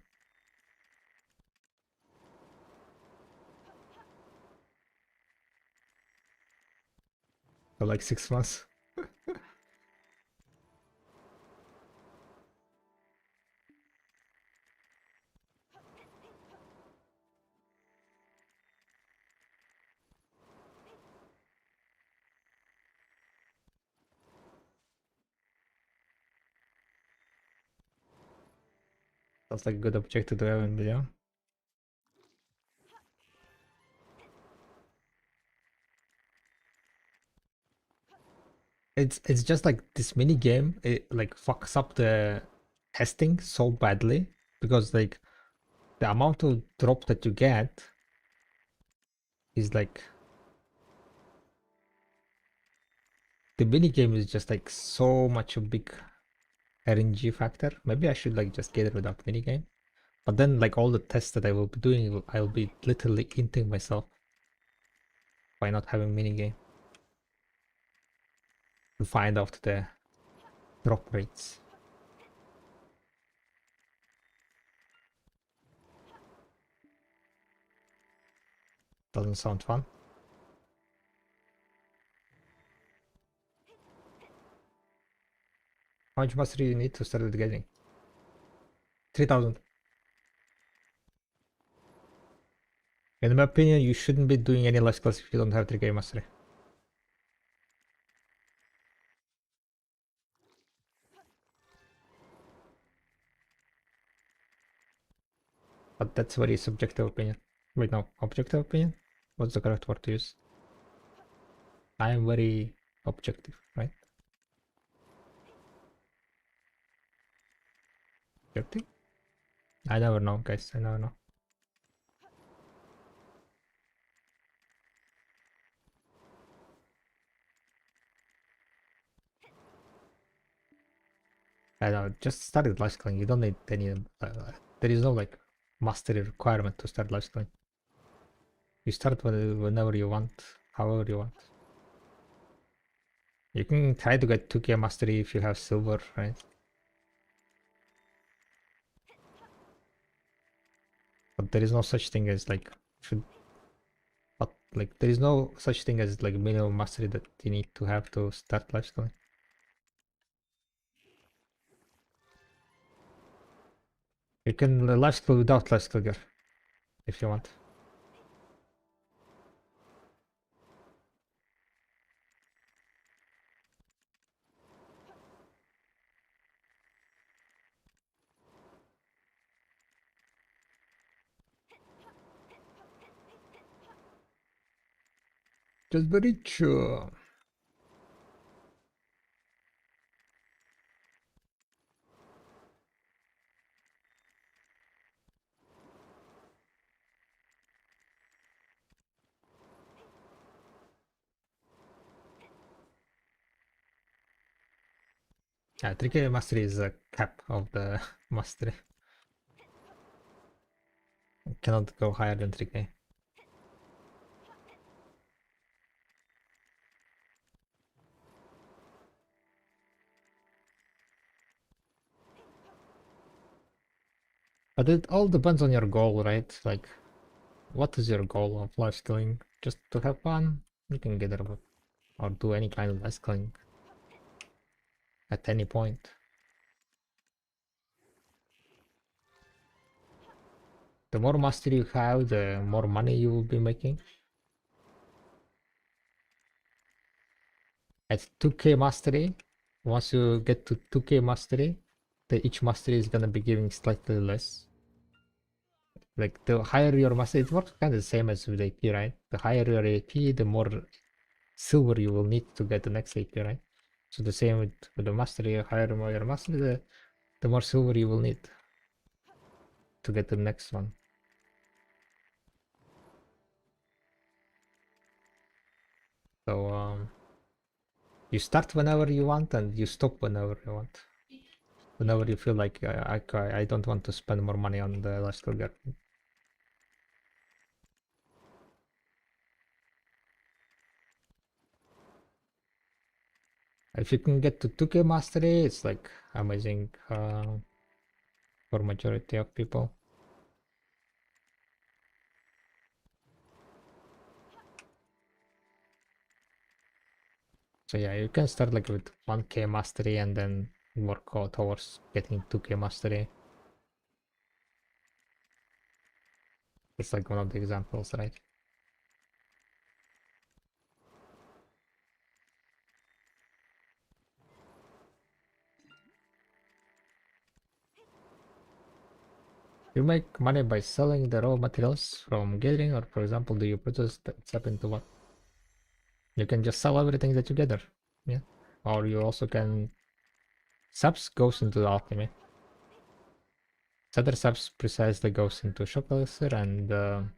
For like 6 months. Sounds like a good objective to have in video. It's just like this mini game, it like fucks up the testing so badly because like the amount of drop that you get is like the mini game is just like so much a big RNG factor. Maybe I should like just get it without mini game. But then like all the tests that I will be doing, I'll be literally hinting myself by not having mini game to find out the drop rates. Doesn't sound fun. How much mastery you need to start with getting? 3000. In my opinion, you shouldn't be doing any life skills if you don't have 3k mastery. But that's very subjective opinion. Wait, no, objective opinion? What's the correct word to use? I am very objective, right? Objective? I never know, guys. I never know. I know, just started life skilling. You don't need any. There is no like mastery requirement to start life skilling. You start whenever you want, however you want. You can try to get 2k mastery if you have silver, right? But there is no such thing as like but like there is no such thing as like minimum mastery that you need to have to start life skilling. You can life skill without life skill gear if you want. Just very true. Yeah, 3k mastery is a cap of the mastery. You cannot go higher than 3k. But it all depends on your goal, right? Like, what is your goal of life skilling? Just to have fun? You can gather or do any kind of lasting at any point. The more mastery you have, the more money you will be making. At 2k mastery, once you get to 2k mastery, each mastery is gonna be giving slightly less. Like the higher your mastery, it works kind of the same as with AP, right? The higher your AP, the more silver you will need to get the next AP, right? So the same with the mastery, higher your mastery, the more silver you will need to get the next one. So you start whenever you want and you stop whenever you want. Whenever you feel like I don't want to spend more money on the last garden. If you can get to 2k mastery, it's like amazing for majority of people. So yeah, you can start like with 1k mastery and then work towards getting 2k mastery. It's like one of the examples, right? You make money by selling the raw materials from gathering, or for example, do you produce that sap into what? You can just sell everything that you gather, yeah. Or you also can saps goes into the alchemy. Other saps precisely goes into shock elixir and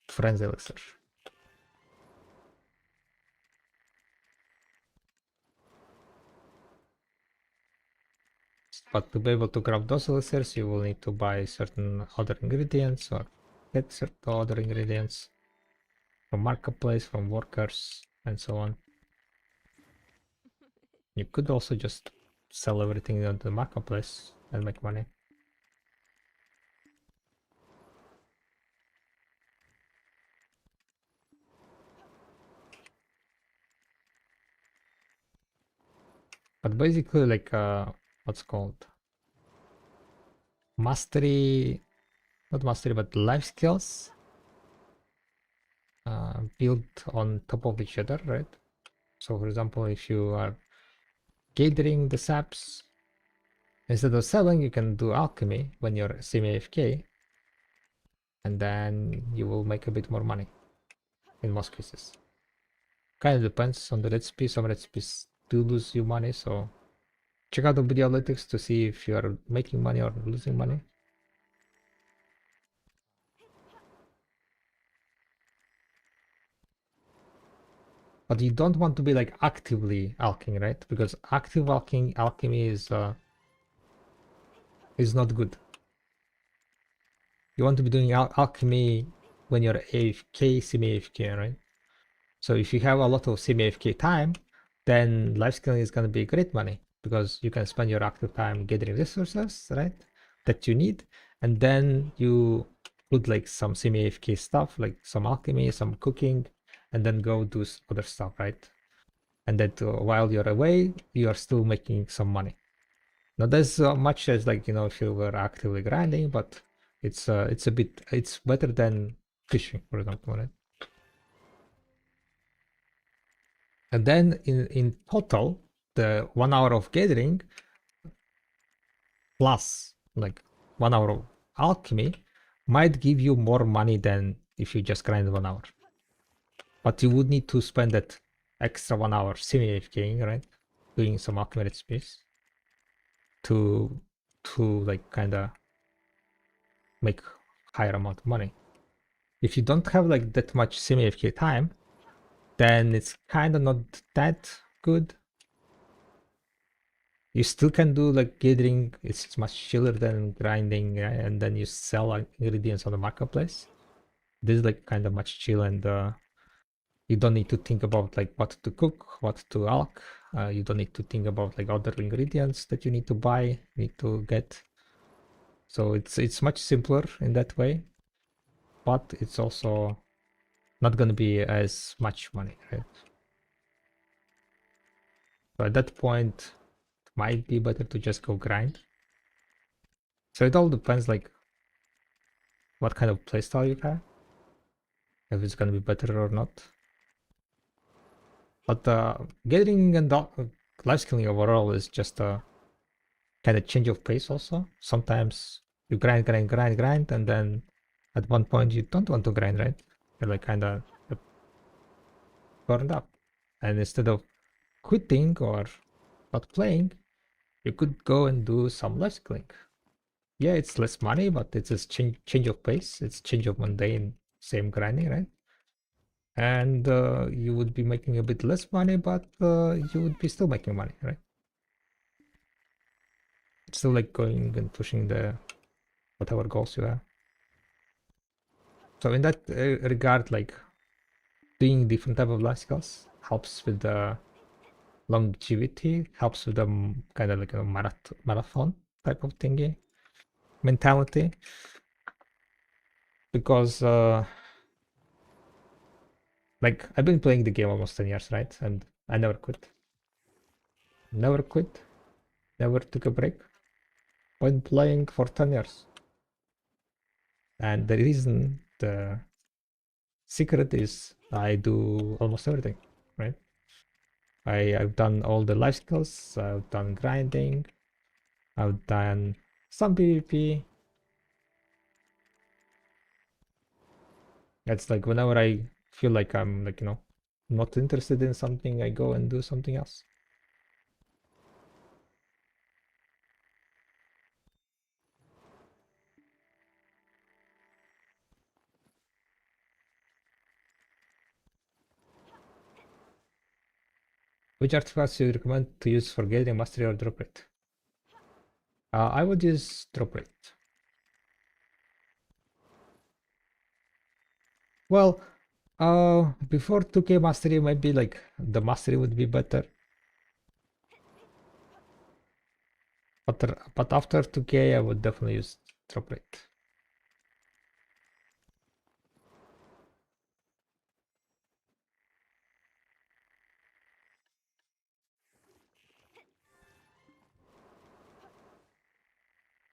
frenzy elixir. But to be able to craft those elixirs, you will need to buy certain other ingredients or get certain other ingredients from marketplace, from workers, and so on. You could also just sell everything on the marketplace and make money. But basically, like what's called mastery, not mastery, but life skills built on top of each other, right? So for example, if you are gathering the saps, instead of selling, you can do alchemy when you're semi-AFK, and then you will make a bit more money in most cases. Kind of depends on the recipe. Some recipes do lose you money, so check out the video analytics to see if you are making money or losing money. But you don't want to be like actively alching, right? Because active alchemy is not good. You want to be doing alchemy when you're AFK, semi-AFK, right? So if you have a lot of semi-AFK time, then life scaling is going to be great money because you can spend your active time gathering resources, right? That you need, and then you put like some semi-AFK stuff, like some alchemy, some cooking, and then go do other stuff, right? And that while you're away, you are still making some money. Not as much as like if you were actively grinding, but it's better than fishing, for example, right? And then in total, the 1 hour of gathering plus like 1 hour of alchemy might give you more money than if you just grind 1 hour. But you would need to spend that extra 1 hour semi-AFKing, right? Doing some alchemy recipes to like kinda make higher amount of money. If you don't have like that much semi-AFK time, then it's kinda not that good. You still can do like gathering, it's much chiller than grinding, and then you sell like, ingredients on the marketplace. This is like kind of much chill, and you don't need to think about like what to cook, what to alch. You don't need to think about like other ingredients that you need to buy, need to get. So it's much simpler in that way, but it's also not gonna be as much money, right? So at that point, it might be better to just go grind. So it all depends like what kind of playstyle you have, if it's gonna be better or not. But getting and life skilling overall is just a kind of change of pace also. Sometimes you grind, and then at one point you don't want to grind, right? You're like kind of burned up. And instead of quitting or not playing, you could go and do some life skilling. Yeah, it's less money, but it's a change of pace. It's change of mundane, same grinding, right? And you would be making a bit less money, but you would be still making money, right? It's still like going and pushing the whatever goals you have. So in that regard, like doing different type of life skills helps with the longevity, helps with the kind of like a marathon type of thingy mentality, because like I've been playing the game almost 10 years, right? And I never quit. Never quit. Never took a break. Been playing for 10 years. And the reason, the secret is I do almost everything, right? I've done all the life skills, I've done grinding, I've done some PvP. It's like whenever I feel like I'm like, not interested in something, I go and do something else. Which artifacts do you recommend to use for getting mastery or drop rate? I would use drop rate. Well, before 2k mastery, maybe like the mastery would be better. But after 2k, I would definitely use drop rate.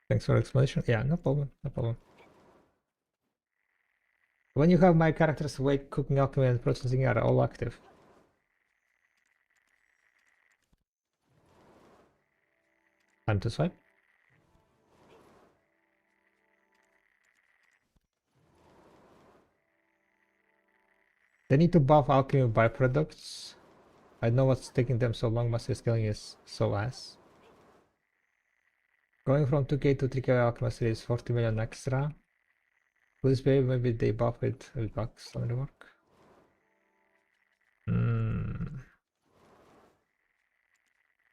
Thanks for the explanation. Yeah, no problem, no problem. When you have my characters awake, cooking, alchemy, and processing are all active. Time to swipe. They need to buff alchemy byproducts. I know what's taking them so long. Mastery scaling is so ass. Going from 2k to 3k alchemy is 40 million extra. Please maybe they buff it with bucks on rework.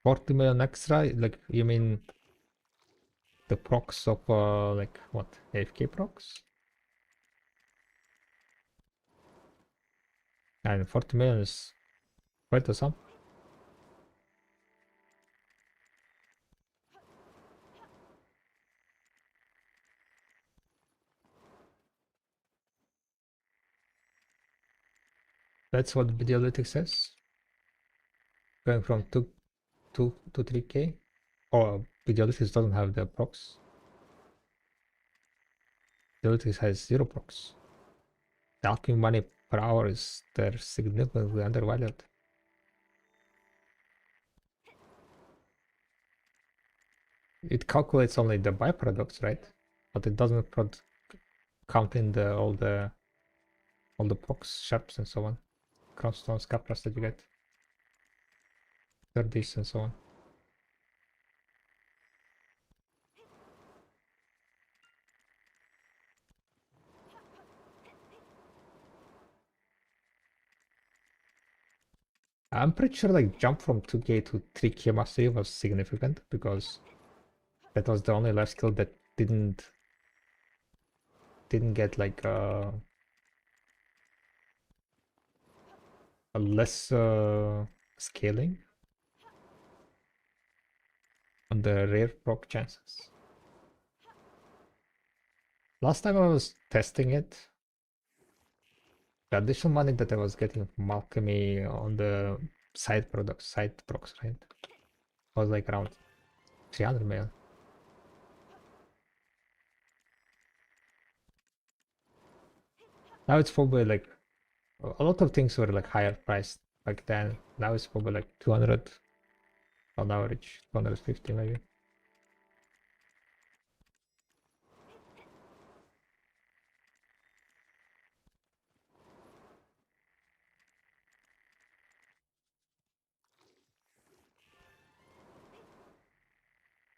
40 million extra? Like, you mean the procs of like what, AFK procs? And 40 million is quite a sum. That's what Videolytics says. Going from 2 to 3k. Or Videolytics doesn't have the procs. Videolytics has 0 procs. The alchemy money per hour is they're significantly undervalued. It calculates only the byproducts, right? But it doesn't count in all the procs, sharps, and so on. Crownstones, capras that you get. 30s and so on. I'm pretty sure like jump from 2k to 3k mastery was significant because that was the only life skill that didn't get like a less scaling on the rare proc chances. Last time I was testing it, The additional money that I was getting from alchemy on the side products, side procs, right? Was like around 300 million. Now it's probably like a lot of things were like higher priced back then. Now it's probably like 200 on average, 250 maybe.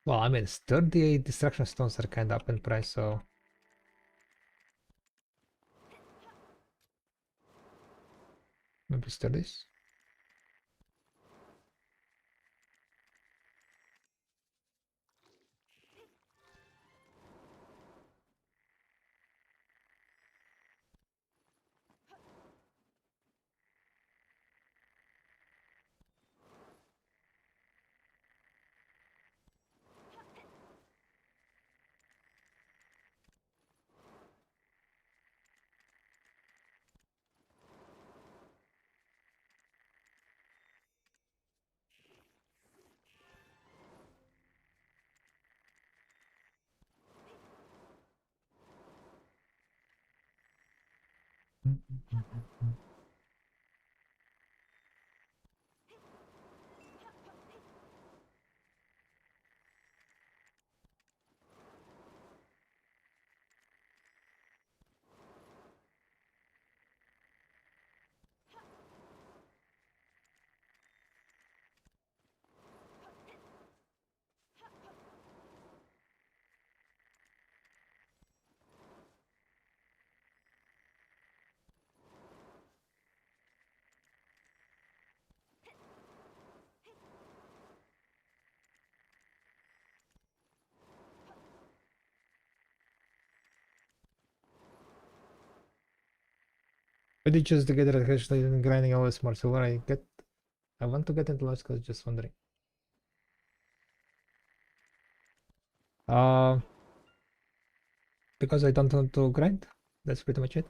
Well, I mean, 38 destruction stones are kind of up in price, so maybe still this. But you choose to get rid actually and grinding always more silver. I want to get into lost cause just wondering. Uh because I don't want to grind. That's pretty much it.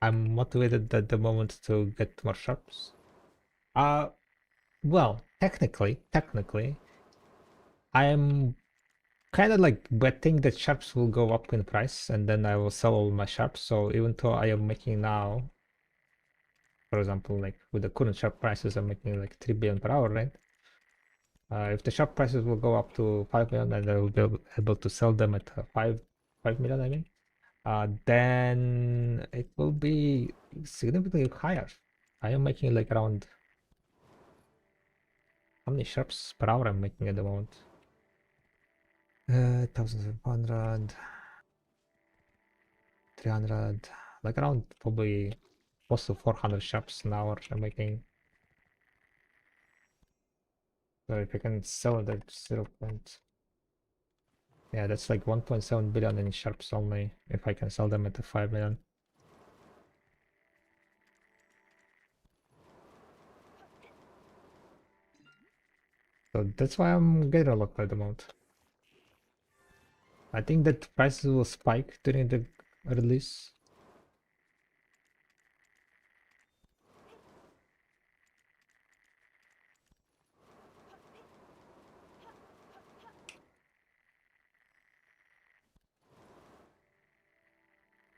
I'm motivated at the moment to get more sharps. Uh well, technically, I'm kind of like betting that sharps will go up in price and then I will sell all my sharps. So even though I am making now, for example, like with the current sharp prices, I'm making like 3 billion per hour, right? If the sharp prices will go up to 5 million and I will be able to sell them at 5 million, I mean, then it will be significantly higher. I am making like around, how many sharps per hour I'm making at the moment? 1,700, 300, like around probably close to 400 sharps an hour I'm making. So if I can sell it at 0. Yeah, that's like 1.7 billion in sharps only if I can sell them at 5 million. So that's why I'm getting a lot at the moment. I think that prices will spike during the release.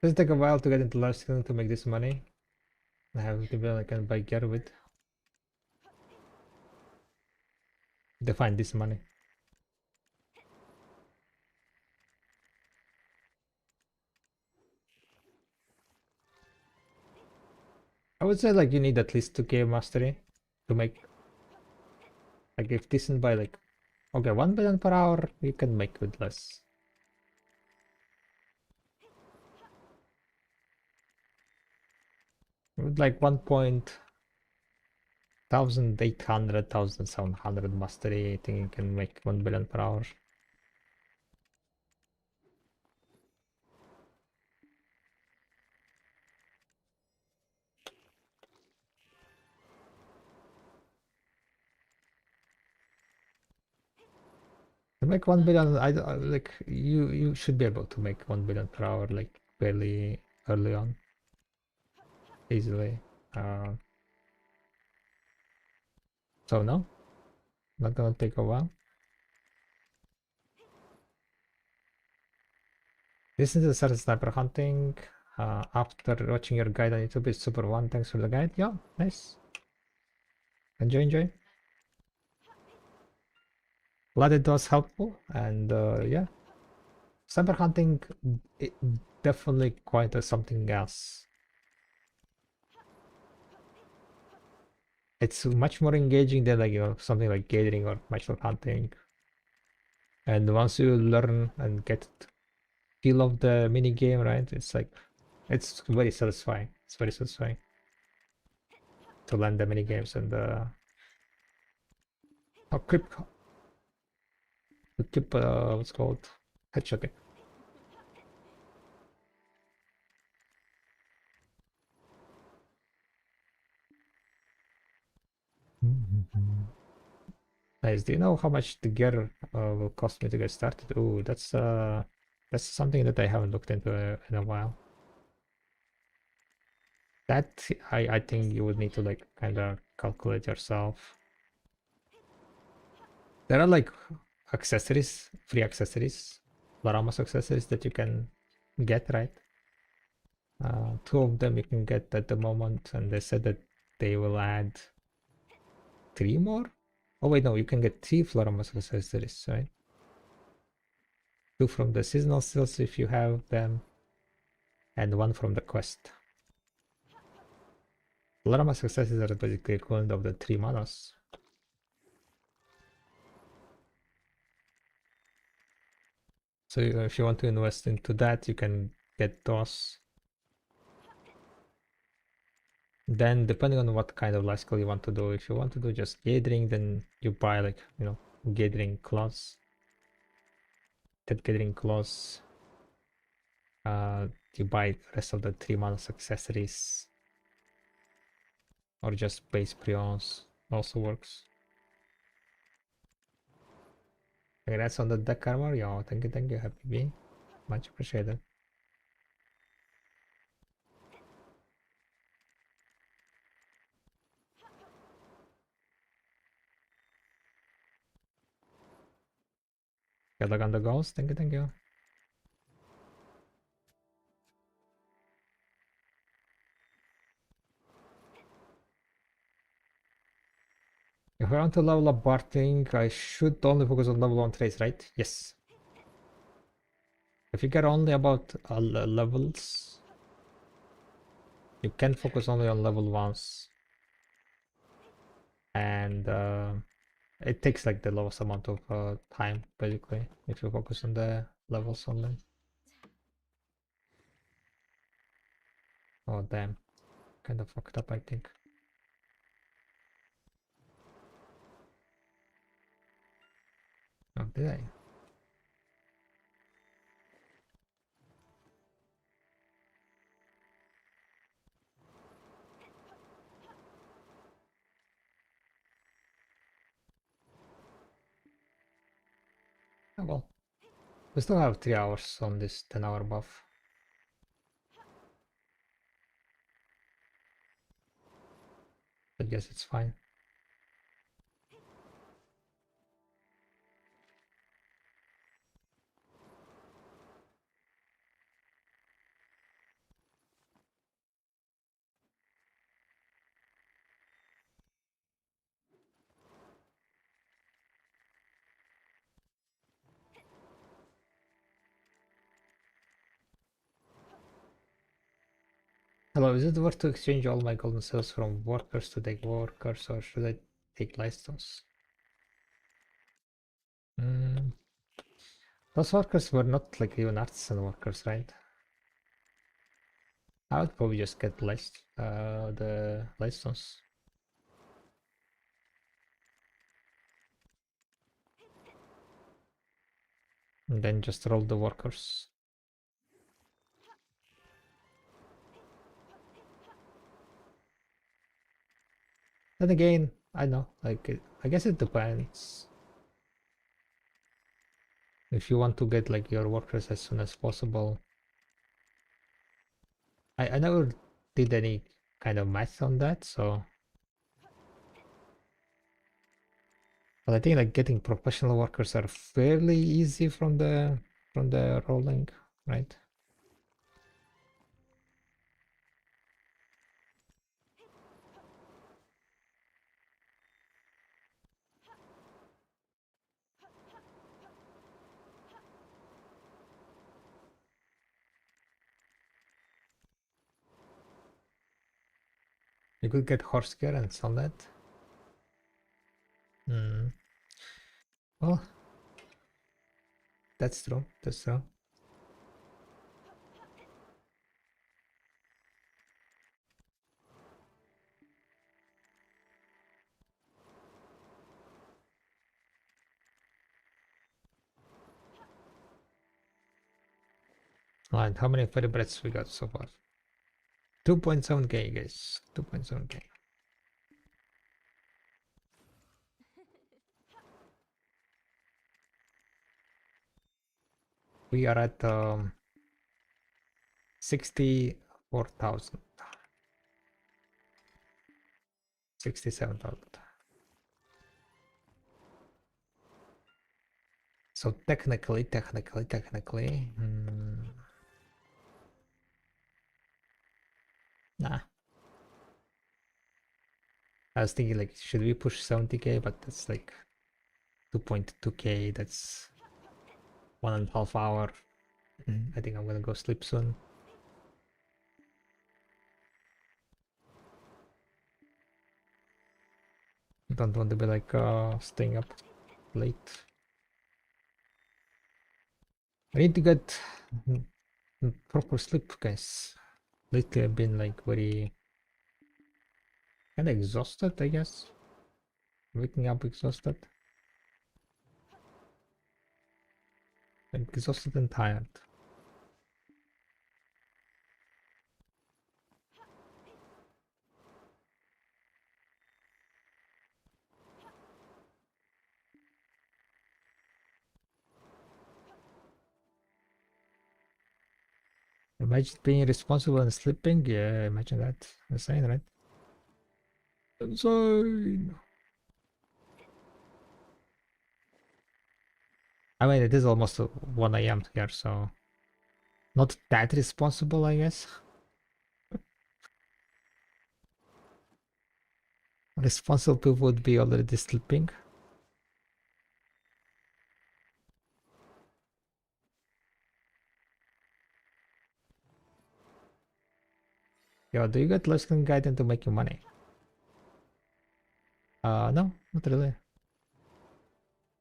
It'll take a while to get into life skilling to make this money. I have to be I can buy gear with. Define this money. I would say like you need at least 2k mastery to make, like if decent by like, okay, 1 billion per hour you can make with less. With like 1,800 mastery, I think you can make 1 billion per hour. To make 1 billion, like you should be able to make 1 billion per hour like fairly early on, easily. So no, not gonna take a while. This is the start of sniper hunting. After watching your guide on YouTube, it's super one. Thanks for the guide. Yeah, nice. Enjoy, enjoy. Glad it was helpful, and yeah, sniper hunting, it definitely quite something else. It's much more engaging than like something like gathering or matchlock hunting. And once you learn and get feel of the mini game, right? It's like it's very satisfying. It's very satisfying to learn the mini games and oh, keep what's called headshotting. Nice. Do you know how much the gear will cost me to get started? Oh, that's something that I haven't looked into in a while. That I think you would need to like kind of calculate yourself. There are like accessories, free accessories, Laramas accessories that you can get, right? Two of them you can get at the moment, and they said that they will add 3 more. Oh wait, no, you can get 3 Laramas accessories, right? 2 from the seasonal sales if you have them, and 1 from the quest. Laramas accessories are basically equivalent of the 3 manas. So if you want to invest into that, you can get those. Then depending on what kind of life skill you want to do, if you want to do just gathering, then you buy like, gathering claws. That gathering claws, you buy the rest of the 3 manas accessories, or just base prions also works. Congrats on the deck armor, yo, thank you, happy bee. Much appreciated. Good luck on the goals, thank you. If I want to level up Barting, I should only focus on level 1 traits, right? Yes. If you care only about levels, you can focus only on level 1s. And it takes like the lowest amount of time, basically, if you focus on the levels only. Oh, damn. Kind of fucked up, I think. Oh, did I? Oh, well. We still have 3 hours on this 10-hour buff. I guess it's fine. Hello, is it worth to exchange all my golden cells from workers to take workers, or should I take lightstones? Those workers were not like even artisan workers, right? I would probably just get the lightstones. And then just roll the workers. Then again, I know, like, I guess it depends. if you want to get like your workers as soon as possible. I never did any kind of math on that, so but I think like getting professional workers are fairly easy from the rolling, right? You could get horse gear and sell that. Hmm. Well, that's true. That's true. Alright, how many fairy breaths we got so far? 2.7k, guys. 2.7k. We are at 64,000. 67,000. So technically, nah. I was thinking like, should we push 70k? But that's like 2.2k. That's 1.5 hour. I think I'm gonna go sleep soon. Don't want to be like staying up late. I need to get proper sleep, guys. Lately I've been like very kind of exhausted, I guess. Waking up exhausted. Exhausted and tired. Imagine being responsible and sleeping. Yeah, imagine that. Insane, right? Insane. I mean, it is almost 1 a.m. here, so not that responsible, I guess. Responsible people would be already sleeping. Yo, do you get lesson guide into making money? No, not really.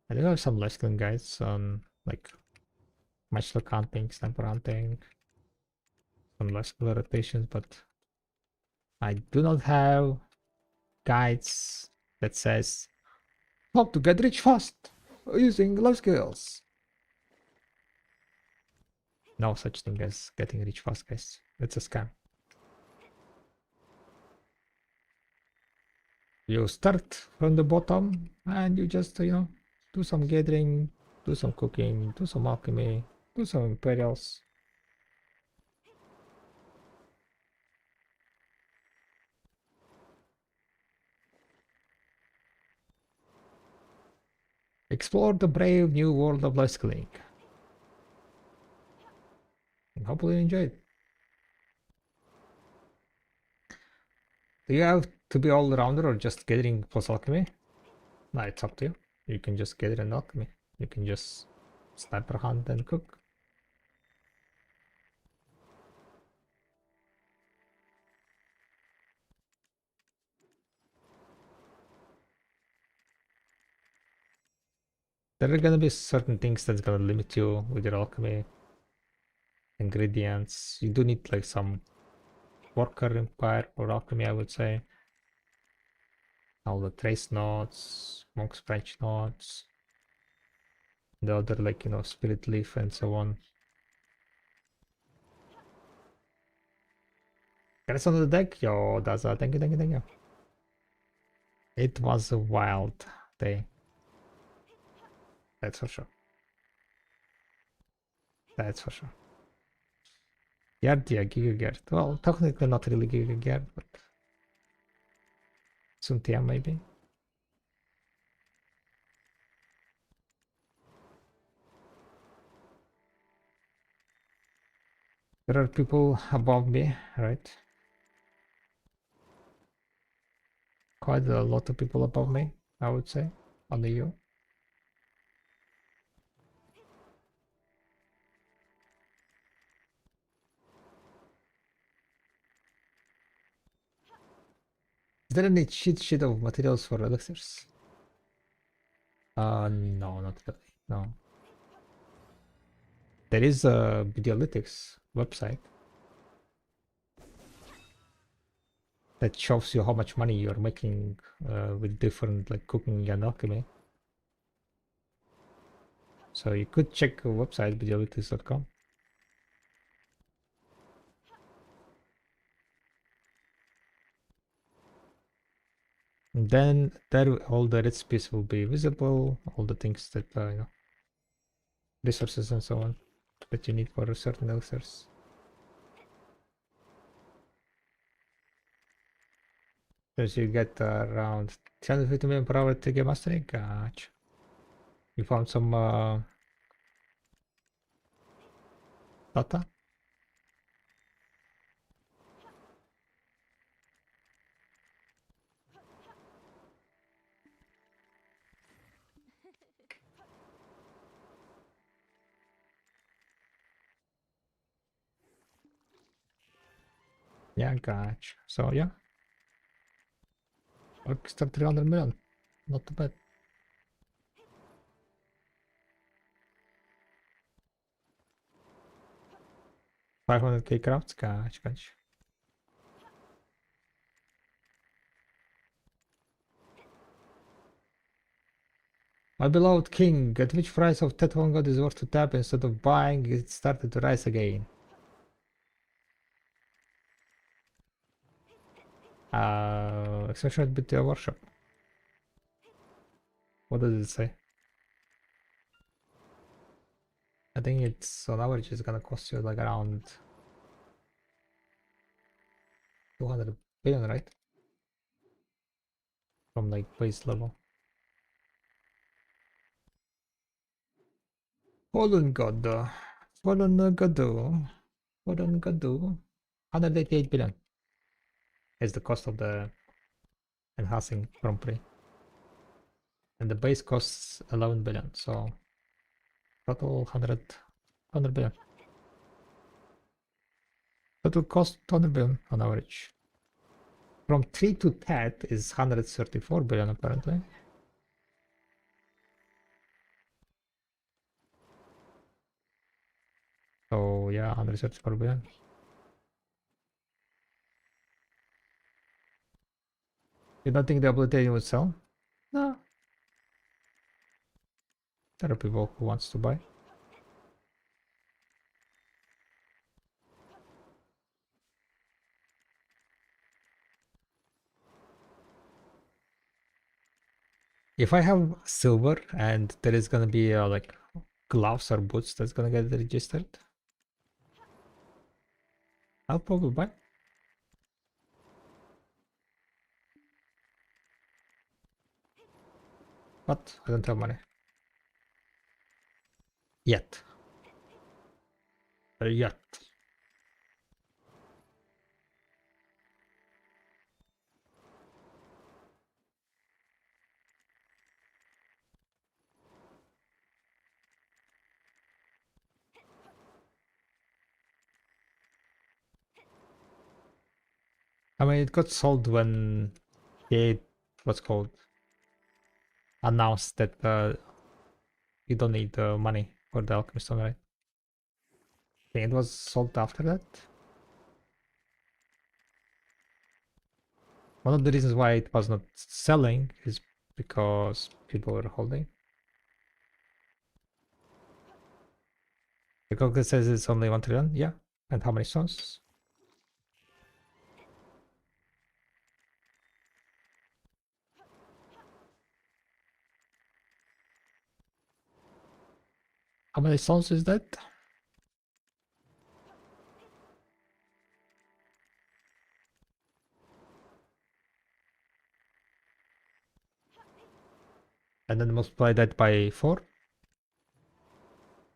I do have some lesson guides on like matchlock hunting, sniper hunting, some lesson rotations, but I do not have guides that says how to get rich fast using life skills. No such thing as getting rich fast, guys. It's a scam. You start from the bottom and you just, do some gathering, do some cooking, do some alchemy, do some imperials. Explore the brave new world of life skilling. And hopefully you enjoy it. Do you have to be all-rounder or just gathering plus alchemy? No, it's up to you. You can just gather an alchemy. You can just sniper hunt and cook. There are gonna be certain things that's gonna limit you with your alchemy. Ingredients. You do need like some worker empire for alchemy, I would say. All the trace nodes, monk's branch nodes, the other like spirit leaf and so on. Get on the deck, yo, that's a thank you, thank you. It was a wild day. That's for sure. That's for sure. Yard, yeah, gigagard. Well, technically not really gigagard, but soon TM maybe. There are people above me, right? Quite a lot of people above me, I would say, on the U. Is there any cheat sheet of materials for elixirs? No, not really. No. There is a Videolytics website that shows you how much money you're making with different like cooking and alchemy. So you could check a website, videolytics.com. And then there all the recipes will be visible, all the things that you know, resources and so on that you need for certain elixirs. So you get around 350 million per hour to get mastering. Gotcha. You found some data? Yeah, gotcha. So yeah, extra 300 million. Not too bad. 500k crafts. Gotcha, gotcha. My beloved king, at which price of Tetron God is worth to tap instead of buying it started to rise again? Exceptional BDO workshop. What does it say? I think it's on average it's gonna cost you like around 200 billion, right? From like base level. Fallen God. Fallen God. Fallen God. 188 billion is the cost of the enhancing Grand Prix. And the base costs 11 billion, so total 100 billion. Total cost 100 billion on average. From 3 to TED is 134 billion apparently. So yeah, 134 billion. You don't think the ability would sell? No. There are people who wants to buy. If I have silver and there is gonna be like gloves or boots that's gonna get registered, I'll probably buy. But I don't have money. Yet. Yet. I mean, it got sold when it what's called announced that you don't need money for the alchemy stone, right? I think it was sold after that. One of the reasons why it was not selling is because people were holding. The calculator says it's only 1 trillion, yeah. And how many stones? How many stones is that? and then multiply that by 4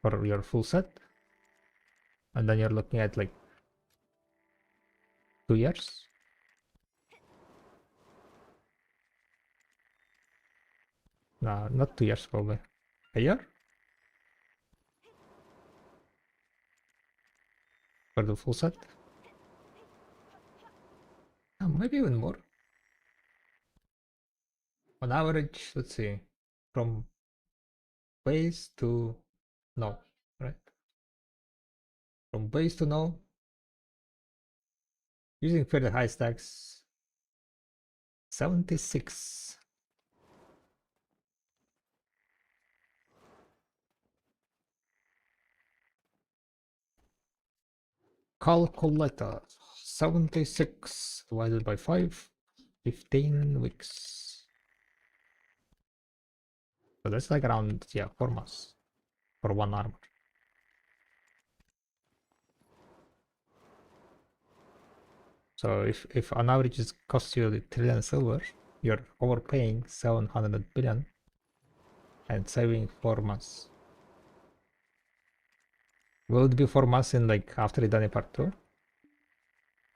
for your full set, and then you're looking at like 2 years. No, not 2 years probably. A year? For the full set? Maybe even more. On average, let's see, from base to no, right? From base to no, using fairly high stacks, 76. Calculator, 76 divided by 5, 15 weeks. So that's like around, yeah, 4 months for one armor. So if on average it costs you 1 trillion silver, you're overpaying 700 billion and saving 4 months. Will it be 4 months in like after done part 2?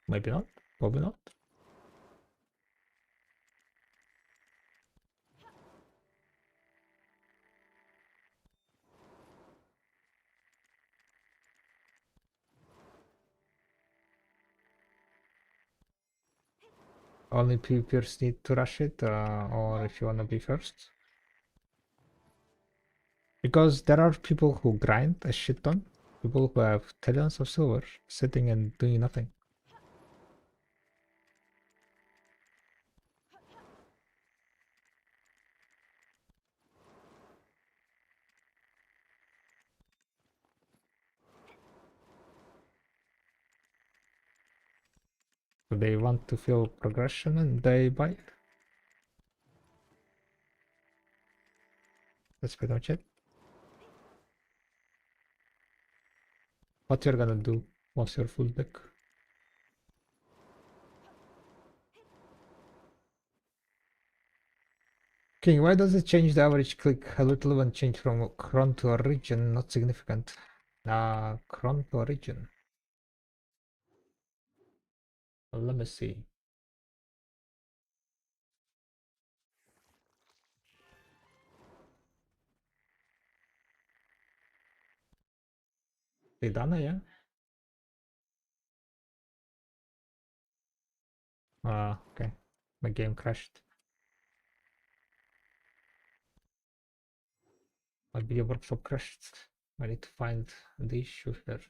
Maybe not, probably not. Only PvPers need to rush it, or if you wanna be first. Because there are people who grind a shit ton, people who have trillions of silver sitting and doing nothing. So they want to feel progression and they buy it. That's pretty much it. What you're gonna do once you're full deck. King, why does it change the average click a little when change from cron to origin? Not significant. Cron to origin. Well, let me see. They done it, yeah? Okay. My game crashed. My video workshop crashed. I need to find the issue here.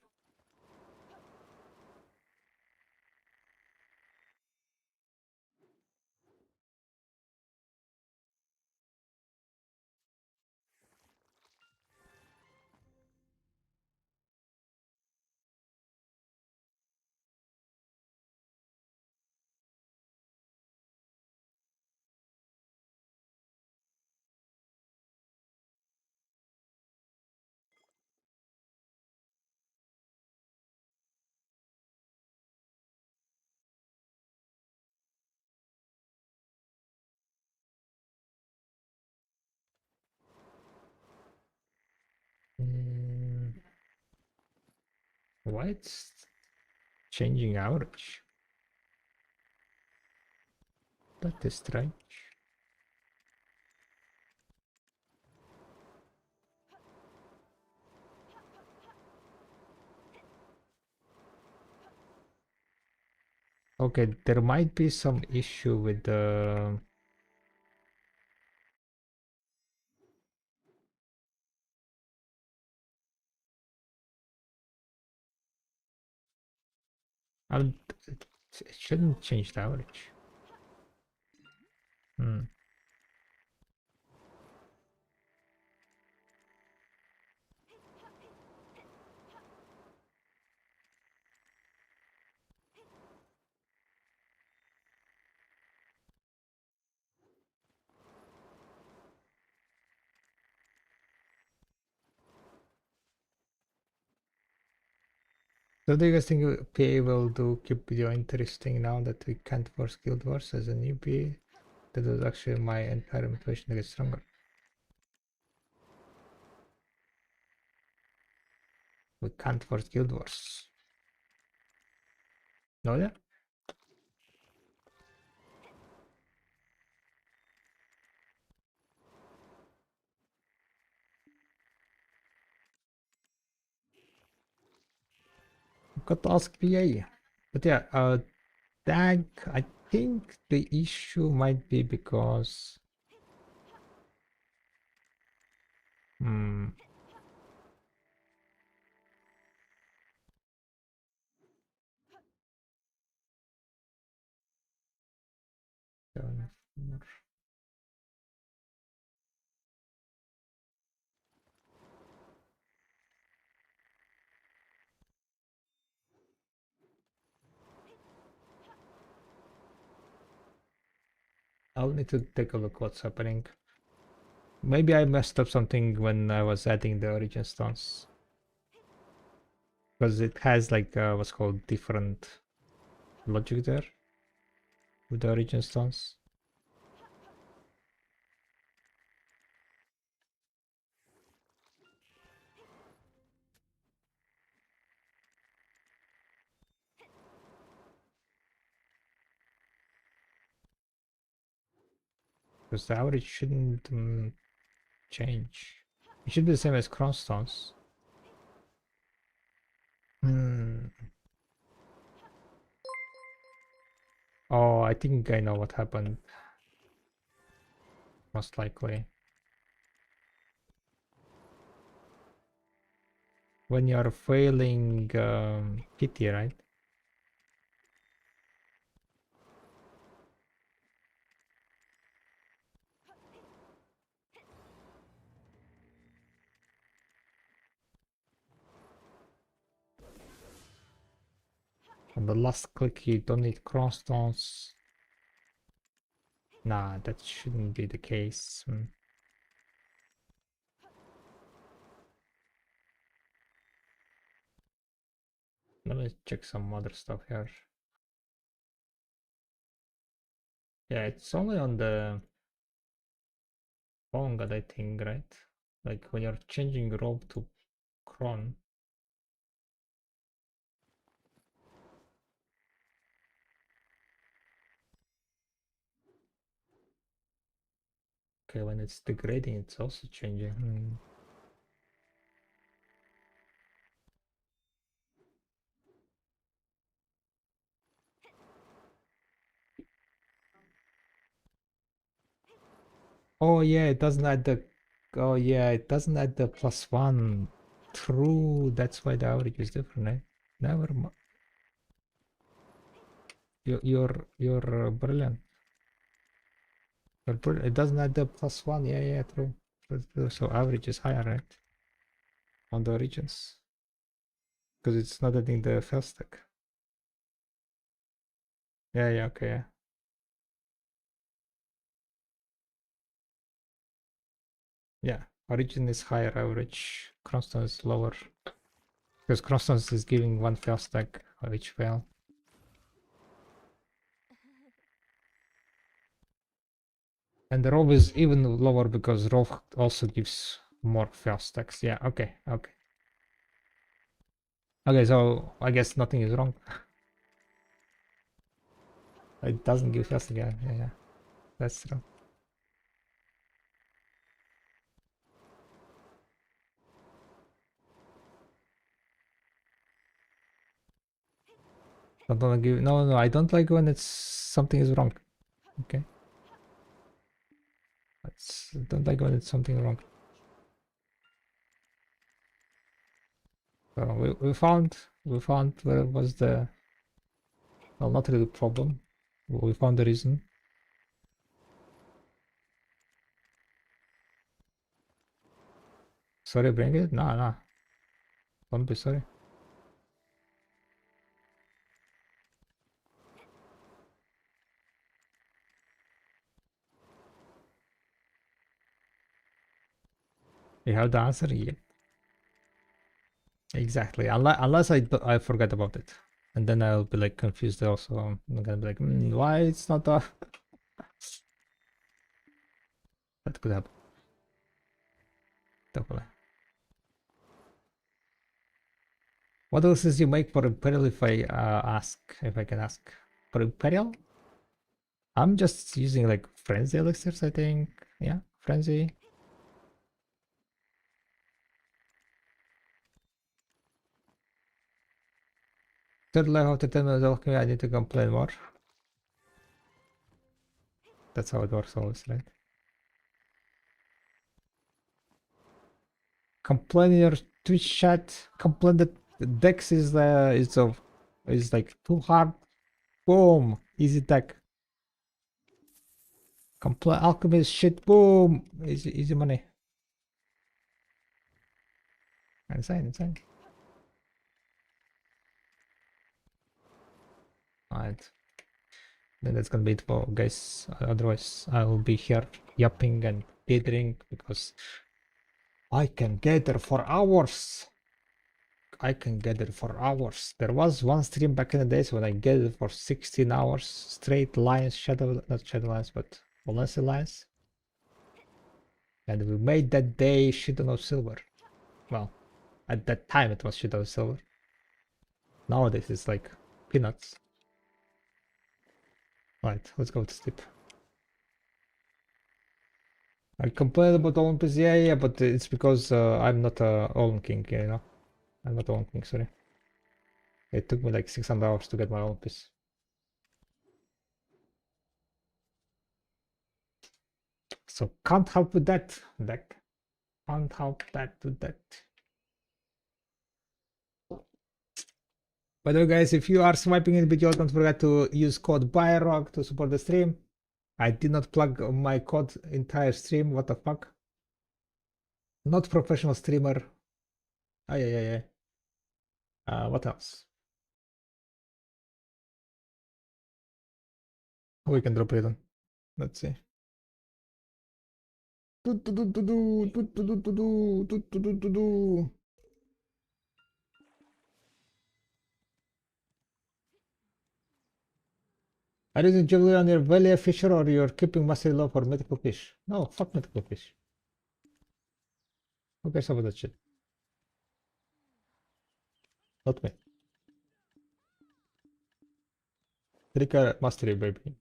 Why it's changing average? That is strange. Okay, there might be some issue with the and it shouldn't change the average. So do you guys think PA will do keep video interesting now that we can't force guild wars as a new PA? That was actually my entire motivation to get stronger. We can't force Guild Wars. No, yeah? Got to ask PA. But yeah, tag, I think the issue might be because hmm, seven, four. I'll need to take a look what's happening. Maybe I messed up something when I was adding the origin stones. Because it has like what's called different logic there with the origin stones. Because the average shouldn't change. It should be the same as cross stones. Hmm. Oh, I think I know what happened. Most likely. When you're failing pity, right? On the last click, you don't need cross stones. Nah, that shouldn't be the case. Let me check some other stuff here. Yeah, it's only on the phone god, I think, right? Like when you're changing rope to cron. Okay, when it's degrading, it's also changing. Oh yeah, it doesn't add the. Oh yeah, it doesn't add the +1. True, that's why the average is different, eh? Never mind. You're brilliant. You're brilliant. It doesn't add the +1. Yeah, yeah, true. So average is higher, right? On the origins, because it's not adding the first stack. Yeah, yeah, okay, yeah. Yeah, origin is higher, average. Constant is lower. Because Crosstons is giving one fail stack of each fail. And the row is even lower because row also gives more fail stacks. Yeah, okay, okay. Okay, so I guess nothing is wrong. It doesn't give fail stack, yeah, yeah, yeah. That's true. Don't wanna give, no, no, I don't like when it's something is wrong. Okay. Don't like when it's something wrong. So we found where was the, well, not really the problem. We found the reason. Sorry, bring it? No, no. Don't be sorry. You have the answer? Yeah. Exactly. Unless I forget about it. And then I'll be like confused also. I'm gonna be like, why it's not a... That could happen. Definitely. What else does you make for Imperial if I if I can ask? For Imperial? I'm just using like Frenzy elixirs, I think. Yeah, Frenzy. Third level after 10 minutes of alchemy, I need to complain more. That's how it works always, right? Complain in your Twitch chat. Complain that the dex is like too hard. Boom, easy deck. Complain alchemy is shit. Boom, easy money. Insane. Alright. Then that's gonna be it for guys. Otherwise, I will be here yapping and gathering because I can gather for hours. There was one stream back in the days when I gathered for 16 hours straight lines, not shadow lines, but Valencia lines. And we made that day shit of silver. Well, at that time it was shit of silver. Nowadays it's like peanuts. Right, let's go to sleep. I complain about Olympus, yeah, but it's because I'm not a Olymp King, you know? I'm not Olymp King, sorry. It took me like 600 hours to get my Olympus. So can't help with that, deck. Can't help that with that. By the way, guys, if you are swiping in the video, don't forget to use code Bairog to support the stream. I did not plug my code entire stream. What the fuck? Not professional streamer. Yeah. What else? We can drop it on. Let's see. Are you using Jubilee on your Velia Fisher or you're keeping Mastery Low for mythical fish? No, fuck mythical fish. Who cares about that shit? Not me. Trigger Mastery, baby.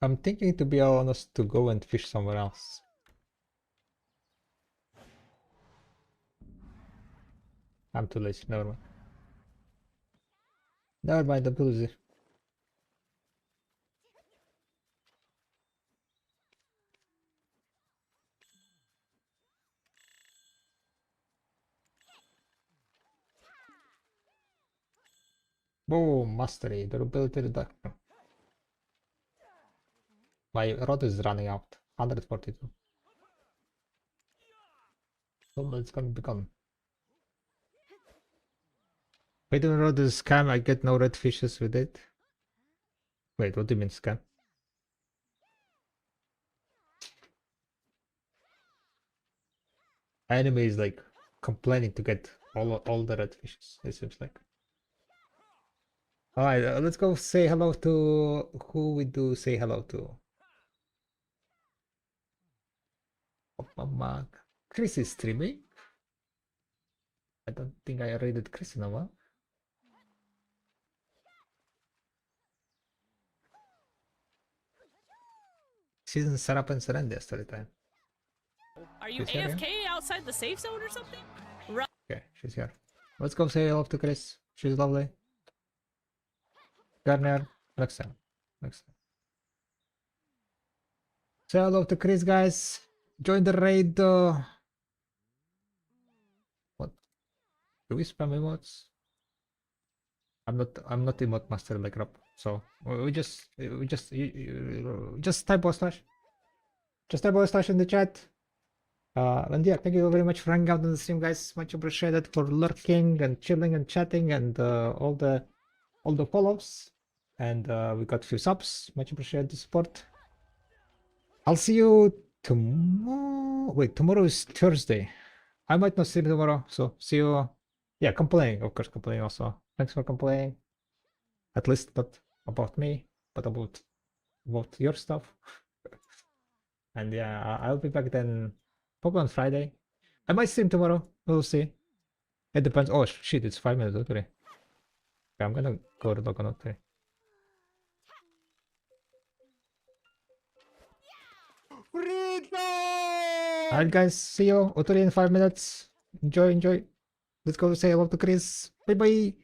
I'm thinking, to be honest, to go and fish somewhere else. I'm too lazy, never mind. Never mind, I'm too lazy. Boom, mastery, durability reduction. My rod is running out, 142. So it's gonna be gone. Wait, the rod is scam, I get no red fishes with it. Wait, what do you mean scam? Enemy is like complaining to get all the red fishes, it seems like. Alright, let's go say hello to who we do say hello to. Chris is streaming. I don't think I raided Chris in a while. Season setup and surrender story time. Are you She's here, AFK outside the safe zone or something? Okay, she's here. Let's go say hello to Chris. She's lovely. Garner, next time. Say hello to Chris, guys. Join the raid. What? Do we spam emotes? I'm not emote master like Rob. So we just type slash. Just type slash in the chat. And yeah, thank you very much for hanging out on the stream, guys. Much appreciated for lurking and chilling and chatting and all the follows. And we got a few subs. Much appreciated the support. I'll see you tomorrow. Wait, tomorrow is Thursday. I might not stream tomorrow, so see you. Yeah, complaining, of course, complaining also. Thanks for complaining. At least not about me, but about your stuff. And yeah, I'll be back then, probably on Friday. I might stream tomorrow. We'll see. It depends. Oh shit! It's 5 minutes already. Okay, I'm gonna go to Loconote. Alright guys, see you. Otori in 5 minutes. Enjoy, enjoy. Let's go say hello to Chris. Bye bye.